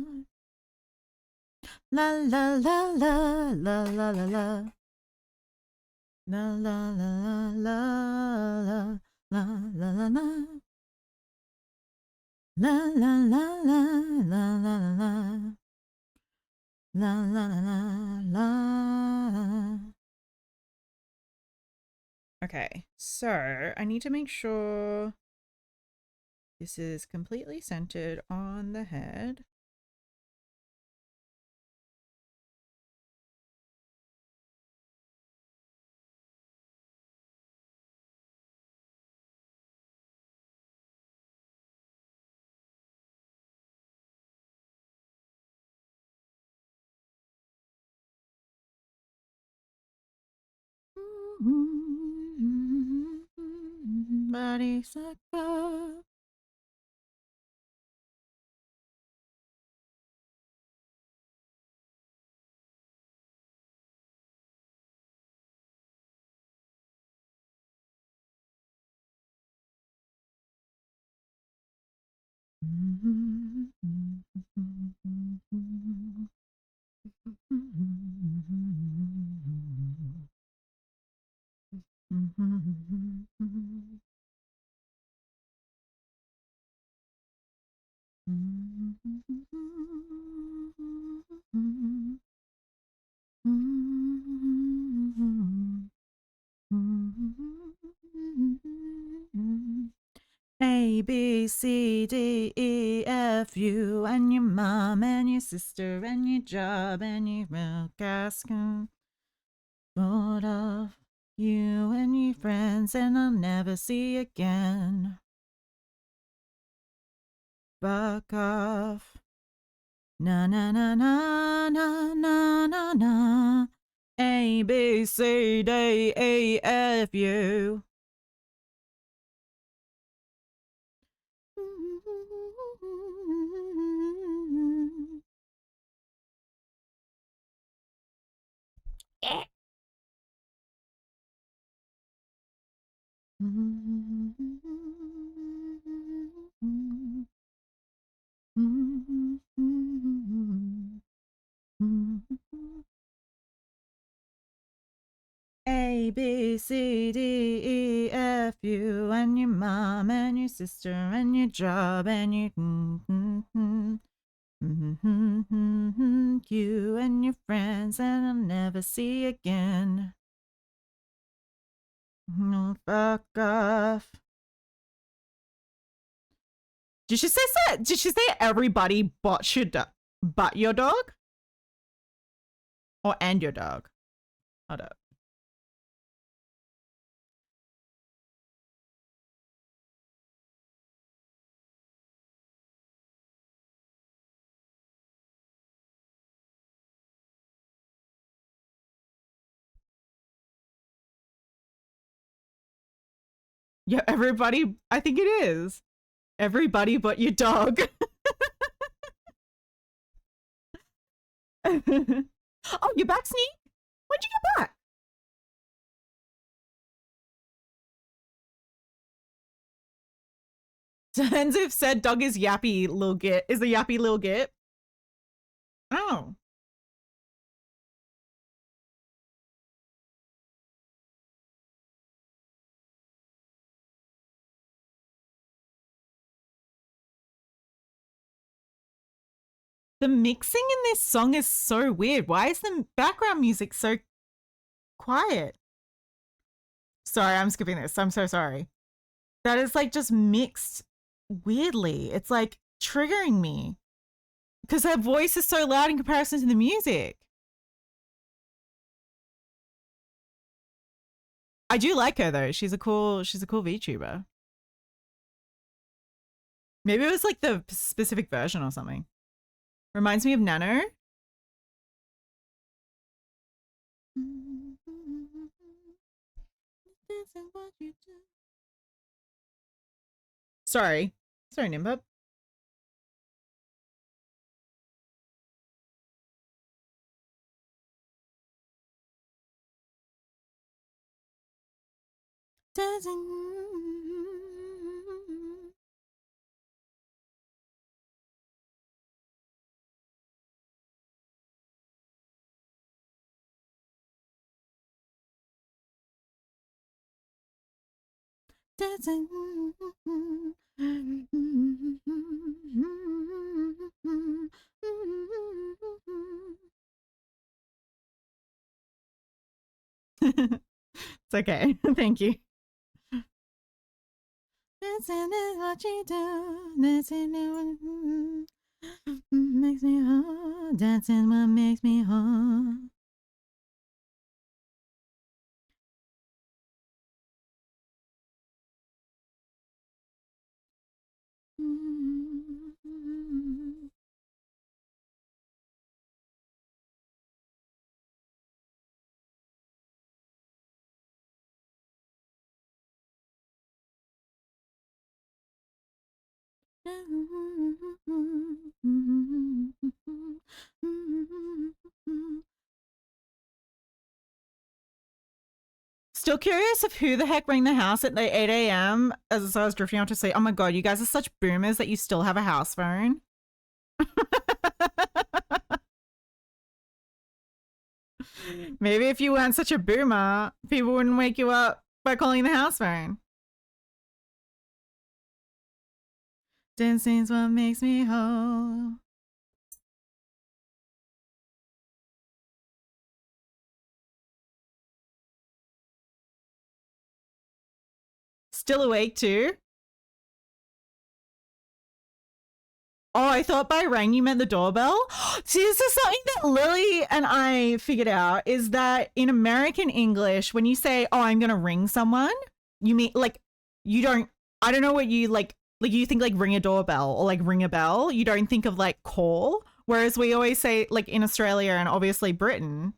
la la la la la la la la. La la la la la la la la la. La la la la la la la la. La la la la la. Okay, so I need to make sure this is completely centered on the head. Body sucker. A, B, C, D, E, F, you and your mom and your sister and your job and your milk asking bored of you and your friends and I'll never see you again. Fuck off. Na na na na na na na na. A, B, C, D, E, F, U. A, B, C, D, E, F, you and your mom and your sister and your job and your you and your friends and I'll never see again. No, fuck off. Did she say that? Did she say everybody but your but your dog? Or and your dog? Hold up. Yeah, everybody. I think it is. Everybody but your dog. Oh, you're back, Sneak? When'd you get back? Tenzif said dog is yappy little git. Is the yappy little git? Oh. The mixing in this song is so weird. Why is the background music so quiet? Sorry, I'm skipping this. I'm so sorry. That is like just mixed weirdly. It's like triggering me because her voice is so loud in comparison to the music. I do like her though. She's a cool VTuber. Maybe it was like the specific version or something. Reminds me of Nano. Sorry, Nimbub. It's okay. Thank you. Dancing is what you do. Dancing makes me hard. Dancing what makes me hard. Still curious of who the heck rang the house at the 8 a.m. as I was drifting off to sleep. Oh my god, you guys are such boomers that you still have a house phone. Maybe if you weren't such a boomer, people wouldn't wake you up by calling the house phone. Dancing's what makes me whole. Still awake too? Oh, I thought by rang you meant the doorbell. See, this is something that Lily and I figured out is that in American English, when you say, oh, I'm going to ring someone, you mean like, you don't, I don't know what you like you think like ring a doorbell or like ring a bell. You don't think of like call. Whereas we always say like in Australia and obviously Britain,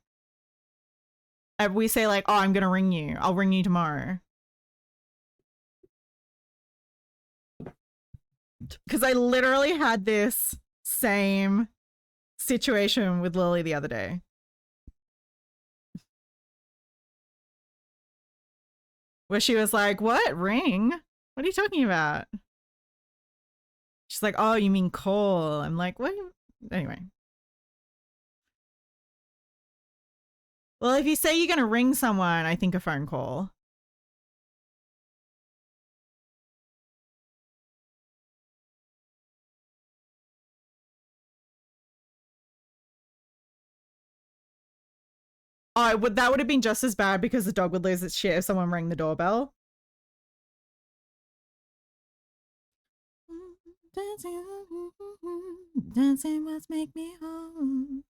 we say like, oh, I'm going to ring you. I'll ring you tomorrow. Because I literally had this same situation with Lily the other day. Where she was like, what? Ring? What are you talking about? She's like, oh, you mean call? I'm like, what? Anyway. Well, if you say you're going to ring someone, I think a phone call. Oh, that would have been just as bad because the dog would lose its shit if someone rang the doorbell. Dancing must make me home.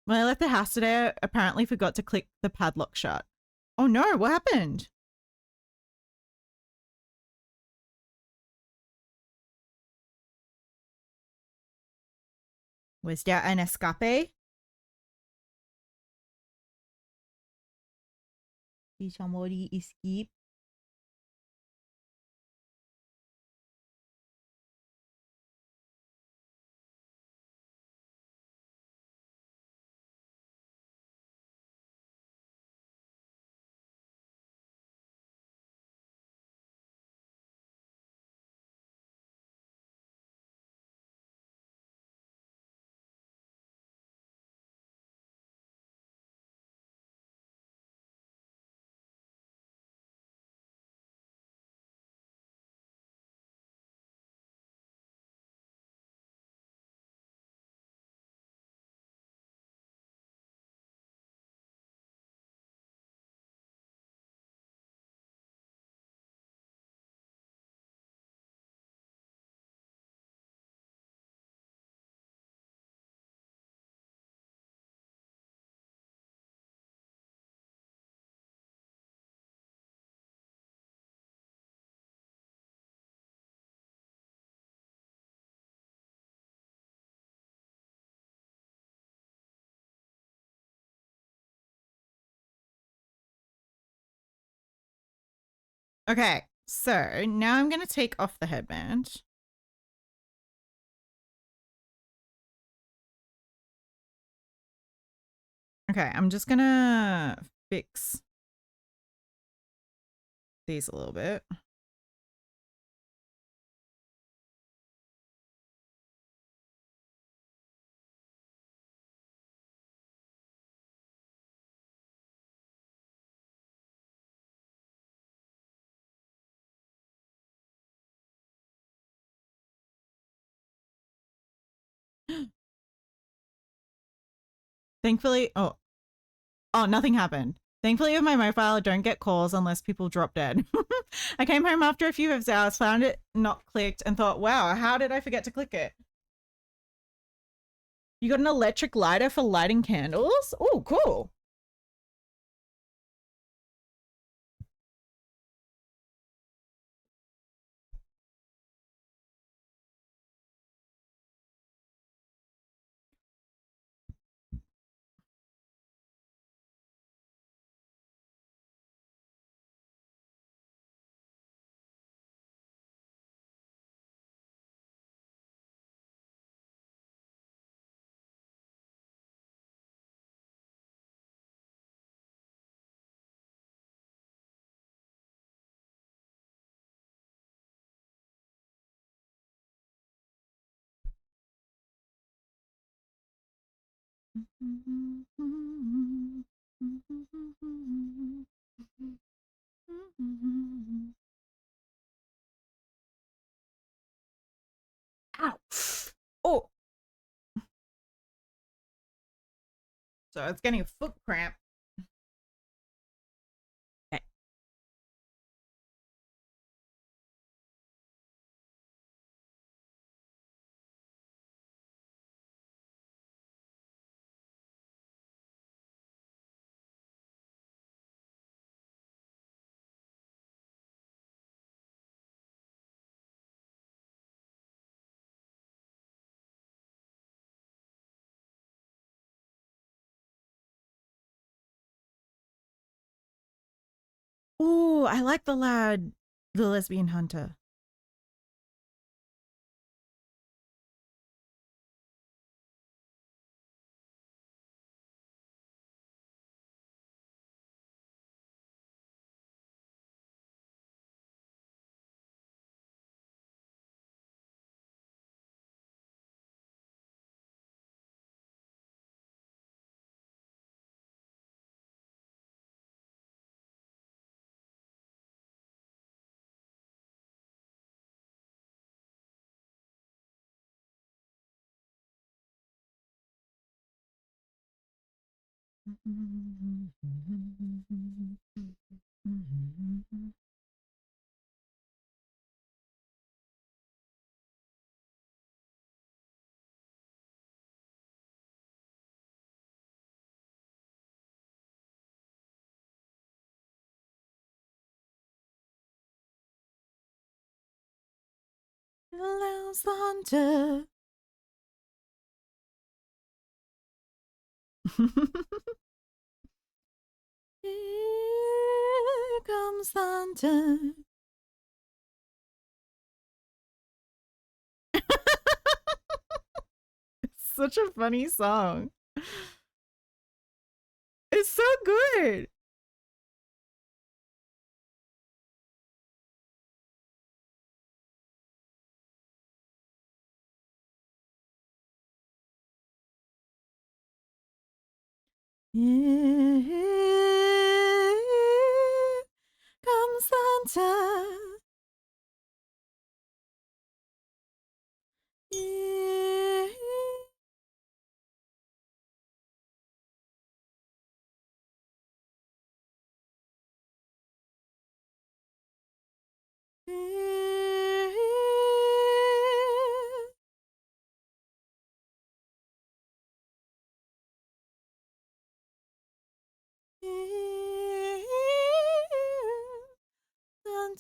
When I left the house today, I apparently forgot to click the padlock shut. Oh no, what happened? Was there an escape? Did somebody escape? Okay, so now I'm going to take off the headband. Okay, I'm just going to fix these a little bit. Thankfully, oh, nothing happened. Thankfully, with my mobile, I don't get calls unless people drop dead. I came home after a few hours, found it not clicked, and thought, wow, how did I forget to click it? You got an electric lighter for lighting candles? Oh, cool. Ow. Oh. So it's getting a foot cramp. Okay. Ooh, I like the lad, the lesbian hunter. Allows the hunter. comes Santa. It's such a funny song. It's so good. Here comes Santa. Here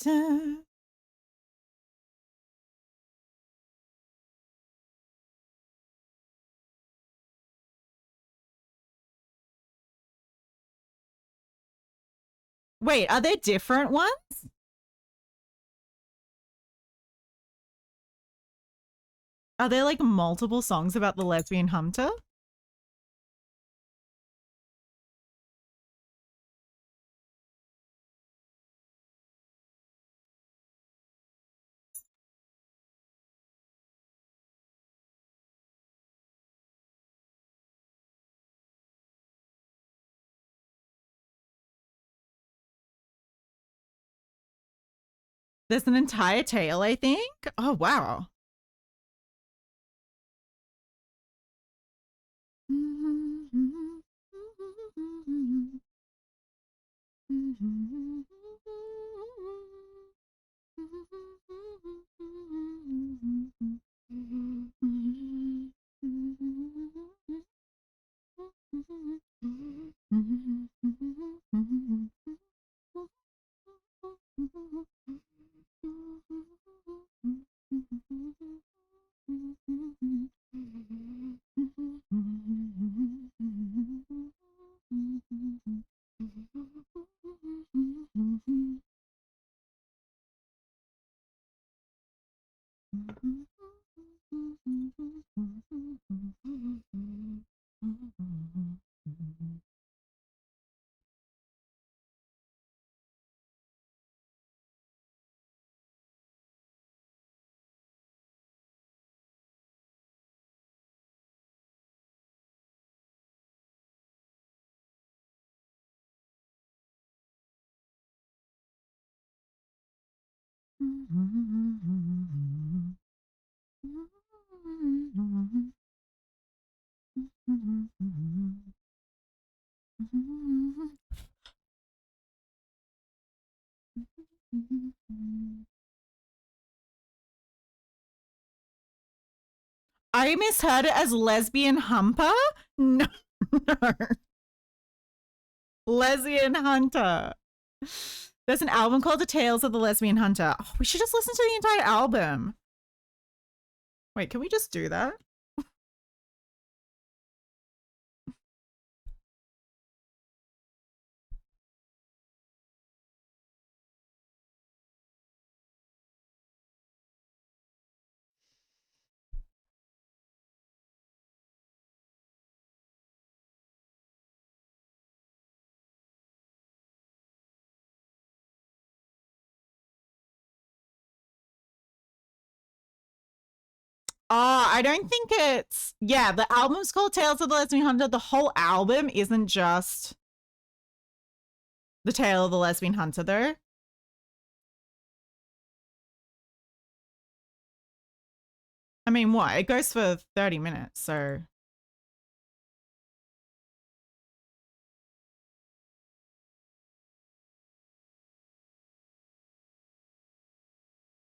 Santa. Wait, are there different ones? Are there like multiple songs about the lesbian hunter? There's an entire tale, I think. Oh, wow. I misheard it as lesbian humper? No, no. Lesbian Hunter. There's an album called The Tales of the Lesbian Hunter. Oh, we should just listen to the entire album. Wait, can we just do that? Oh, I don't think it's... Yeah, the album's called Tales of the Lesbian Hunter. The whole album isn't just The Tale of the Lesbian Hunter, though. I mean, what? It goes for 30 minutes, so...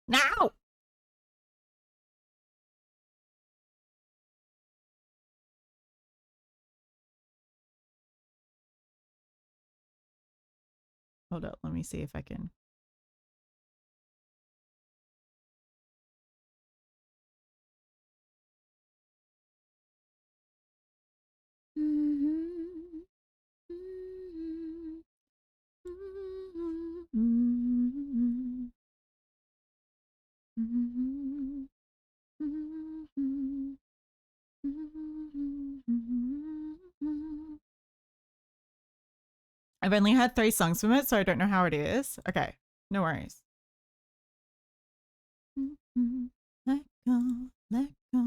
Now! Hold up, let me see if I can... I've only heard 3 songs from it, so I don't know how it is. Okay, no worries. Let go, let go.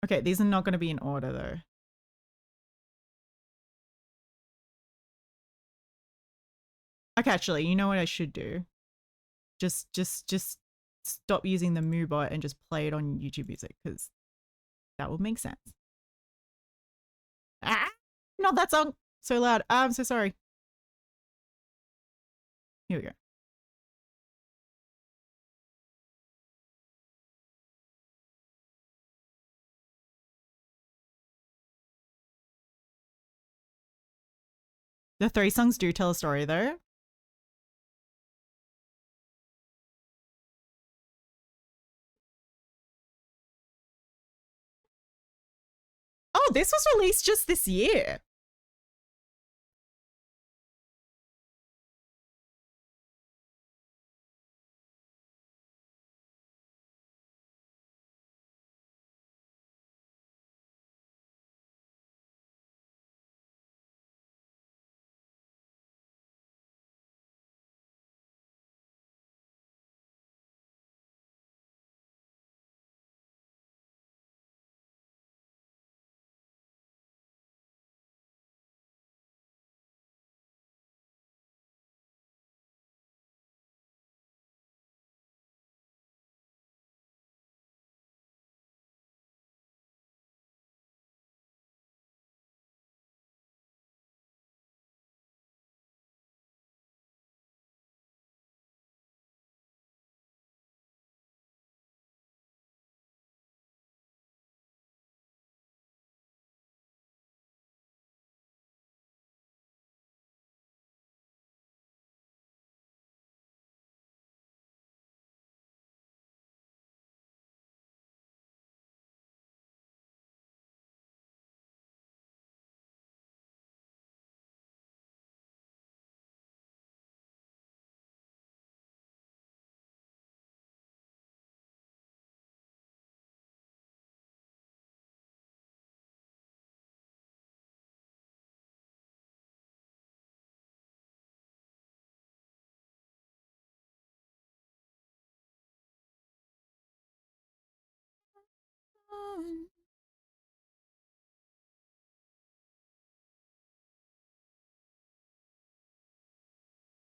Okay, these are not going to be in order though. Okay, actually, you know what I should do? Just stop using the MooBot and just play it on YouTube Music because that would make sense. Ah, not that song. So loud. I'm so sorry. Here we go. The 3 songs do tell a story though. Oh, this was released just this year.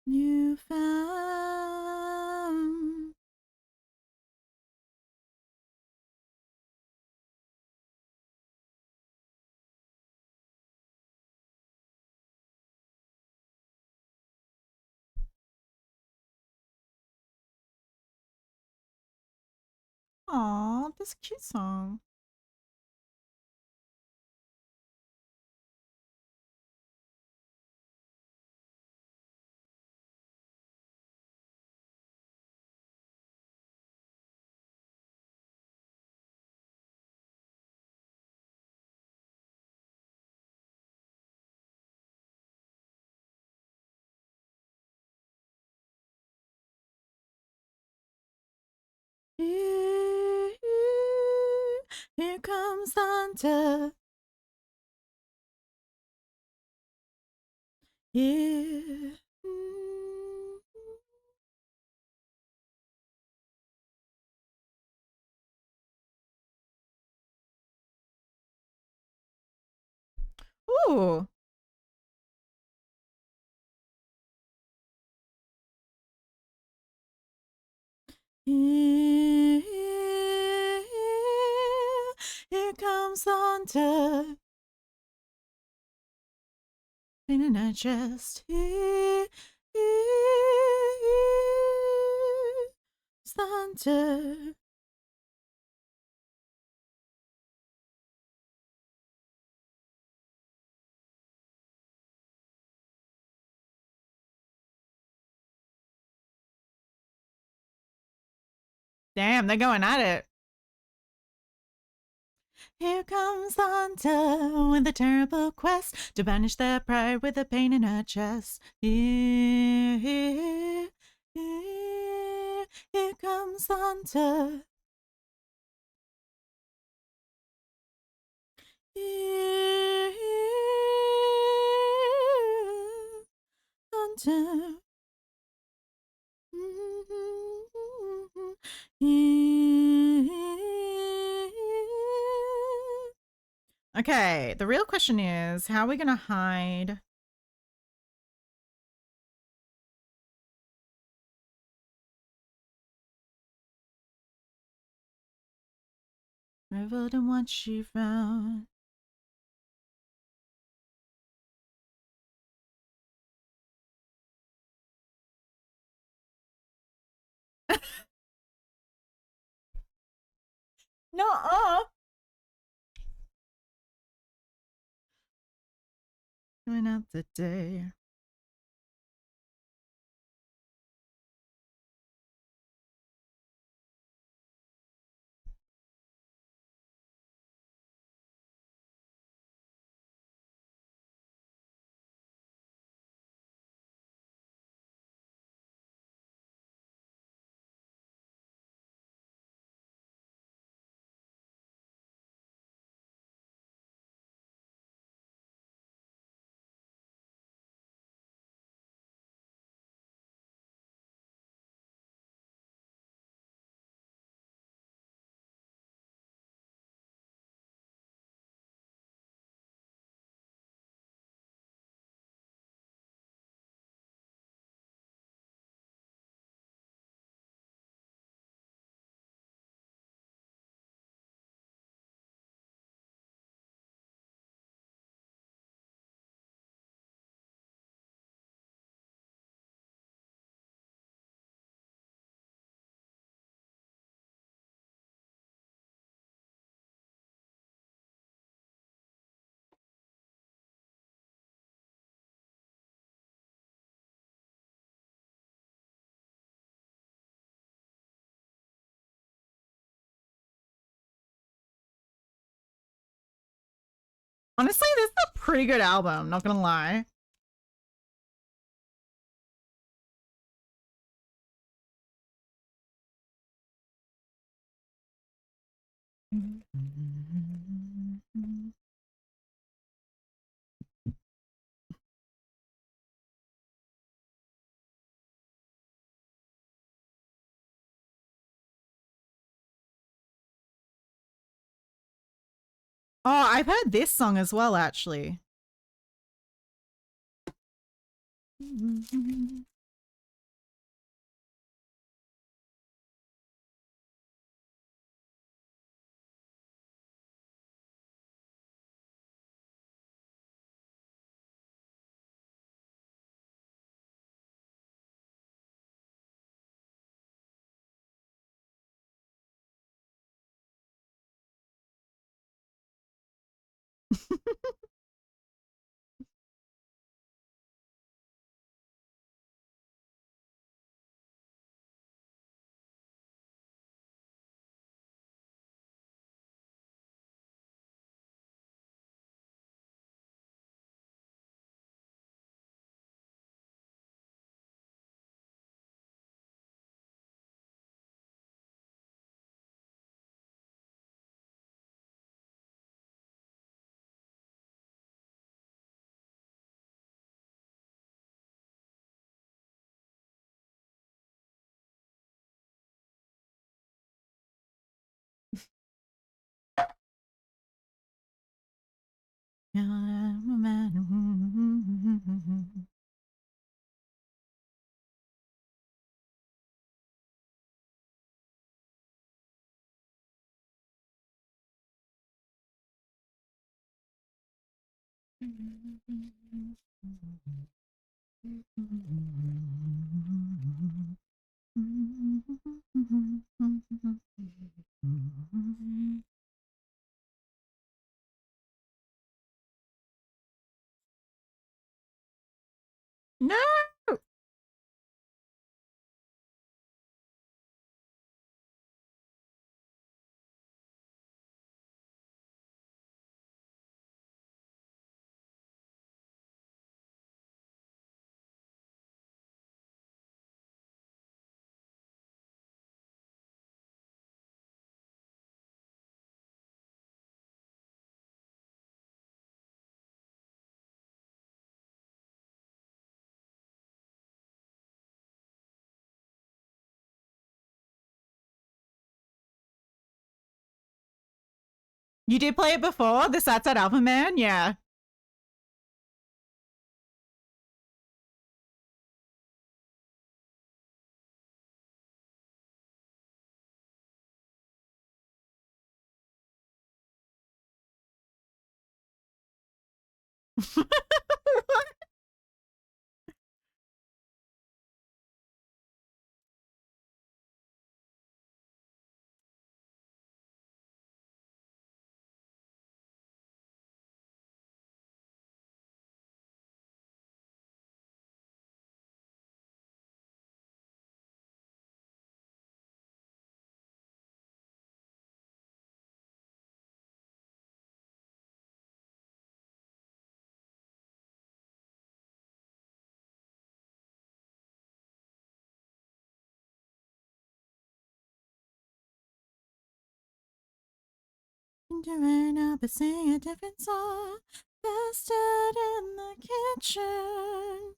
You found. Aw, this cute song. Here comes Santa. Here. Ooh. Here comes Santa. And I just Santa. Damn, they're going at it. Here comes the hunter with a terrible quest to banish their pride with the pain in her chest. Here comes the hunter. Hunter. Okay, the real question is, how are we gonna hide? Reveled in what she found. No. Coming out the day. Honestly, this is a pretty good album, not gonna lie. Oh, I've heard this song as well, actually. No. You did play it before? The Sad Sad Alpha Man? Yeah. Doing up and sing a different song, fested in the kitchen.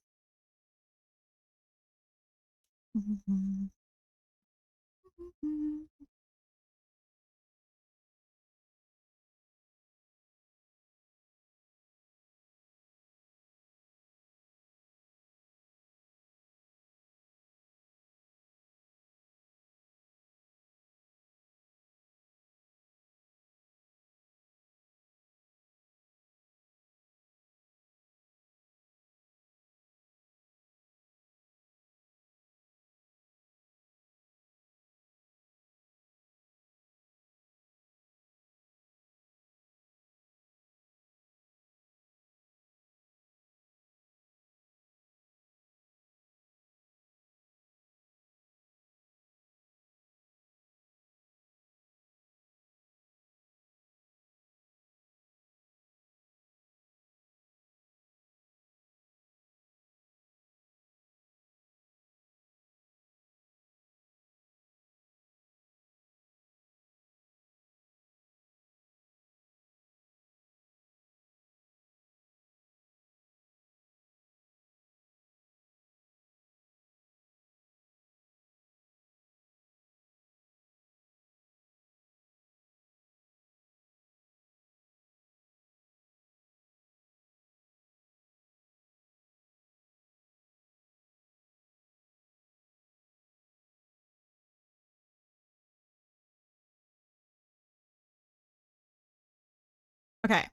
Okay.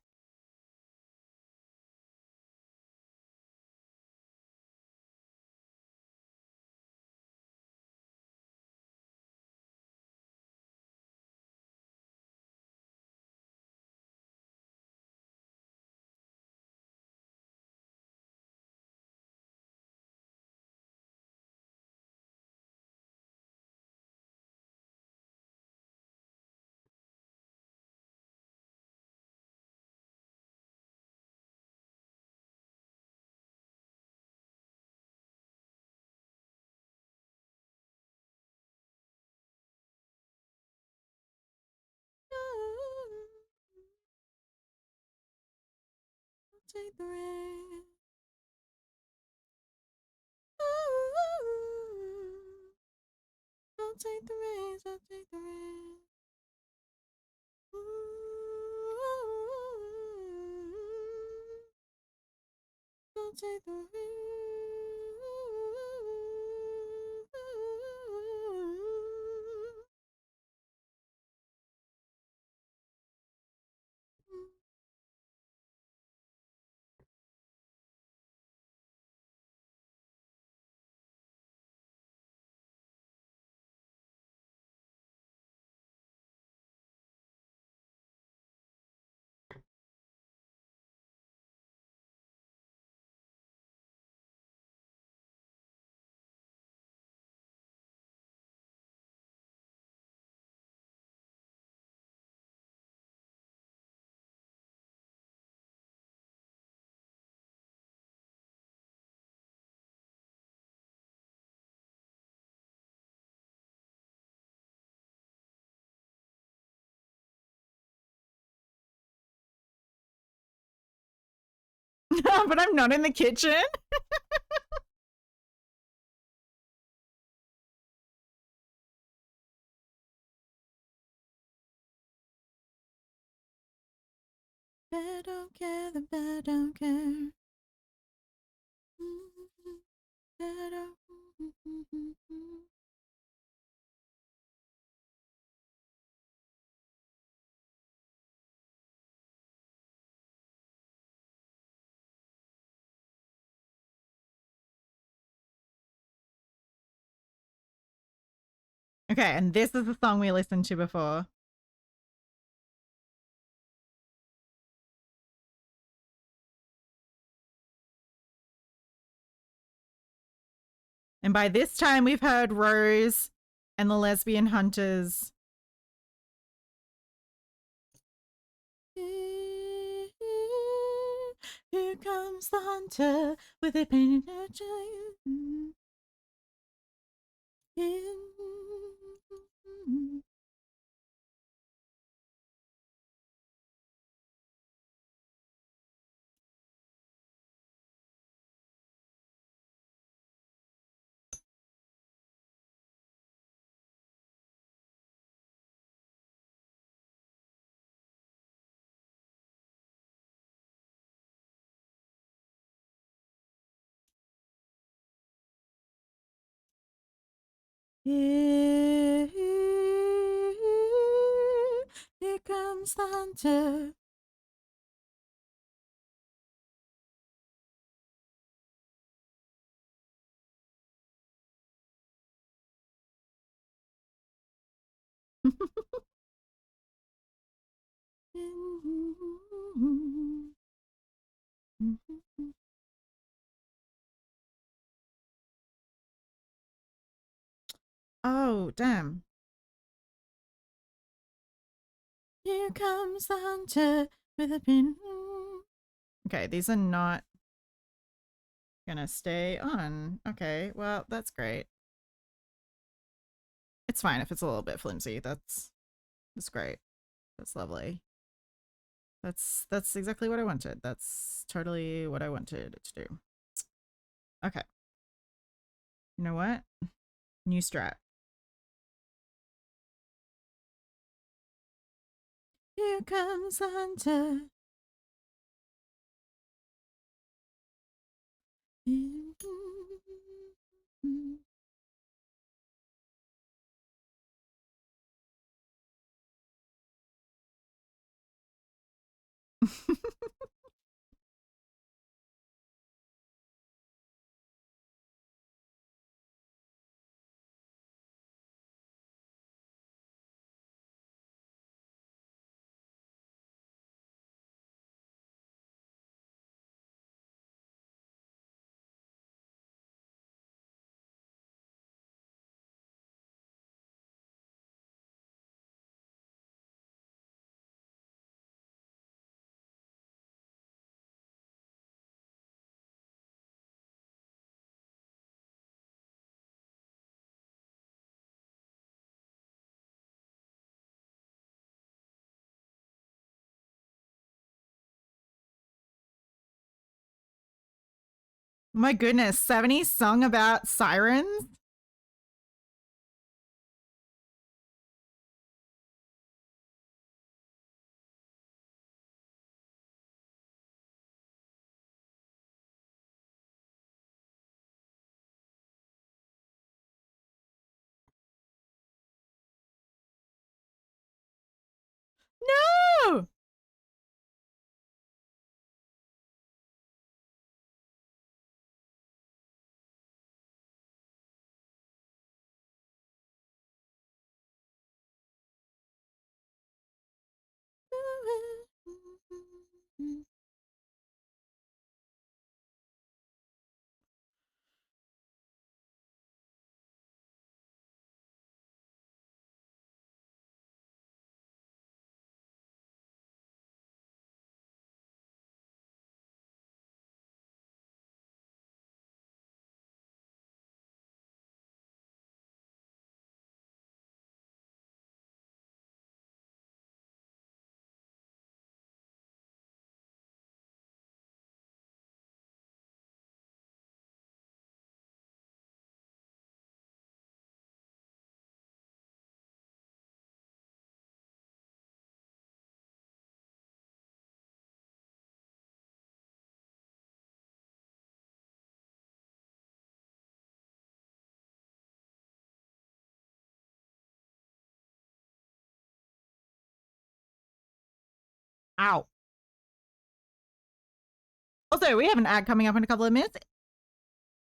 Take the rain. I'll take the reins, I'll take the reins. I'll take the reins. But I'm not in the kitchen. Bear don't care, the bear don't care. Bear don't. Okay, and this is the song we listened to before. And by this time, we've heard Rose and the Lesbian Hunters. Here comes the hunter with a painted giant. Here comes the hunter. Oh, damn. Here comes the hunter with a pin. Okay, these are not gonna stay on. Okay, well, that's great. It's fine if it's a little bit flimsy. That's great. That's lovely. That's exactly what I wanted. That's totally what I wanted to do. Okay. You know what? New strat. Here comes the hunter. My goodness, 70s song about sirens? No! Ow. Also, we have an ad coming up in a couple of minutes.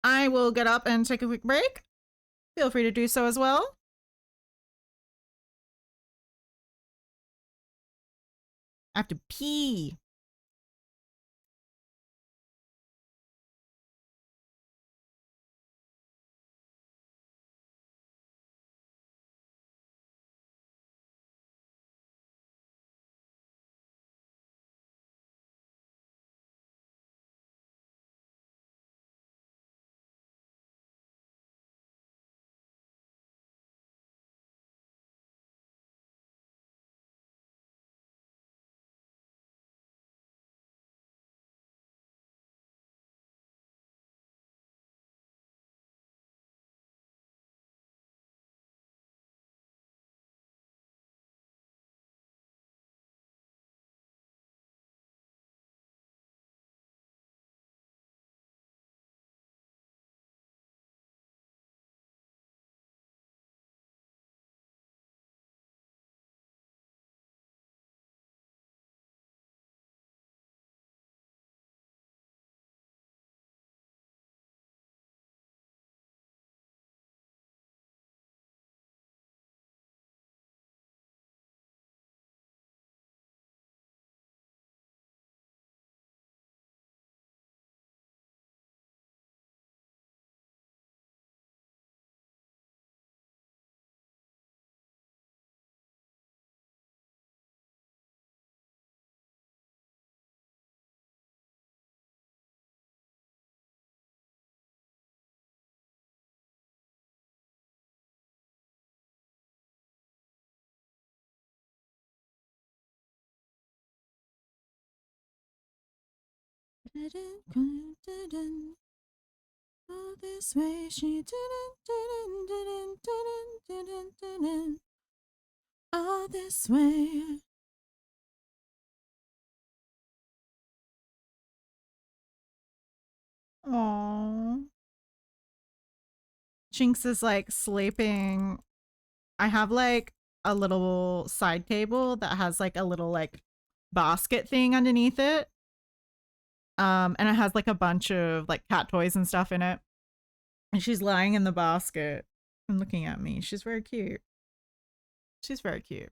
I will get up and take a quick break. Feel free to do so as well. I have to pee. All this way she didn't. All this way. Aww. Jinx is like sleeping. I have like a little side table that has like a little like basket thing underneath it. And it has like a bunch of like cat toys and stuff in it. And she's lying in the basket and looking at me. She's very cute. She's very cute.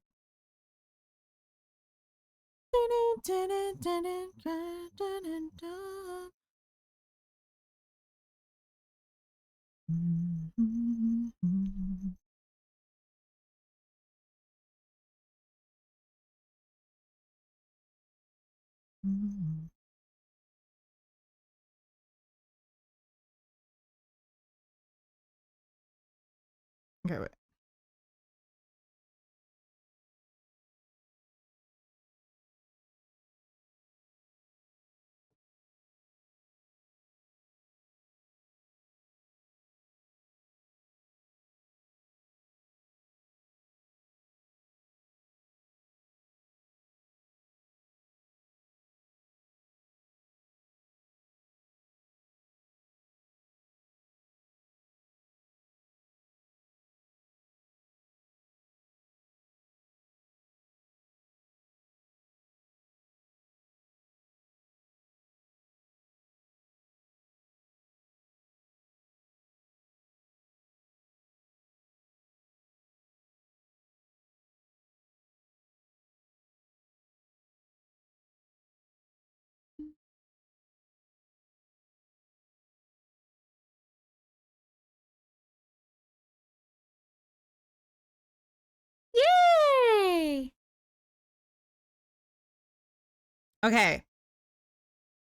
Okay, wait. Yay! Okay.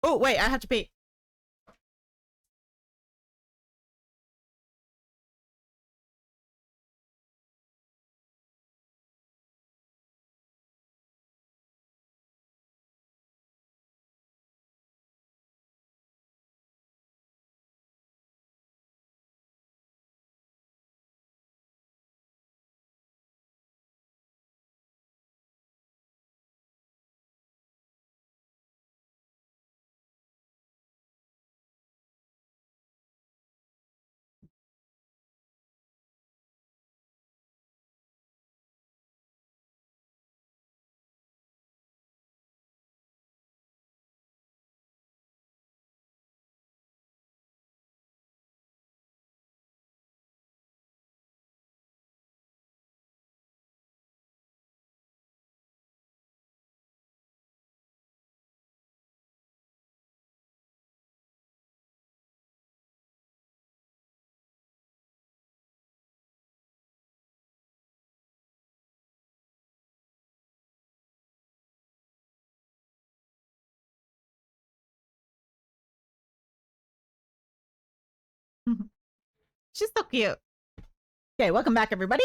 Oh, wait, I have to pee. She's so cute. Okay, welcome back, everybody.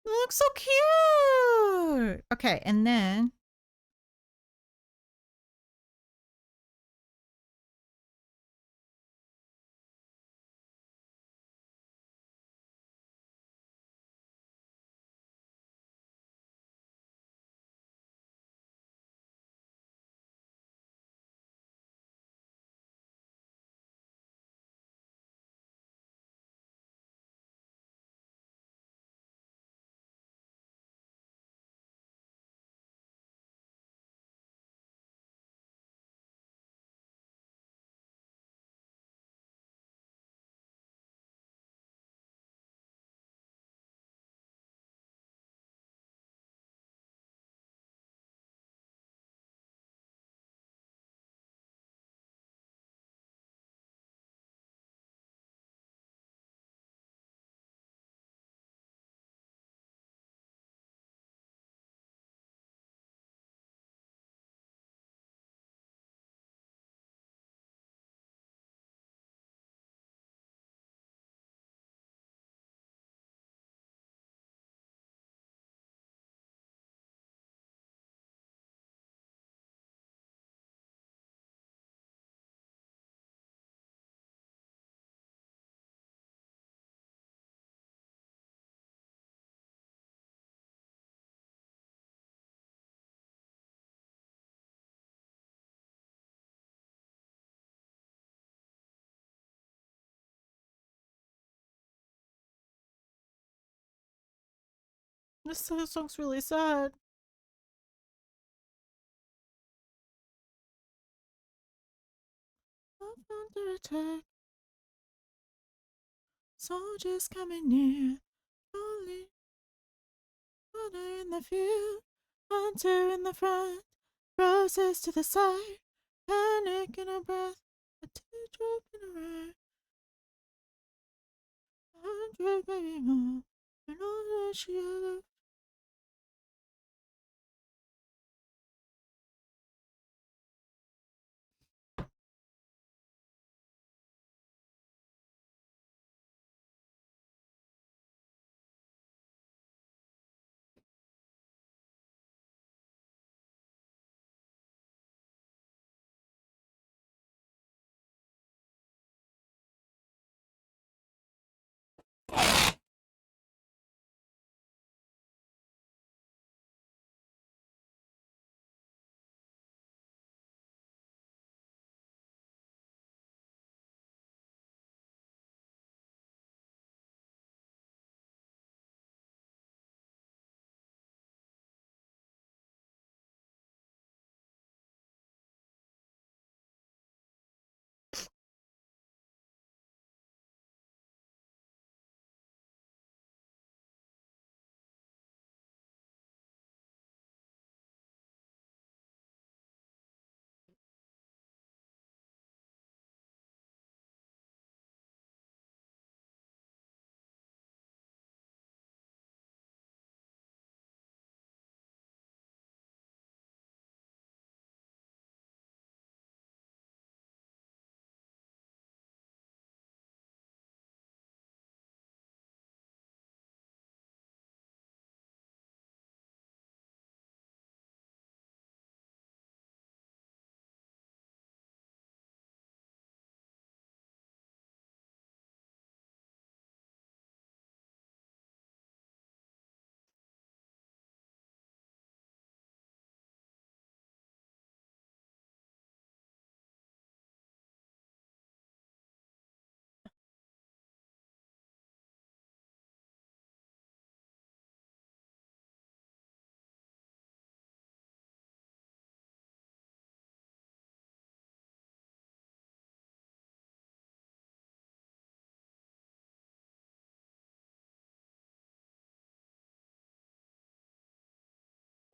Looks so cute. Okay, and then this song's really sad. Under attack, soldiers coming near. Only hunter in the field, hunter in the front, roses to the side, panic in her breath, a teardrop in her eye. 100 maybe more, and all that she ever.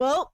Well,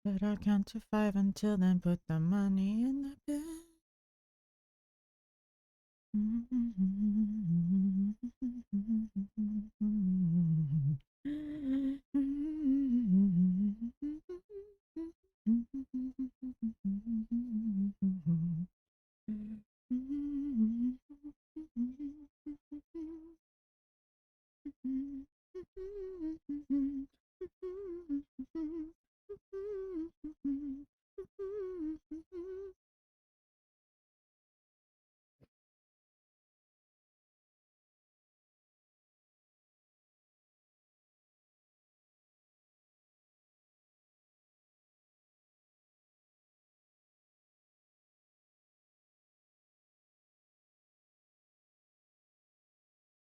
but I'll count to 5 until then. Put the money in the bin.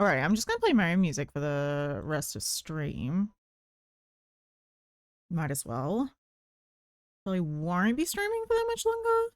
All right, I'm just gonna play my own music for the rest of stream. Might as well. Probably won't be streaming for that much longer.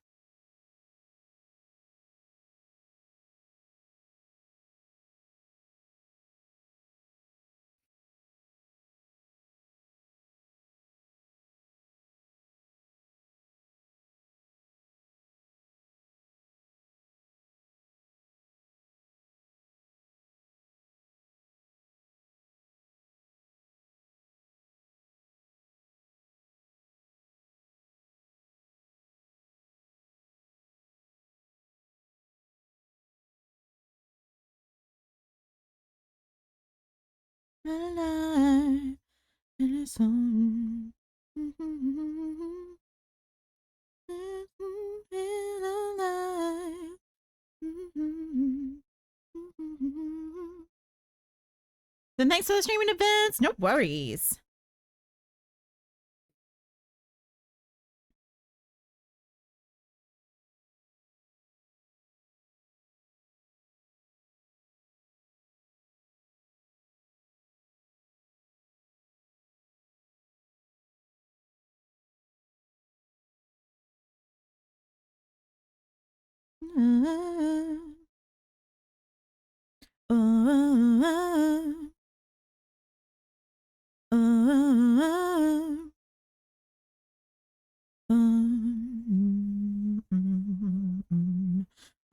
Alive in a song. Feel alive. Then thanks for the streaming events. No worries.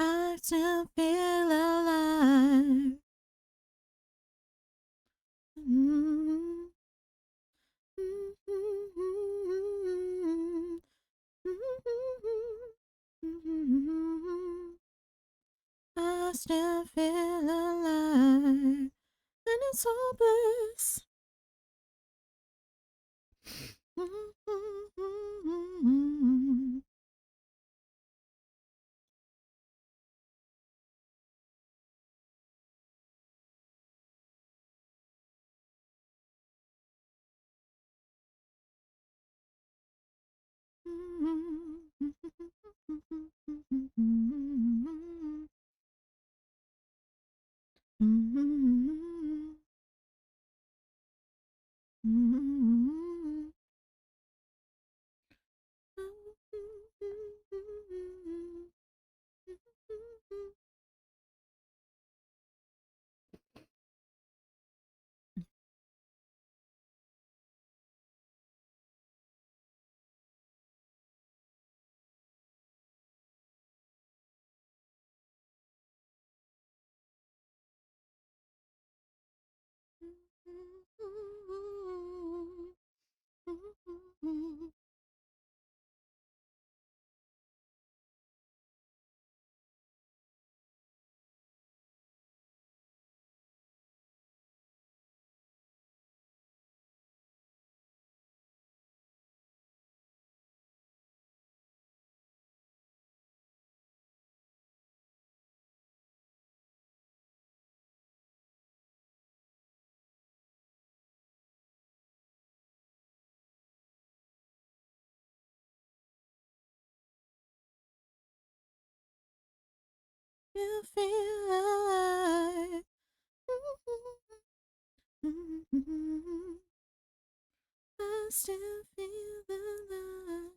I still feel alive. I still feel alive, and it's all bliss. You feel alive. I still feel alive.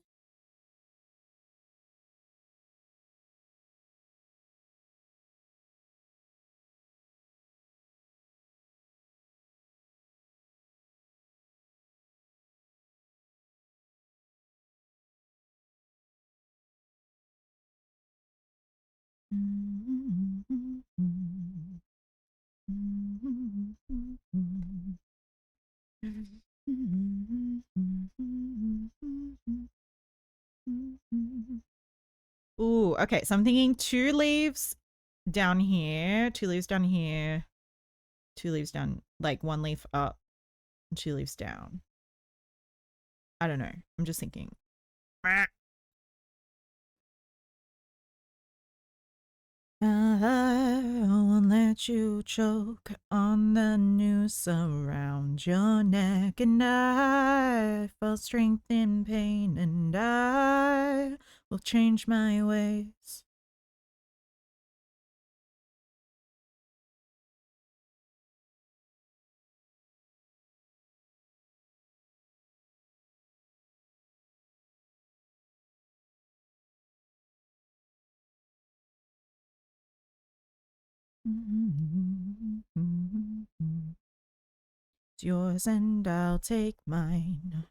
Ooh, okay. So I'm thinking 2 leaves down here, 2 leaves down here, 2 leaves down, like 1 leaf up, and 2 leaves down. I don't know. I'm just thinking. I won't let you choke on the noose around your neck, and I felt strength in pain, and I will change my ways. It's yours and I'll take mine.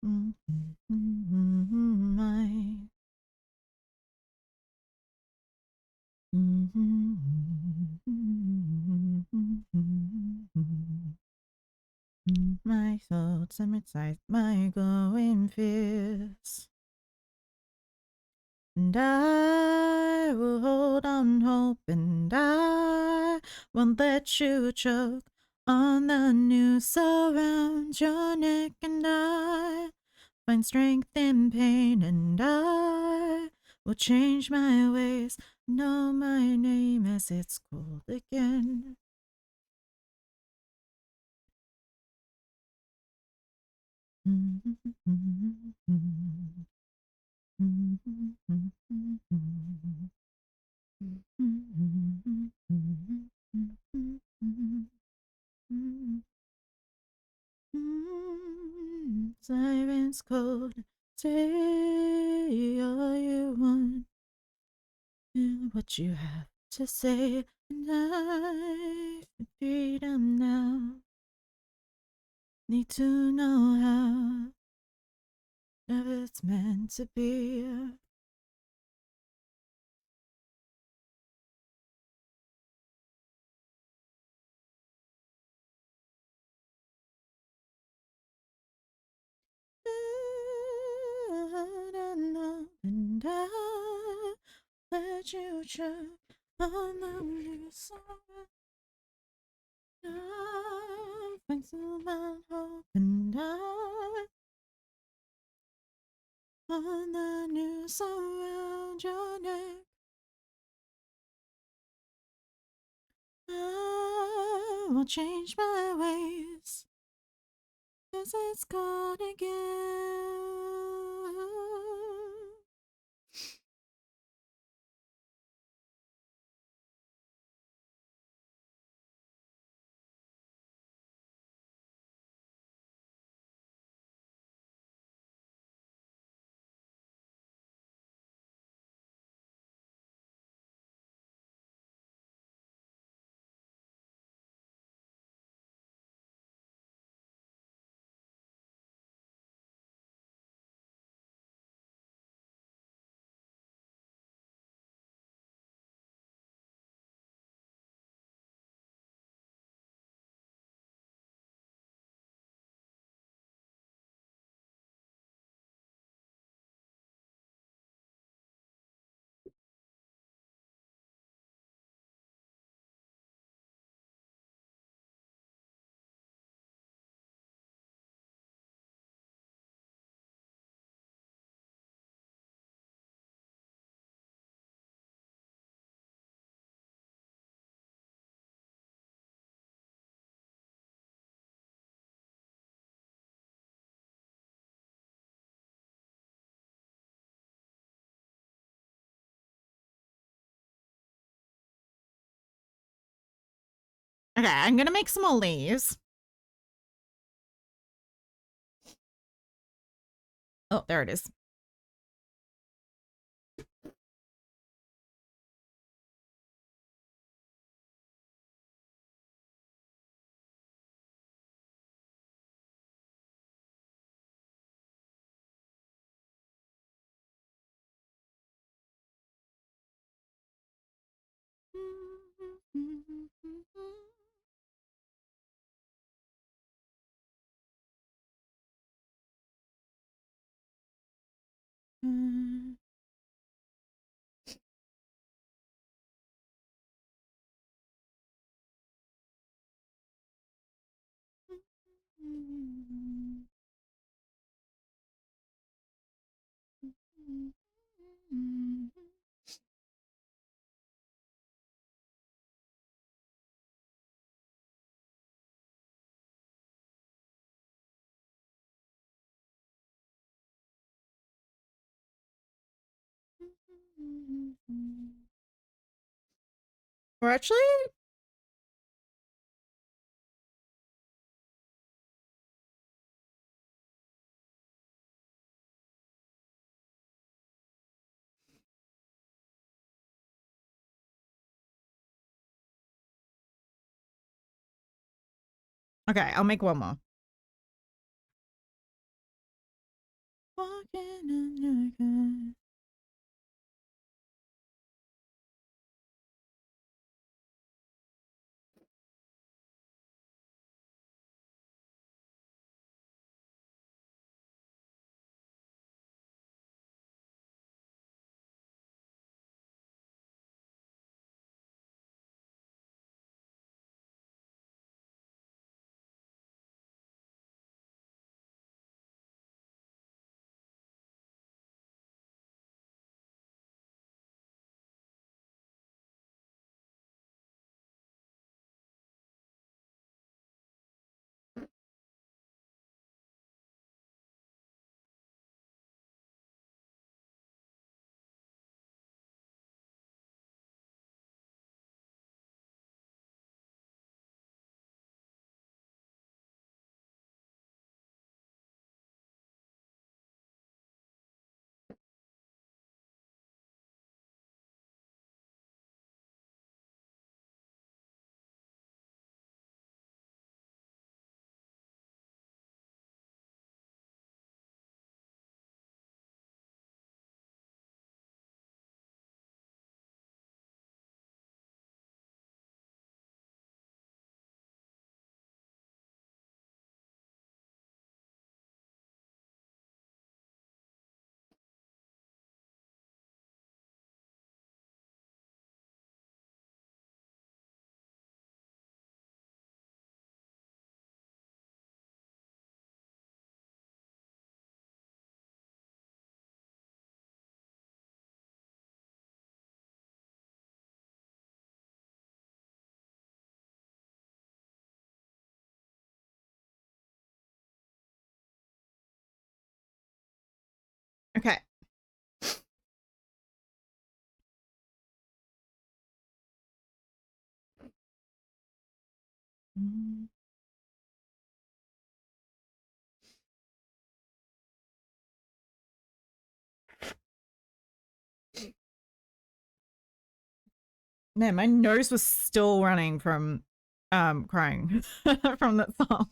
Mine. My thoughts amidst my glowing fears. And I will hold on hope, and I won't let you choke on the noose around your neck, and I find strength in pain, and I will change my ways, know my name as it's called again. Sirens cold, say all you want, and what you have to say, and I feel freedom now. Need to know how, if it's meant to be. And I let you choke on the new song. Thanks to my hope and I on the noose around your neck. I will change my ways, 'cause it's gone again. Okay, I'm gonna make some more leaves. Oh, there it is. We're actually okay. I'll make one more. Walking on your good. Man, my nose was still running from crying from that song.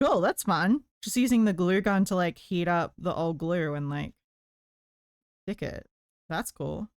Cool, that's fun. Just using the glue gun to like heat up the old glue and like stick it. That's cool.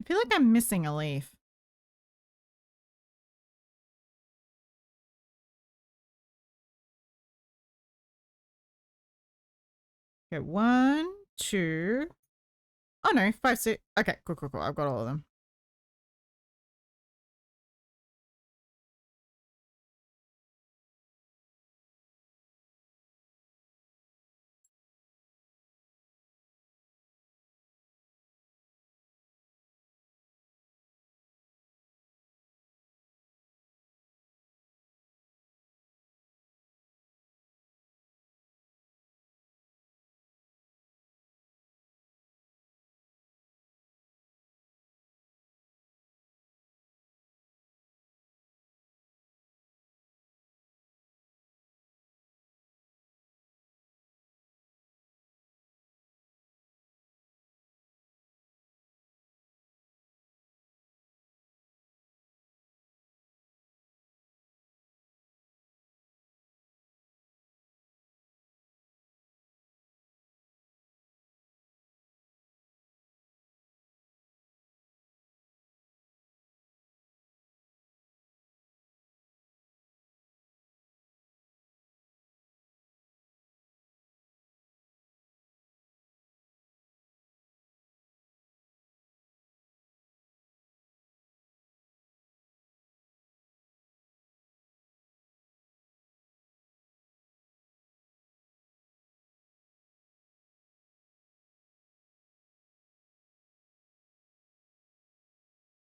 I feel like I'm missing a leaf. Okay, 1, 2. Oh no, 5, 6. Okay, cool, cool, cool. I've got all of them.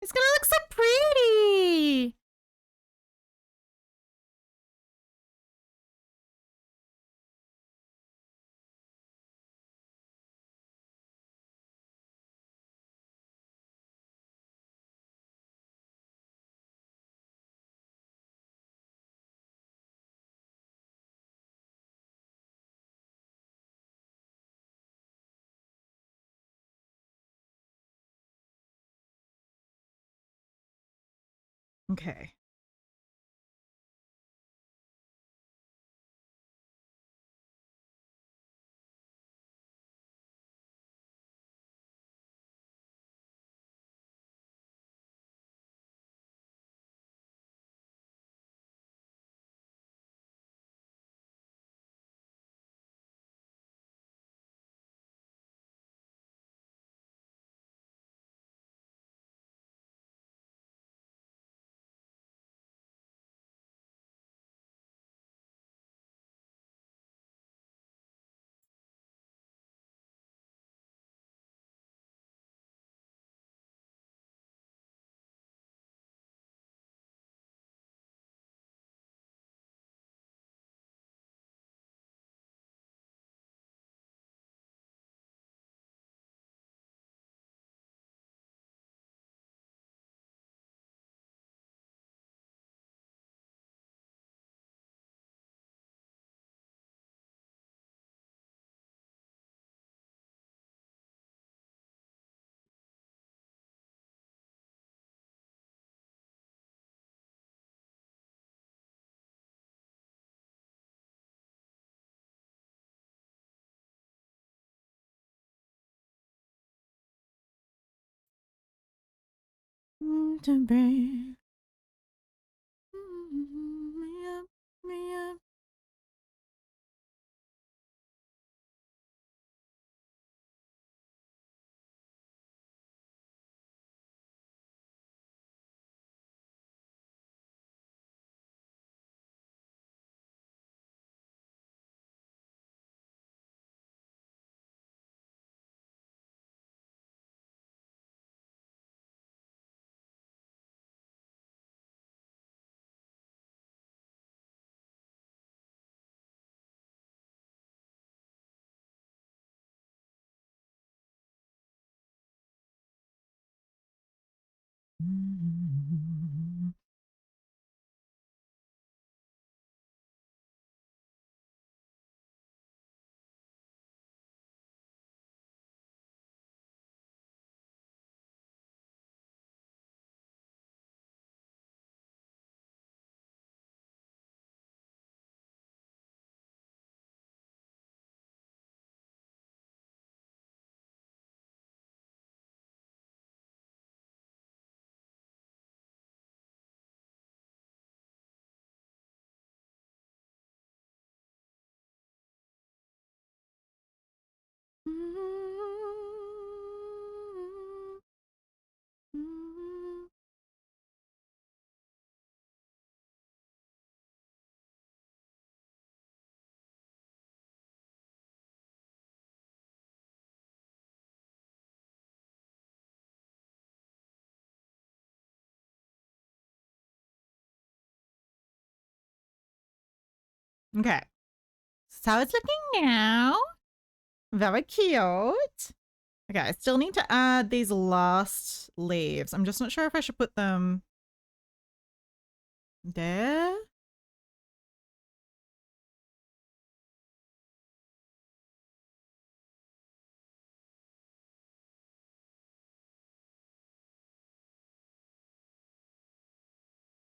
It's gonna look so pretty. Okay. To bring me up. Okay. So how it's looking now. Very cute. Okay, I still need to add these last leaves. I'm just not sure if I should put them there.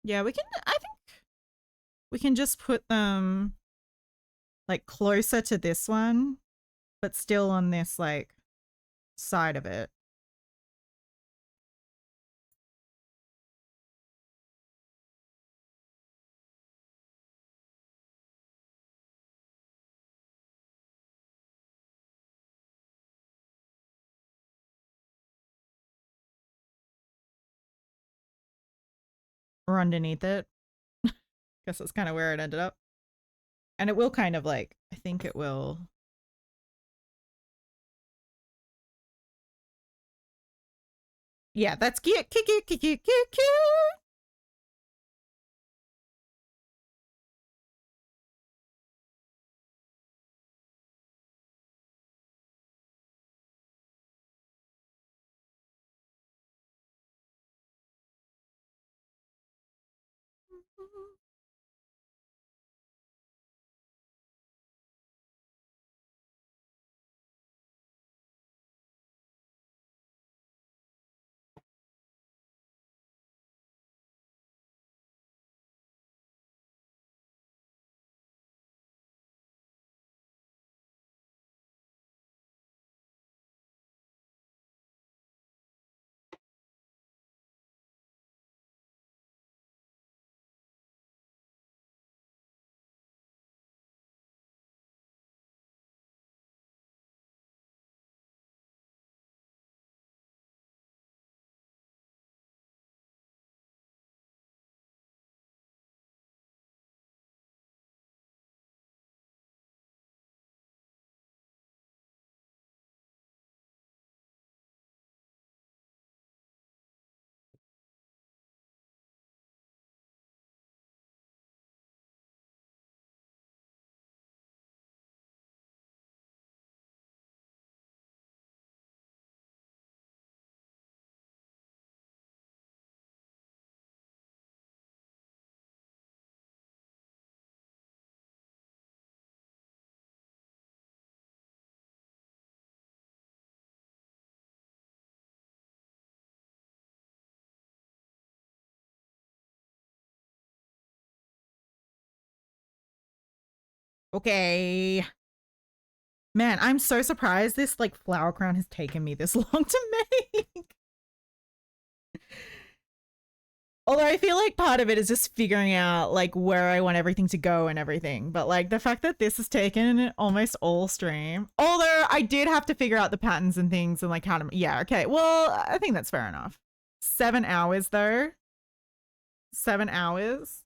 Yeah, I think we can just put them like closer to this one, but still on this like side of it. Or underneath it. Guess that's kind of where it ended up. And it will kind of like, I think it will. Yeah, that's cute. Cute, cute, cute, cute, cute, cute. Okay. Man, I'm so surprised this like flower crown has taken me this long to make. Although I feel like part of it is just figuring out like where I want everything to go and everything. But like the fact that this has taken almost all stream. Although I did have to figure out the patterns and things and like how to, yeah, okay. Well, I think that's fair enough. 7 hours though. 7 hours.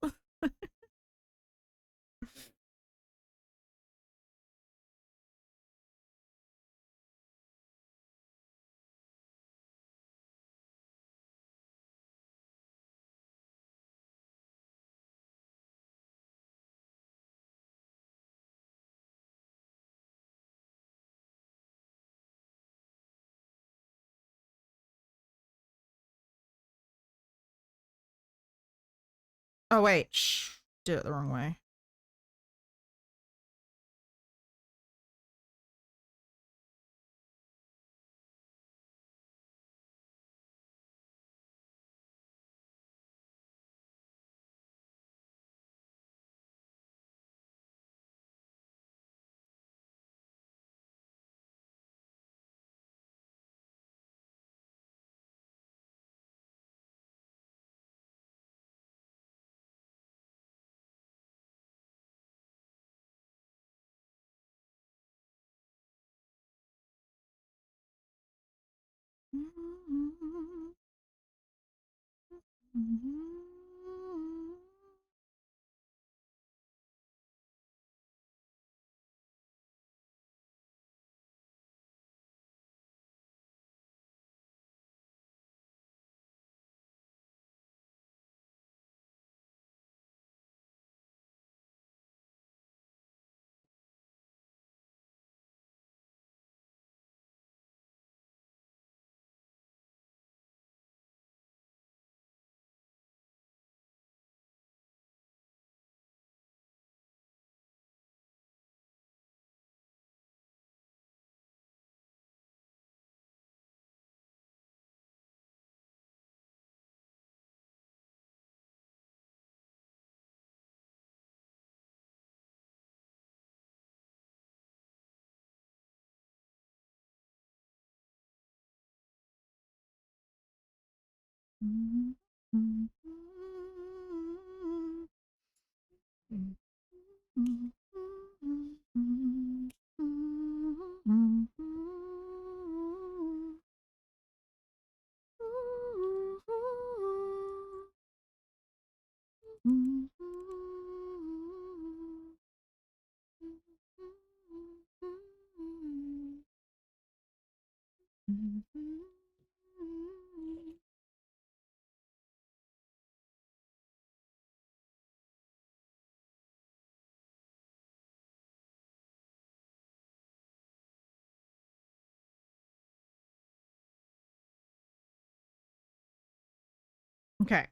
Oh wait, shh. Did it the wrong way. Okay.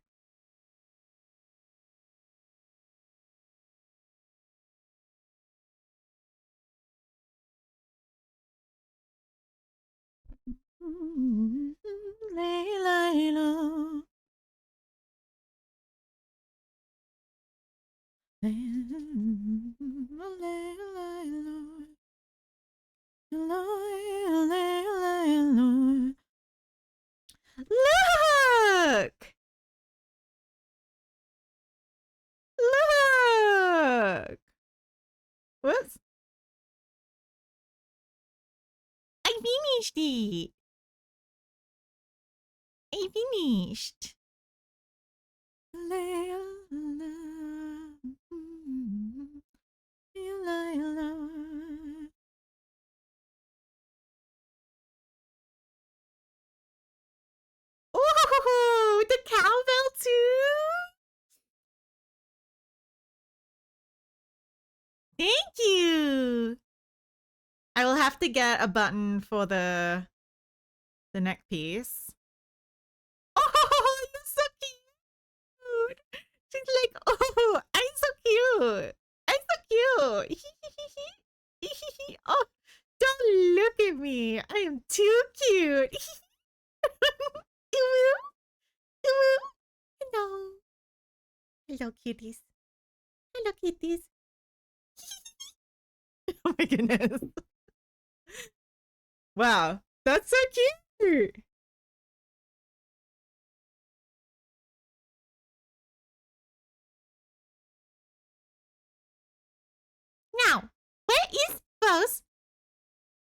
Layla. Look! Look! Whoops. I finished it. I finished. Oh, the cowbell too. Thank you. I will have to get a button for the neck piece. Oh, you're so cute. She's like, oh, I'm so cute. I'm so cute. Oh, don't look at me. I am too cute. Hello. Hello, cuties. Hello, kitties. Oh my goodness. Wow, that's so cute. Now, where is Rose?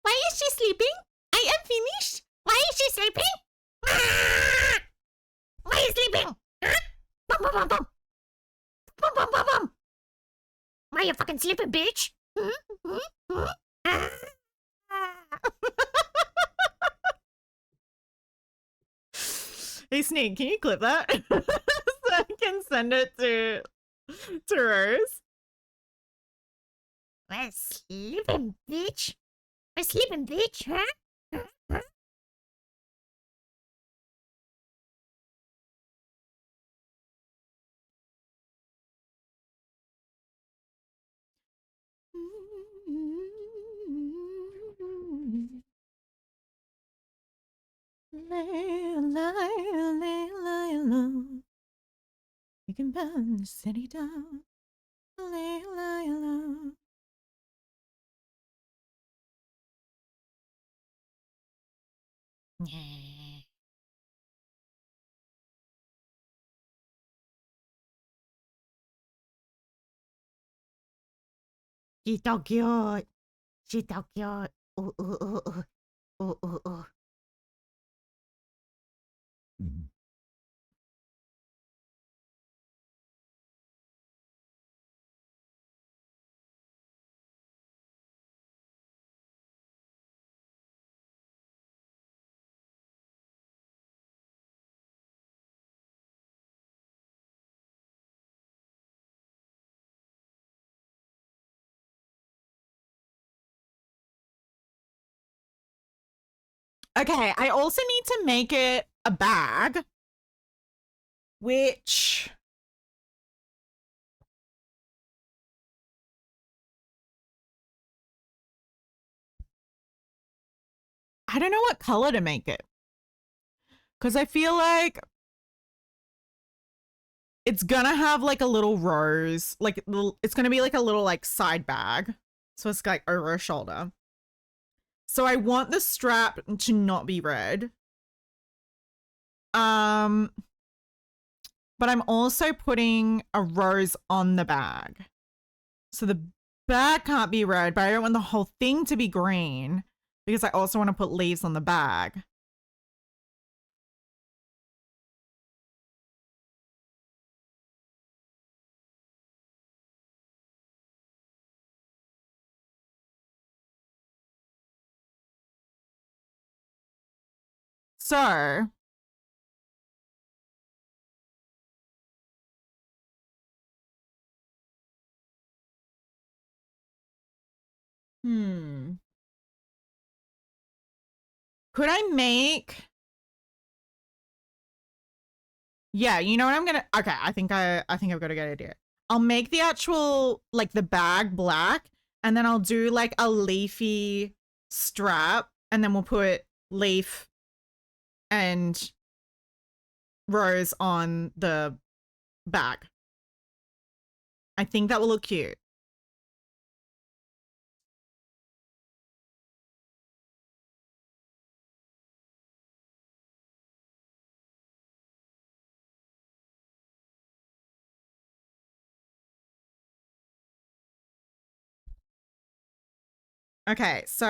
Why is she sleeping? I am finished. Why is she sleeping? Why are you sleeping? Huh? Bum, bum, bum, bum. Bum, bum, bum, bum. Why are you fucking sleeping, bitch? Hey, Sneak, can you clip that? So I can send it to Rose. We're sleeping, bitch. We're sleeping, bitch, huh? You can burn the city down. She's so cute. She's so cute. Ooh, ooh, ooh, ooh. Ooh, ooh, ooh. Okay, I also need to make it a bag, which I don't know what color to make it. Because I feel like it's gonna have like a little rose, like it's gonna be like a little like side bag. So it's like over a shoulder. So I want the strap to not be red. but I'm also putting a rose on the bag. So the bag can't be red, but I don't want the whole thing to be green because I also want to put leaves on the bag. So could I make, yeah, you know what I'm gonna, okay, I think I've got a good idea. I'll make the actual, like the bag black, and then I'll do like a leafy strap, and then we'll put leaf and rose on the bag. I think that will look cute. Okay, so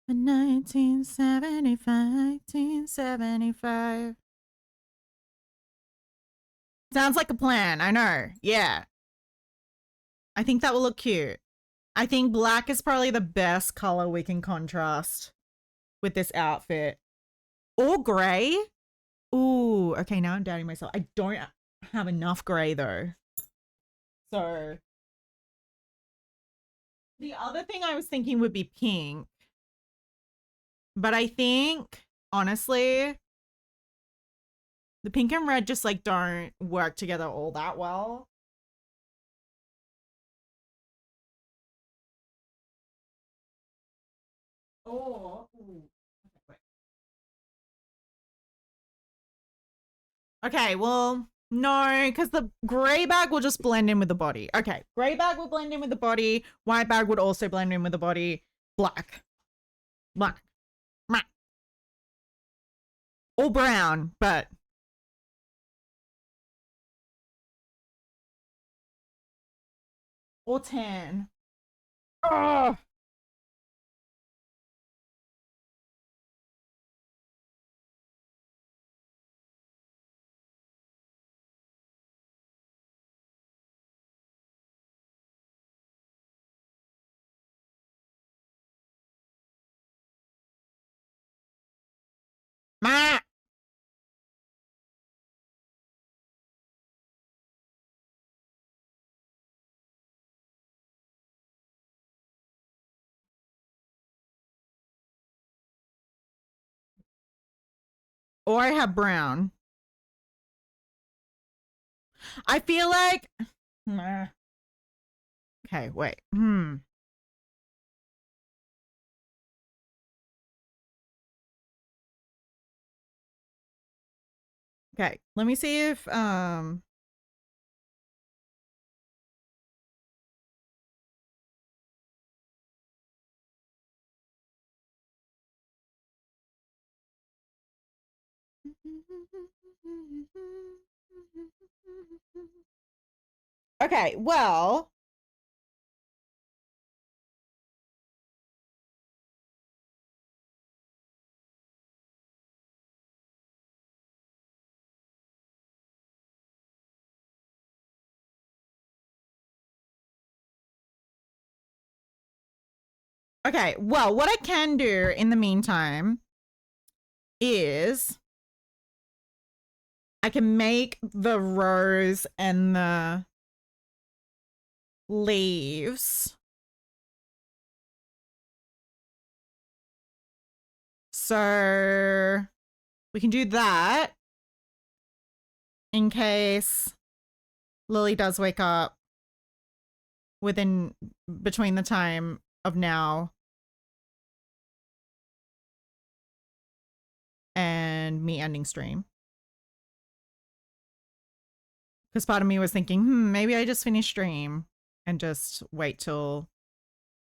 1975. Sounds like a plan. I know. Yeah. I think that will look cute. I think black is probably the best color we can contrast with this outfit. Or gray. Ooh, okay, now I'm doubting myself. I don't have enough gray though. So the other thing I was thinking would be pink. But I think, honestly, the pink and red just like don't work together all that well. Oh. Okay, well, no, because the gray bag will just blend in with the body. Okay, gray bag will blend in with the body. White bag would also blend in with the body. Black. Black. Black. Or brown, but or tan. Oh. Ma. Or I have brown. I feel like. Okay, wait. Okay, let me see if okay, well, okay, well, what I can do in the meantime is I can make the rose and the leaves. So we can do that in case Lily does wake up within between the time of now and me ending stream. Because part of me was thinking, maybe I just finish stream and just wait till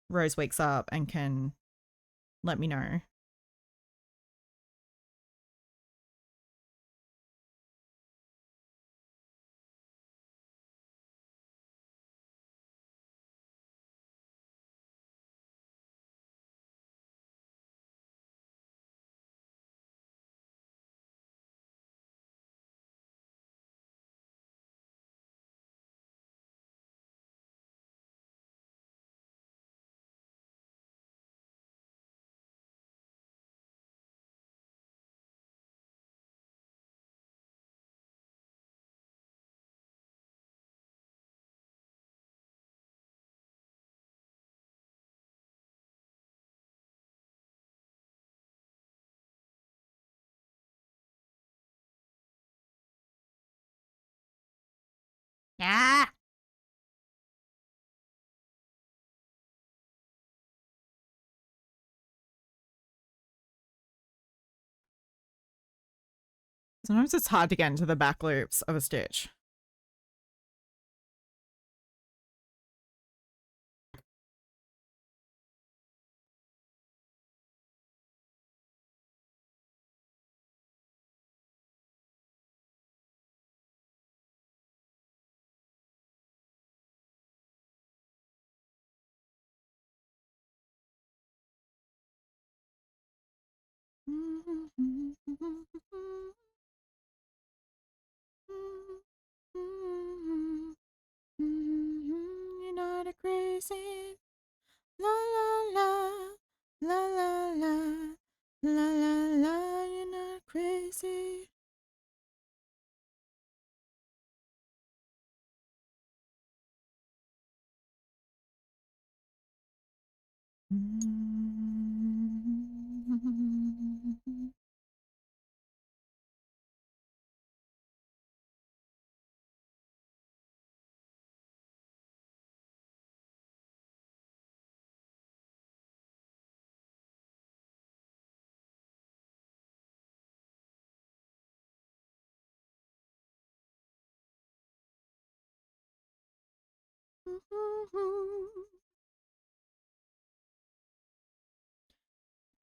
Rose wakes up and can let me know. Sometimes it's hard to get into the back loops of a stitch. You're not a crazy la la la la la la la la la. You're not crazy.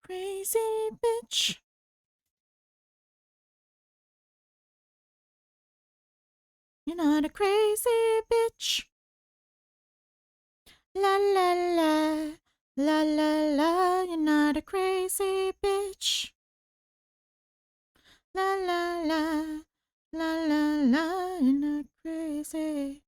Crazy bitch. You're not a crazy bitch. La la la. La la la. You're not a crazy bitch. La la la. La la la. You're not crazy.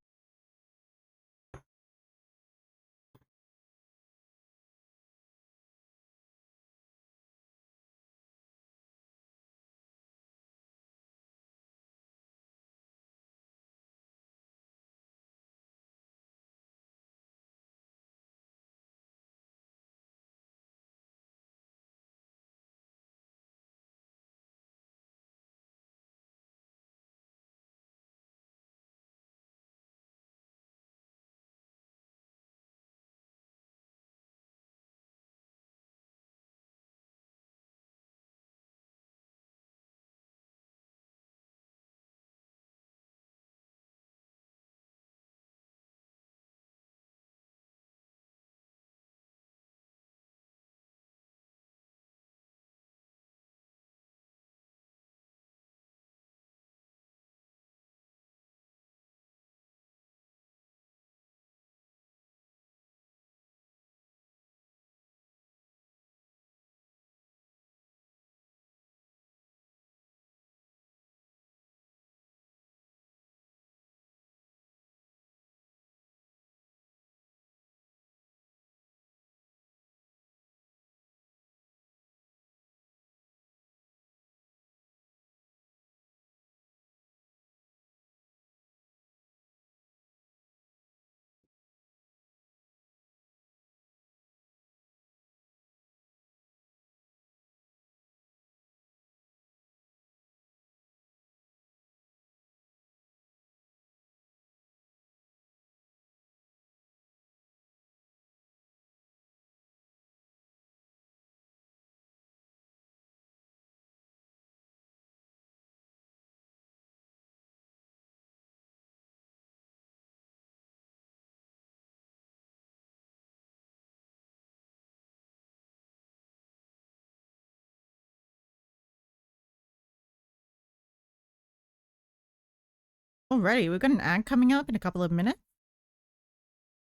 Alrighty, we've got an ad coming up in a couple of minutes.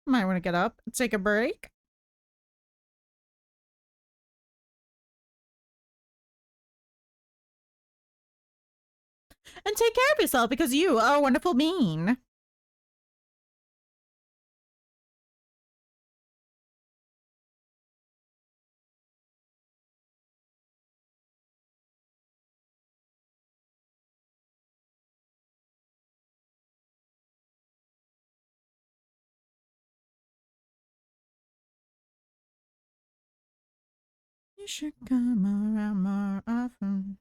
Might want to get up, take a break. And take care of yourself because you are a wonderful being. You should come around more often.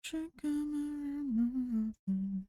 Should come around more often.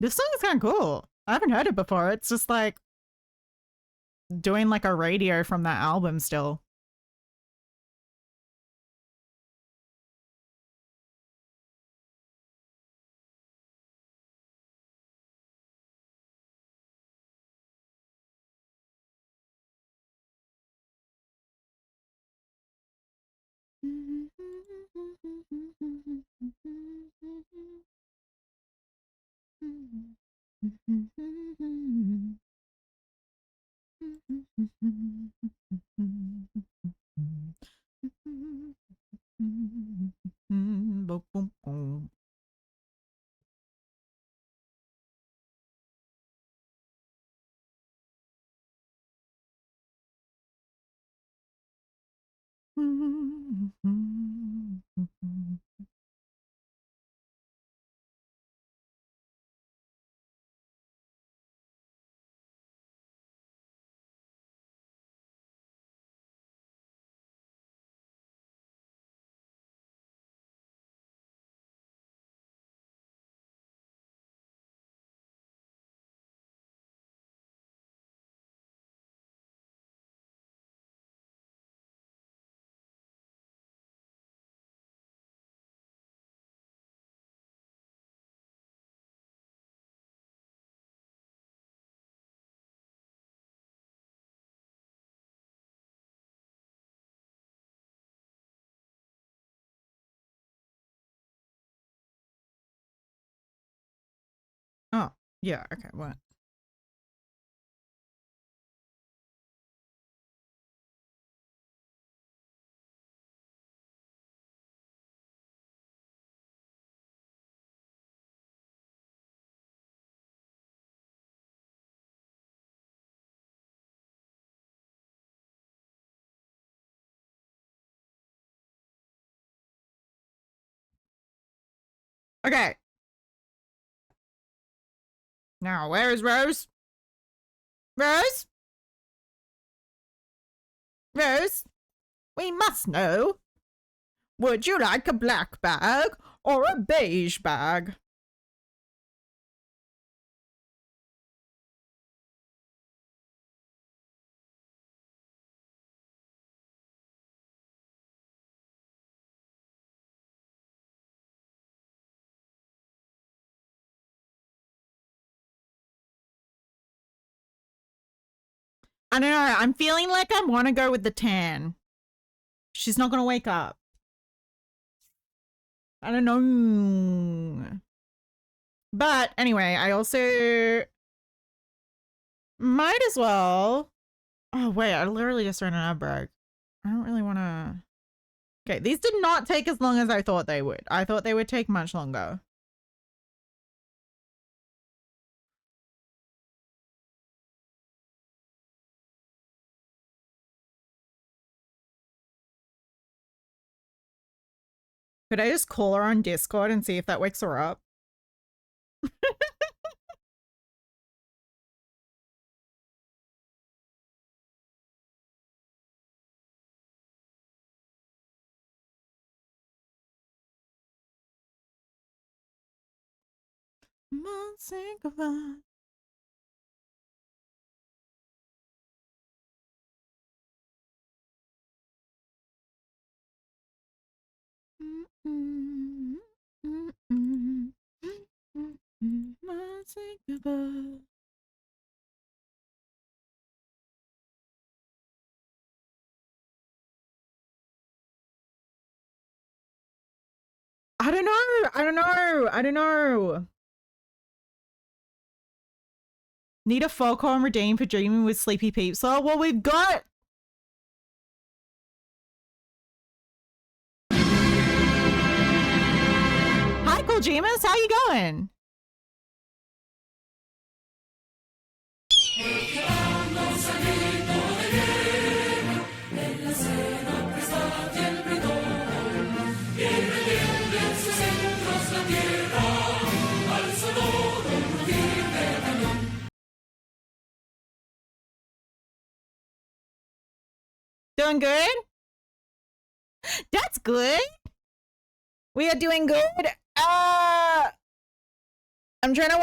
This song is kind of cool. I haven't heard it before. It's just like doing like a radio from that album still. Oh, yeah, okay, what? Okay. Now, where is Rose? Rose? Rose? We must know. Would you like a black bag or a beige bag? I don't know. I'm feeling like I want to go with the tan. She's not going to wake up. I don't know. But anyway, I also might as well. Oh, wait. I literally just ran an ad break. I don't really want to. Okay. These did not take as long as I thought they would. I thought they would take much longer. Could I just call her on Discord and see if that wakes her up? I don't know. I don't know. I don't know. Need a Foghorn redeem for dreaming with Sleepy Peeps. Oh, well, we've got. Hi, Cool Jeemus. How you going? Doing good? That's good. We are doing good. I'm trying to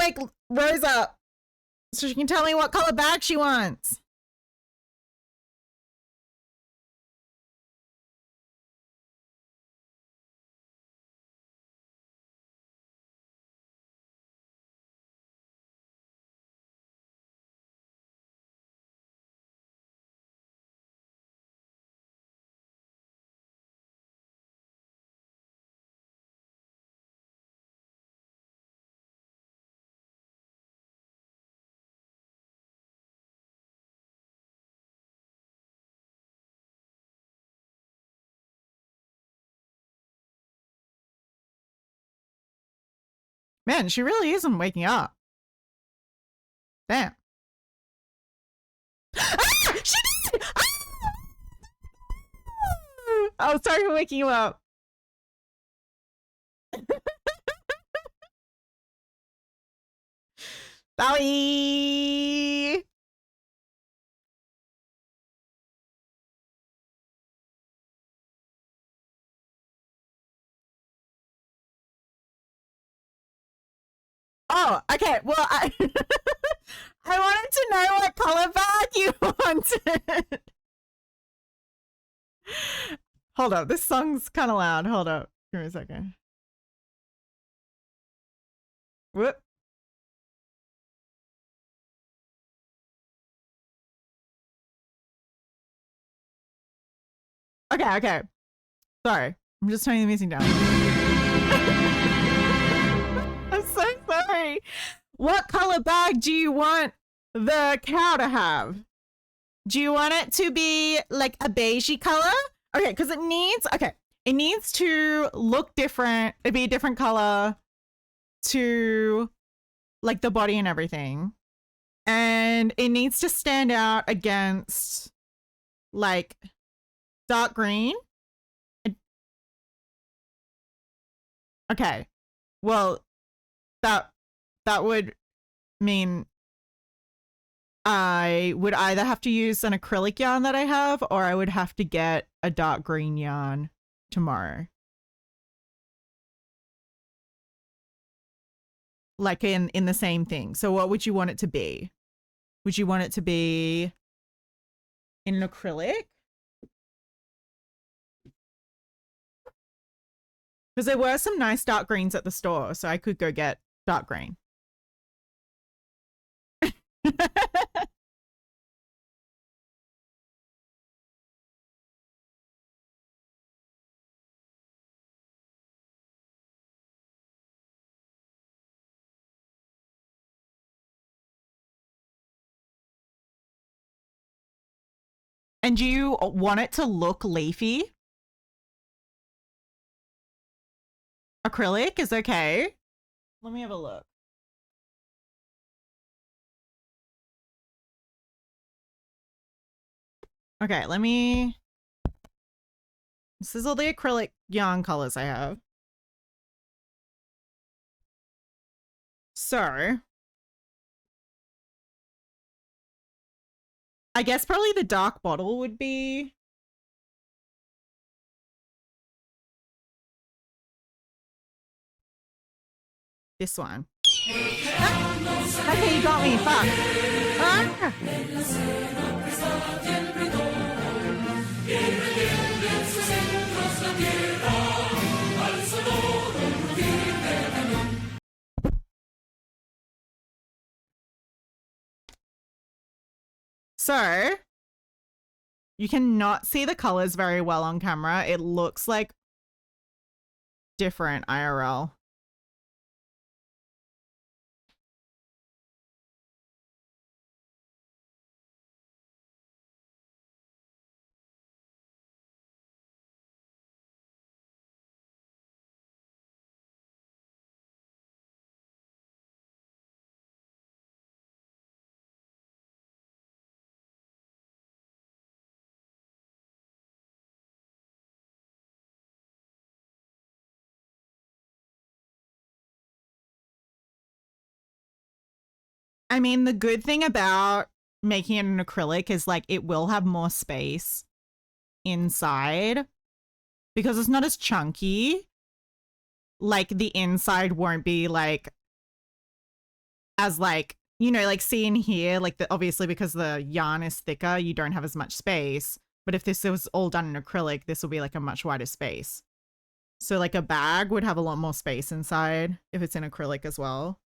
Rose up so she can tell me what color bag she wants. Man, she really isn't waking up. Damn. Ah! She did! Ah! Oh, sorry for waking you up. Bye. Oh, okay. Well, I I wanted to know what color bag you wanted. Hold up. This song's kind of loud. Hold up. Give me a second. Whoop. Okay, okay. Sorry. I'm just turning the music down. I'm so sorry. What color bag do you want the cow to have? Do you want it to be like a beigey color? Okay, because it needs to look different. It'd be a different color to like the body and everything. And it needs to stand out against like dark green. Okay. Well, that would mean I would either have to use an acrylic yarn that I have, or I would have to get a dark green yarn tomorrow. Like in the same thing. So what would you want it to be? Would you want it to be in an acrylic? Because there were some nice dark greens at the store, so I could go get dark green. And do you want it to look leafy? Acrylic is okay. Let me have a look. Okay, let me... This is all the acrylic yarn colors I have. So... I guess probably the dark bottle would be... this one. Ah! Okay, you got me. Fuck. Ah! So, you cannot see the colors very well on camera. It looks like different IRL. I mean, the good thing about making it an acrylic is like it will have more space inside because it's not as chunky. Like the inside won't be like as like, you know, like see in here, like obviously because the yarn is thicker, you don't have as much space. But if this was all done in acrylic, this will be like a much wider space. So like a bag would have a lot more space inside if it's in acrylic as well.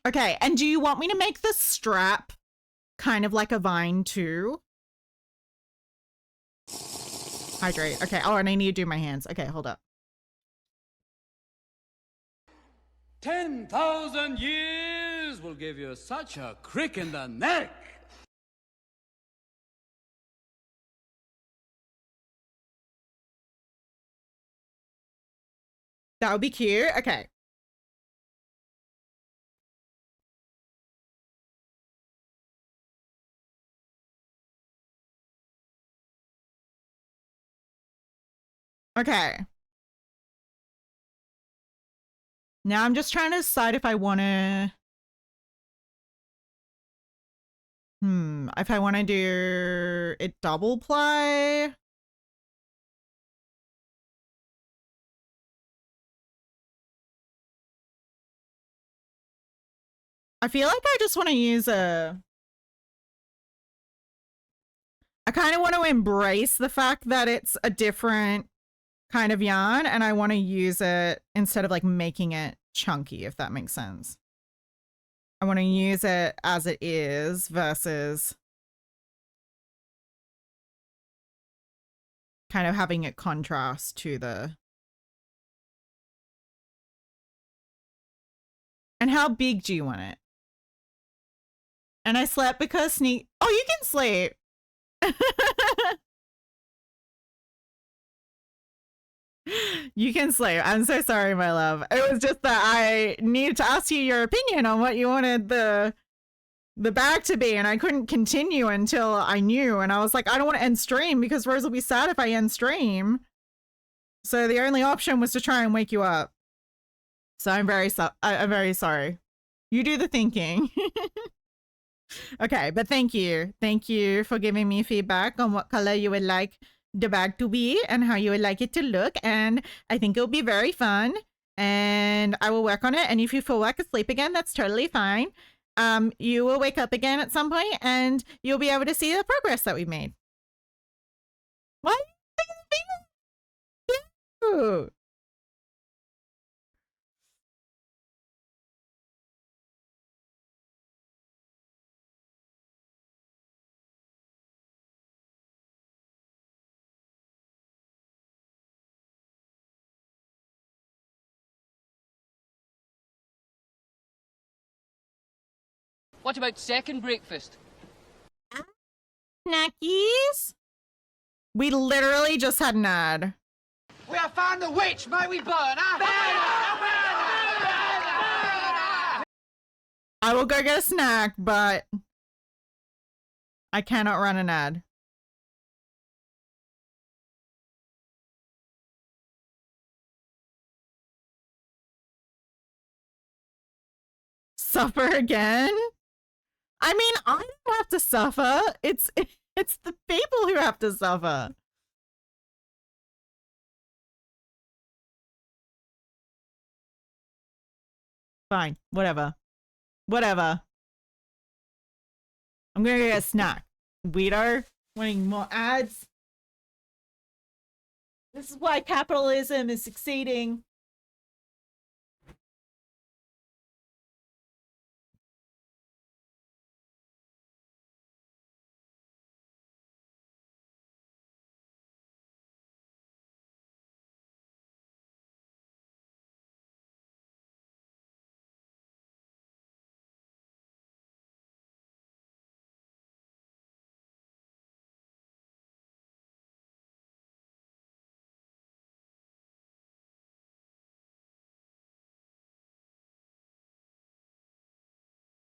Okay, and do you want me to make the strap kind of like a vine too? Hydrate. Okay. Oh, and I need to do my hands. Okay, hold up. 10,000 years will give you such a crick in the neck. That would be cute. Okay. Okay. Now I'm just trying to decide if I want to... if I want to do it double ply. I feel like I just want to use a... I kind of want to embrace the fact that it's a different kind of yarn and I want to use it instead of like making it chunky, if that makes sense. I want to use it as it is versus kind of having it contrast to the... And how big do you want it? And I slept because sneak... Oh, you can sleep. You can sleep. I'm so sorry, my love. It was just that I needed to ask you your opinion on what you wanted the bag to be, and I couldn't continue until I knew. And I was like, I don't want to end stream because Rose will be sad if I end stream. So the only option was to try and wake you up. So I'm very sorry. You do the thinking. Okay, but thank you. Thank you for giving me feedback on what color you would like the bag to be and how you would like it to look. And I think it'll be very fun. And I will work on it. And if you feel like asleep again, that's totally fine. You will wake up again at some point and you'll be able to see the progress that we made. What? Ooh. What about second breakfast? Snackies? We literally just had an ad. We have found the witch, may we burn her? I will go get a snack, but I cannot run an ad. Suffer again? I mean, I don't have to suffer. It's the people who have to suffer. Fine, whatever. Whatever. I'm gonna get a snack. Weirdo, wanting more ads. This is why capitalism is succeeding.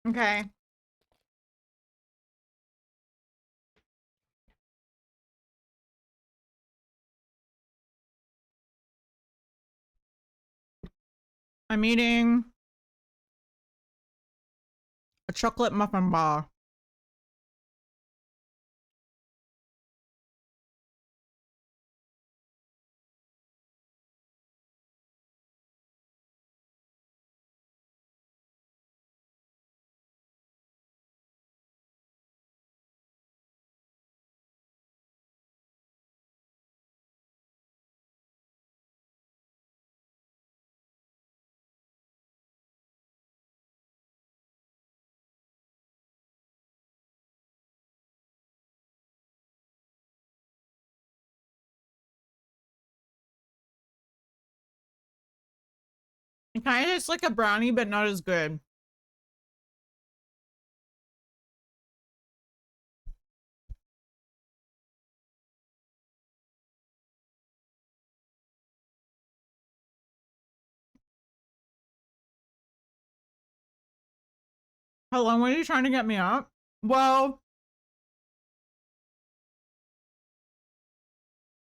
Okay. I'm eating a chocolate muffin bar. It kind of tastes like a brownie, but not as good. How long were you trying to get me up? Well,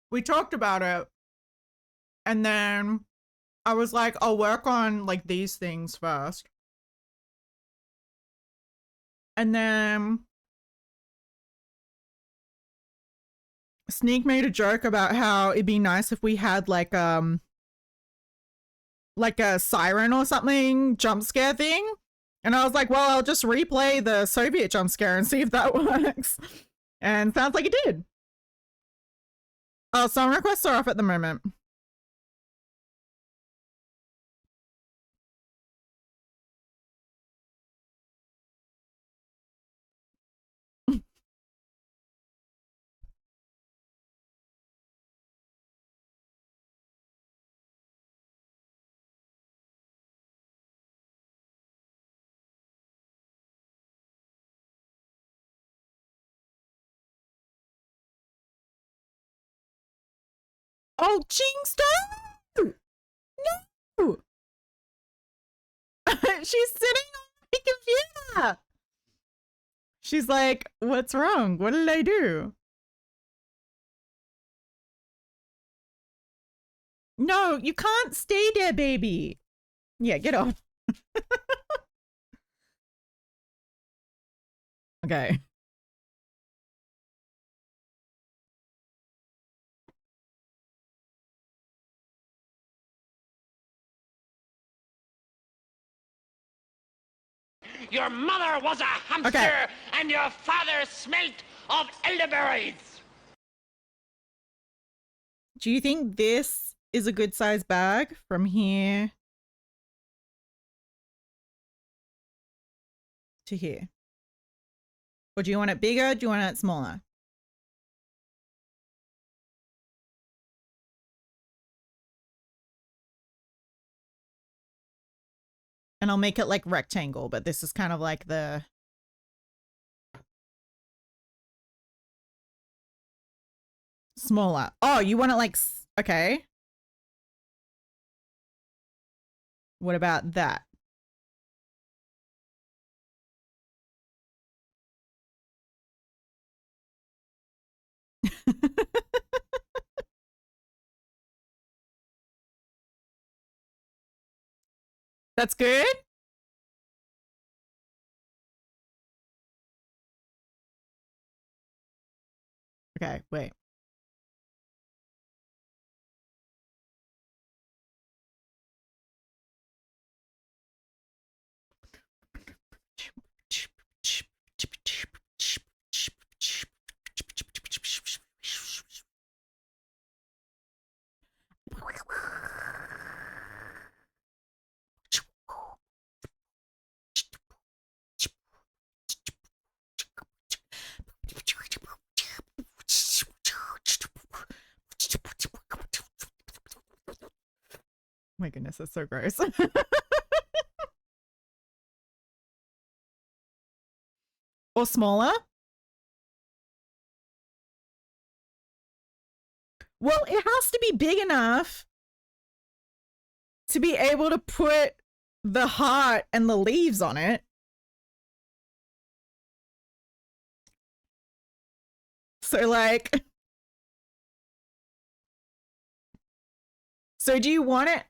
we talked about it, and then I was like, I'll work on like these things first. And then Sneak made a joke about how it'd be nice if we had like a siren or something jump scare thing. And I was like, well, I'll just replay the Soviet jump scare and see if that works. And sounds like it did. Oh, song requests are off at the moment. Oh, Jing, stop! No! She's sitting on my computer. She's like, what's wrong? What did I do? No, you can't stay there, baby. Yeah, get off. Okay. Your mother was a hamster, Okay. and your father smelt of elderberries. Do you think this is a good size bag from here to here? Or do you want it bigger? Do you want it smaller? And I'll make it like rectangle, but this is kind of like the smaller. Oh, you want it like, okay. What about that? That's good? Okay, wait. My goodness, that's so gross. Or smaller? Well, it has to be big enough to be able to put the heart and the leaves on it. So like, so do you want it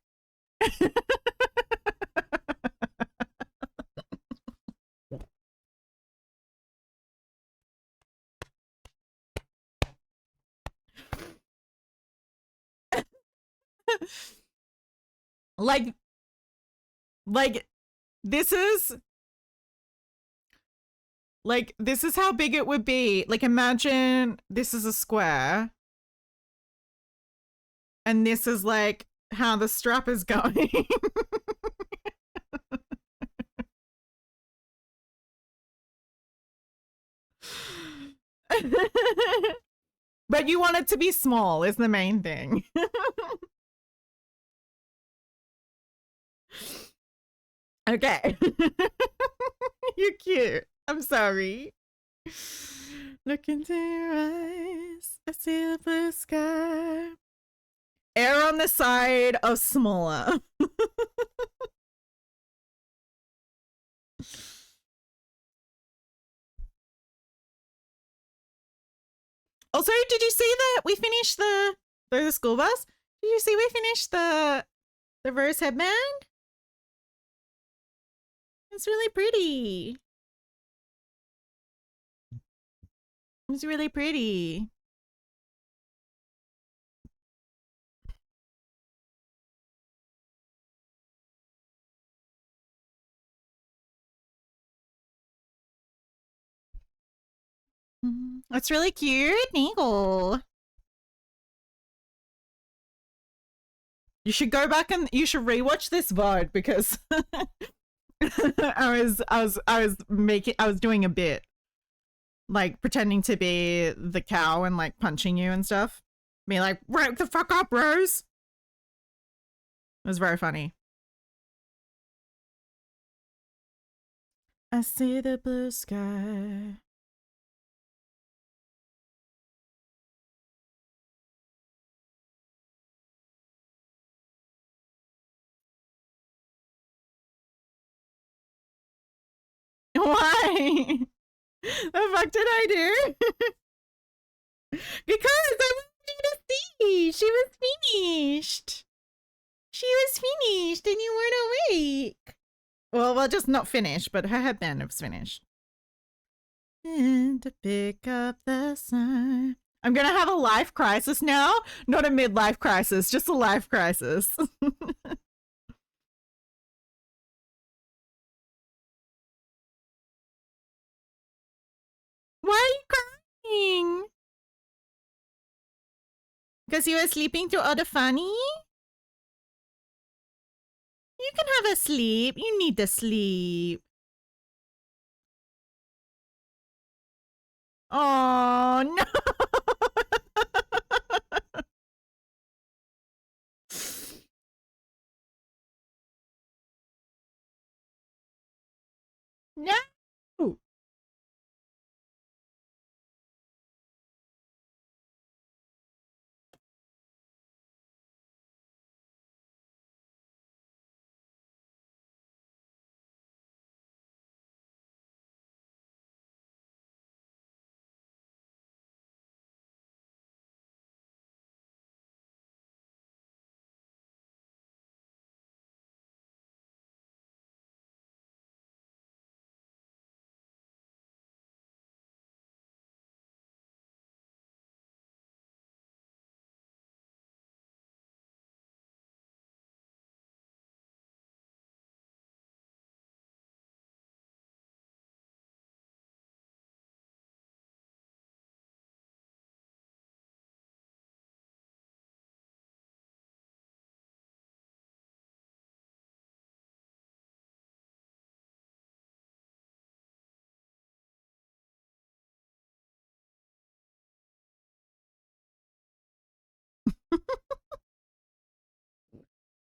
like this is this is how big it would be. Like, imagine this is a square and this is like how the strap is going. But you want it to be small is the main thing. Okay. You're cute. I'm sorry. Look into your eyes. I see the blue sky. Err on the side of smaller. Also, did you see that we finished the school bus? Did you see we finished the rose headband? It's really pretty. It's really pretty. That's really cute, Nigel. You should go back and you should rewatch this VOD because I was doing a bit like pretending to be the cow and like punching you and stuff. Being like, "Wake the fuck up, Rose." It was very funny. I see the blue sky. Why? The fuck did I do? Because I wanted you to see. She was finished. She was finished and you weren't awake. Well, just not finished, but her headband was finished. And to pick up the sign. I'm gonna have a life crisis now. Not a midlife crisis, just a life crisis. Why are you crying? Because you were sleeping through all the funny? You can have a sleep. You need to sleep. Oh, no. No.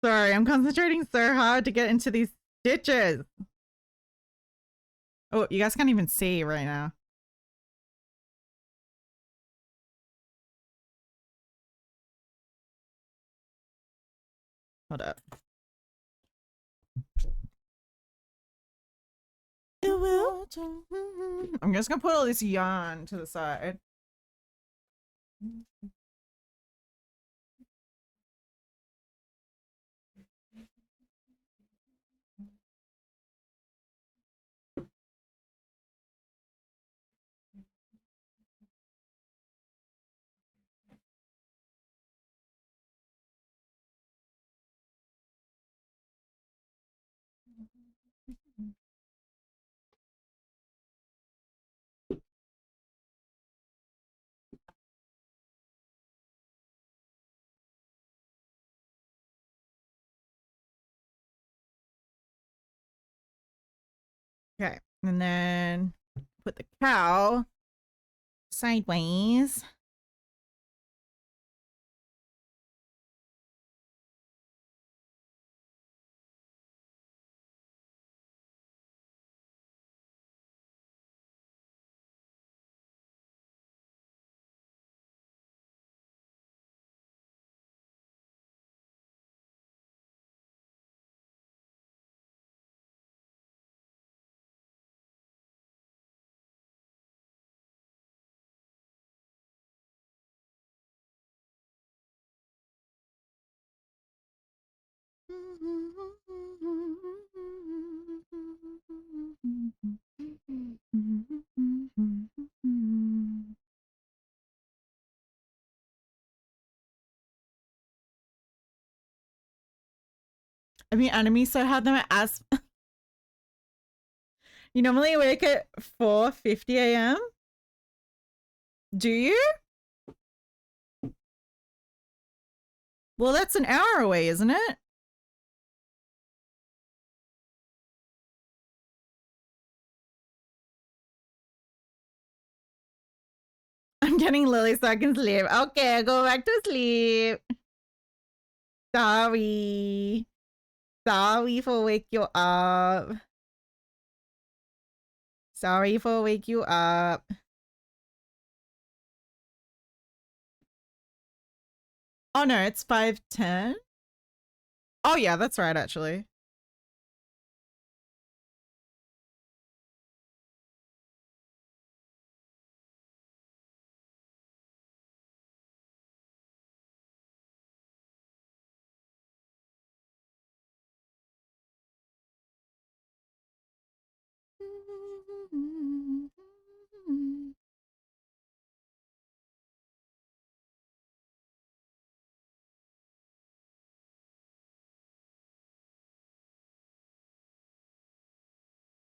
Sorry, I'm concentrating so hard to get into these stitches. Oh, you guys can't even see right now. Hold up. I'm just gonna put all this yarn to the side. Okay. And then put the cow sideways. I mean, enemies so had them as you normally wake at 4:50 a.m. Do you? Well, that's an hour away, isn't it? I'm getting Lily so I can sleep. Okay, go back to sleep. Sorry. Sorry for wake you up. Sorry for wake you up. Oh no, it's 5:10. Oh yeah, that's right actually.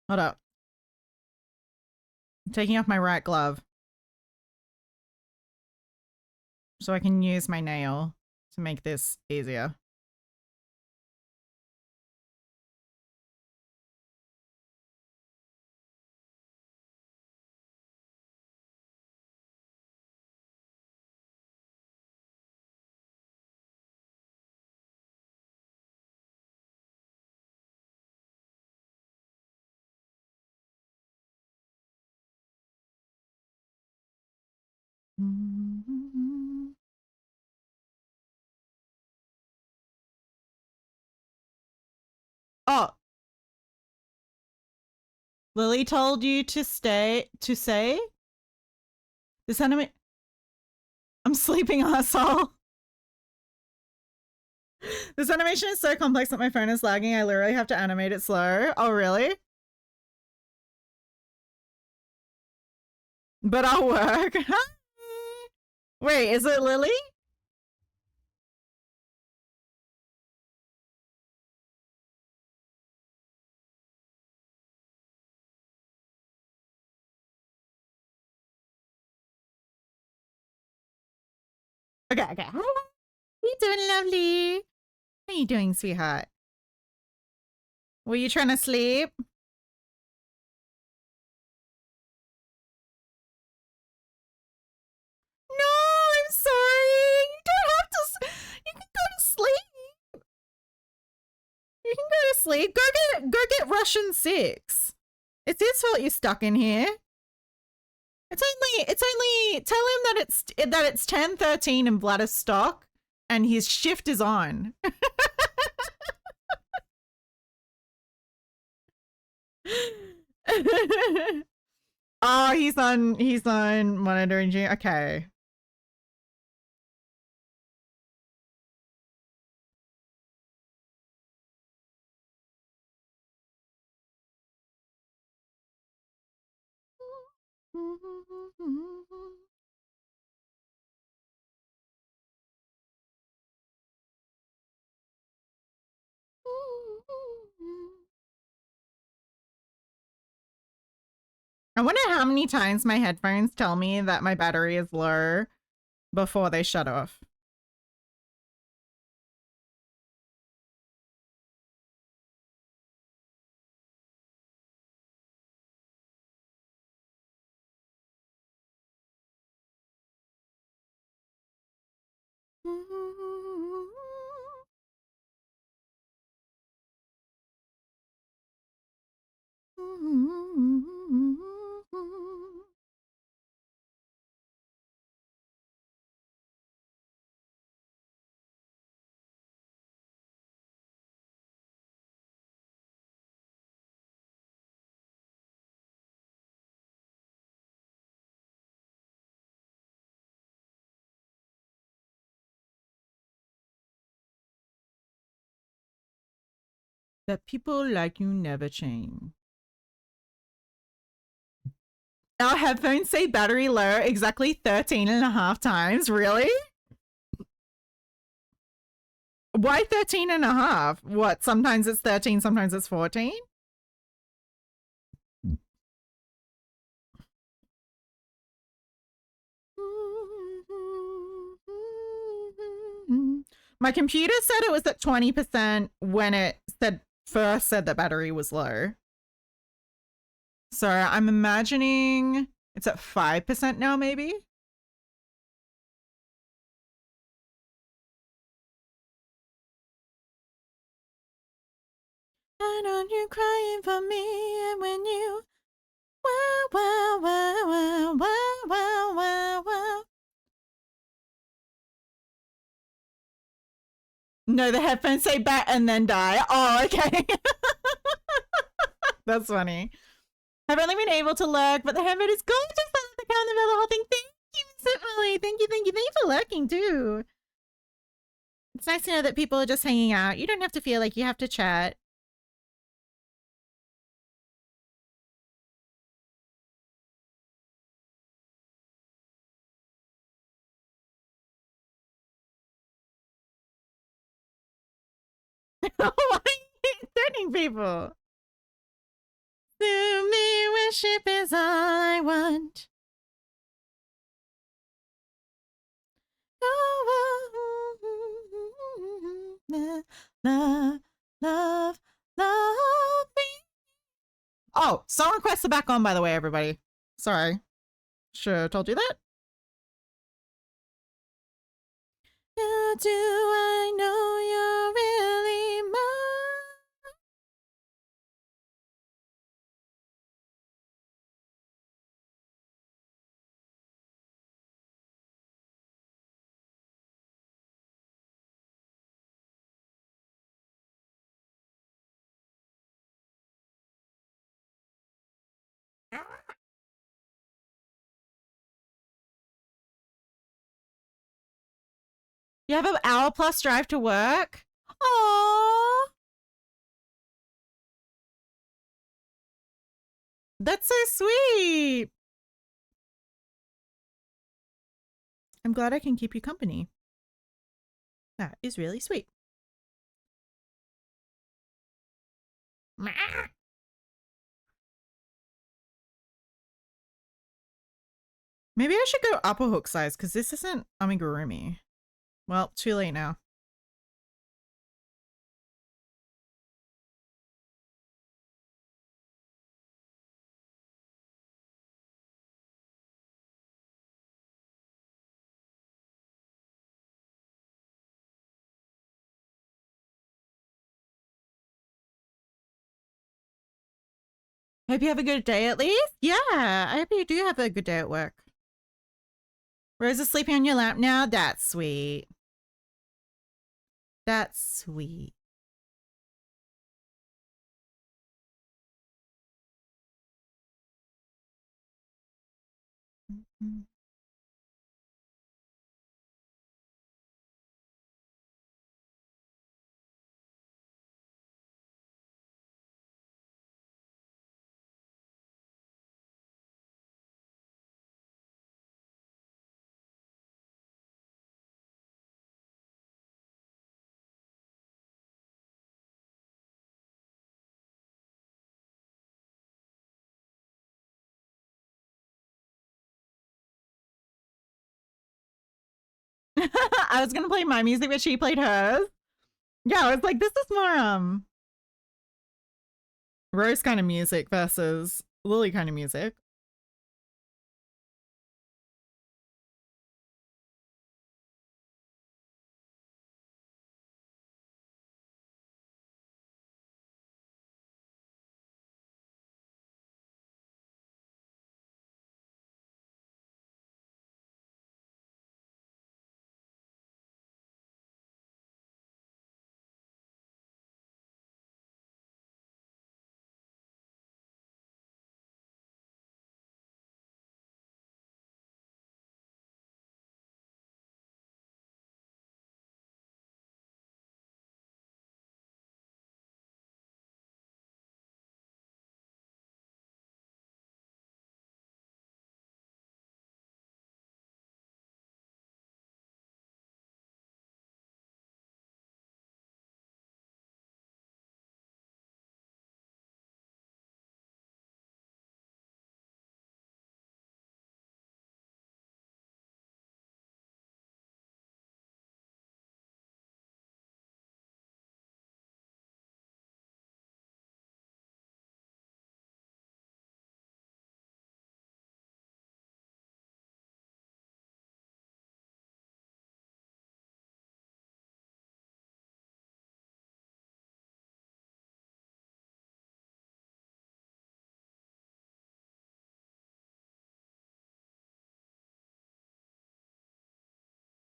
Hold up. I'm taking off my right glove so I can use my nail to make this easier. Oh, Lily told you to say this anime. I'm sleeping, asshole. This animation is so complex that my phone is lagging. I literally have to animate it slow. Oh, really? But I'll work. Wait, is it Lily? Okay, okay. How are you doing, lovely? How are you doing, sweetheart? Were you trying to sleep? No, I'm sorry. You don't have to. You can go to sleep. You can go to sleep. Go get Russian 6. It's his fault you're stuck in here. It's only tell him that it's 10:13 in Vladivostok and his shift is on. Oh, he's on monitoring you. Okay. I wonder how many times my headphones tell me that my battery is low before they shut off. That people like you never change. Our headphones say battery low exactly 13 and a half times. Really? Why 13 and a half? What? Sometimes it's 13, sometimes it's 14? My computer said it was at 20% when it first said the battery was low. So I'm imagining it's at 5% now, maybe? I know you're crying for me, and when you wow, wow, wow, wow, wow, wow, wow, wow. No, the headphones say bat and then die. Oh, okay. That's funny. I've only been able to lurk, but the headphone is gorgeous. I love the count of the whole thing. Thank you, Miss Emily. Thank you, thank you. Thank you for lurking, too. It's nice to know that people are just hanging out. You don't have to feel like you have to chat. Why are you threatening people? To me, worship is all I want. Love, love, love me. Oh, song requests are back on, by the way, everybody. Sorry. Should have told you that. How do I know you're really mine? You have an hour plus drive to work? Aww. That's so sweet. I'm glad I can keep you company. That is really sweet. Maybe I should go upper hook size because this isn't amigurumi. Well, too late now. Hope you have a good day at least. Yeah, I hope you do have a good day at work. Rose is sleeping on your lap now. That's sweet. That's sweet. Mm-hmm. I was gonna play my music, but she played hers. Yeah, I was like, this is more Rose kind of music versus Lily kind of music.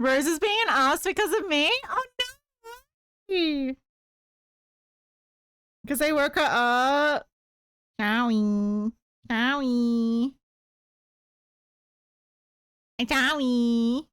Rose is being asked because of me? Oh no! Because I woke her up. Chowie. Chowie. Chowie.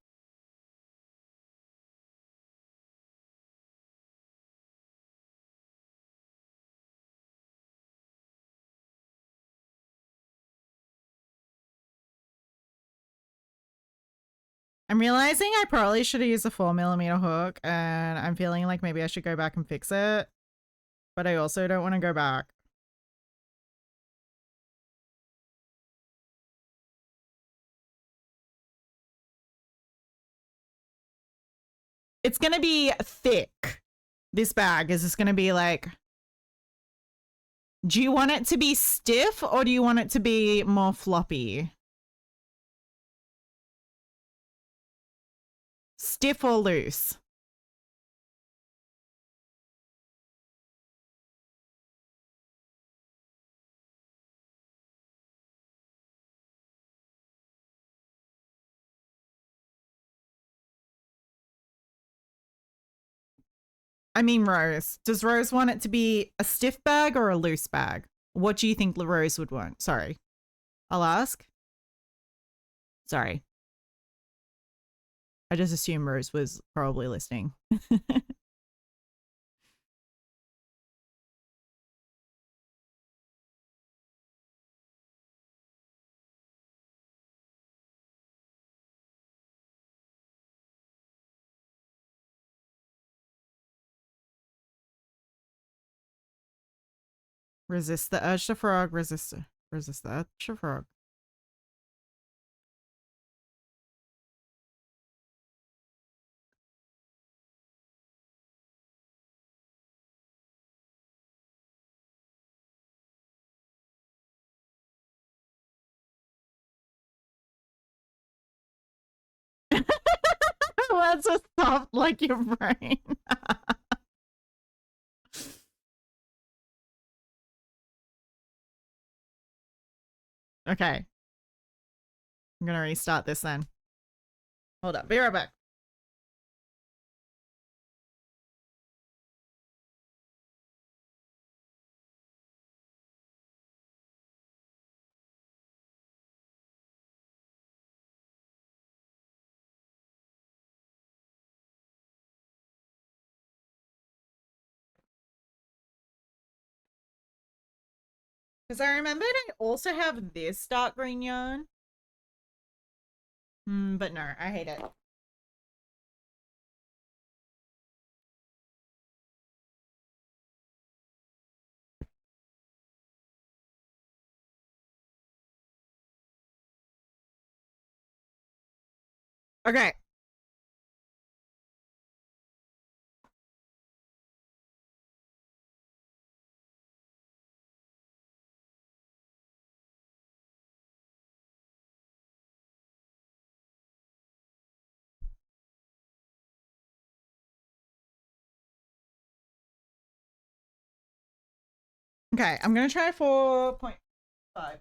I'm realizing I probably should have used a 4mm hook, and I'm feeling like maybe I should go back and fix it. But I also don't want to go back. It's going to be thick. This bag is just going to be like, do you want it to be stiff or do you want it to be more floppy? Stiff or loose? I mean, Rose. Does Rose want it to be a stiff bag or a loose bag? What do you think Rose would want? Sorry. I'll ask. Sorry. I just assumed Rose was probably listening. Resist the urge to frog. Resist the urge to frog. Let's just soft like your brain. Okay. I'm gonna restart this then. Hold up. Be right back. Because I remembered I also have this dark green yarn. But no, I hate it. Okay. Okay, I'm gonna try 4.5.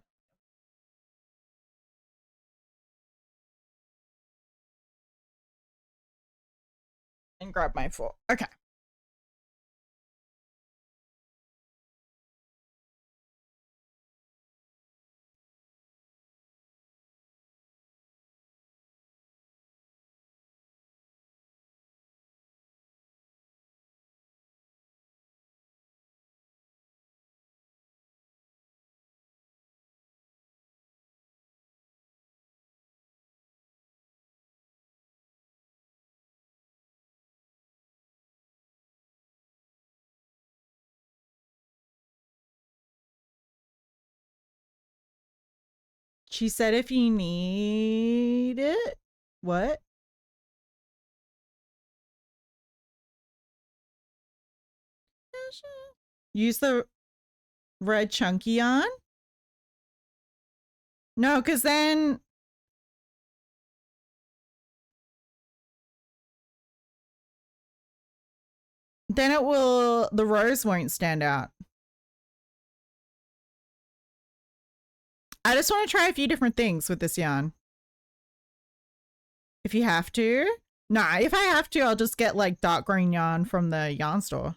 And grab my 4. Okay. She said if you need it. What? Use the red chunky yarn? No, because then the rose won't stand out. I just want to try a few different things with this yarn. If you have to. Nah, if I have to, I'll just get like dark green yarn from the yarn store.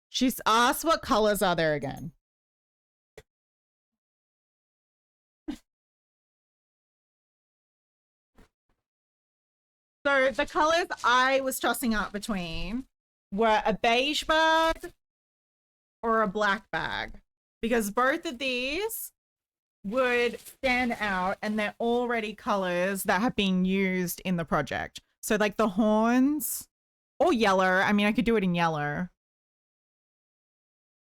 She's asked what colors are there again. So the colors I was tossing up between were a beige bag or a black bag, because both of these would stand out and they're already colors that have been used in the project. So like the horns or yellow. I mean, I could do it in yellow.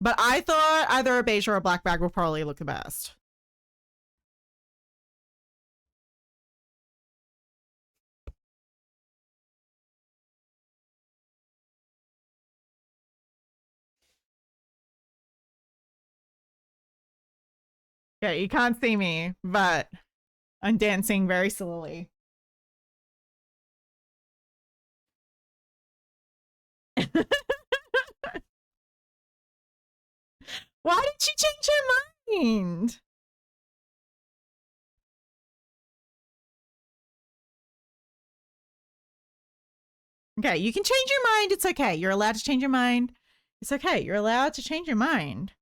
But I thought either a beige or a black bag would probably look the best. Yeah, you can't see me, but I'm dancing very slowly. Why did you change your mind? Okay, you can change your mind. It's okay. You're allowed to change your mind. It's okay. You're allowed to change your mind.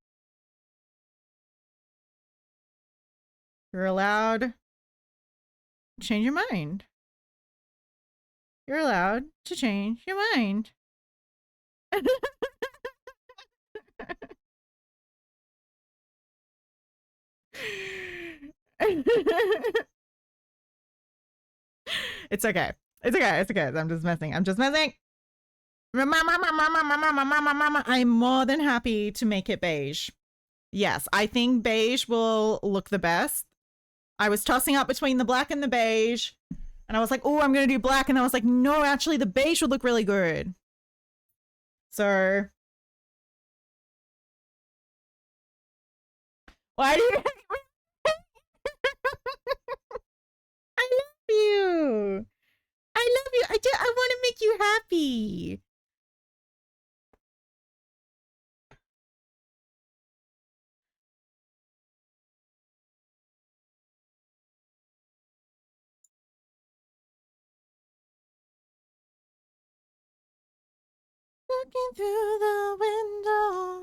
You're allowed to change your mind. You're allowed to change your mind. It's okay. It's okay. It's okay. I'm just messing. I'm just messing. I'm more than happy to make it beige. Yes, I think beige will look the best. I was tossing up between the black and the beige, and I was like, oh, I'm going to do black. And I was like, no, actually, the beige would look really good. So, why do you? I love you. I love you. I want to make you happy. Looking through the window.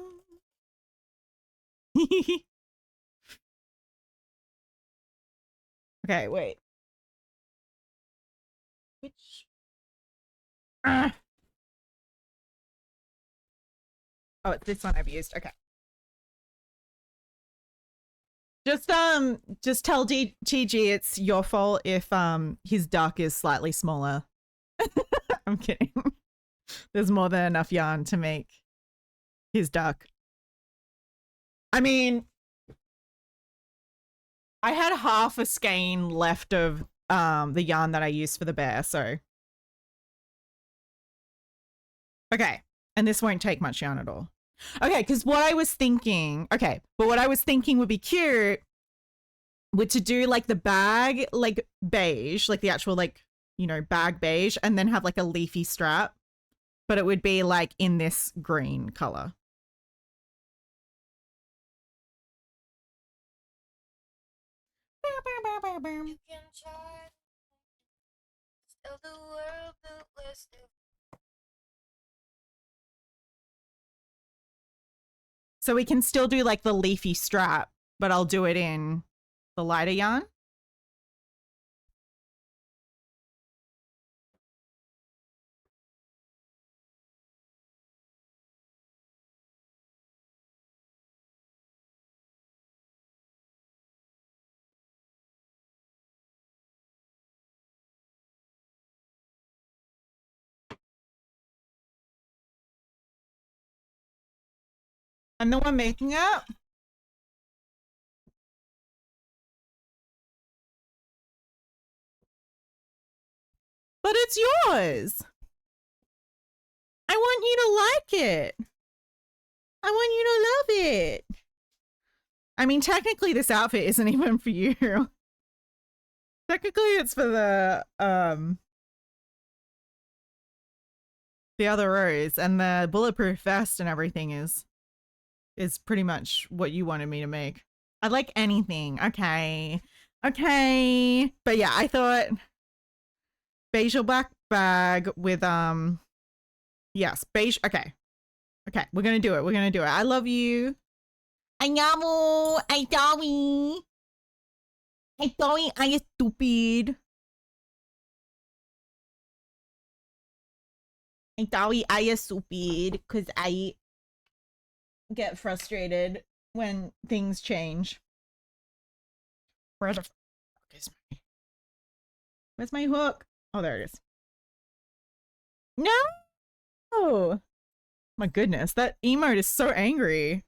Okay, wait. Which? Oh, it's this one I've used. Okay. Just tell TG it's your fault if his duck is slightly smaller. I'm kidding. There's more than enough yarn to make his duck. I mean, I had half a skein left of the yarn that I used for the bear, so okay. And this won't take much yarn at all. Okay, because what I was thinking, what I was thinking would be cute would to do like the bag, like beige, like the actual like, you know, bag beige, and then have like a leafy strap, but it would be like in this green color. You can try, still the world, but we're still. So we can still do like the leafy strap, but I'll do it in the lighter yarn. I'm the one making it. But it's yours. I want you to like it. I want you to love it. I mean, technically this outfit isn't even for you. Technically, it's for the other rose, and the bulletproof vest and everything is pretty much what you wanted me to make. I'd like anything. Okay. Okay. But yeah, I thought beige or black bag with yes, beige. Okay. Okay, we're gonna do it. We're gonna do it. I love you. I amo. I Dowie. I Dowie. I stupid. I Dowie. I stupid because I get frustrated when things change. Where the fuck is my? Where's my hook? Oh, there it is. No! My goodness, that emote is so angry.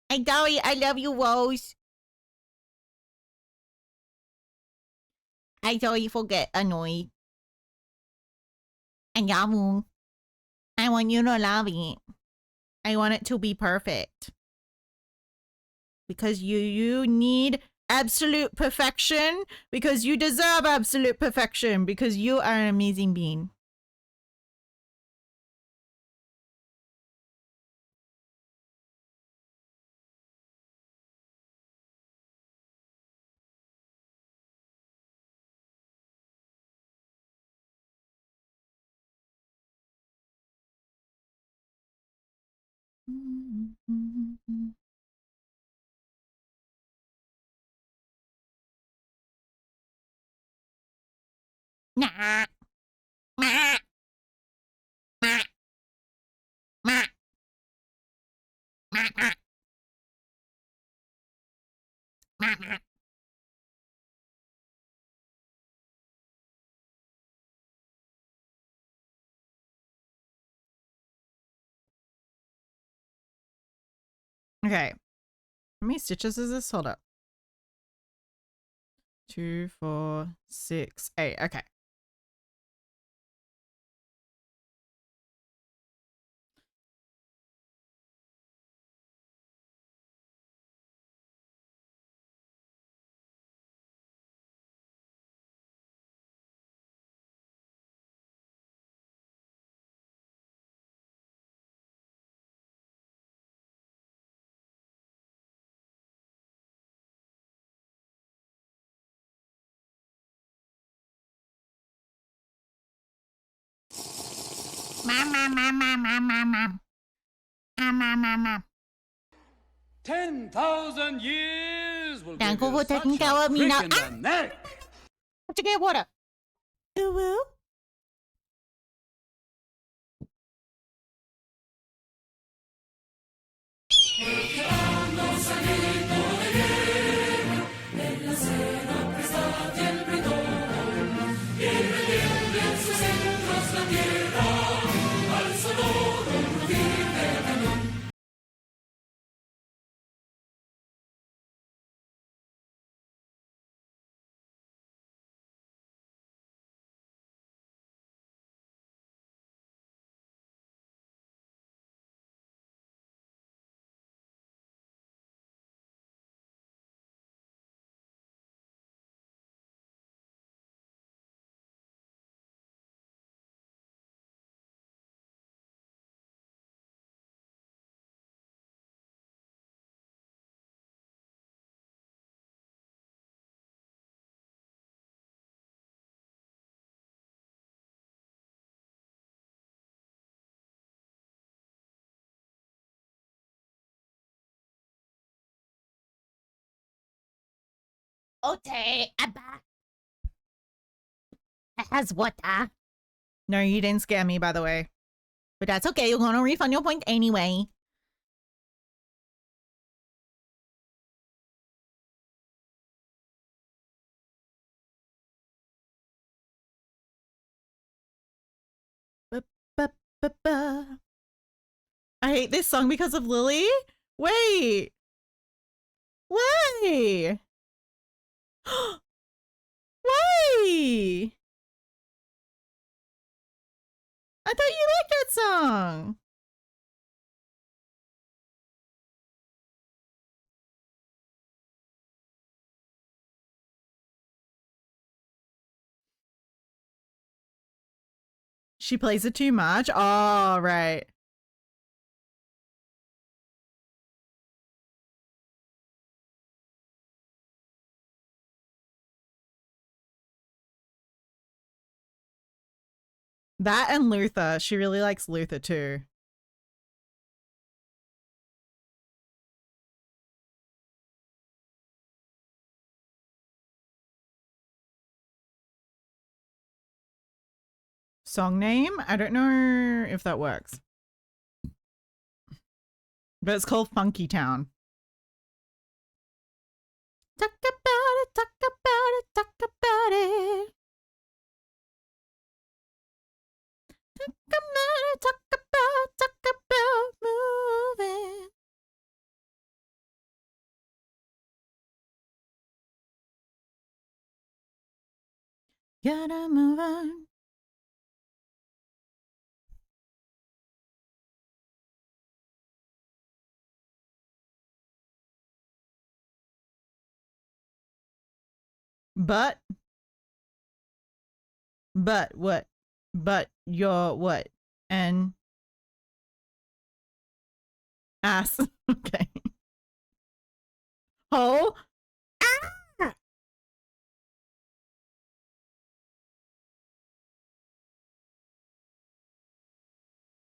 I Dowie, I love you, Rose. I totally forget annoyed. And Yamu. I want you to love it. I want it to be perfect. Because you need absolute perfection. Because you deserve absolute perfection. Because you are an amazing being. Nah. Nah. Nah. Nah. Nah. Nah. Nah. Okay. How many stitches is this? Hold up. 2, 4, 6, 8. Okay. Mom. 10,000 years will Thank give you you for taking such care a of me now. crick in the neck. To get water. Ooh. Okay, I'm back. It has water. No, you didn't scare me, by the way. But that's okay. You're gonna refund your point anyway. Ba-ba-ba-ba. I hate this song because of Lily. Wait. Why? Why? I thought you liked that song. She plays it too much? Oh, right. That and Luther. She really likes Luther too. Song name? I don't know if that works. But it's called Funky Town. Talk about it, talk about it, talk about it. Talk about moving. Gotta move on. But what? But your what? And ass. Okay. Hole. Ah!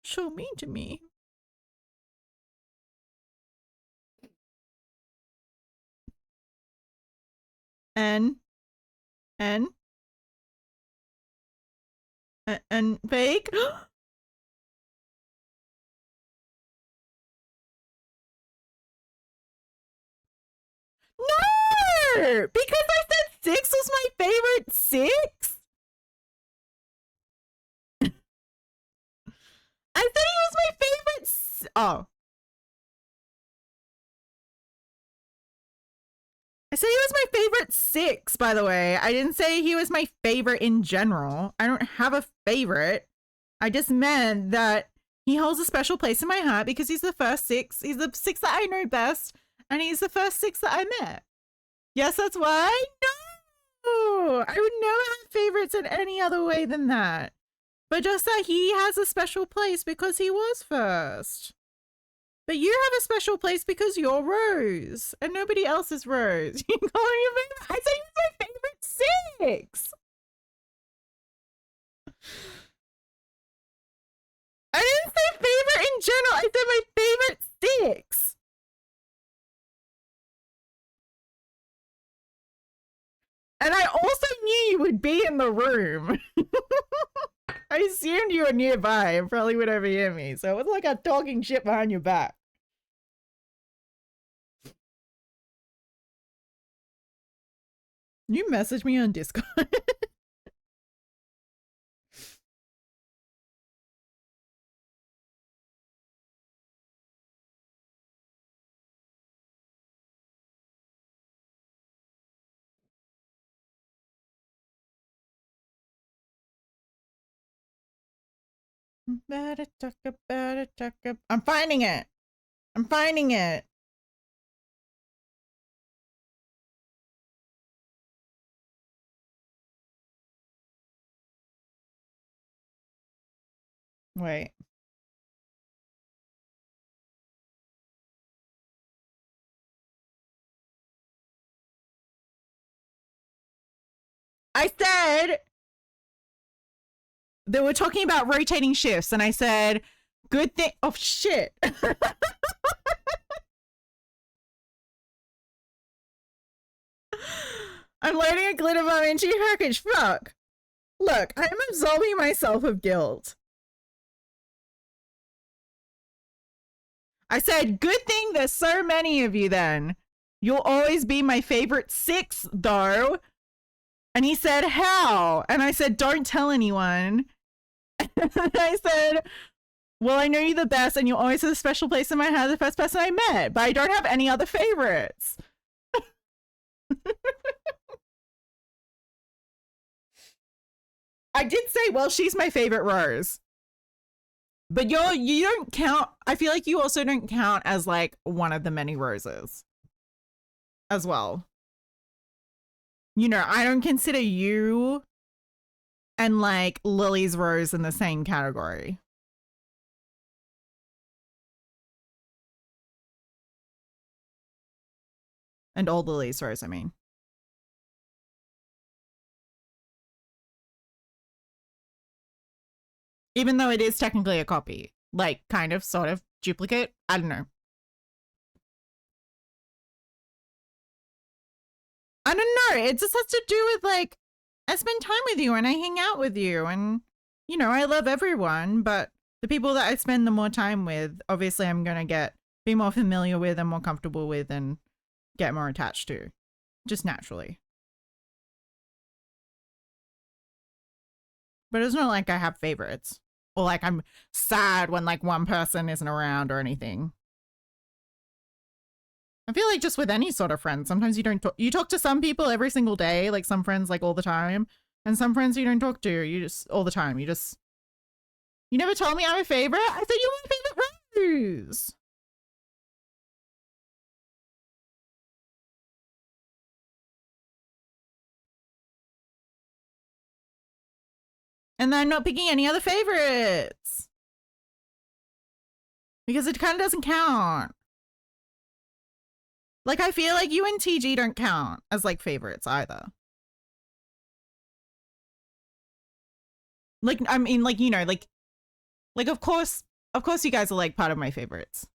So mean to me. And fake. No! Because I said 6 was my favorite 6? I said he was my favorite. Oh. I said he was my favorite 6, by the way. I didn't say he was my favorite in general. I don't have a favorite. I just meant that he holds a special place in my heart because he's the first 6. He's the 6 that I know best, and he's the first 6 that I met. Yes, that's why? No! I would never have favorites in any other way than that. But just that he has a special place because he was first. But you have a special place because you're Rose, and nobody else is Rose. You can call him your favorite. I said he was my favorite 6. I didn't say favorite in general. I said my favorite 6. And I also knew you would be in the room. I assumed you were nearby and probably would overhear me. So it was like a talking shit behind your back. You messaged me on Discord. Better talk about it, talk about. I'm finding it. I'm finding it. Wait. I said they were talking about rotating shifts, and I said, good thing. Oh, shit. I'm loading a glitter bomb into your package. Fuck. Look, I'm absolving myself of guilt. I said, good thing there's so many of you then. You'll always be my favorite 6, though. And he said, how? And I said, don't tell anyone. And I said, well, I know you the best, and you'll always have a special place in my heart, the first person I met, but I don't have any other favorites. I did say, well, she's my favorite Rose. But you don't count. I feel like you also don't count as like one of the many Roses as well. You know, I don't consider you and like Lily's Rose in the same category. And all Lily's Rose, I mean. Even though it is technically a copy, like kind of, sort of duplicate. I don't know. I don't know. It just has to do with like, I spend time with you and I hang out with you and, you know, I love everyone, but the people that I spend the more time with, obviously I'm going to be more familiar with and more comfortable with and get more attached to, just naturally. But it's not like I have favorites or like I'm sad when like one person isn't around or anything. I feel like just with any sort of friend, sometimes you don't talk, you talk to some people every single day, like some friends like all the time, and some friends you don't talk to, you just all the time. You never told me I'm a favorite. I said you were my favorite rose. And then I'm not picking any other favorites because it kind of doesn't count. Like, I feel like you and TG don't count as, like, favorites either. Like, I mean, like, you know, like, of course you guys are, like, part of my favorites.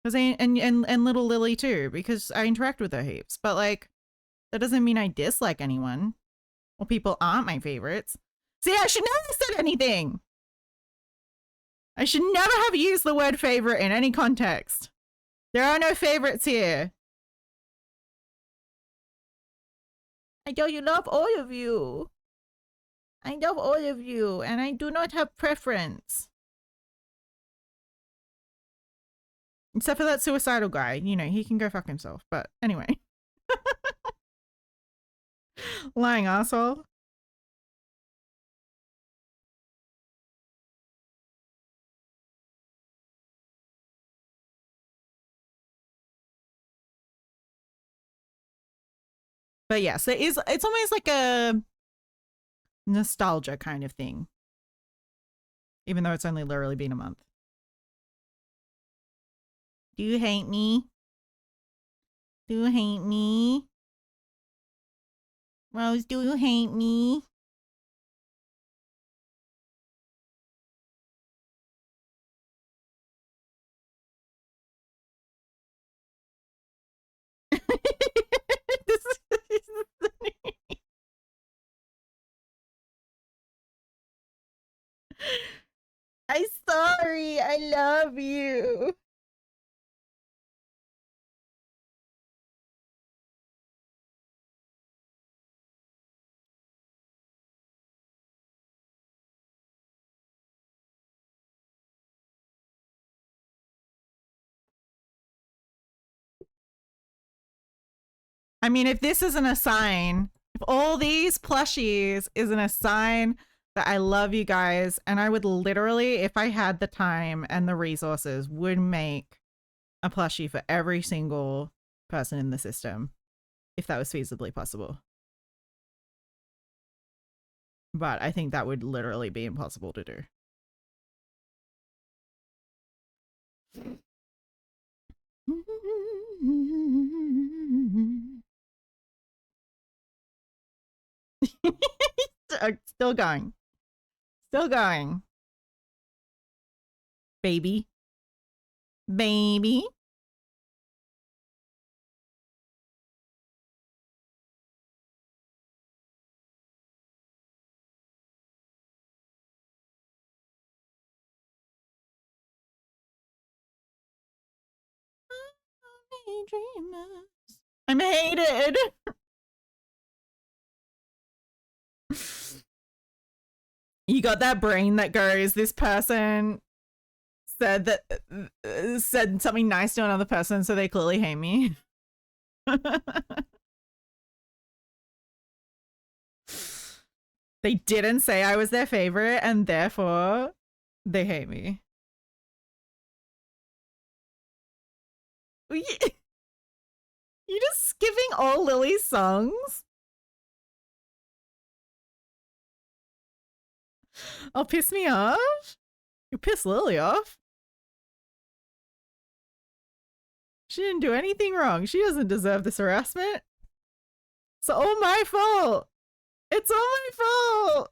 Because and little Lily, too, because I interact with her heaps. But, like, that doesn't mean I dislike anyone. Or people aren't my favorites. See, I should never have said anything. I should never have used the word favorite in any context. There are no favorites here. I know you love all of you. I love all of you, and I do not have preference. Except for that suicidal guy. You know, he can go fuck himself. But anyway. Lying asshole. But yes, it's almost like a nostalgia kind of thing. Even though it's only literally been a month. Do you hate me? Do you hate me? Rose, do you hate me? This is I'm sorry. I love you. I mean, if this isn't a sign, if all these plushies isn't a sign that I love you guys, and I would literally, if I had the time and the resources, would make a plushie for every single person in the system, if that was feasibly possible. But I think that would literally be impossible to do. Still going. Still going. Baby. Baby. I'm hated. You got that brain that goes, this person said something nice to another person, so they clearly hate me. They didn't say I was their favorite, and therefore they hate me. You just skipping all Lily's songs? Oh, piss me off? You piss Lily off? She didn't do anything wrong. She doesn't deserve this harassment. It's all my fault. It's all my fault.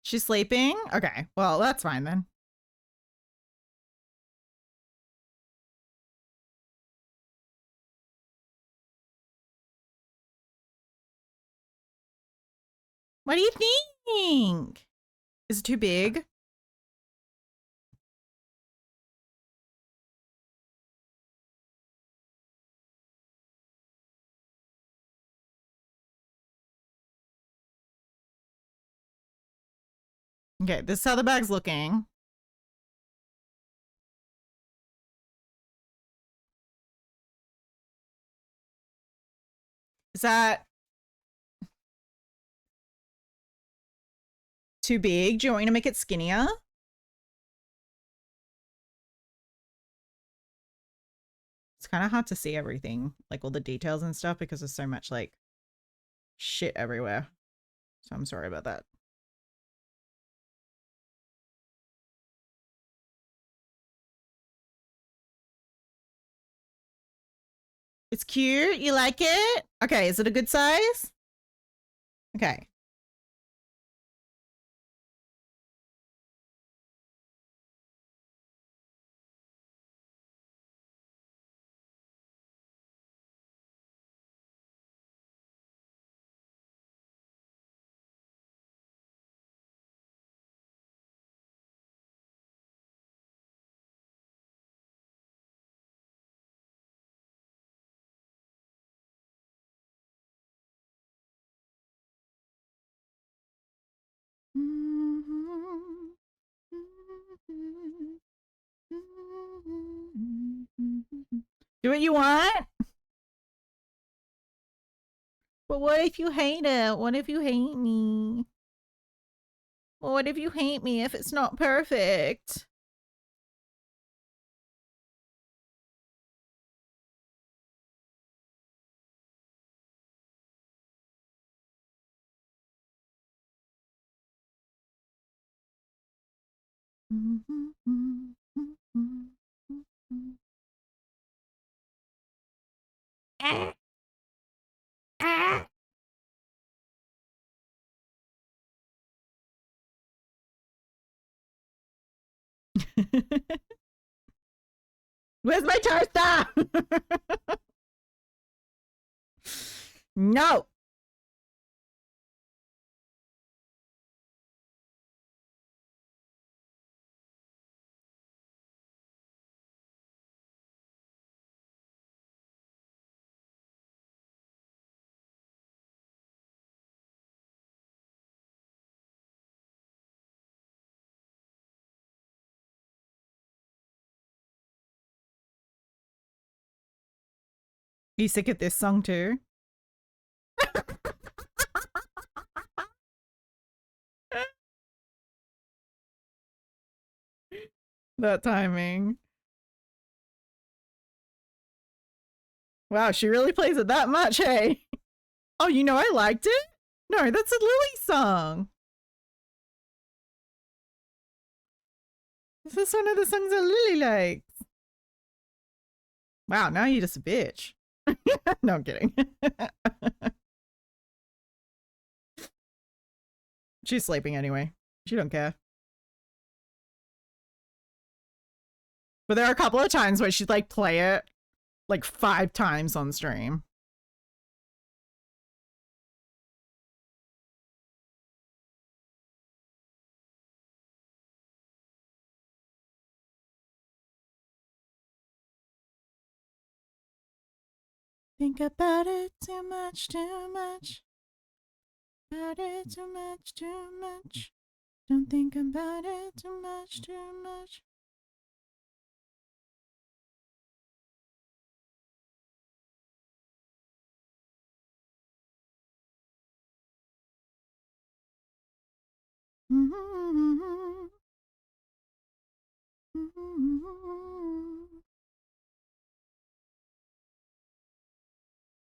She's sleeping? Okay, well, that's fine then. What do you think? Is it too big? Okay, this is how the bag's looking. Is that too big? Do you want me to make it skinnier? It's kind of hard to see everything, like all the details and stuff, because there's so much like shit everywhere. So I'm sorry about that. It's cute. You like it? Okay, is it a good size? Okay. Do what you want? But what if you hate it? What if you hate me? Well, what if you hate me if it's not perfect? Where's my toaster? No. You sick of this song too? That timing. Wow, she really plays it that much, hey? Oh, you know I liked it? No, that's a Lily song. This is one of the songs that Lily likes. Wow, now you're just a bitch. No, I'm kidding. She's sleeping anyway. She don't care. But there are a couple of times where she'd like play it like 5 times on stream. think about it too much, too much. About it too much, too much. Don't think about it too much, too much.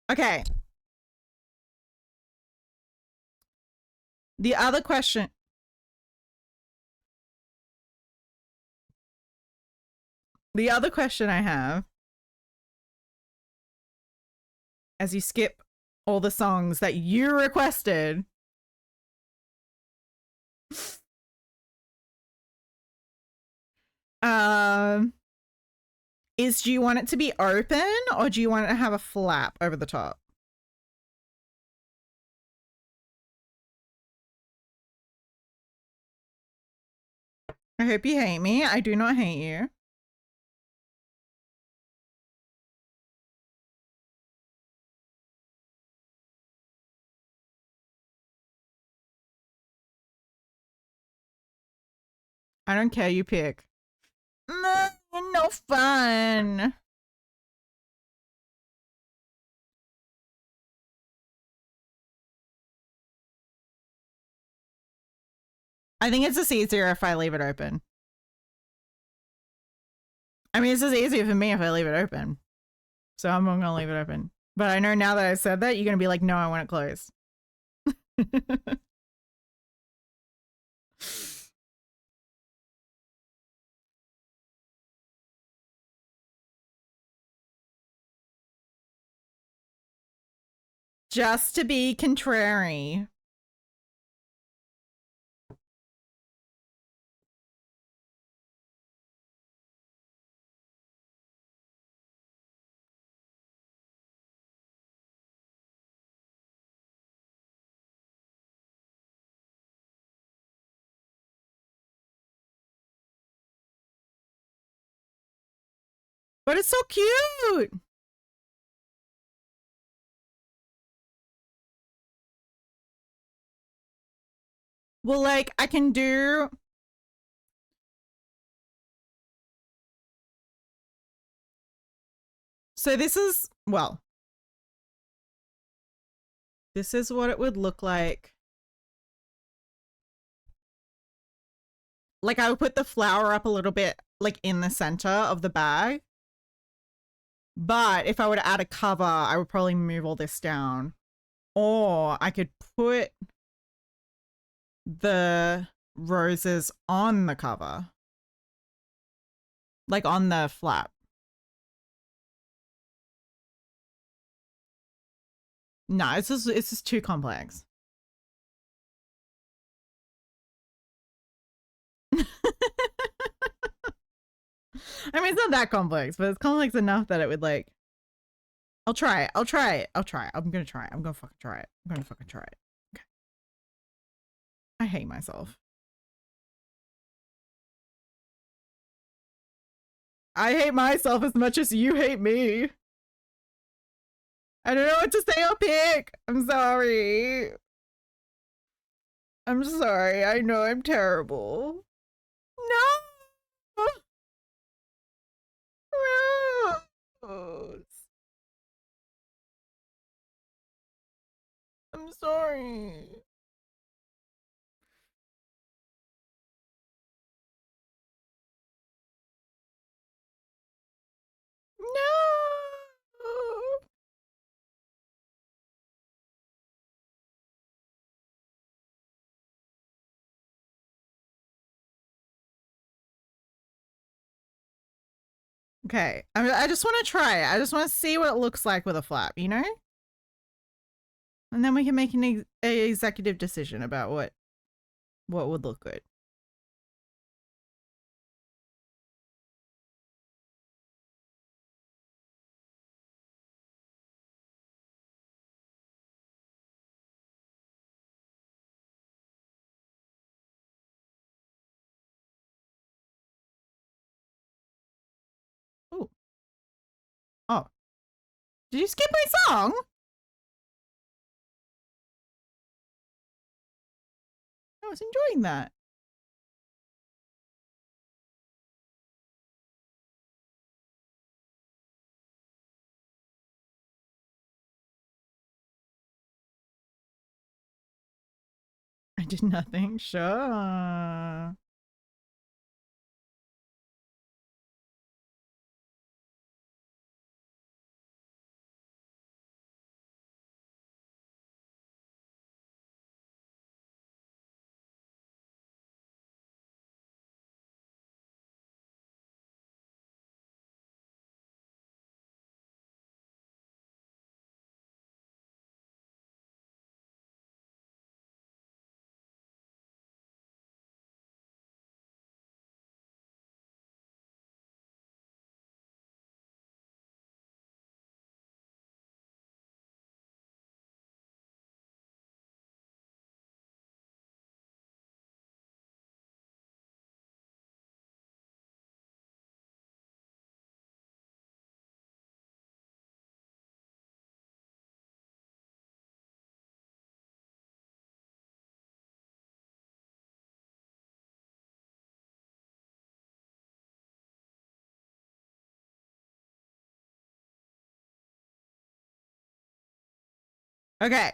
Okay. The other question. The other question I have, as you skip all the songs that you requested, is do you want it to be open or do you want it to have a flap over the top? I hope you hate me. I do not hate you. I don't care, you pick. No, no fun. I think it's just easier if I leave it open. I mean, it's just easier for me if I leave it open. So I'm gonna leave it open. But I know now that I said that, you're gonna be like, no, I want it closed. Just to be contrary. But it's so cute. Well, like, I can do... So this is, well, this is what it would look like. Like, I would put the flower up a little bit, like, in the center of the bag. But if I were to add a cover, I would probably move all this down. Or I could put the roses on the cover. Like, on the flap. No, it's just too complex. I mean, it's not that complex, but it's complex enough that it would like. I'll try it. I'm gonna try it. I'm gonna fucking try it. Okay. I hate myself. I hate myself as much as you hate me. I don't know what to say or pick. I'm sorry. I'm sorry. I know I'm terrible. No. Rose. I'm sorry. No. Okay, I just want to try it. I just want to see what it looks like with a flap, you know? And then we can make an executive decision about what would look good. Ooh. Oh. Did you skip my song? I was enjoying that. I did nothing. Sure. Okay.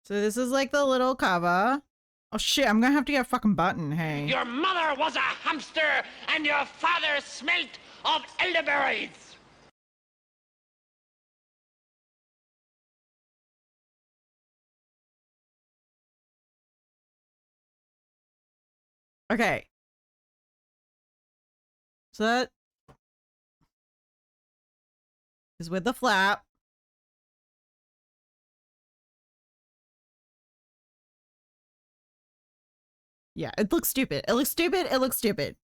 So this is like the little cover. Oh shit, I'm gonna have to get a fucking button, hey. Your mother was a hamster, and your father smelt of elderberries. Okay. So that is with the flap. Yeah, it looks stupid. It looks stupid. It looks stupid.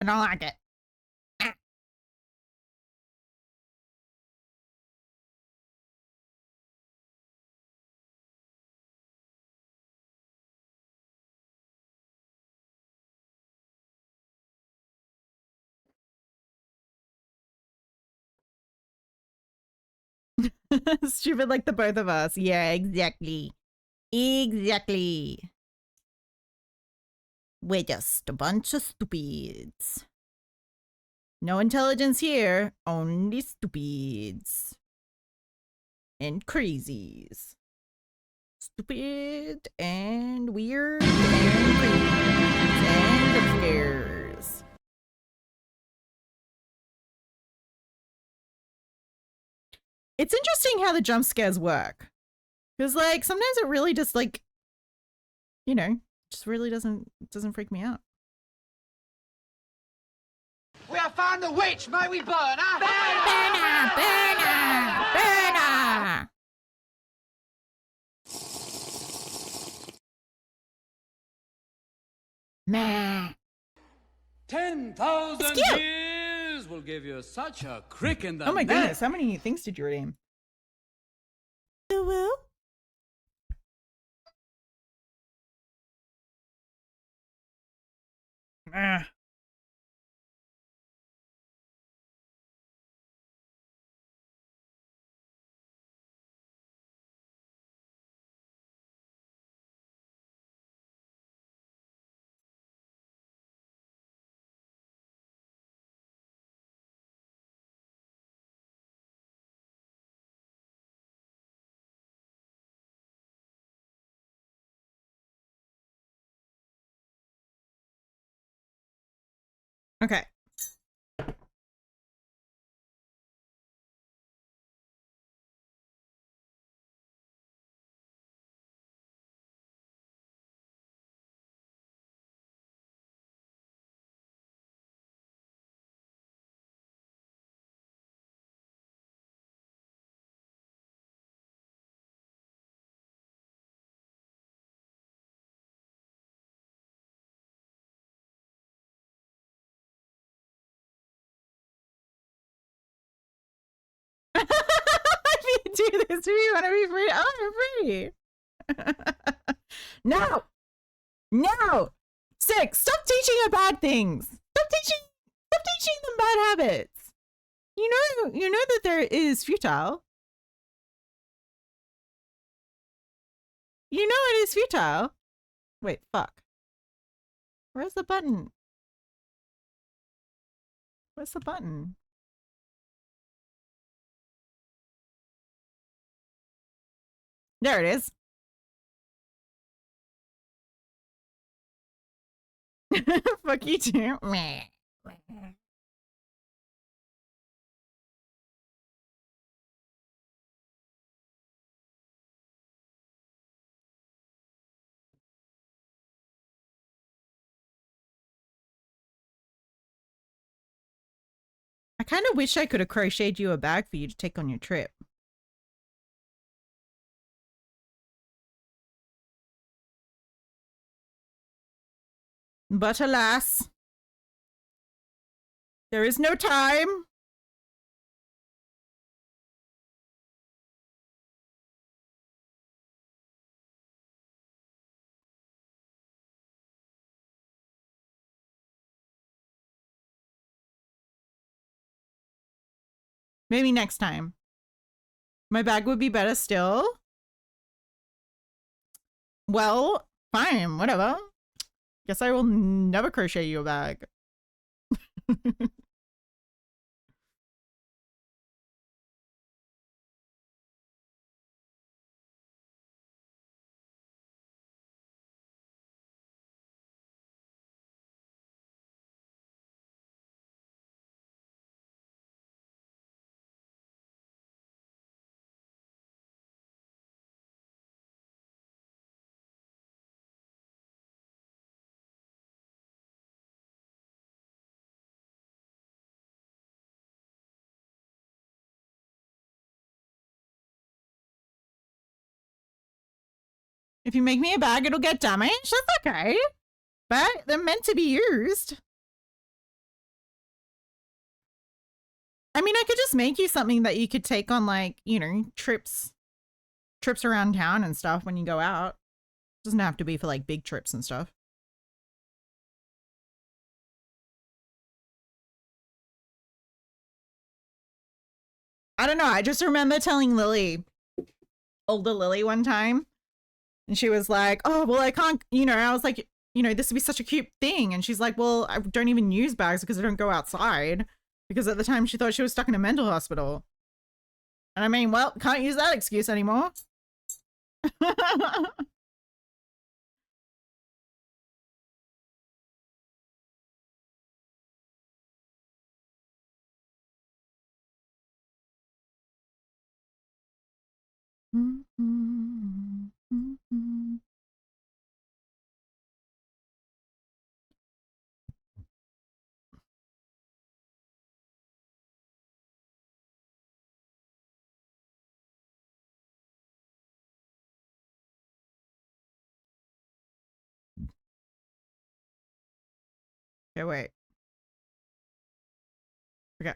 I don't like it. Stupid like the both of us. Yeah, exactly. Exactly. We're just a bunch of stupids. No intelligence here, only stupids. And crazies. Stupid and weird and crazy and upstairs. It's interesting how the jump scares work. Because like sometimes it really just like, you know, just really doesn't freak me out. We have found the witch, may we burn her? Burner! Burner! Burner! Meh. 10,000 It's cute. years will give you such a crick in the Oh my neck. goodness, how many things did you redeem? Woo-woo. Ah. Okay. If you do this, do you want to be free? Oh, you're free. No. No! 6, stop teaching her bad things. Stop teaching them bad habits. You know that there is futile. You know it is futile. Wait, fuck. Where's the button? Where's the button? There it is. Fuck you too. Meh. I kind of wish I could have crocheted you a bag for you to take on your trip. But alas, there is no time. Maybe next time. My bag would be better still. Well, fine, whatever. Guess I will never crochet you a bag. If you make me a bag, it'll get damaged. That's okay. But they're meant to be used. I mean, I could just make you something that you could take on, like, you know, trips around town and stuff when you go out. Doesn't have to be for like big trips and stuff. I don't know. I just remember telling Lily, older Lily, one time, and she was like, oh, well, I can't, you know, I was like, you know, this would be such a cute thing. And she's like, well, I don't even use bags because I don't go outside. Because at the time she thought she was stuck in a mental hospital. And I mean, well, can't use that excuse anymore. Okay, wait. Okay.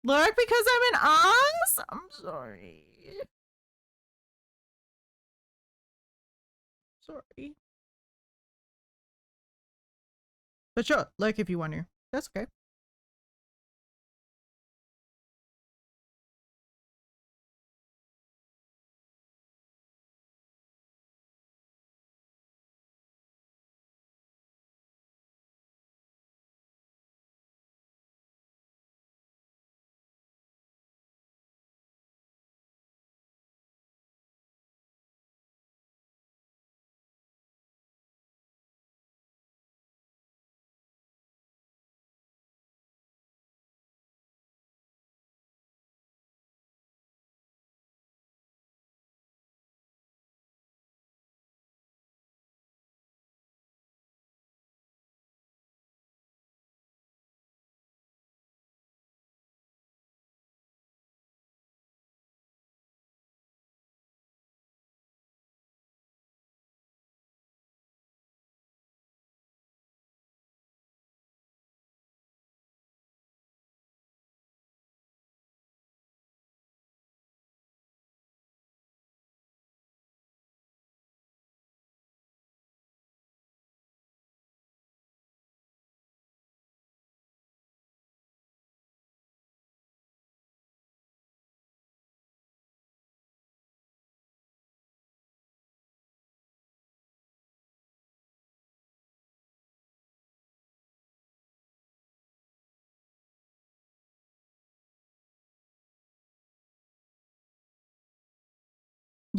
Look, because I'm an ass? I'm sorry. Sorry. But sure, look if you want to. That's okay.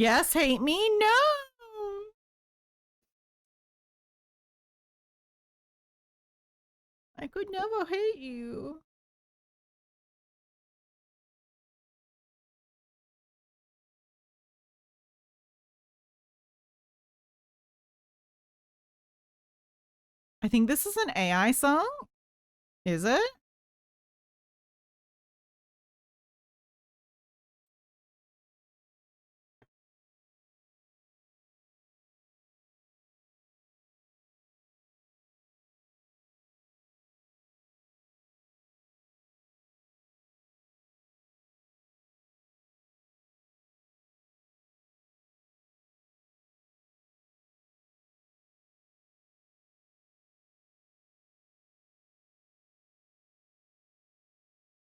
Yes, hate me? No. I could never hate you. I think this is an AI song. Is it?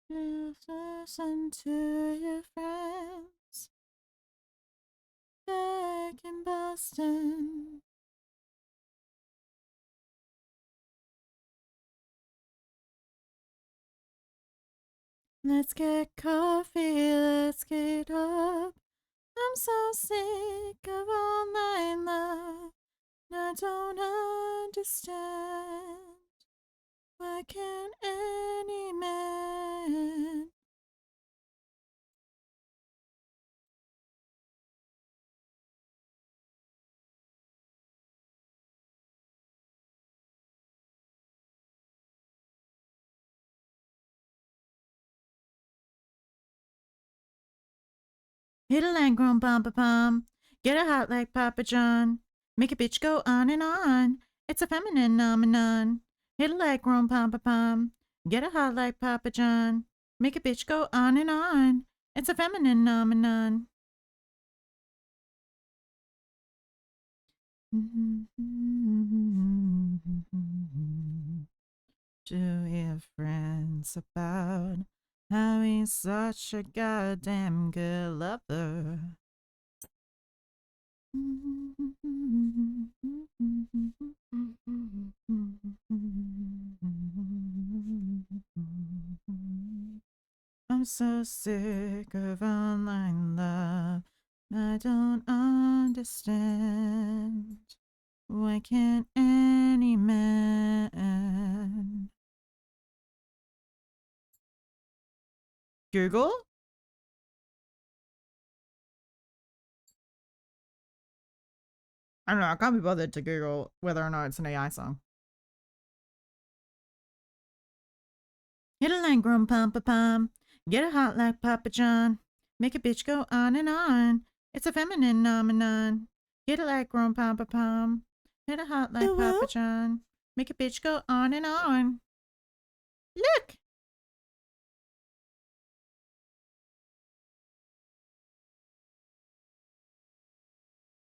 Just listen to your friends back in Boston. Let's get coffee, let's get up. I'm so sick of online love. I don't understand. Why can't any man? Hit a line, grown pom pom. Get a hot like Papa John. Make a bitch go on and on. It's a feminine phenomenon. Hit a like grown pom pom. Get a hot like Papa John. Make a bitch go on and on. It's a feminine phenomenon. To your friends about how he's such a goddamn good lover. I'm so sick of online love. I don't understand. Why can't any man? Google? I don't know. I can't be bothered to Google whether or not it's an AI song. Hit a line, grown pom pom. Get a hot like Papa John. Make a bitch go on and on. It's a feminine phenomenon. Hit a like grown pom pom. Hit a hot like Papa John. Make a bitch go on and on. Look.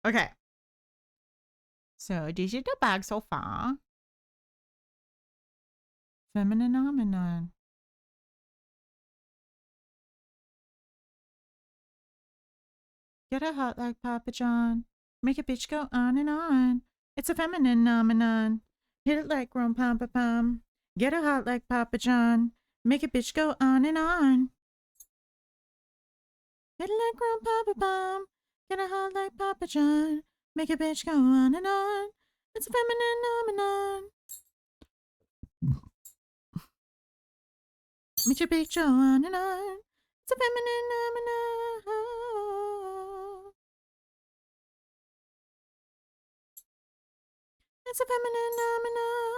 Okay. So digital bag so far. Feminine phenomenon. Get a hot like Papa John. Make a bitch go on and on. It's a feminine phenomenon. Hit it like grown pom pom. Get a hot like Papa John. Make a bitch go on and on. Hit it like grown pom pom. Get a hot like Papa John. Make a bitch go on and on. It's a feminine phenomenon. Make your bitch go on and on. It's a feminine phenomenon. It's a feminine phenomenon.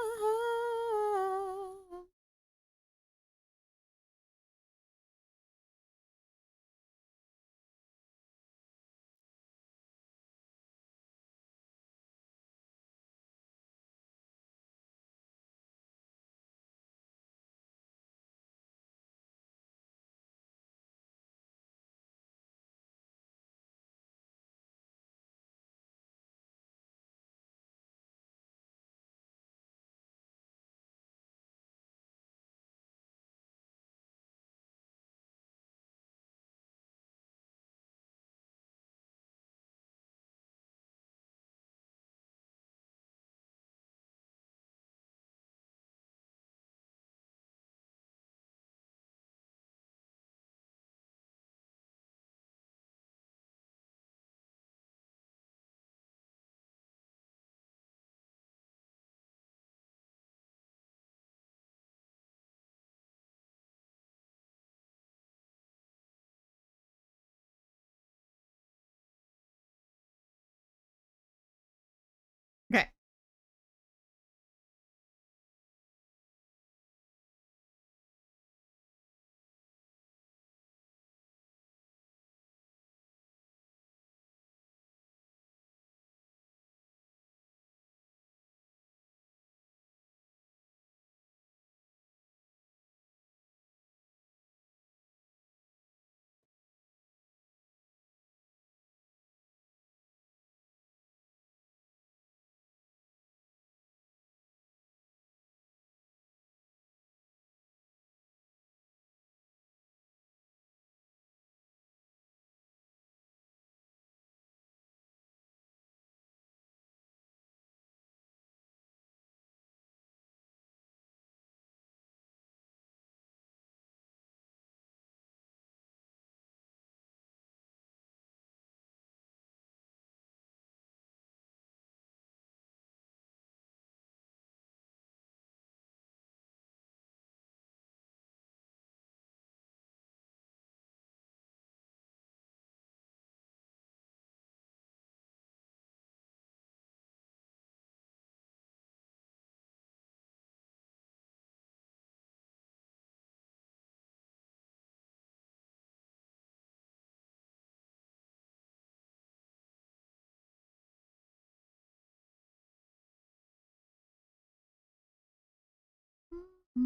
Look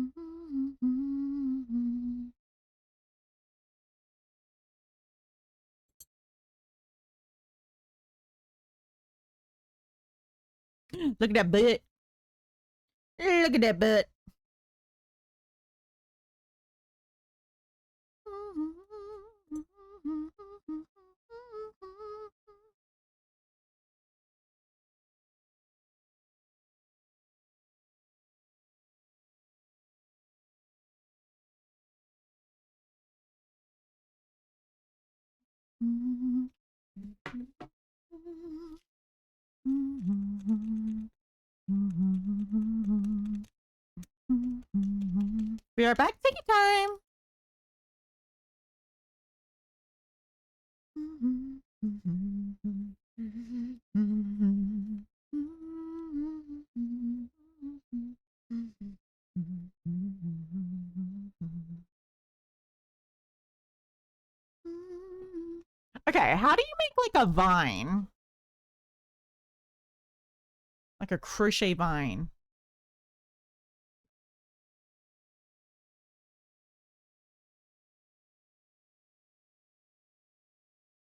at that butt. Look at that butt. We are back. Take your time. Okay, how do you make like a vine? Like a crochet vine.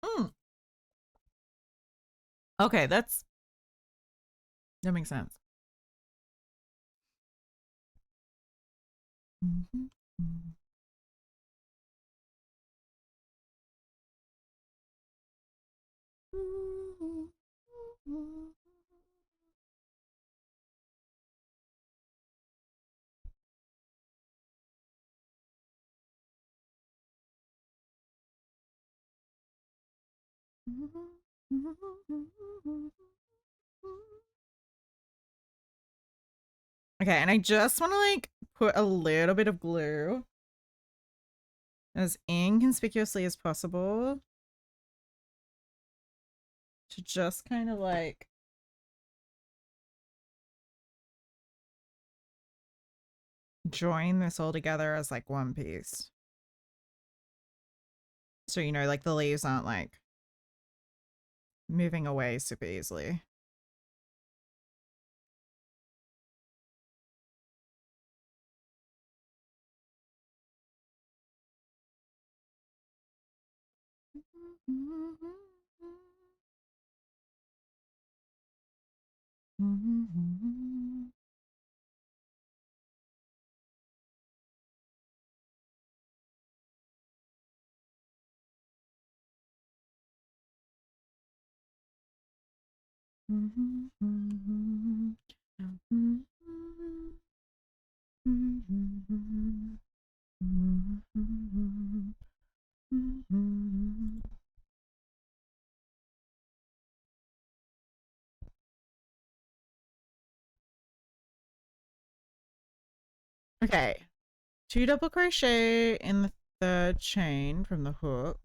Mm. Okay, that makes sense. Okay, and I just want to like put a little bit of glue as inconspicuously as possible to just kind of like join this all together as like one piece. So, you know, like the leaves aren't like moving away super easily. Okay, 2 double crochet in the third chain from the hook.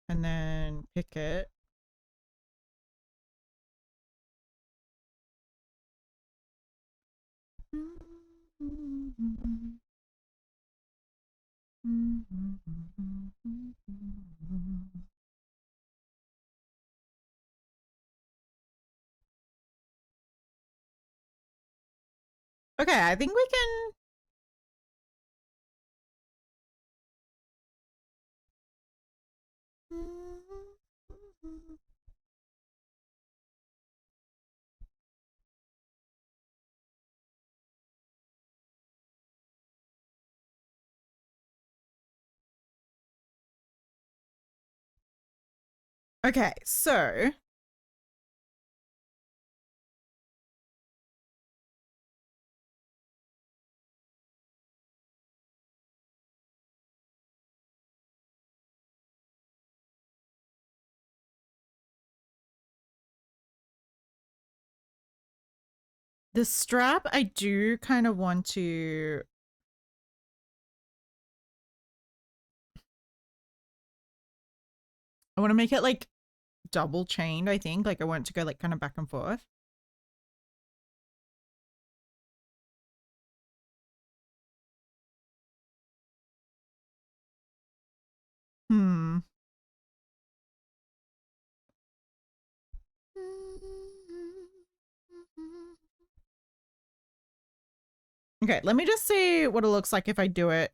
And then pick it. Okay, I think we can. Okay, so the strap, I do kind of want to. I want to make it like double chained, I think. Like I want it to go like kind of back and forth. Hmm. Okay, let me just see what it looks like if I do it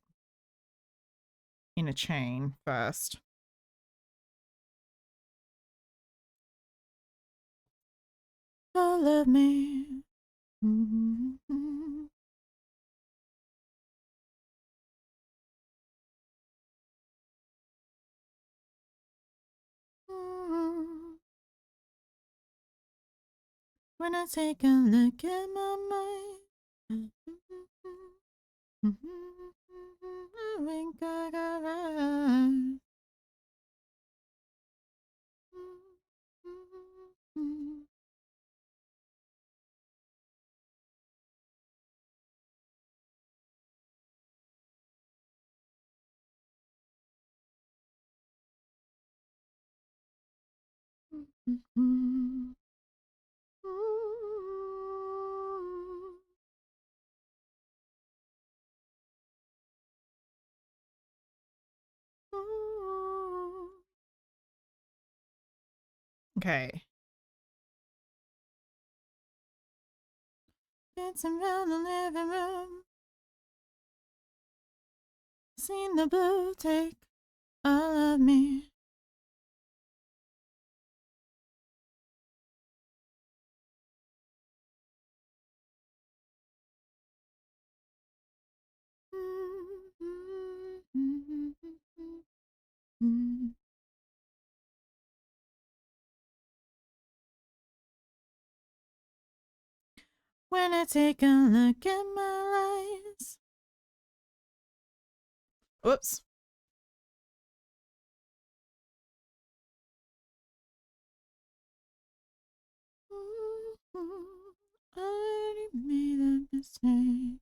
in a chain first. Oh, love me. Mm-hmm. When I take a look at my mind, I think I got right. Okay. Dancing around the living room, seen the blue take all of me. When I take a look at my eyes. Whoops. I already made a mistake.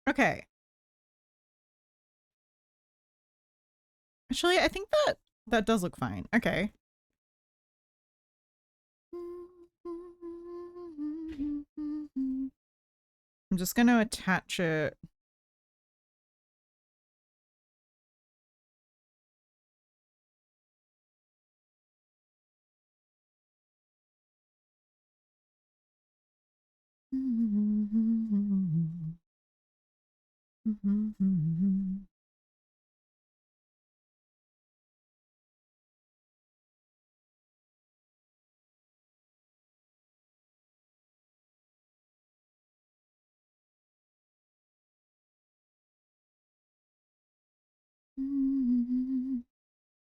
Okay. Actually, I think that does look fine. Okay. I'm just going to attach it.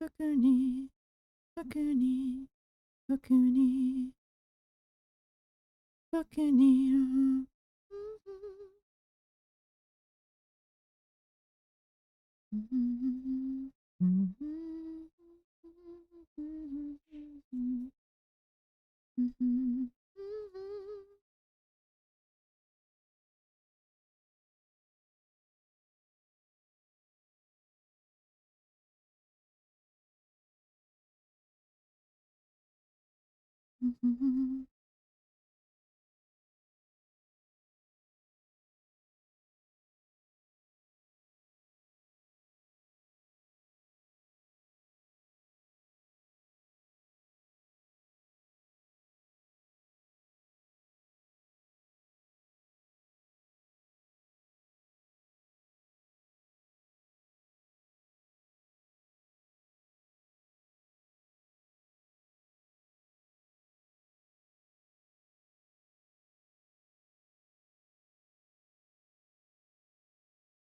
Bakuni, bakuni, bakuni, bakuni.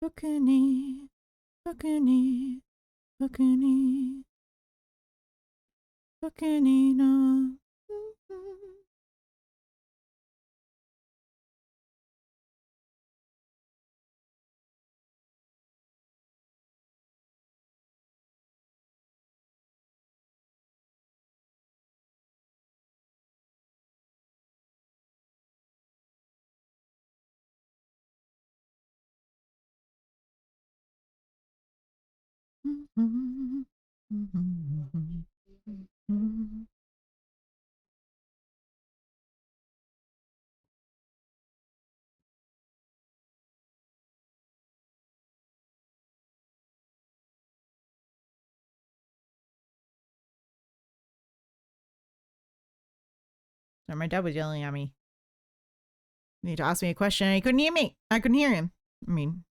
Bakuni, bakuni, bakuni, bakuni no. My dad was yelling at me. You need to ask me a question. He couldn't hear me. I couldn't hear him. I mean,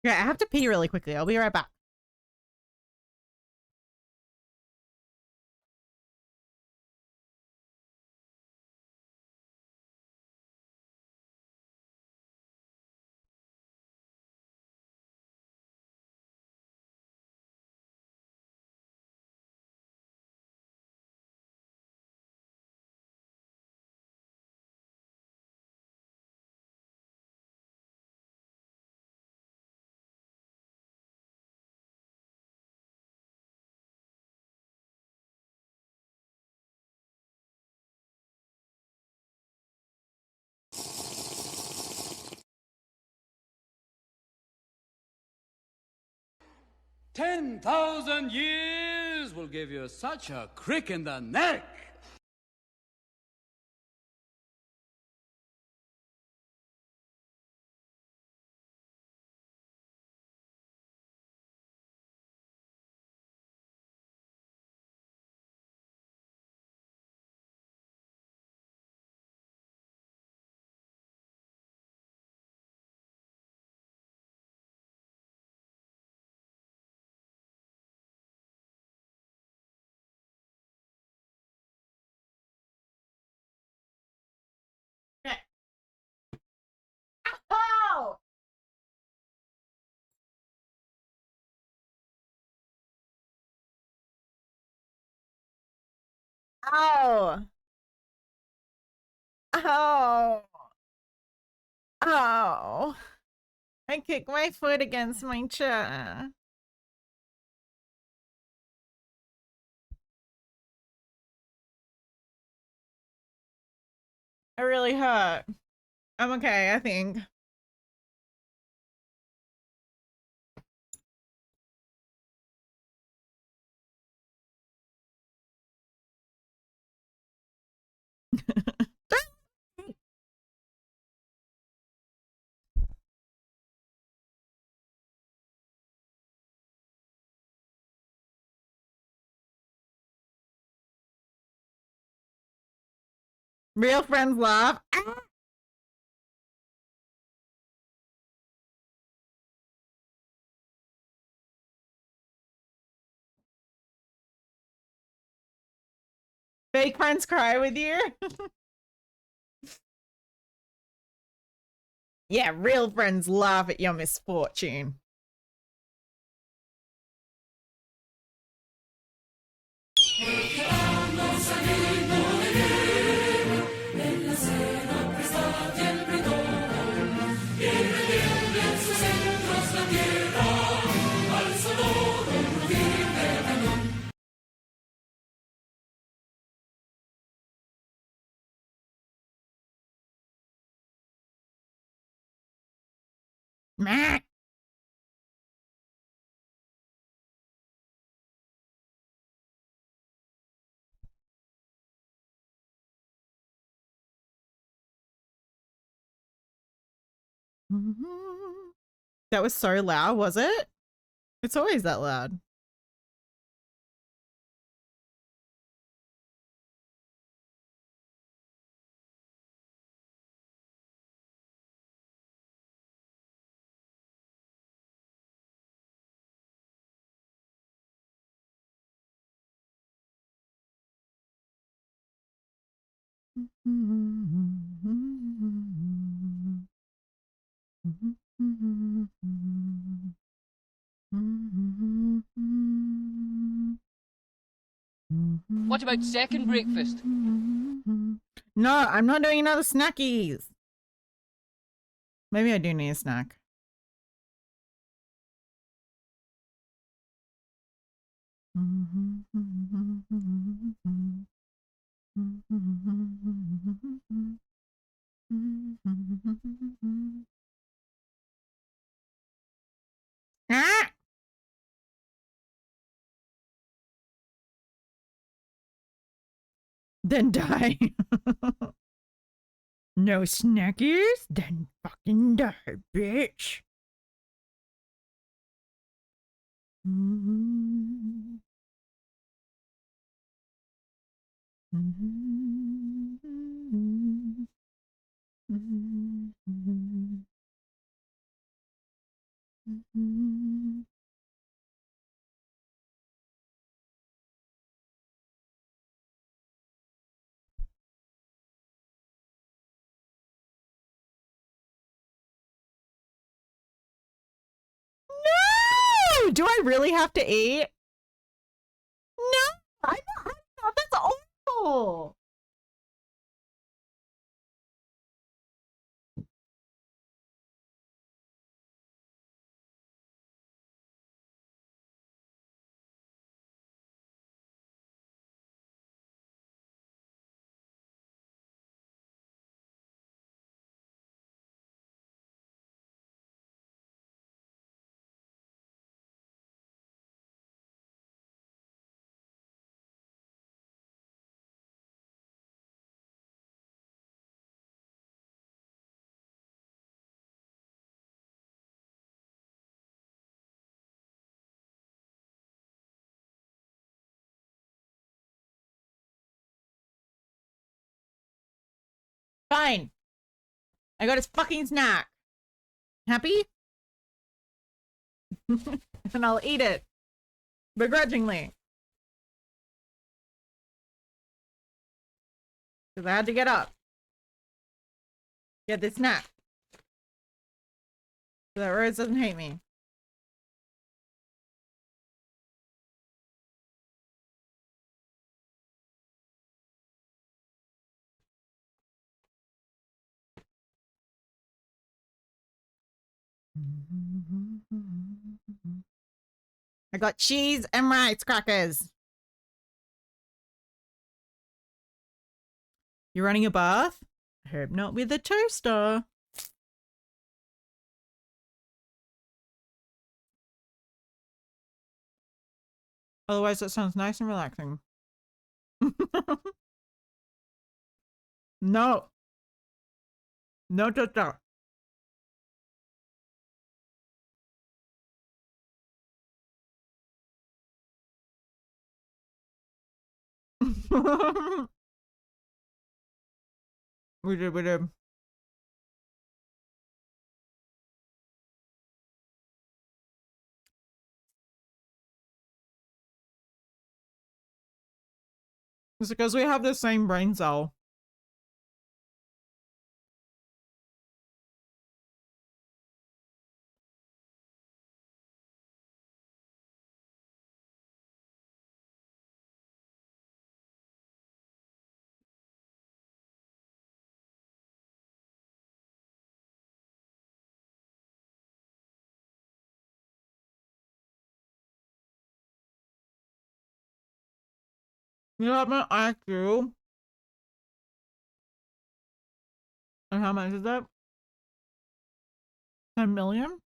yeah, I have to pee really quickly. I'll be right back. $10,000 will give you such a crick in the neck. Okay. Oh! Oh! Oh! Oh! I kicked my foot against my chair. It really hurt. I'm okay, I think. Real friends laugh. Ah! Fake friends cry with you. Yeah, real friends laugh at your misfortune. Meh. That was so loud, was it? It's always that loud. What about second breakfast? No, I'm not doing another snackies. Maybe I do need a snack. Ah! Then die. No snackies? Then fucking die, bitch. No! Do I really have to eat? No! I'm not. That's awful. Fine. I got his fucking snack. Happy? And I'll eat it. Begrudgingly. Because I had to get up. Get this snack. So that Rose doesn't hate me. I got cheese and rice crackers. You running a bath? I hope not with a toaster. Otherwise, that sounds nice and relaxing. No. No toaster. We did, we did. It's because we have the same brain cell. You know what I IQ? And how much is that? 10 million?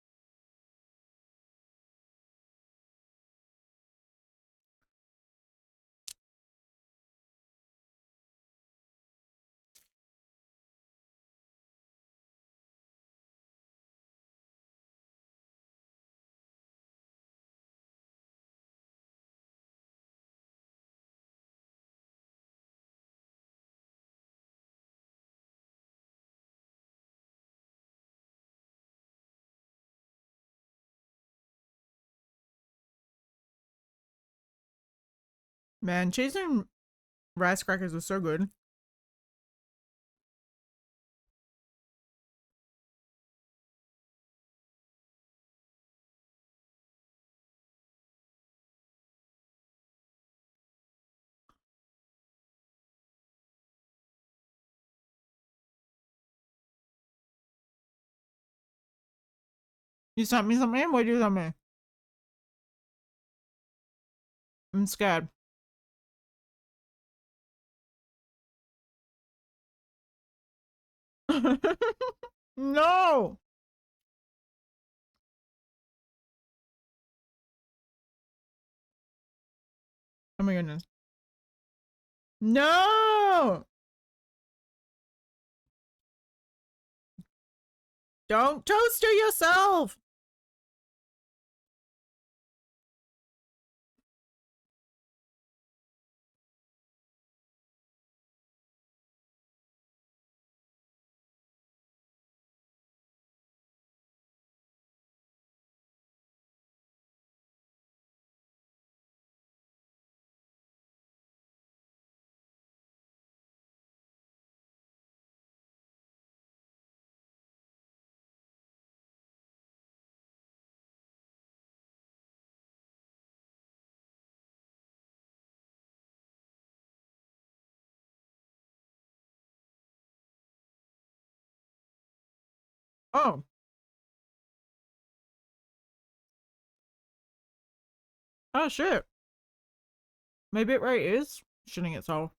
Man, cheese and rice crackers are so good. You sent me something? What did you send me? I'm scared. No! Oh my goodness. No! Don't toaster yourself! Oh. Oh shit. My bitrate is shitting itself.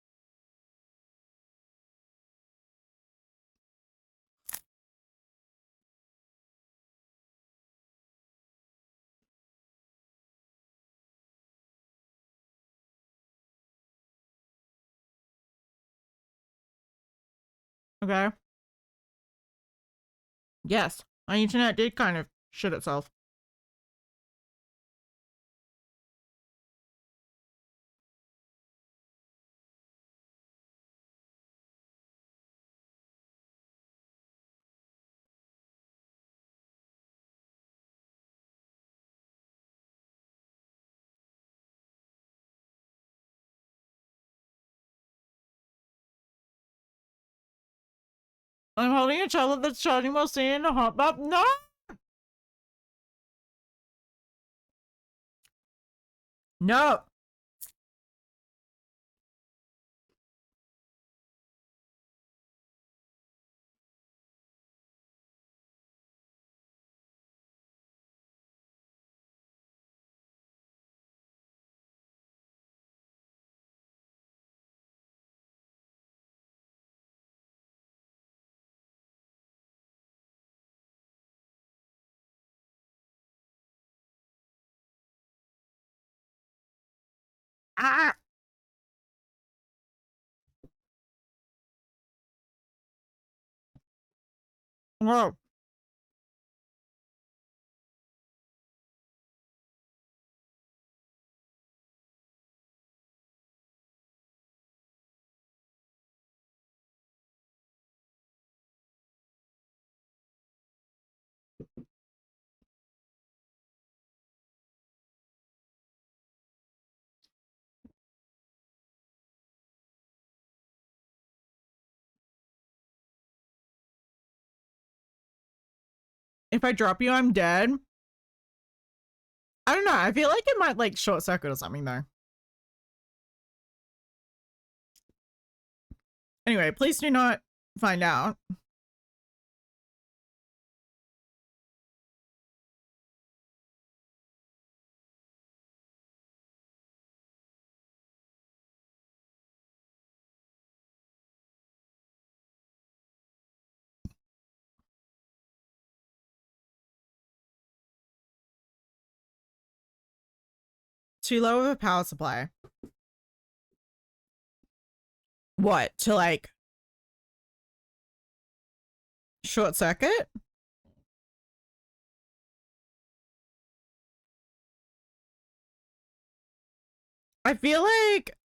Okay. Yes. My internet did kind of shit itself. I'm holding a child that's charging while sitting in a hot bath. No! No! Ah! Whoa. If I drop you, I'm dead. I don't know. I feel like it might like short circuit or something though. Anyway, please do not find out. Too low of a power supply. What? To like short circuit? I feel like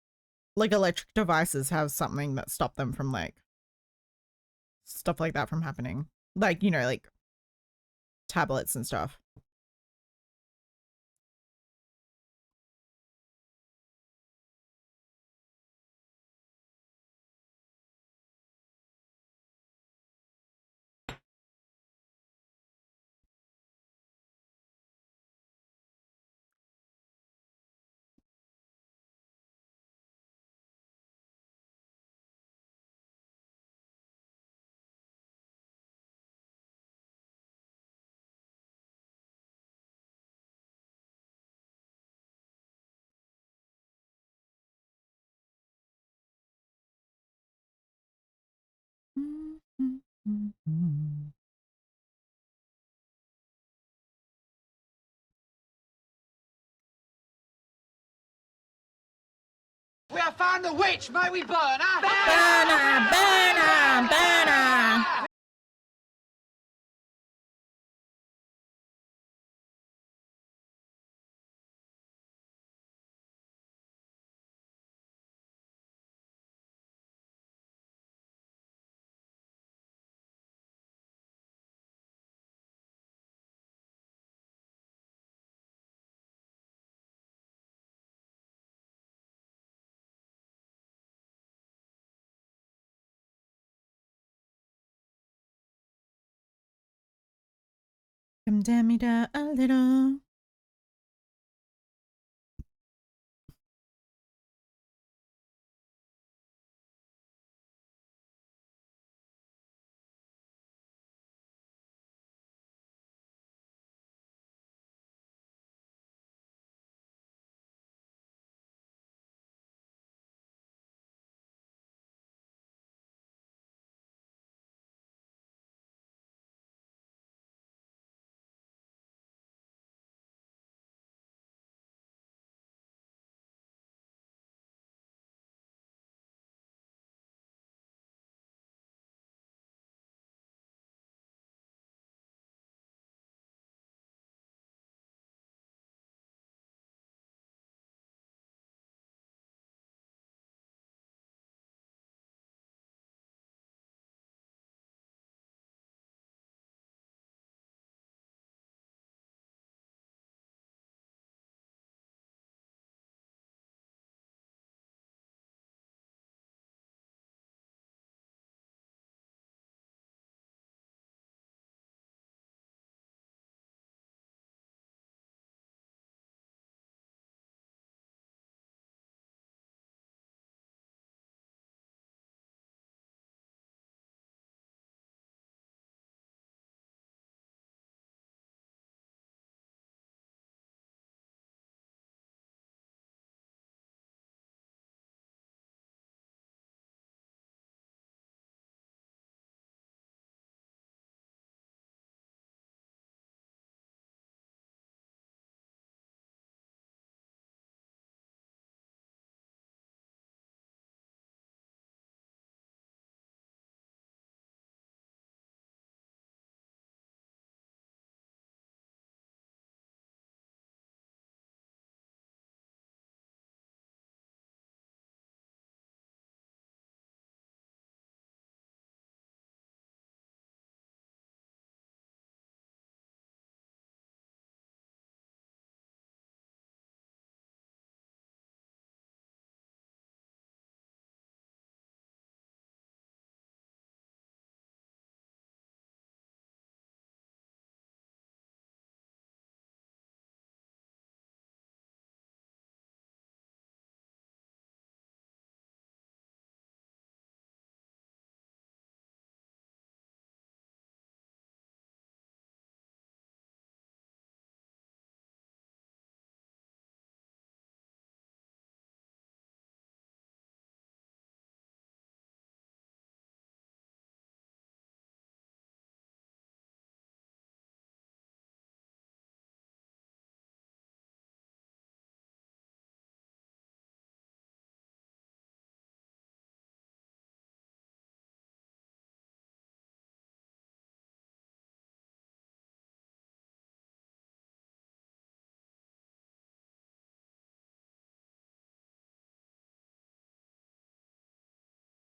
electric devices have something that stop them from like stuff like that from happening. Like, you know, like tablets and stuff. We have found the witch. May we burn her? Burner, burner, burner. Come down me down a little.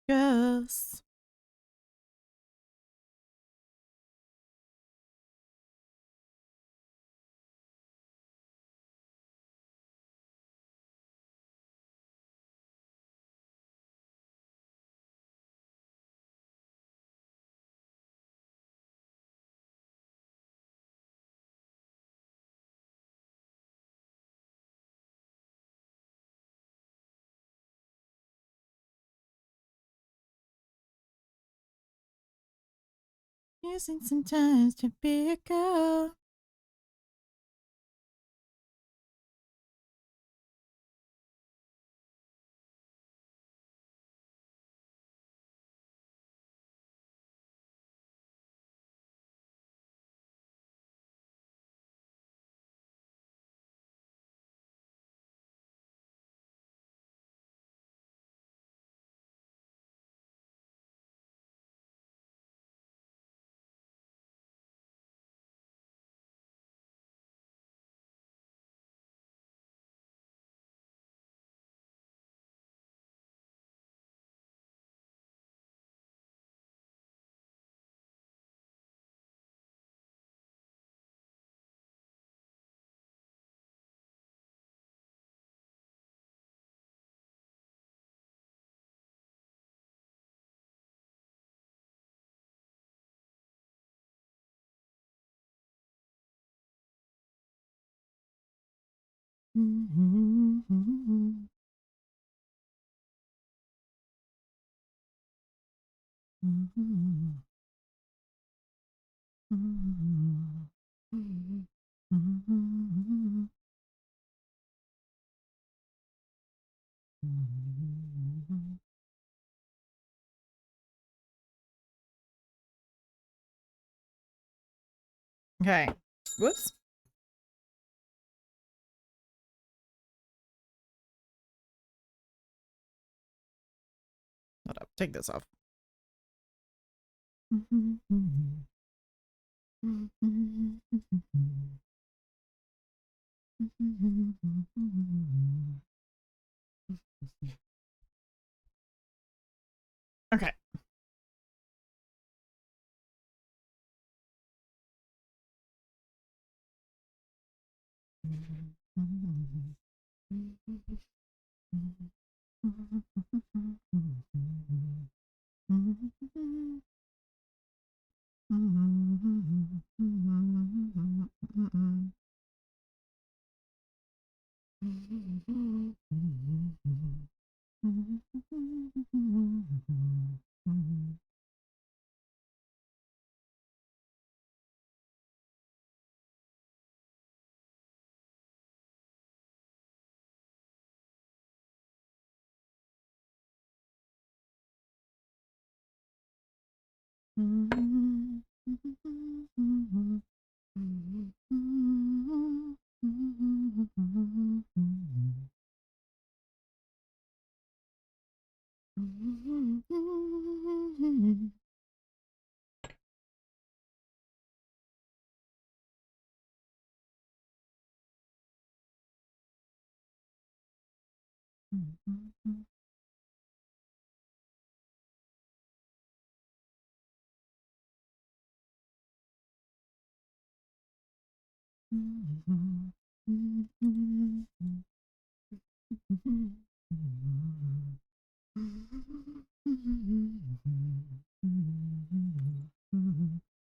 Yes. Using sometimes to be a girl. Okay. Whoops. Hold up. Take this off. Okay.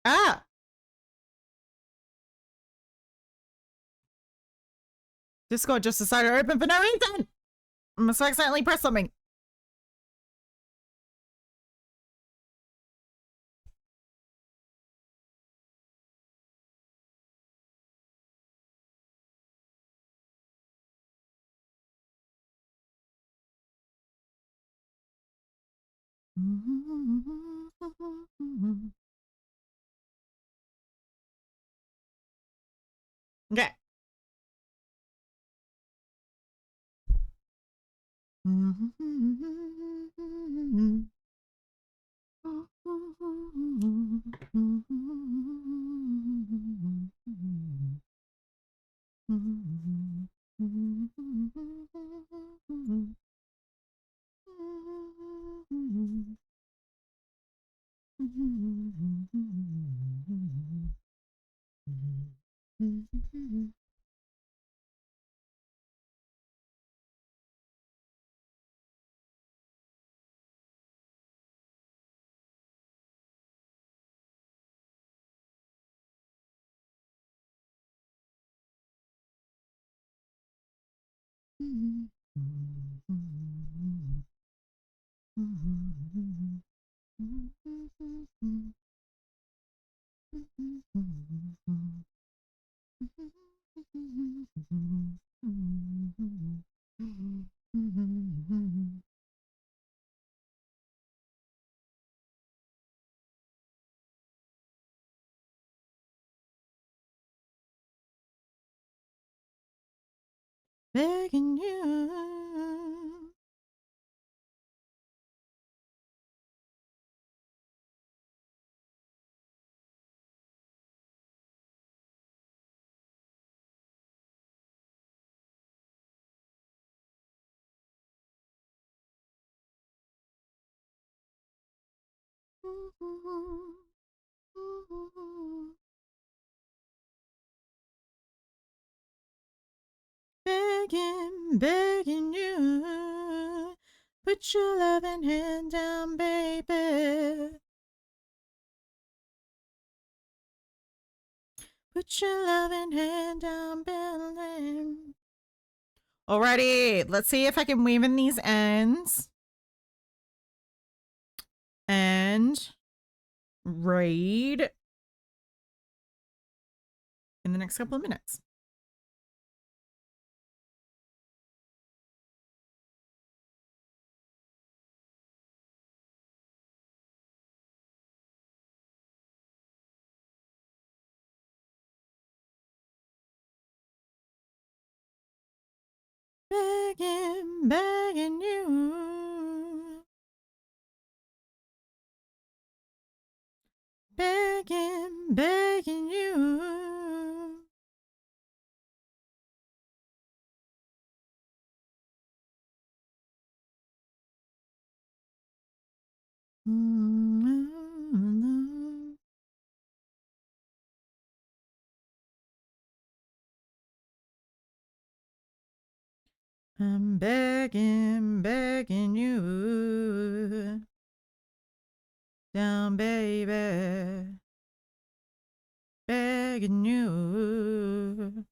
Ah! Discord just decided to open for no reason! I must accidentally press something. Okay. Begging you. Begging, begging you. Put your loving hand down, baby. Put your loving hand down, baby. Alrighty, let's see if I can weave in these ends and read in the next couple of minutes. Begging, begging you. Begging, begging you. I'm begging, begging you. Down, baby. Begging you.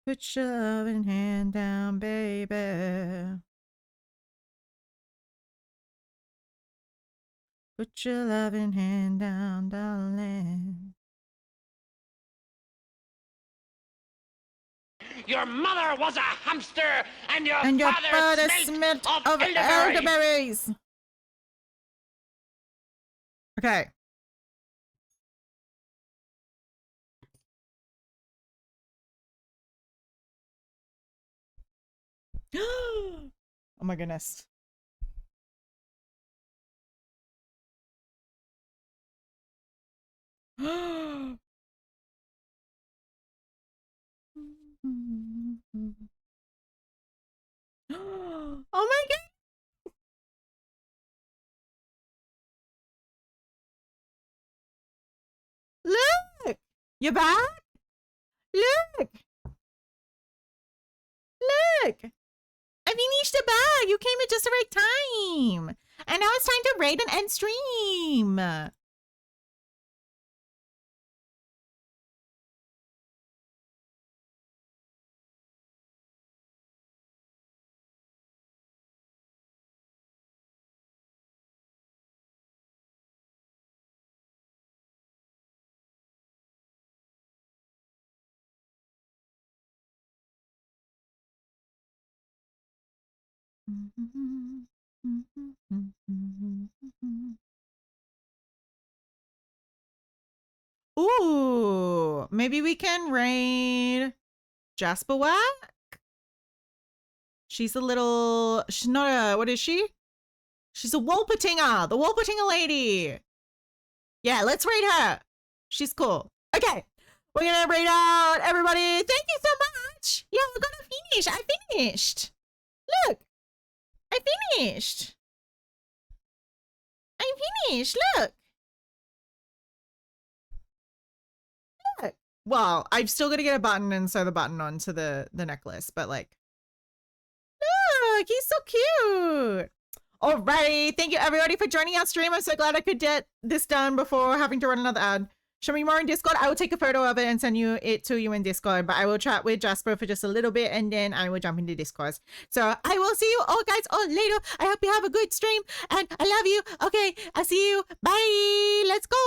Put your loving hand down, baby. Put your loving hand down, darling. Your mother was a hamster, and your And your father, father smelt smelt of of elderberry. elderberries. Okay. Oh my goodness. Oh my god. Look. You're back? Look. Look. I finished the bag. You came at just the right time. And now it's time to raid and end stream. Ooh, maybe we can raid Jasper Whack. She's not a, what is she? She's a Wolpertinger, the Wolpertinger lady. Yeah, let's raid her. She's cool. Okay, we're gonna raid out everybody. Thank you so much. Yeah, we're gonna finish. I finished. Look, I finished. I finished. Look. Look. Well, I've still got to get a button and sew the button onto the necklace, but like, look, he's so cute. Alrighty, thank you everybody for joining our stream. I'm so glad I could get this done before having to run another ad. Show me more in Discord. I will take a photo of it and send it to you in Discord, but I will chat with Jasper for just a little bit and then I will jump into Discord. So I will see you all guys all later. I hope you have a good stream and I love you. Okay, I'll see you. Bye. Let's go.